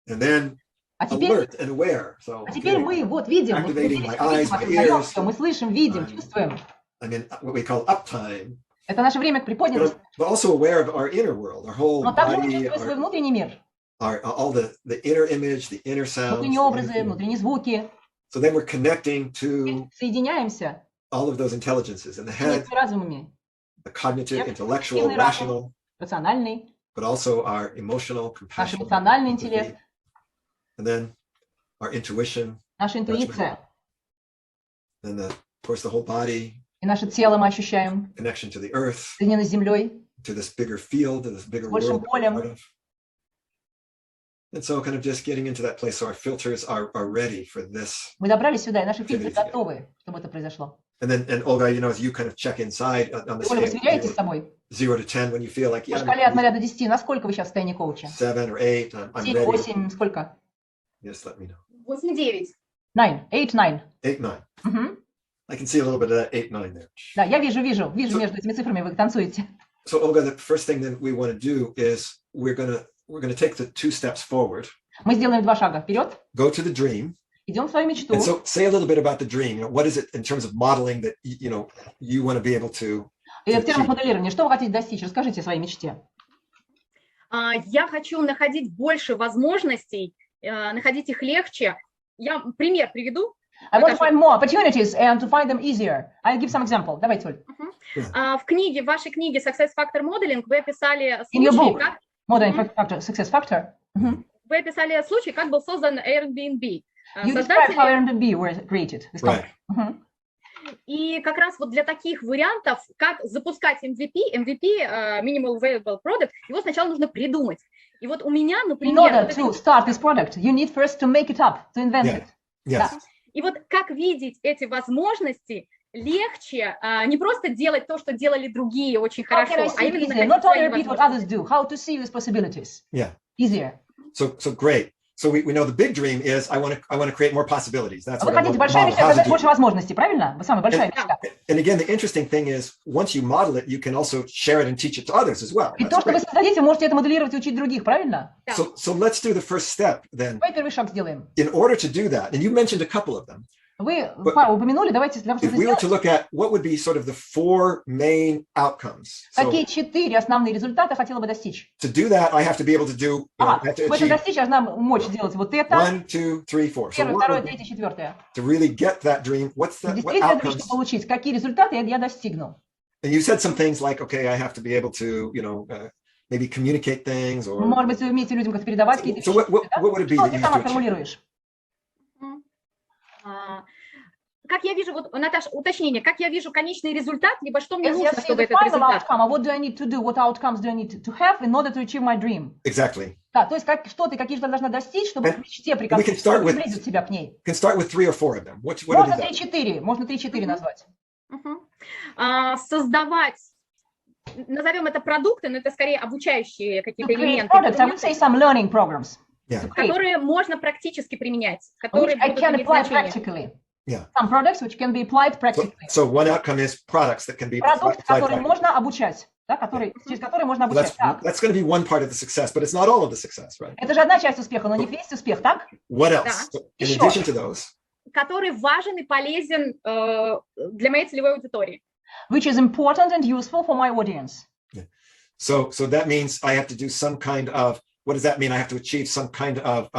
and then А теперь, alert and aware. So мы вот видим, мы activating my eyes, my осознаем ears. всё, мы слышим, видим, чувствуем. I'm in what we call uptime, Это наше время к приподнятости. but also aware of our inner world, our whole Но также мы body, чувствуем свой our, внутренний мир, all the inner image, the inner sounds. внутренние образы, внутренние звуки. So then we're connecting to Соединяемся all of those intelligences in the с head, этими разумами. the cognitive, intellectual, Активный разум, rational, рациональный, but also our emotional, наш compassionate, эмоциональный empathy, интеллект, and then our intuition, наша интуиция. and of course the whole body, И наше тело мы ощущаем, connection to the earth, соединены с землей, to this bigger field, to this bigger большим world that we're полем. part of. And so kind of just getting into that place so our filters are ready for this. Мы добрались сюда, и наши фильтры готовы, чтобы это произошло. And Olga, you know, as you kind of check inside on the Оля, вы scale, сверяетесь с собой? 0 to 10, when you feel like, По yeah, шкале от 0 до 10, насколько вы сейчас в состоянии коуча? 7 or 8, I'm 7, ready. 8, сколько? Just let me know. 8-9. 9, 8, 9. 8, 9. Мгм. I can see a little bit of that 8, 9 there. Да, я вижу между этими цифрами вы танцуете. So Olga, the first thing that we want to do is we're gonna take the 2 steps forward. Мы сделаем 2 шага вперед, Go to the dream. идем в свою мечту. And so say a little bit about the dream. You know, what is it in terms of modeling that you know you want to be able to И в терминах моделирования, что вы хотите достичь? Расскажите о своей мечте. Я хочу находить больше возможностей, находить их легче. Я пример приведу. I want to find more opportunities and to find them easier. I'll give some example. Давайте, Оль. В вашей книге Success Factor Modeling вы описали In your случай, book, как Modern Factor, Success Factor. вы описали случай, как был создан Airbnb. You describe how Airbnb was created. This company. И как раз вот для таких вариантов, как запускать MVP, Minimal Viable Product, его сначала нужно придумать. И вот у меня, In например... order to start this product, you need first to make it up, to invent it. Yes. Да. И вот как видеть эти возможности легче, не просто делать то, что делали другие очень How хорошо, can I а see it именно easier? находить Not свои only repeat what возможности. others do, how to see these possibilities Yeah. easier. So great. So we know the big dream is I want to create more possibilities. That's Вы what I хотите want to большая model, мечта, how to создать do. больше возможностей, правильно? Вы самая большая мечта. And again, the interesting thing is once you model it, you can also share it and teach it to others as well. И That's то, что вы great. создадите, вы можете это моделировать и учить других, правильно? So let's do the first step then. Давай первый шаг сделаем. In order to do that, and you mentioned a couple of them. Вы пару упомянули, давайте для того, If чтобы we were сделать, to look at what would be sort of the 4 main outcomes. So какие 4 основные результата хотела бы достичь. to do that, I have to be able to do, I have to Чтобы это achieve достичь, я должна мочь делать вот это. 1, 2, 3, 4. So Первое, what второе, would be- третье, четвертое. to really get that dream, what Действительно, outcomes? что получить, какие результаты я достигну. And you said some things like, okay, I have to be able to, maybe communicate things or. Может быть, вы умеете людям как-то передавать какие-то So what would it be Что that ты you сама have to achieve? формулируешь? Как я вижу, вот, Наташа, уточнение, как я вижу конечный результат, либо что мне Yes, нужно, yes, see чтобы the этот final результат... outcome, what do I need to do, what outcomes do I need to have in order to achieve my dream? Exactly. Да, то есть что ты, какие же ты должна достичь, чтобы к мечте we can прикоснуться, start чтобы with- приблизить себя к ней. Can start with 3 or 4 of them. What are Можно these? 3-4, можно 3-4 назвать. Создавать, назовем это продукты, но это скорее обучающие To какие-то create элементы, products, I would say some learning programs. Yeah. To create, которые можно практически применять, which которые I будут can иметь apply значение. practically. Yeah. Some products which can be applied So, practically. so one outcome is products that can be Продукт, applied который practically. можно обучать, да, через который можно So обучать. Так, that's going to be one part of the success, but it's not all of the success, right? это же одна часть успеха, но не весь успех, так? What else? So in Еще. addition to those, Который важен и полезен для моей целевой аудитории. Which is important and useful for my audience. so that means I have to do some kind of, what does that mean? I have to achieve some kind of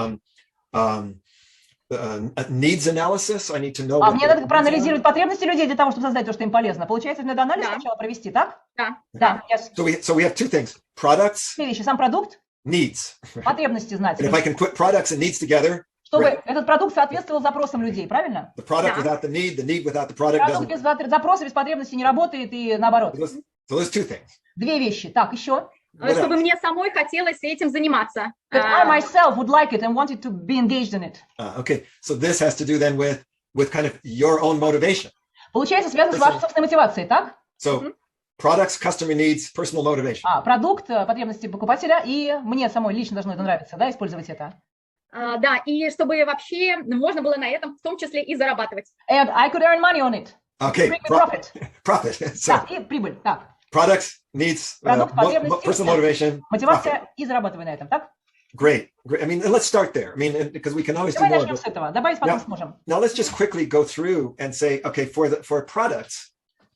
needs analysis. I need to know. А what мне their надо needs are. проанализировать потребности людей для того, чтобы создать то, что им полезно. Получается, мне надо анализ Да. сначала провести, так? Да. Да, yes. So we have 2 things: products, Две вещи. Сам продукт, needs. потребности знать. And if I can put products and needs together, Чтобы great. этот продукт соответствовал запросам людей, правильно? The product Да. without the need without the product Продукт doesn't. без запроса, без потребности не работает и наоборот. So those 2 things. Две вещи. Так, еще. What Чтобы else? мне самой хотелось этим заниматься. That I myself would like it and wanted to be engaged in it. Okay, so this has to do then with kind of your own motivation. Получается, связано с вашей собственной мотивацией, так? So products, customer needs, personal motivation. Продукт, потребности покупателя, и мне самой лично должно это нравиться, да, использовать это. Да, и чтобы вообще можно было на этом в том числе и зарабатывать. And I could earn money on it. Okay, Bring me profit. profit. So Да, и прибыль. Так, products, needs, Продукт, потребности, personal motivation, profit. мотивация и зарабатывай на этом, так? Great. I mean, let's start there. I mean, because we can always do Давай more. начнем с этого. Добавить потом сможем. Now let's just quickly go through and say, okay, for products,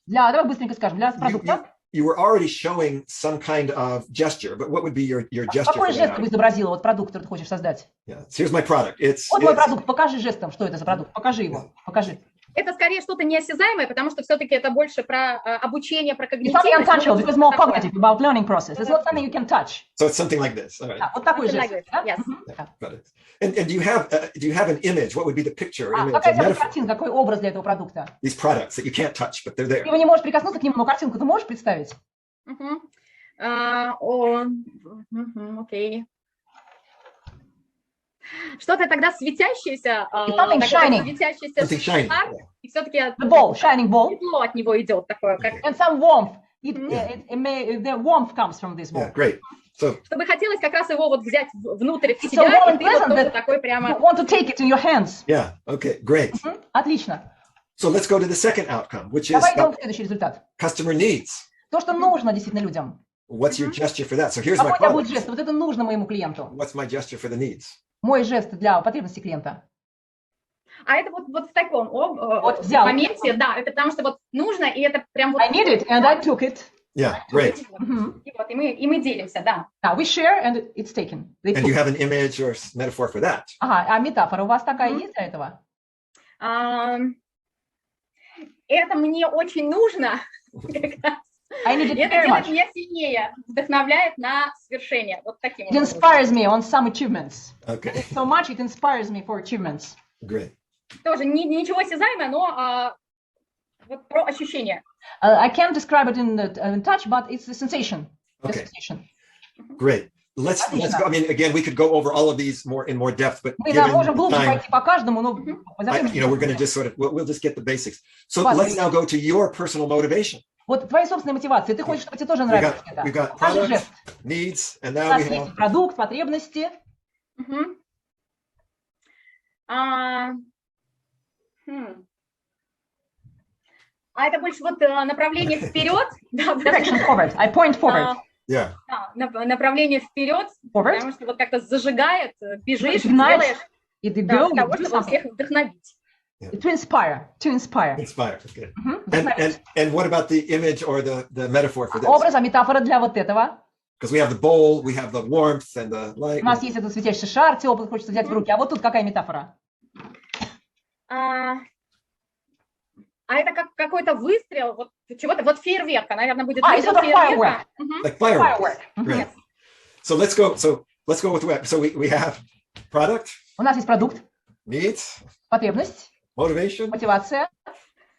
Давай быстренько скажем, для продукта. you were already showing some kind of gesture, but what would be your gesture Какой for жест that? ты бы изобразила, вот продукт, который ты хочешь создать? Yeah. So here's my product. Вот мой продукт, покажи жестом, что это за продукт, покажи его, покажи. Это скорее что-то неосязаемое, потому что все-таки это больше про обучение, про It's something когнитивность. untouchable, because more cognitive, about learning process. It's not something you can touch. So it's something like this. All right. Вот такой Something жест. like this, да? yes. Got it. And do you have an image? What would be the picture, image, Какая or у тебя metaphor? картинка, какой образ для этого продукта? These products that you can't touch, but they're there. Ты его не можешь прикоснуться к нему, но картинку ты можешь представить? Окей. Что-то тогда светящееся, something shining. светящийся Something shiny. шар, и все-таки The ball, shining ball. тепло от него идет такое, как, And some warmth. Yeah. The warmth comes from this ball. Yeah, great. So чтобы хотелось как раз его вот взять внутрь в It's себя, so warm и and ты вот pleasant тоже that такой you прямо... want to take it in your hands. yeah, okay, great. Отлично. So let's go to the second outcome, which is Давай идем в следующий результат. customer needs. То, что нужно действительно людям. What's your gesture for that? So here's my Какой у тебя будет product. жест? Вот это нужно моему клиенту. What's my gesture for the needs? Мой жест для потребностей клиента. А это вот в таком Вот взял. моменте, да, это потому что вот нужно, и это прям вот... I need it and I took it. Yeah, great. И вот, и мы делимся, да. Now we share and it's taken. They And took. you have an image or metaphor for that. Ага, а метафора у вас такая есть для этого? Это мне очень нужно. I need it Это very делает much. меня сильнее, вдохновляет на свершение. Вот таким It образом. inspires me on some achievements. Okay, So much it inspires me for achievements. great. Тоже ничего осязаемое, но вот про ощущение. I can't describe it in touch, but it's a sensation. The Okay. sensation. Great. Let's go. I mean, again, we could go over all of these in more depth, but Мы given можем the глубже time, пойти по каждому, но we're going to just sort of, we'll just get the basics. So Ладно. let's now go to your personal motivation. Вот твои собственные мотивации. Ты хочешь, чтобы тебе тоже We нравилось got, это. we got Наш product, жест. needs, and У now нас we есть have продукт, потребности. Мгм. А это больше вот направление вперед, да, Direction forward. I point forward. yeah. да, направление вперед, Forward. потому что вот как-то зажигает, бежишь, Ignites. делаешь, И ты да, go, для того, you do чтобы всех something. вдохновить. To inspire. To inspire. Inspire. Okay. Вдохновить. And what about the image or the metaphor for this? Образ, а метафора для вот этого. Because we have the bowl, we have the warmth and the light. У нас есть этот светящий шар, теплый, хочется взять в руки. А вот тут какая метафора? А это как какой-то выстрел, вот чего-то, вот фейерверка, наверное, будет А, выстрел это firework. фейерверка. Мгм. Like fireworks. Firework. Right. So let's go with web. So we have product, У нас есть продукт, needs, потребность, motivation, мотивация.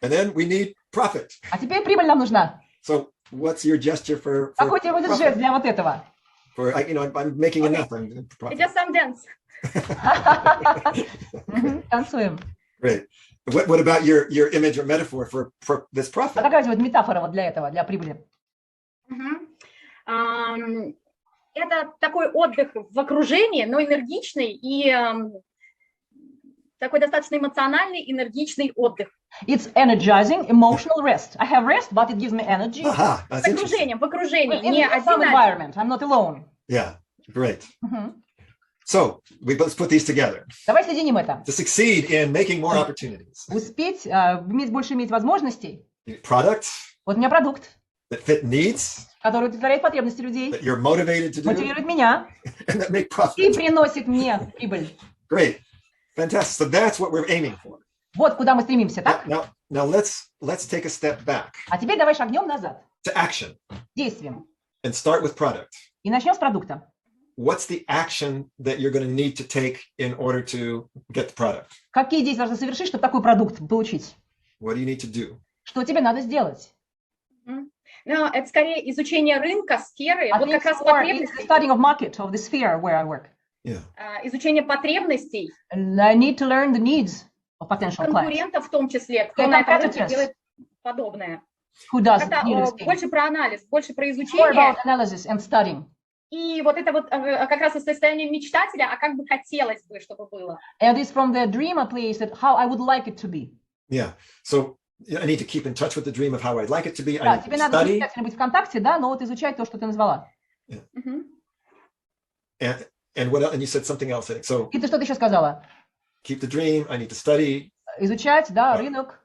and then we need profit. А теперь прибыль нам нужна. So what's your gesture for Какой тебе будет profit? жест для вот этого? For I'm making enough. I'm profit. Just some dance. Танцуем. Great. What about your image or metaphor for this А profit? какая вот метафора вот для этого, для прибыли? Это такой отдых в окружении, но энергичный и такой достаточно эмоциональный, энергичный отдых. It's energizing, emotional rest. I have rest, but it gives me energy. Aha, С that's interesting. окружением, в окружении, In не some один на один. environment. I'm not alone. Yeah, great. So let's put these together. Давай соединим это. To succeed in making more opportunities. Успеть, иметь возможностей. Product Вот у меня продукт, that fit needs, который удовлетворяет потребности людей, that you're motivated to do, мотивирует меня and that make и profit. приносит мне прибыль. Great. Fantastic. So that's what we're aiming for. Вот куда мы стремимся, так? Now let's take a step back А теперь давай шагнем назад, to action действием. and start with product. И начнем с продукта. What's the action that you're going to need to take in order to get the product? Какие действия нужно совершить, чтобы такой продукт получить? What do you need to do? Что тебе надо сделать? Но это скорее изучение рынка, сферы, I вот think как раз it's more потребностей, studying of market, of the sphere where I work. Yeah. изучение потребностей, And I need to learn the needs of potential clients. конкурентов в том числе, кто Yeah, на этом рынке competitors. делает подобное. Who does Это need this thing? больше про анализ, больше про More изучение. about analysis and studying. И вот это вот как раз из состояния мечтателя, а как бы хотелось бы, чтобы было. And it's from the dreamer place that how I would like it to be. Yeah. So I need to keep in touch with the dream of how I'd like it to be. I Да, need тебе to надо study. мечтателем быть в контакте, да, но вот изучать то, что ты назвала. And what else? And you said something else. So И ты что-то еще сказала? keep the dream. I need to study. Изучать, да, рынок.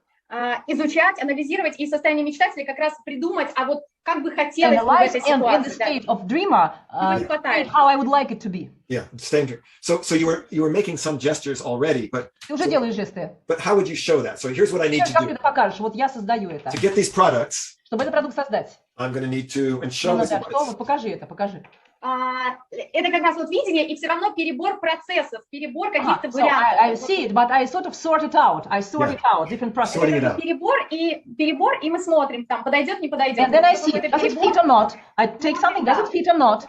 Изучать, анализировать и состояние мечтателя как раз придумать, а вот как бы хотелось бы в Analyze этой and in the ситуации. state of dreamer, Его не хватает. how I would like it to be. Yeah, same here. So you were making some gestures already, but Ты уже делаешь жесты. how would you show that? So here's what I need to Как ты do. это покажешь? Вот я создаю это. To get these products, Чтобы этот продукт создать. I'm going to need to and show Ну, this. да, что? Вот покажи это, покажи. Это как раз вот видение, и все равно перебор процессов, перебор каких-то So I вариантов. see it, but I sort of sort it out. I sort it out, different processes. Sorting it out. Перебор, и мы смотрим, там, подойдет, не подойдет. And then I see, Какой-то does it перебор fit or not? I take something, does it fit or not?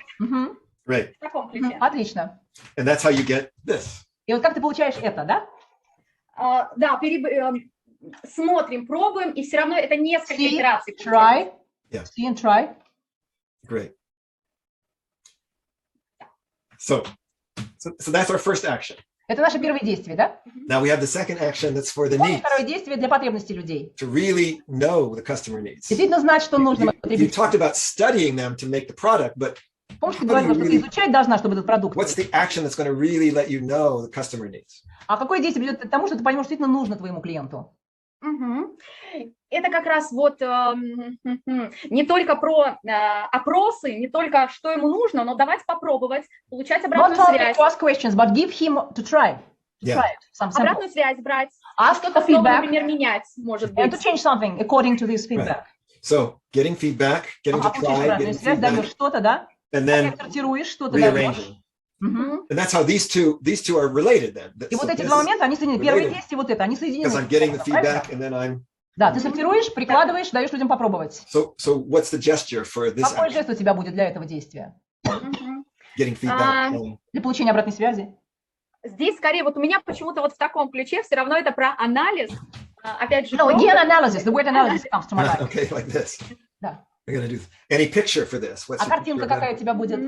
Great. в таком ключе. Отлично. And that's how you get this. И вот как ты получаешь это, да? Да, смотрим, пробуем, и все равно это несколько See, итераций. try, Yeah. see and try. Great. So that's our first action. Это наше первое действие, да? Now we have the second action that's for the Вот needs, второе действие для потребностей людей. to really know the customer needs. Действительно знать, что нужно You потребителю. talked about studying them to make the product, but Помнишь, ты говорила, что ты изучать должна, чтобы этот продукт. what's the action that's going to really let you know the customer needs? А какое действие ведет к тому, что ты поймешь, что действительно нужно твоему клиенту? Это как раз вот не только про опросы, не только что ему нужно, но давать попробовать, получать Not обратную only связь. to ask questions, but give him to try. To Yeah. try it. Some sample. Обратную связь брать, Ask что-то for снова, feedback. например, менять, может And быть. to change something according to this feedback. So getting feedback, getting to Ага, получаешь try, обратную getting связь, даешь feedback, что-то, да? and Потом then сортируешь, что-то даешь. rearranging. Мгм. And that's how these two are related then. И вот So эти this два is момента, они соединены. Первое related действие, вот это, они соединены. because I'm getting the Правильно? feedback and then I'm. Да, ты сортируешь, прикладываешь, даешь людям попробовать. So what's the gesture for this Какой action? жест у тебя будет для этого действия? Getting feedback. and- Для получения обратной связи? Здесь скорее вот у меня почему-то вот в таком ключе все равно это про анализ. Опять же, No, про- again, analysis. The word analysis comes to my mind. Okay, like this. Да. We're gonna do any picture for this. What's А your картинка picture of какая that? у тебя будет?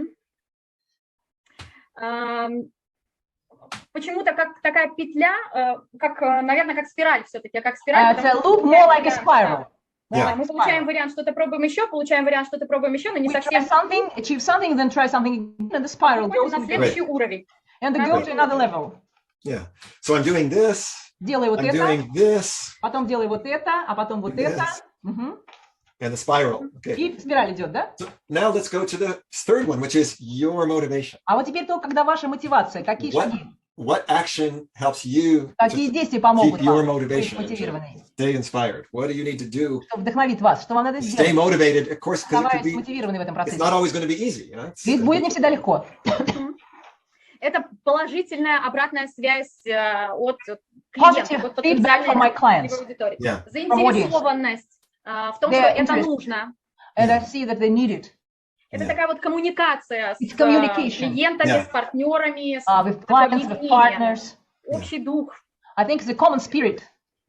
Почему-то как такая петля, как, наверное, как спираль все-таки, как спираль. It's потому a что loop more like a spiral. Yeah. мы получаем вариант, что-то пробуем еще, получаем вариант, что-то пробуем еще, но не We try совсем something, achieve something, then try something again, and the spiral goes на and следующий уровень. then go to another level. Yeah. So I'm doing this. Делай вот I'm это, doing this потом делай вот это, а потом вот это. Yes. Мгм. and the spiral. Okay. И спираль идет, да? So now let's go to the third one, which is your motivation. А вот теперь то, когда ваша мотивация, какие What шаги, what action helps you какие to действия помогут keep your вам быть motivation and to мотивированной, stay inspired? What do you need to do что вдохновит вас, что вам надо to stay сделать, motivated? Of course, because it could оставаясь be, мотивированной в этом it's процессе. not always going to be easy. You know? Ведь будет не всегда легко. Это положительная обратная связь от клиента, Positive от feedback from my clients. целевой аудитории. Yeah. Заинтересованность в том, что Their это interest. нужно. And I see that they need it. Это Yeah. такая вот коммуникация с It's communication. клиентами, Yeah. с партнерами, с With такое clients, with единение, partners. общий дух. I think it's a common spirit.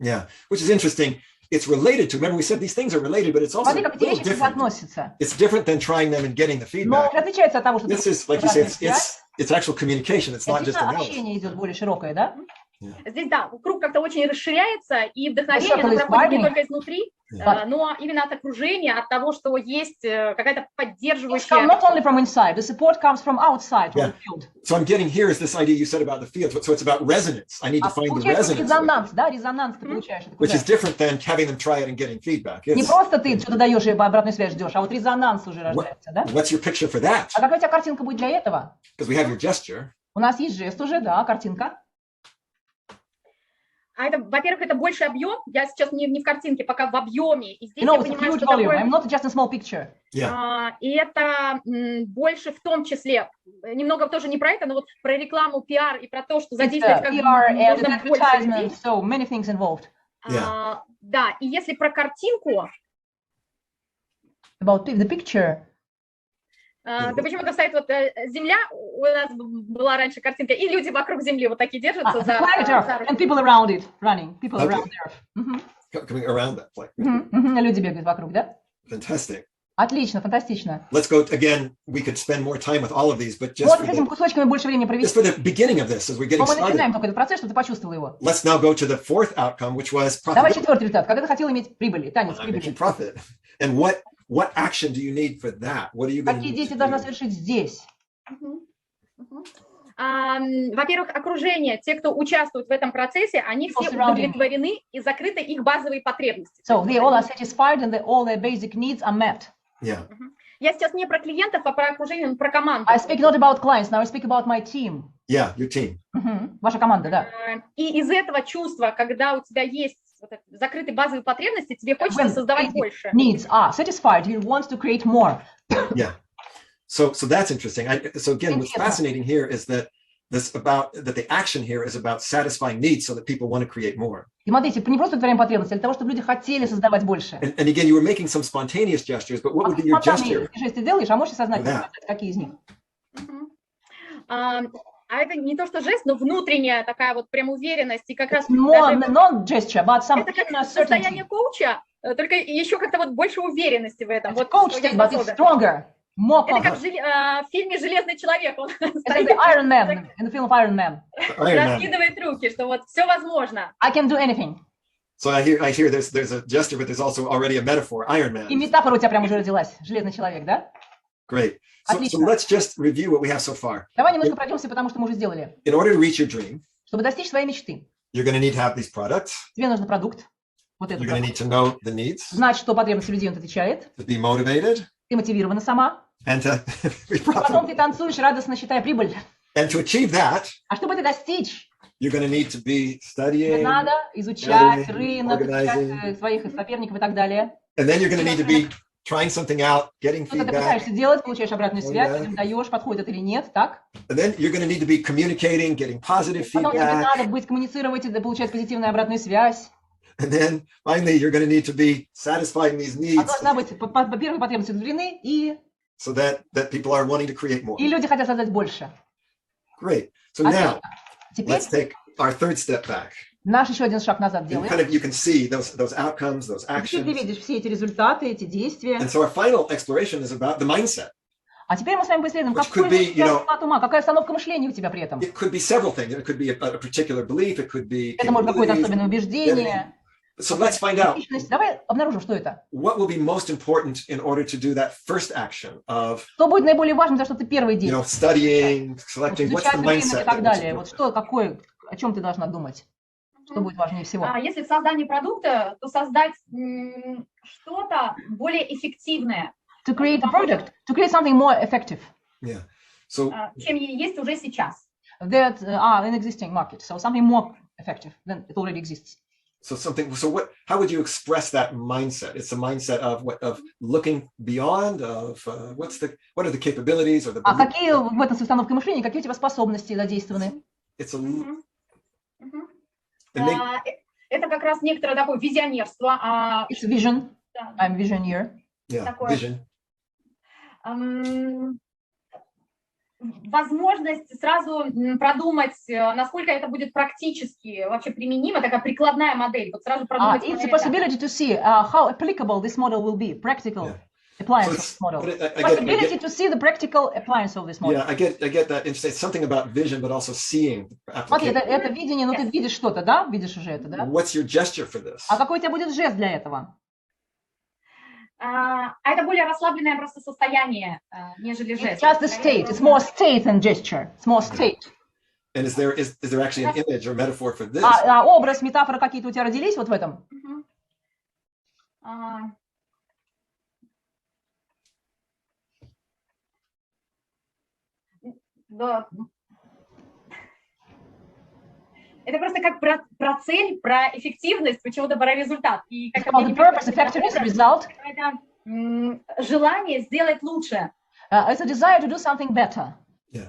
Yeah, which is interesting. It's related to, remember we said these things are related, but it's also Смотри, a как эти little вещи different. относятся. It's different than trying them and getting the Но feedback. отличается от того, что This ты is, like you say, обратная связь. it's actual communication. It's not just Это analysis. общение идет более широкое, да? Здесь, да, круг как-то очень расширяется, и вдохновение circle оно is проходит не widening. только изнутри, но именно от окружения, от того, что есть какая-то It's come поддерживающая... not only from inside, the support comes from outside, from Yeah. the field. So I'm getting here is this idea you said about the field. So it's about resonance. I need to А find the получается resonance, резонанс, да, резонанс ты получаешь. от which is окружающих. different than having them try it and getting feedback. Не It's, просто ты что-то даешь и обратную связь ждешь, а вот резонанс уже рождается, да? what's your picture for that? А какая у тебя картинка будет для этого? Because we have your gesture. У нас есть жест уже, да, картинка. А это, во-первых, это больше объем, я сейчас не в картинке, пока в объеме, и здесь You know, я it's a понимаю, huge что volume. такое... I'm not just a small picture. Yeah. И это больше в том числе, немного тоже не про это, но вот про рекламу, пиар и про то, что It's задействовать как PR and можно больше людей. advertisement, so many things involved. Да, и если про картинку, About the picture. то почему-то стоит вот Земля, у нас была раньше картинка, и люди вокруг Земли вот такие держатся The за planet Earth and people around it, running. People Okay. around the Earth. Мгм. Coming around that like Мгм. Люди бегают вокруг, да? fantastic. Отлично, фантастично. Let's go again. We could spend more time with all of these, but just Вот for с этими the, кусочками больше времени just провести. for the beginning of this, as we're getting Но мы started. начинаем только этот процесс, чтобы ты почувствовал его. Let's now go to the fourth outcome, which was Давай profitability. четвертый результат. Когда ты хотел иметь прибыль, танец I'm making прибыли. profit. And what action do you need for that? What are you going to Какие need действия to должна do? совершить здесь? Во-первых, окружение, те, кто участвует в этом процессе, они все People surrounding. удовлетворены и закрыты их базовые потребности. So they all are satisfied and all their basic needs are met. Yeah. Я сейчас не про клиентов, а про окружение, но про команду. I speak not about clients, now I speak about my team. Yeah, your team. Мгм. Ваша команда, да. И из этого чувства, когда у тебя есть вот эти закрытые базовые потребности, тебе хочется When создавать basic больше. needs are satisfied, you want to create more. Yeah. So that's interesting. So again, what's Интересно. fascinating here is that the action here is about satisfying needs so that people want to create more. И смотрите, не просто удовлетворяем потребности, а для того, чтобы люди хотели создавать больше. And again, you were making some spontaneous gestures, but what would be your gesture? Спонтанные жесты делаешь, а можешь сознать, Да. какие из них. А это не то, что жест, но внутренняя такая вот прям уверенность. И как раз More даже non-gesture, but some это как inner состояние certainty. коуча, только еще как-то вот больше уверенности в этом. It's Вот coach что я state, but it's способен. stronger, more Это как confident. в фильме «Железный человек». Он It's стоит, like the Iron Man, in the film of Iron Man. раскидывает руки, что вот все возможно. I can do anything. So I hear there's a gesture, but there's also already a metaphor, Iron И Man. метафора у тебя прям уже родилась. Железный человек, да? Great. So Отлично. let's just review what we have so far. Давай немножко пройдемся, потому что мы уже сделали. In order to reach your dream, Чтобы достичь своей мечты, you're going to need to have these products. тебе нужен продукт. Вот этот You're going to продукт. need to know the needs, Знать, что потребности людей он отвечает. to be motivated, Ты мотивирована сама. and to be И потом profitable. ты танцуешь, радостно считая прибыль. And to achieve that, А чтобы это достичь, you're going to need to be тебе studying, надо изучать gathering, рынок, organizing. изучать своих соперников и так далее. and then you're going to need to be trying something out, getting Что-то ты feedback, пытаешься делать, получаешь обратную связь, да. людям даешь, подходит это или нет, так? and then you're going to need to be communicating, getting positive Потом тебе feedback, надо быть, коммуницировать и получать позитивную обратную связь. and then finally you're going to need to be satisfying these А needs должна быть по первой потребности удовлетворены, и so that people are wanting to create more. люди хотят создать больше. Great. So now Отлично. Теперь let's take our third step back. наш еще один шаг назад You делаем. you can see those outcomes, those Теперь ты actions. видишь все эти результаты, эти действия. And so our final exploration is about the mindset. А теперь мы с вами поисследуем, Which какой could be, у тебя you know, склад ума, какая установка мышления у тебя при этом. It could be several things. It could be a particular belief. It could be Это может какое-то capabilities. особенное убеждение. So let's find out Личность. Давай обнаружим, что это. what will be most important in order to do that first action of, Что будет наиболее важным, за что ты первый you день. know, studying, selecting. What's Изучать the рынок и mindset? так that далее. makes Вот it что, какое, о чем ты должна думать? Что будет важнее всего? Если в создании продукта, то создать что-то более эффективное, To create a product, to create something more effective important? Yeah. So чем есть уже сейчас. that are in existing market. So something more effective than it already exists. how would you express that mindset? It's a mindset of what, of looking beyond, of what are the capabilities or the А belief- какие в этом установке мышления, какие у тебя способности задействованы? it's a and maybe- Это как раз некоторое такое визионерство. It's vision. Да. I'm visioneer. yeah, такое. vision. Возможность сразу продумать, насколько это будет практически вообще применимо, такая прикладная модель. Вот сразу продумать. It's a possibility to see how applicable this model will be, practical appliance So of it's- this model. but I get- Possibility to see the practical appliance of this model. Yeah, I get that. It's something about vision, but also seeing the Смотри, application. это видение, но ты видишь что-то, да? Видишь уже это, да? What's your gesture for this? А какой у тебя будет жест для этого? А это более расслабленное просто состояние, нежели It's жест. just a state. It's more state than gesture. It's more state. And is there actually an image or metaphor for this? А образ, метафора какие-то у тебя родились вот в этом? Мгм. Да. Это просто как про цель, про эффективность, почему-то про результат. И как About the purpose, effectiveness, result. это желание сделать лучше. It's a desire to do something better. Yeah.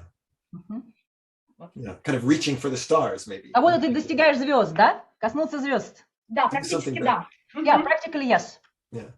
Yeah, kind of reaching for the stars, maybe. Как будто ты достигаешь звезд, да? Коснуться звезд. Да, практически something да. Yeah, practically yes. Yeah.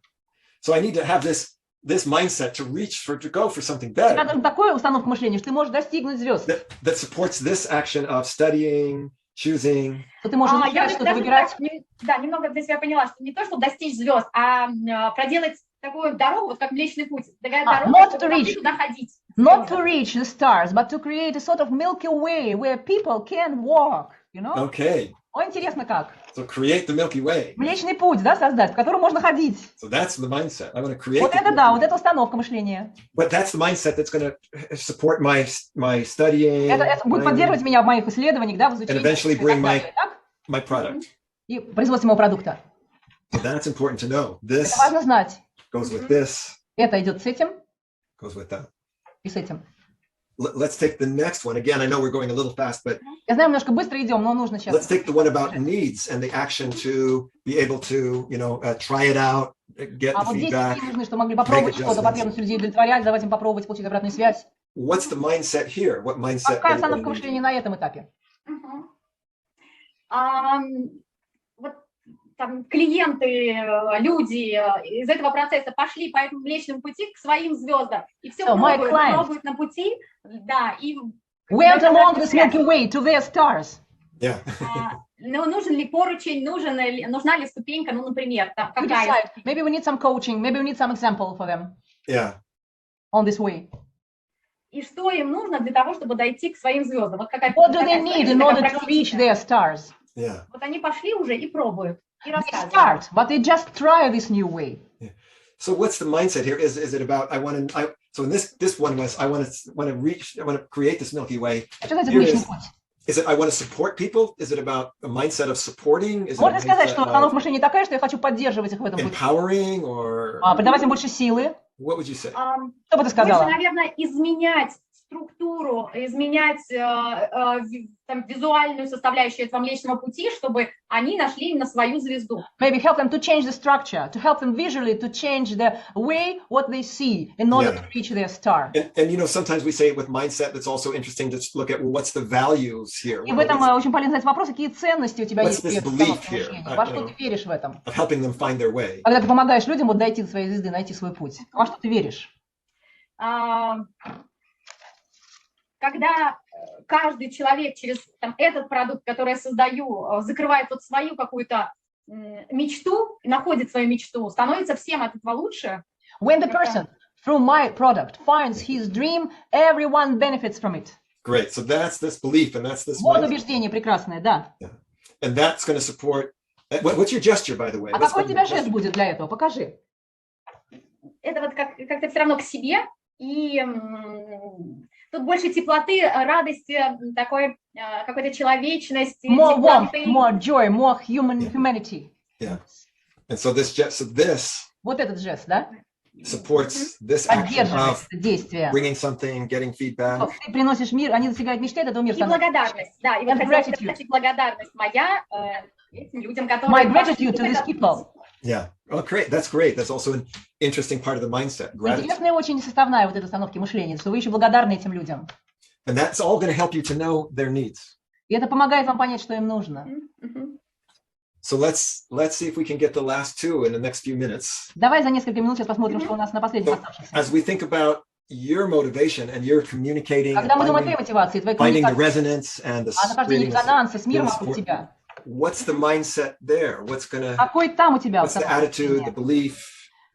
So I need to have this mindset to go for something У тебя better должна такая установка мышления, что ты можешь достигнуть звезд. that supports this action of studying, choosing. Что ты можешь Я изучать, что-то даже выбирать. так, да, немного для себя поняла, что не то, что достичь звезд, а проделать такую дорогу, вот как Млечный Путь. Такая дорога, not чтобы to reach. туда ходить. Not to reach the stars, but to create a sort of Milky Way where people can walk, you know? Okay. О, интересно как. So create the Milky Way. Млечный путь, да, создать, по которому можно ходить. So that's the mindset. I want to create. Вот the это Milky да, Way. вот это установка мышления. But that's the mindset that's going to support my studying. Это будет my- поддерживать меня в моих исследованиях, да, в and изучении. eventually и так bring далее, так? my product. И производство моего продукта. So that's important to know. Это This важно знать. goes with this, Это идет с этим goes with that. и с этим. Let's take the next one. Again, I know we're going a little fast, but Я знаю, немножко быстро идем, но нужно let's сейчас. take the one about needs and the action to be able to, try it out, get А the вот здесь feedback. такие нужны, что могли попробовать что-то, adjustments. потребность людей удовлетворять, давать им попробовать, получить обратную связь. What's the mindset here? What mindset? Какая are you установка putting into? мышления на этом этапе? Вот там клиенты, люди из этого процесса пошли по этому Млечному пути к своим звездам. И все So, my client. пробуют на пути, да, и went along this Milky Way to their stars. Yeah. Ну, нужен ли поручень, нужна ли ступенька, ну, например, там, We какая decide. Maybe we need some coaching. Maybe we need some example for them Yeah. on this way. и что им нужно для того, чтобы дойти к своим звездам. Вот какая What do they need in order to reach практическая. their stars? Yeah. Вот они пошли уже и пробуют, и They рассказывают. start, but they just try this new way. So what's the mindset here? Is it about so in this one was I want to create this Milky Way. Что значит Here Млечный is- путь? Is it I want to support people? Is it about a mindset of supporting? Is it a Можно сказать, что mindset установка of мышления такая, что я хочу поддерживать их в этом пути, empowering or придавать им больше силы. what would you say? Что бы ты сказала? Больше, наверное, изменять структуру, изменять там, визуальную составляющую этого Млечного Пути, чтобы они нашли именно свою звезду. Maybe help them to change the structure, to help them visually to change the way what they see in order Yeah. to reach their star. And you know, sometimes we say with mindset, that's also interesting to look at, well, what's the values here? И в этом очень полезно задать вопрос, какие ценности у тебя What's есть в this этой belief установке here? мышления, во что ты веришь в этом. Of helping them find their way. Когда ты помогаешь людям вот дойти до своей звезды, найти свой путь, во что ты веришь? Когда каждый человек через там, этот продукт, который я создаю, закрывает вот свою какую-то мечту, находит свою мечту, становится всем от этого лучше. When the person through my product finds his dream, everyone benefits from it. Great. So that's this belief and that's this Вот mindset. убеждение прекрасное, да. And that's going to support. What's your gesture, by the way? А What's какой у the- тебя жест будет для этого? Покажи. Это вот как-то все равно к себе, и тут больше теплоты, радости, такой какой-то человечности, More warmth, теплоты. more joy, more humanity. Yeah. And so this Вот этот жест, да? supports this action Поддерживает of это действие. bringing something, getting feedback. Ты приносишь мир, они достигают мечты, от этого мир И становится. благодарность, да, и вот And хотела gratitude. сказать, и благодарность моя этим людям, которые... My gratitude to these people. Yeah. Oh, great. That's great. That's also an interesting part of the mindset. Gratitude. Интересная очень составная вот этой установки мышления, что вы еще благодарны этим людям. And that's all going to help you to know their needs. И это помогает вам понять, что им нужно. So let's see if we can get the last two in the next few minutes. Давай за несколько минут сейчас посмотрим, что у нас на последних So оставшихся. as we think about your motivation and your communicating and Когда мы думаем о finding, твоей мотивации, твоей finding the коммуникации, resonance and the о нахождении creating резонанса с миром this вокруг тебя, what's the mindset there? What's gonna какой там у тебя what's the установка attitude, the мышления? belief?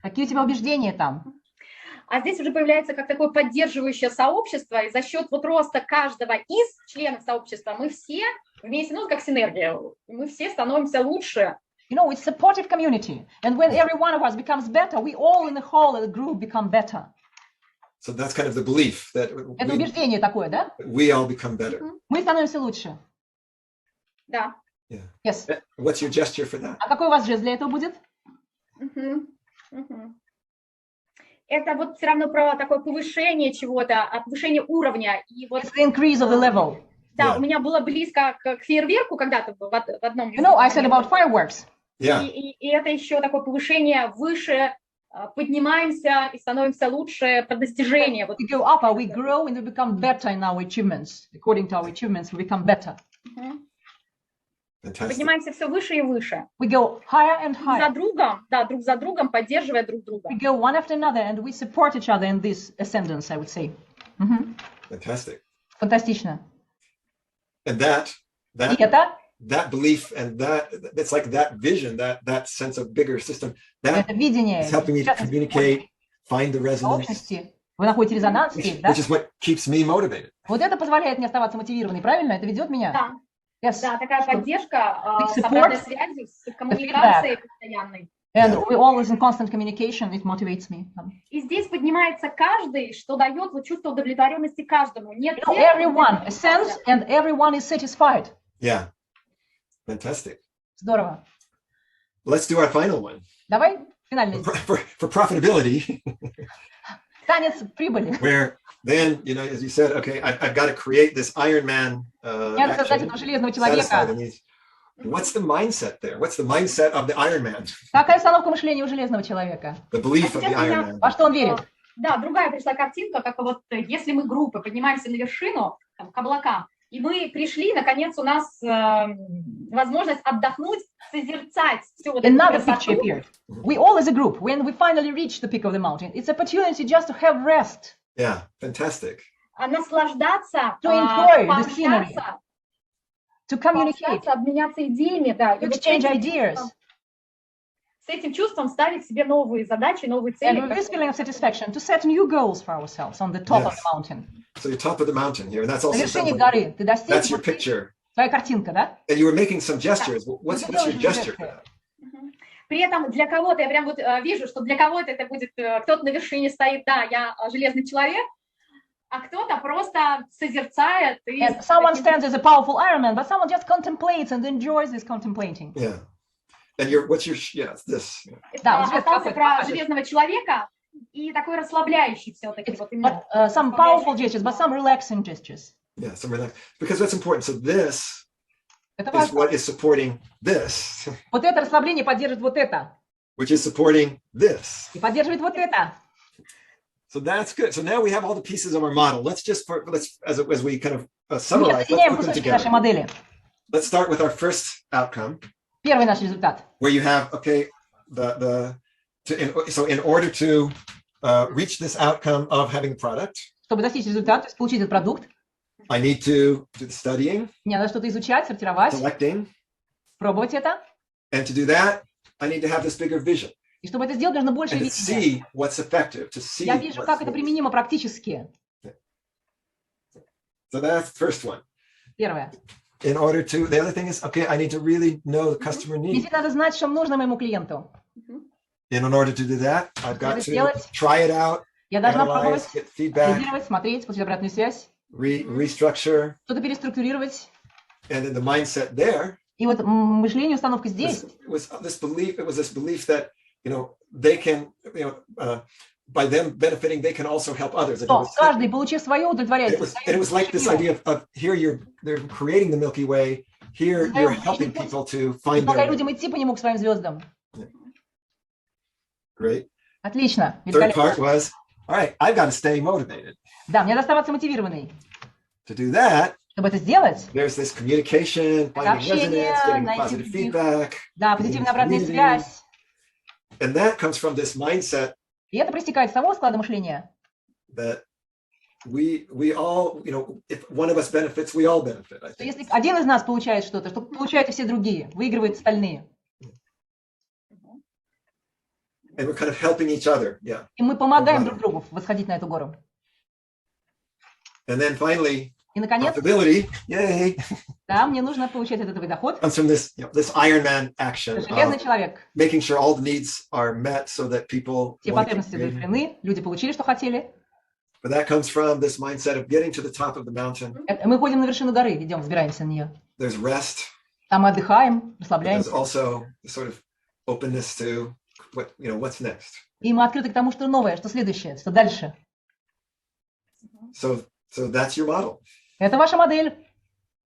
Какие у тебя убеждения там? А здесь уже появляется как такое поддерживающее сообщество, и за счет вот роста каждого из членов сообщества мы все вместе, ну, как синергия, мы все становимся лучше. You know, it's supportive community. And when every one of us becomes better, we all in the whole of the group become better. So that's kind of the belief that Это убеждение такое, да? we all become better. Мы становимся лучше. Да. Yeah. Yes. What's your gesture for that? А какой у вас жест для этого будет? Это вот все равно про такое повышение чего-то, повышение уровня. И вот, It's the increase of the level. да, у меня было близко к фейерверку когда-то в одном из... You know, I said about fireworks. Yeah. И это еще такое повышение выше, поднимаемся и становимся лучше про достижение. Вот. We go up, we grow, and we become better in our achievements. According to our achievements, we become better. Fantastic. Поднимаемся все выше и выше. We go higher and Друг higher. за другом, да, друг за другом, поддерживая друг друга. We go one after another, and we support each other in this ascendance, I would say. Fantastic. Фантастично. And that И это, belief and it's like that vision, that sense of bigger system, that это видение, is helping me to communicate, find the resonance, общности. Вы находите резонанс здесь, да? which is what keeps me motivated. Вот это позволяет мне оставаться мотивированной, правильно? Это ведет меня? Да. Yes. Да, такая поддержка Big с support, обратной связью, с коммуникацией постоянной. And we're always in constant communication. It motivates me. И здесь поднимается каждый, что дает вот чувство удовлетворенности каждому. Нет You know, тех, everyone a sense, and everyone is satisfied. Yeah. Fantastic. Здорово. Let's do our final one. Давай финальный. For profitability, Танец прибыли. where then, you know, as you said, okay, I've got to create this Iron Man Надо создать этого железного satisfy the человека. needs. What's the mindset there? What's the mindset of the Iron Man? Какая установка мышления у железного человека? The belief of the Iron Man. Во что он верит? Да, другая пришла картинка, как вот если мы группы поднимаемся на вершину, там, к облакам, и мы пришли, наконец у нас возможность отдохнуть, созерцать всю вот эту Another красоту. picture appeared. We all as a group, when we finally reach the peak of the mountain, it's opportunity just to have rest. Yeah, fantastic. наслаждаться, To enjoy the scenery. пообщаться, To communicate. обменяться идеями, да. И To вот exchange ideas. с этим чувством ставить себе новые задачи, новые And цели. with this feeling of satisfaction, to set new goals for ourselves on the top of Yes. the mountain. So you're top of the mountain here, and that's На also вершине sounds like- горы ты достиг, that's your picture. твоя картинка, да? And you were making some gestures. What's your делаешь gesture жесты. for that? При этом для кого-то, я прям вот вижу, что для кого-то это будет, кто-то на вершине стоит, да, я железный человек, а кто-то просто созерцает. И And someone stands as a powerful Iron Man, but someone just contemplates and enjoys this contemplating. Yeah. And what's your, yeah, it's this. Yeah. Да, вот жест остался какой-то про покажет. железного человека и такой расслабляющий все-таки. Вот именно. But some powerful gestures, but some relaxing gestures. Yeah, some relax. Because that's important. So this Это is важно. what is supporting this, Вот это расслабление поддерживает вот это. which is supporting this. И поддерживает вот это. So that's good. So now we have all the pieces of our model. Let's as we kind of Мы summarize, let's соединяем put them кусочки нашей together. модели. Let's start with our first outcome, Первый наш результат. where you have, okay, so in order to reach this outcome of having a product, Чтобы достичь результата, то есть получить этот продукт, I need to do the studying, мне надо что-то изучать, сортировать, selecting, пробовать это. and to do that, I need to have this bigger vision И чтобы это сделать, нужно больше and to видения. see what's effective, to see Я вижу, как это what's. применимо практически. So that's the first one. Первое. In order to, the other thing is, okay, I need to really know the customer Мне need. надо знать, что нужно моему клиенту. And in order to do that, I've got это to сделать, try it out, Я должна analyze, пробовать, get feedback, анализировать, смотреть, получить обратную связь, restructure, что-то переструктурировать. and then the mindset there И вот мышление, установка здесь. was this belief that, they can, by them benefiting, they can also help others. And Что каждый, получив свое, удовлетворяет. it was like this idea of here they're creating the Milky Way, here you're helping people to find Пока their way. людям идти по нему к своим звездам. Great. Отлично. Third Великолепно. part was, all right, I've got to stay motivated. Да, мне надо оставаться мотивированной. To do that, Чтобы это сделать, there's this communication, finding общение, resonance, getting найти positive других. feedback, Да, getting позитивная обратная community. связь. And that comes from this mindset И это проистекает с того склада мышления, that we all, if one of us benefits, we all benefit, I что think. если один из нас получает что-то, что получают и все другие, выигрывают остальные. And we're kind of helping each other, yeah. И мы помогаем друг другу восходить на эту гору. And then finally, И, наконец, profitability, yay, да, мне нужно получать от этого доход. comes from this, this Iron Man action Железный of человек. making sure all the needs are met so that people Все want to keep потребности creating. удовлетворены, люди получили, что хотели. But that comes from this mindset of getting to the top of the mountain. Мы ходим на вершину горы, идем, взбираемся на нее. There's rest. Там мы отдыхаем, But there's расслабляемся. also the sort of openness to what's next. И мы открыты к тому, что новое, что следующее, что дальше. So that's your model. Это ваша модель.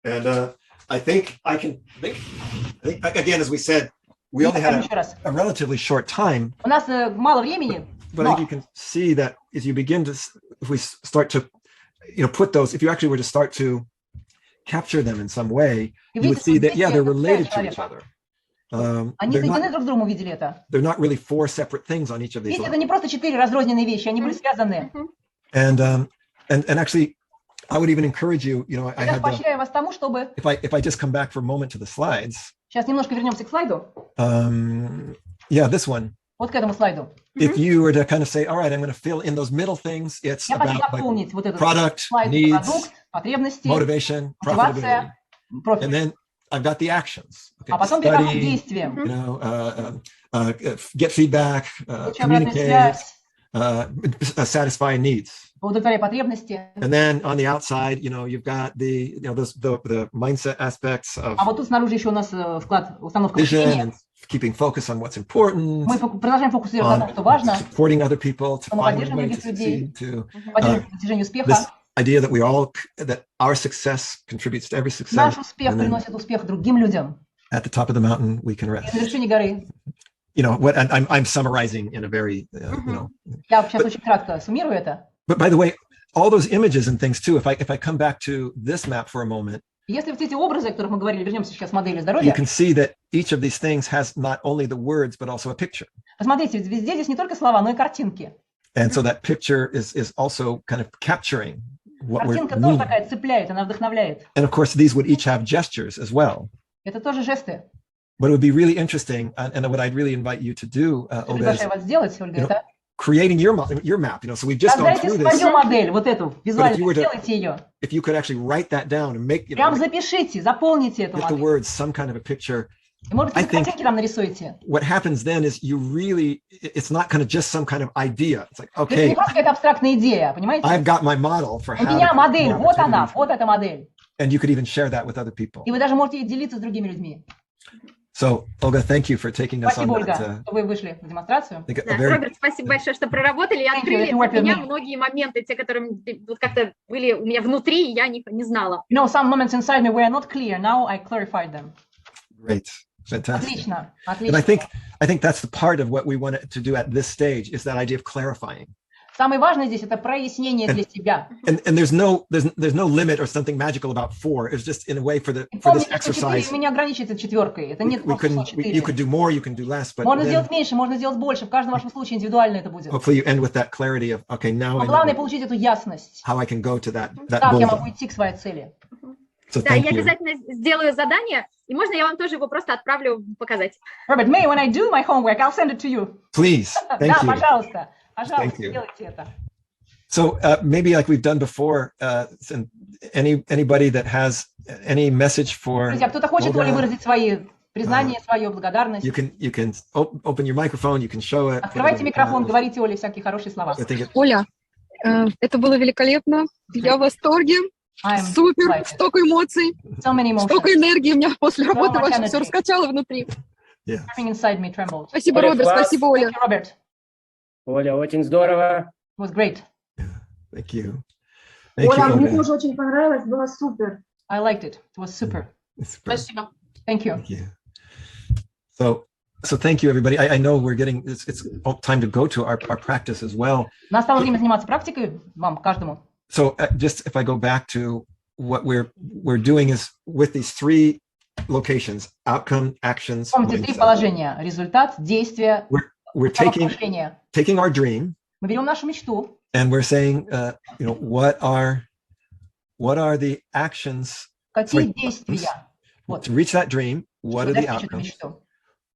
And I think again, as we said, we only had Еще раз. a relatively short time, У нас мало времени, but I но think you can see that as you begin to, if we start to, put those, if you actually were to start to capture them in some way, you would see that, yeah, they're related to each other. они соединены друг с другом, увидели это. They're not really four separate things on each of these Видите, это levels. не просто 4 разрозненные вещи, они были связаны. And actually, I would even encourage you, I Я had поощряю вас тому, чтобы... if I just come back for a moment to the slides, Сейчас немножко вернемся к слайду. yeah, this one. Вот к этому слайду. If you were to kind of say, all right, I'm going to fill in those middle things, it's Я хочу about дополнить вот этот product, слайд. needs, Продукт, потребности, motivation, profitability. мотивация, And профит. then I've got the actions. Okay, А потом перехожу к study, действиям. Get feedback, Получу обратную communicate, связь, satisfy needs. удовлетворяю потребности. And then on the outside, you've got the mindset aspects of А вот тут снаружи еще у нас вклад, установка vision мышления. and keeping focus on what's important, Мы продолжаем фокусироваться на том, что важно, supporting other people to что мы find a поддерживаем way to других людей, succeed, to поддерживаем достижение успеха. this idea that that our success contributes to every success. Наш успех And then приносит успех другим людям. at the top of the mountain, we can И rest. на вершине горы. And I'm summarizing in a very, Я сейчас очень кратко суммирую это. But by the way, all those images and things too, if I come back to this map for a moment, Если вот эти образы, о которых мы говорили, вернемся сейчас к модели you здоровья, can see that each of these things has not only the words, but also a picture. посмотрите, ведь везде здесь не только слова, но и картинки. And so that picture is also kind of capturing what we're Картинка тоже meaning. такая цепляет, она вдохновляет. And of course, these would each have gestures as well. Это тоже жесты. But it would be really interesting, and what I'd really invite you to do, Я Olga, is приглашаю вас сделать, Ольга, это creating your map. So we've just gone создайте through this. свою модель, вот эту, you визуально were to- сделайте ее. If you could actually write that down and make, Прям запишите, заполните эту get the модель. words, some kind of a picture. И, может I быть, think- картинки там нарисуете. What happens then is it's not kind of just some kind of idea. It's like, Это okay, не просто какая-то абстрактная идея, понимаете? I've got my model for У how меня to модель, more вот она, opportunities. вот эта модель. And you could even share that with other people. И вы даже можете делиться с другими людьми. So, Olga, thank you for taking us on Спасибо, Ольга, that. что вы вышли в демонстрацию. I think Да, a very- Роберт, спасибо большое, что проработали и Thank you, открыли if you work для with меня me. многие моменты, те, которые вот как-то были у меня внутри, и я не знала. You know, some moments inside me were not clear. Now I clarified them. Great, fantastic. Отлично, And отлично. I think that's the part of what we wanted to do at this stage is that idea of clarifying. Самое важное здесь это прояснение для себя. And there's no limit or something magical about 4. It's just in a way for И this помните, что exercise. 4 меня ограничивается четверкой. Это нет We просто couldn't. число You 4. could do more. You can do less. But Можно then сделать меньше, можно сделать больше. В каждом вашем случае индивидуально это будет. hopefully you end with that clarity of okay, now Но I главное know получить эту ясность. how I can go to that Как я goal. могу идти к своей цели. So Да, thank я you. обязательно сделаю задание, и можно я вам тоже его просто отправлю показать. Robert, May, when I do my homework, I'll send it to you. Please, Да, thank you. пожалуйста. Thank Пожалуйста, you. сделайте это. So maybe like we've done before, and anybody that has any message for Друзья, кто-то хочет Olga, Оле выразить свои признания, свою благодарность. you can open your microphone, you can show it. Открывайте микрофон, говорите Оле всякие хорошие слова. I think it, Оля, это было великолlepно. Я в восторге. I'm Супер, delighted. столько эмоций, So many emotions. столько энергии у меня после работы much вообще все energy. раскачало внутри. yeah. Everything inside me trembled. Спасибо, Оля, Роберт, класс. спасибо, Оля. Thank you, Robert. Оля, очень здорово. It was great. Thank you. Thank you, Оля, мне Olga. тоже очень понравилось, было супер. I liked it. It was super. Спасибо. Thank you. Thank you. So thank you, everybody. I know we're getting it's time to go to our practice as well. Настало время заниматься практикой вам, каждому. So just if I go back to what we're doing is with these 3 locations: outcome, actions, Помните, 3 mindset. положения. Результат, действие, We're taking мышление. our dream Мы берем нашу мечту and we're saying, what are the actions какие действия. Вот. to reach that dream? What are Чтобы the достичь эту outcomes? мечту.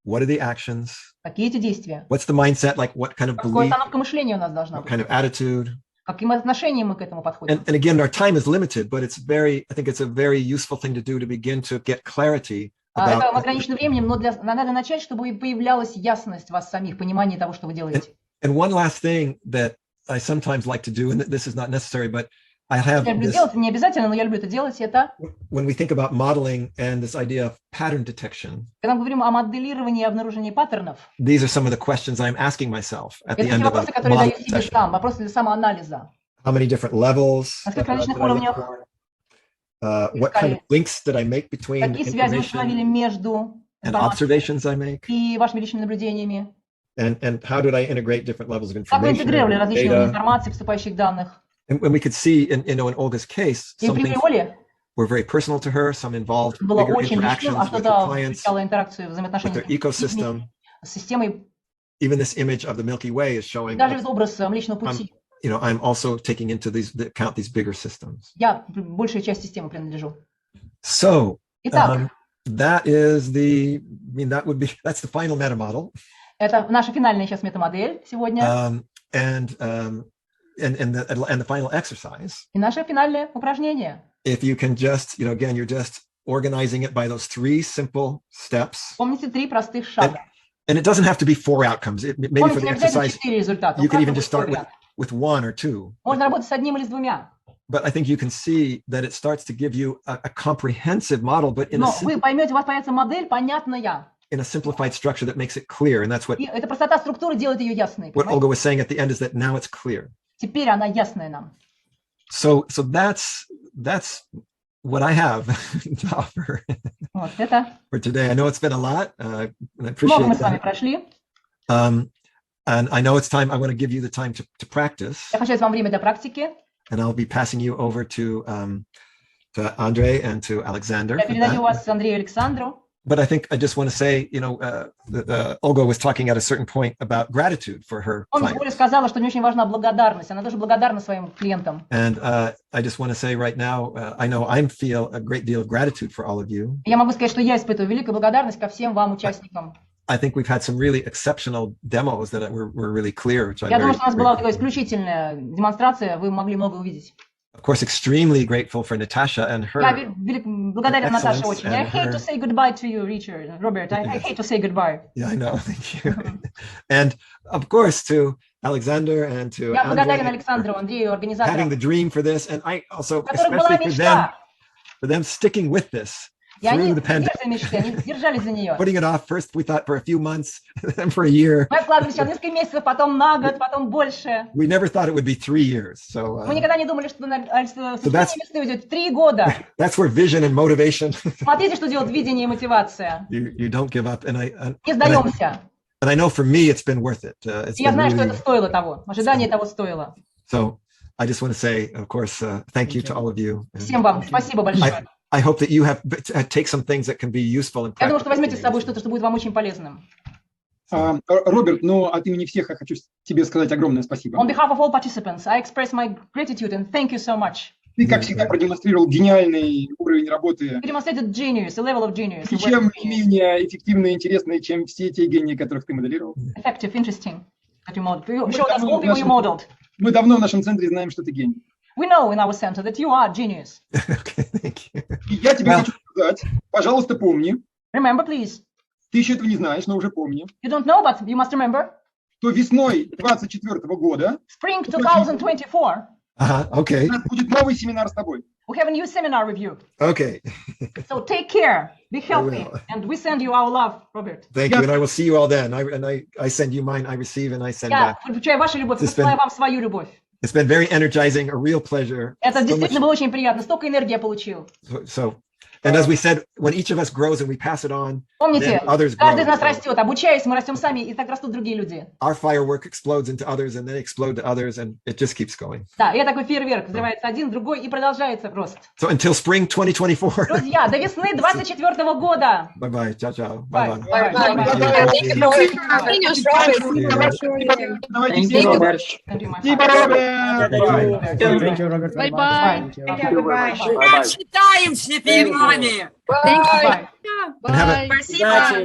What are the actions? Какие эти действия? What's the mindset? Like what kind of Какая belief? установка мышления у нас должна What быть? kind of attitude? Каким отношением мы к этому подходим? And again, our time is limited, but I think it's a very useful thing to do to begin to get clarity Это about. ограничено временем, но надо начать, чтобы появлялась ясность вас самих, понимание того, что вы делаете. And one last thing that I sometimes like to do, and this is not necessary, but I have Я люблю this, делать, не обязательно, но я люблю это делать, это when we think about modeling and this idea of pattern detection, когда мы говорим о моделировании и обнаружении паттернов. these are some of the questions I'm asking myself at the Это те end of a вопросы, которые даю modeling себе session. сам, вопросы для самоанализа. How many different levels? На сколько различных did I look уровнях, for? What kind of links did I make between какие связи вы установили information между and информацией observations I make? и вашими личными наблюдениями? And how did I integrate different levels of Как вы information, интегрировали различные уровни data? информации, поступающих данных? And when we could see in Olga's case, И some при things Оле were very personal to her, some involved было bigger очень личным, interactions а with her что-то clients, включало интеракцию, with взаимоотношения their ecosystem. с системой, Even this image of the Milky Way is showing, даже этот образ Млечного Пути. I'm also taking into account these bigger systems. Я большая часть системы принадлежу. So Итак, that's the final meta model. это наша финальная сейчас метамодель сегодня. And the final exercise. И наше финальное упражнение. If you can just, again, you're just organizing it by those 3 simple steps. Помните 3 простых шага. And it doesn't have to be 4 outcomes. Maybe for Помните, the не обязательно exercise, 4 результата. you У could even каждого just start свой вариант. with 1 or 2. Можно работать с одним или с двумя. But I think you can see that it starts to give you a comprehensive model, but in Но вы поймете, у вас появится модель понятная. a simplified structure that makes it clear. And that's what И эта простота структуры делает ее ясной. what понимаете? Olga was saying at the end is that now it's clear. Теперь она ясная нам. So that's what I have to offer Вот это. for today. I know it's been a lot, and I Много appreciate мы с вами that. прошли. And I know it's time. I want to give you the time to practice, Я хочу дать вам время для практики. and I'll be passing you over to Andre and to Alexander. Я for передаю that. вас Андрею и Александру. But I think I just want to say, Olga was talking at a certain point about gratitude for her Он clients. Оля сказала, что мне очень важна благодарность. Она тоже благодарна своим клиентам. And I just want to say right now, I know I feel a great deal of gratitude for all of you. Я могу сказать, что я испытываю великую благодарность ко всем вам, участникам. I think we've had some really exceptional demos that were really clear, which I'm Я very думаю, что у нас была grateful. такая исключительная демонстрация, вы могли много увидеть. Of course, extremely grateful for Natasha and her. Я благодарен Наташе excellence очень. I and hate her- to say goodbye to you, Richard, Robert. I hate to say goodbye. Yeah, I know. Thank you. And of course, to Alexander and to Я благодарен Andrei Александру, Андрею, for организаторам, having the dream for this, and I also, у которых была especially мечта. for them sticking with this И они through the pandemic, этой мечты, они держались за нее. putting it off. First, we thought for a few months, then for a year. Мы откладывали сначала несколько месяцев, потом на год, потом больше. We never thought it would be 3 years. So Мы никогда не думали, что that's- создание мечты уйдет 3 года. that's where vision and motivation. Смотрите, что делает видение и мотивация. you don't give up, and Не сдаемся. I know for me it's been worth it. It's И я been знаю, что really, это стоило того. Ожидание того стоило. so I just want to say, of course, thank you to all of you. And Всем вам спасибо большое. I hope that you have take some things that can be useful and Я думаю, что practical. возьмете с собой что-то, что будет вам очень полезным. Роберт, ну, от имени всех я хочу тебе сказать огромное спасибо. On behalf of all participants, I express my gratitude and thank you so much. Ты, как всегда, продемонстрировал гениальный уровень работы, You demonstrated genius, a level of genius, a чем way не менее эффективный и интересный, чем все те гении, которых ты моделировал. effective, interesting that you modeled. You showed us all people you modeled. Мы давно в нашем центре знаем, что ты гений. We know in our center that you are genius. И я тебе хочу сказать, пожалуйста, помни, Remember, please. ты еще этого не знаешь, но уже помни, You don't know, but you must remember. что весной 2024 года Spring 2024, Okay. у нас будет новый семинар с тобой. we have a new seminar with you. Okay. So take care, be healthy, will. and we send you our love, Robert. Thank you, and I will see you all then. I send you mine. I receive, and I send Я back. получаю вашу любовь, This посылаю been- вам свою любовь. It's been very energizing, a real pleasure. Это So действительно much- было очень приятно. Столько энергии я получил. So, and as we said, when each of us grows and we pass it on, Помните, then others каждый из grow. нас So растет. Обучаясь, мы растем сами, и так растут другие люди. our firework explodes into others, and then explode to others, and it just keeps going. Да, и такой фейерверк. Взрывается один, другой, и продолжается рост. So until spring 2024. Друзья, до весны 24 года. Bye bye. Ciao ciao. Bye. Bye bye. Bye. Давайте все. Thank you, Роберт! Thank you, Robert. very much. Bye-bye. Thank you. Считаемся перед Bye. And have a- Bye.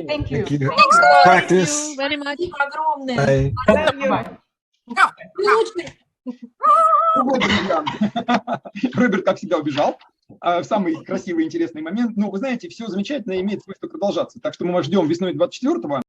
Thank you. Thank you. Thank Practice. you very much. огромное. Bye. Bye. Ну вот, друзья. Роберт, как всегда, убежал в самый красивый и интересный момент. Но вы знаете, все замечательно имеет свойство продолжаться. Так что мы вас ждем весной 24-го.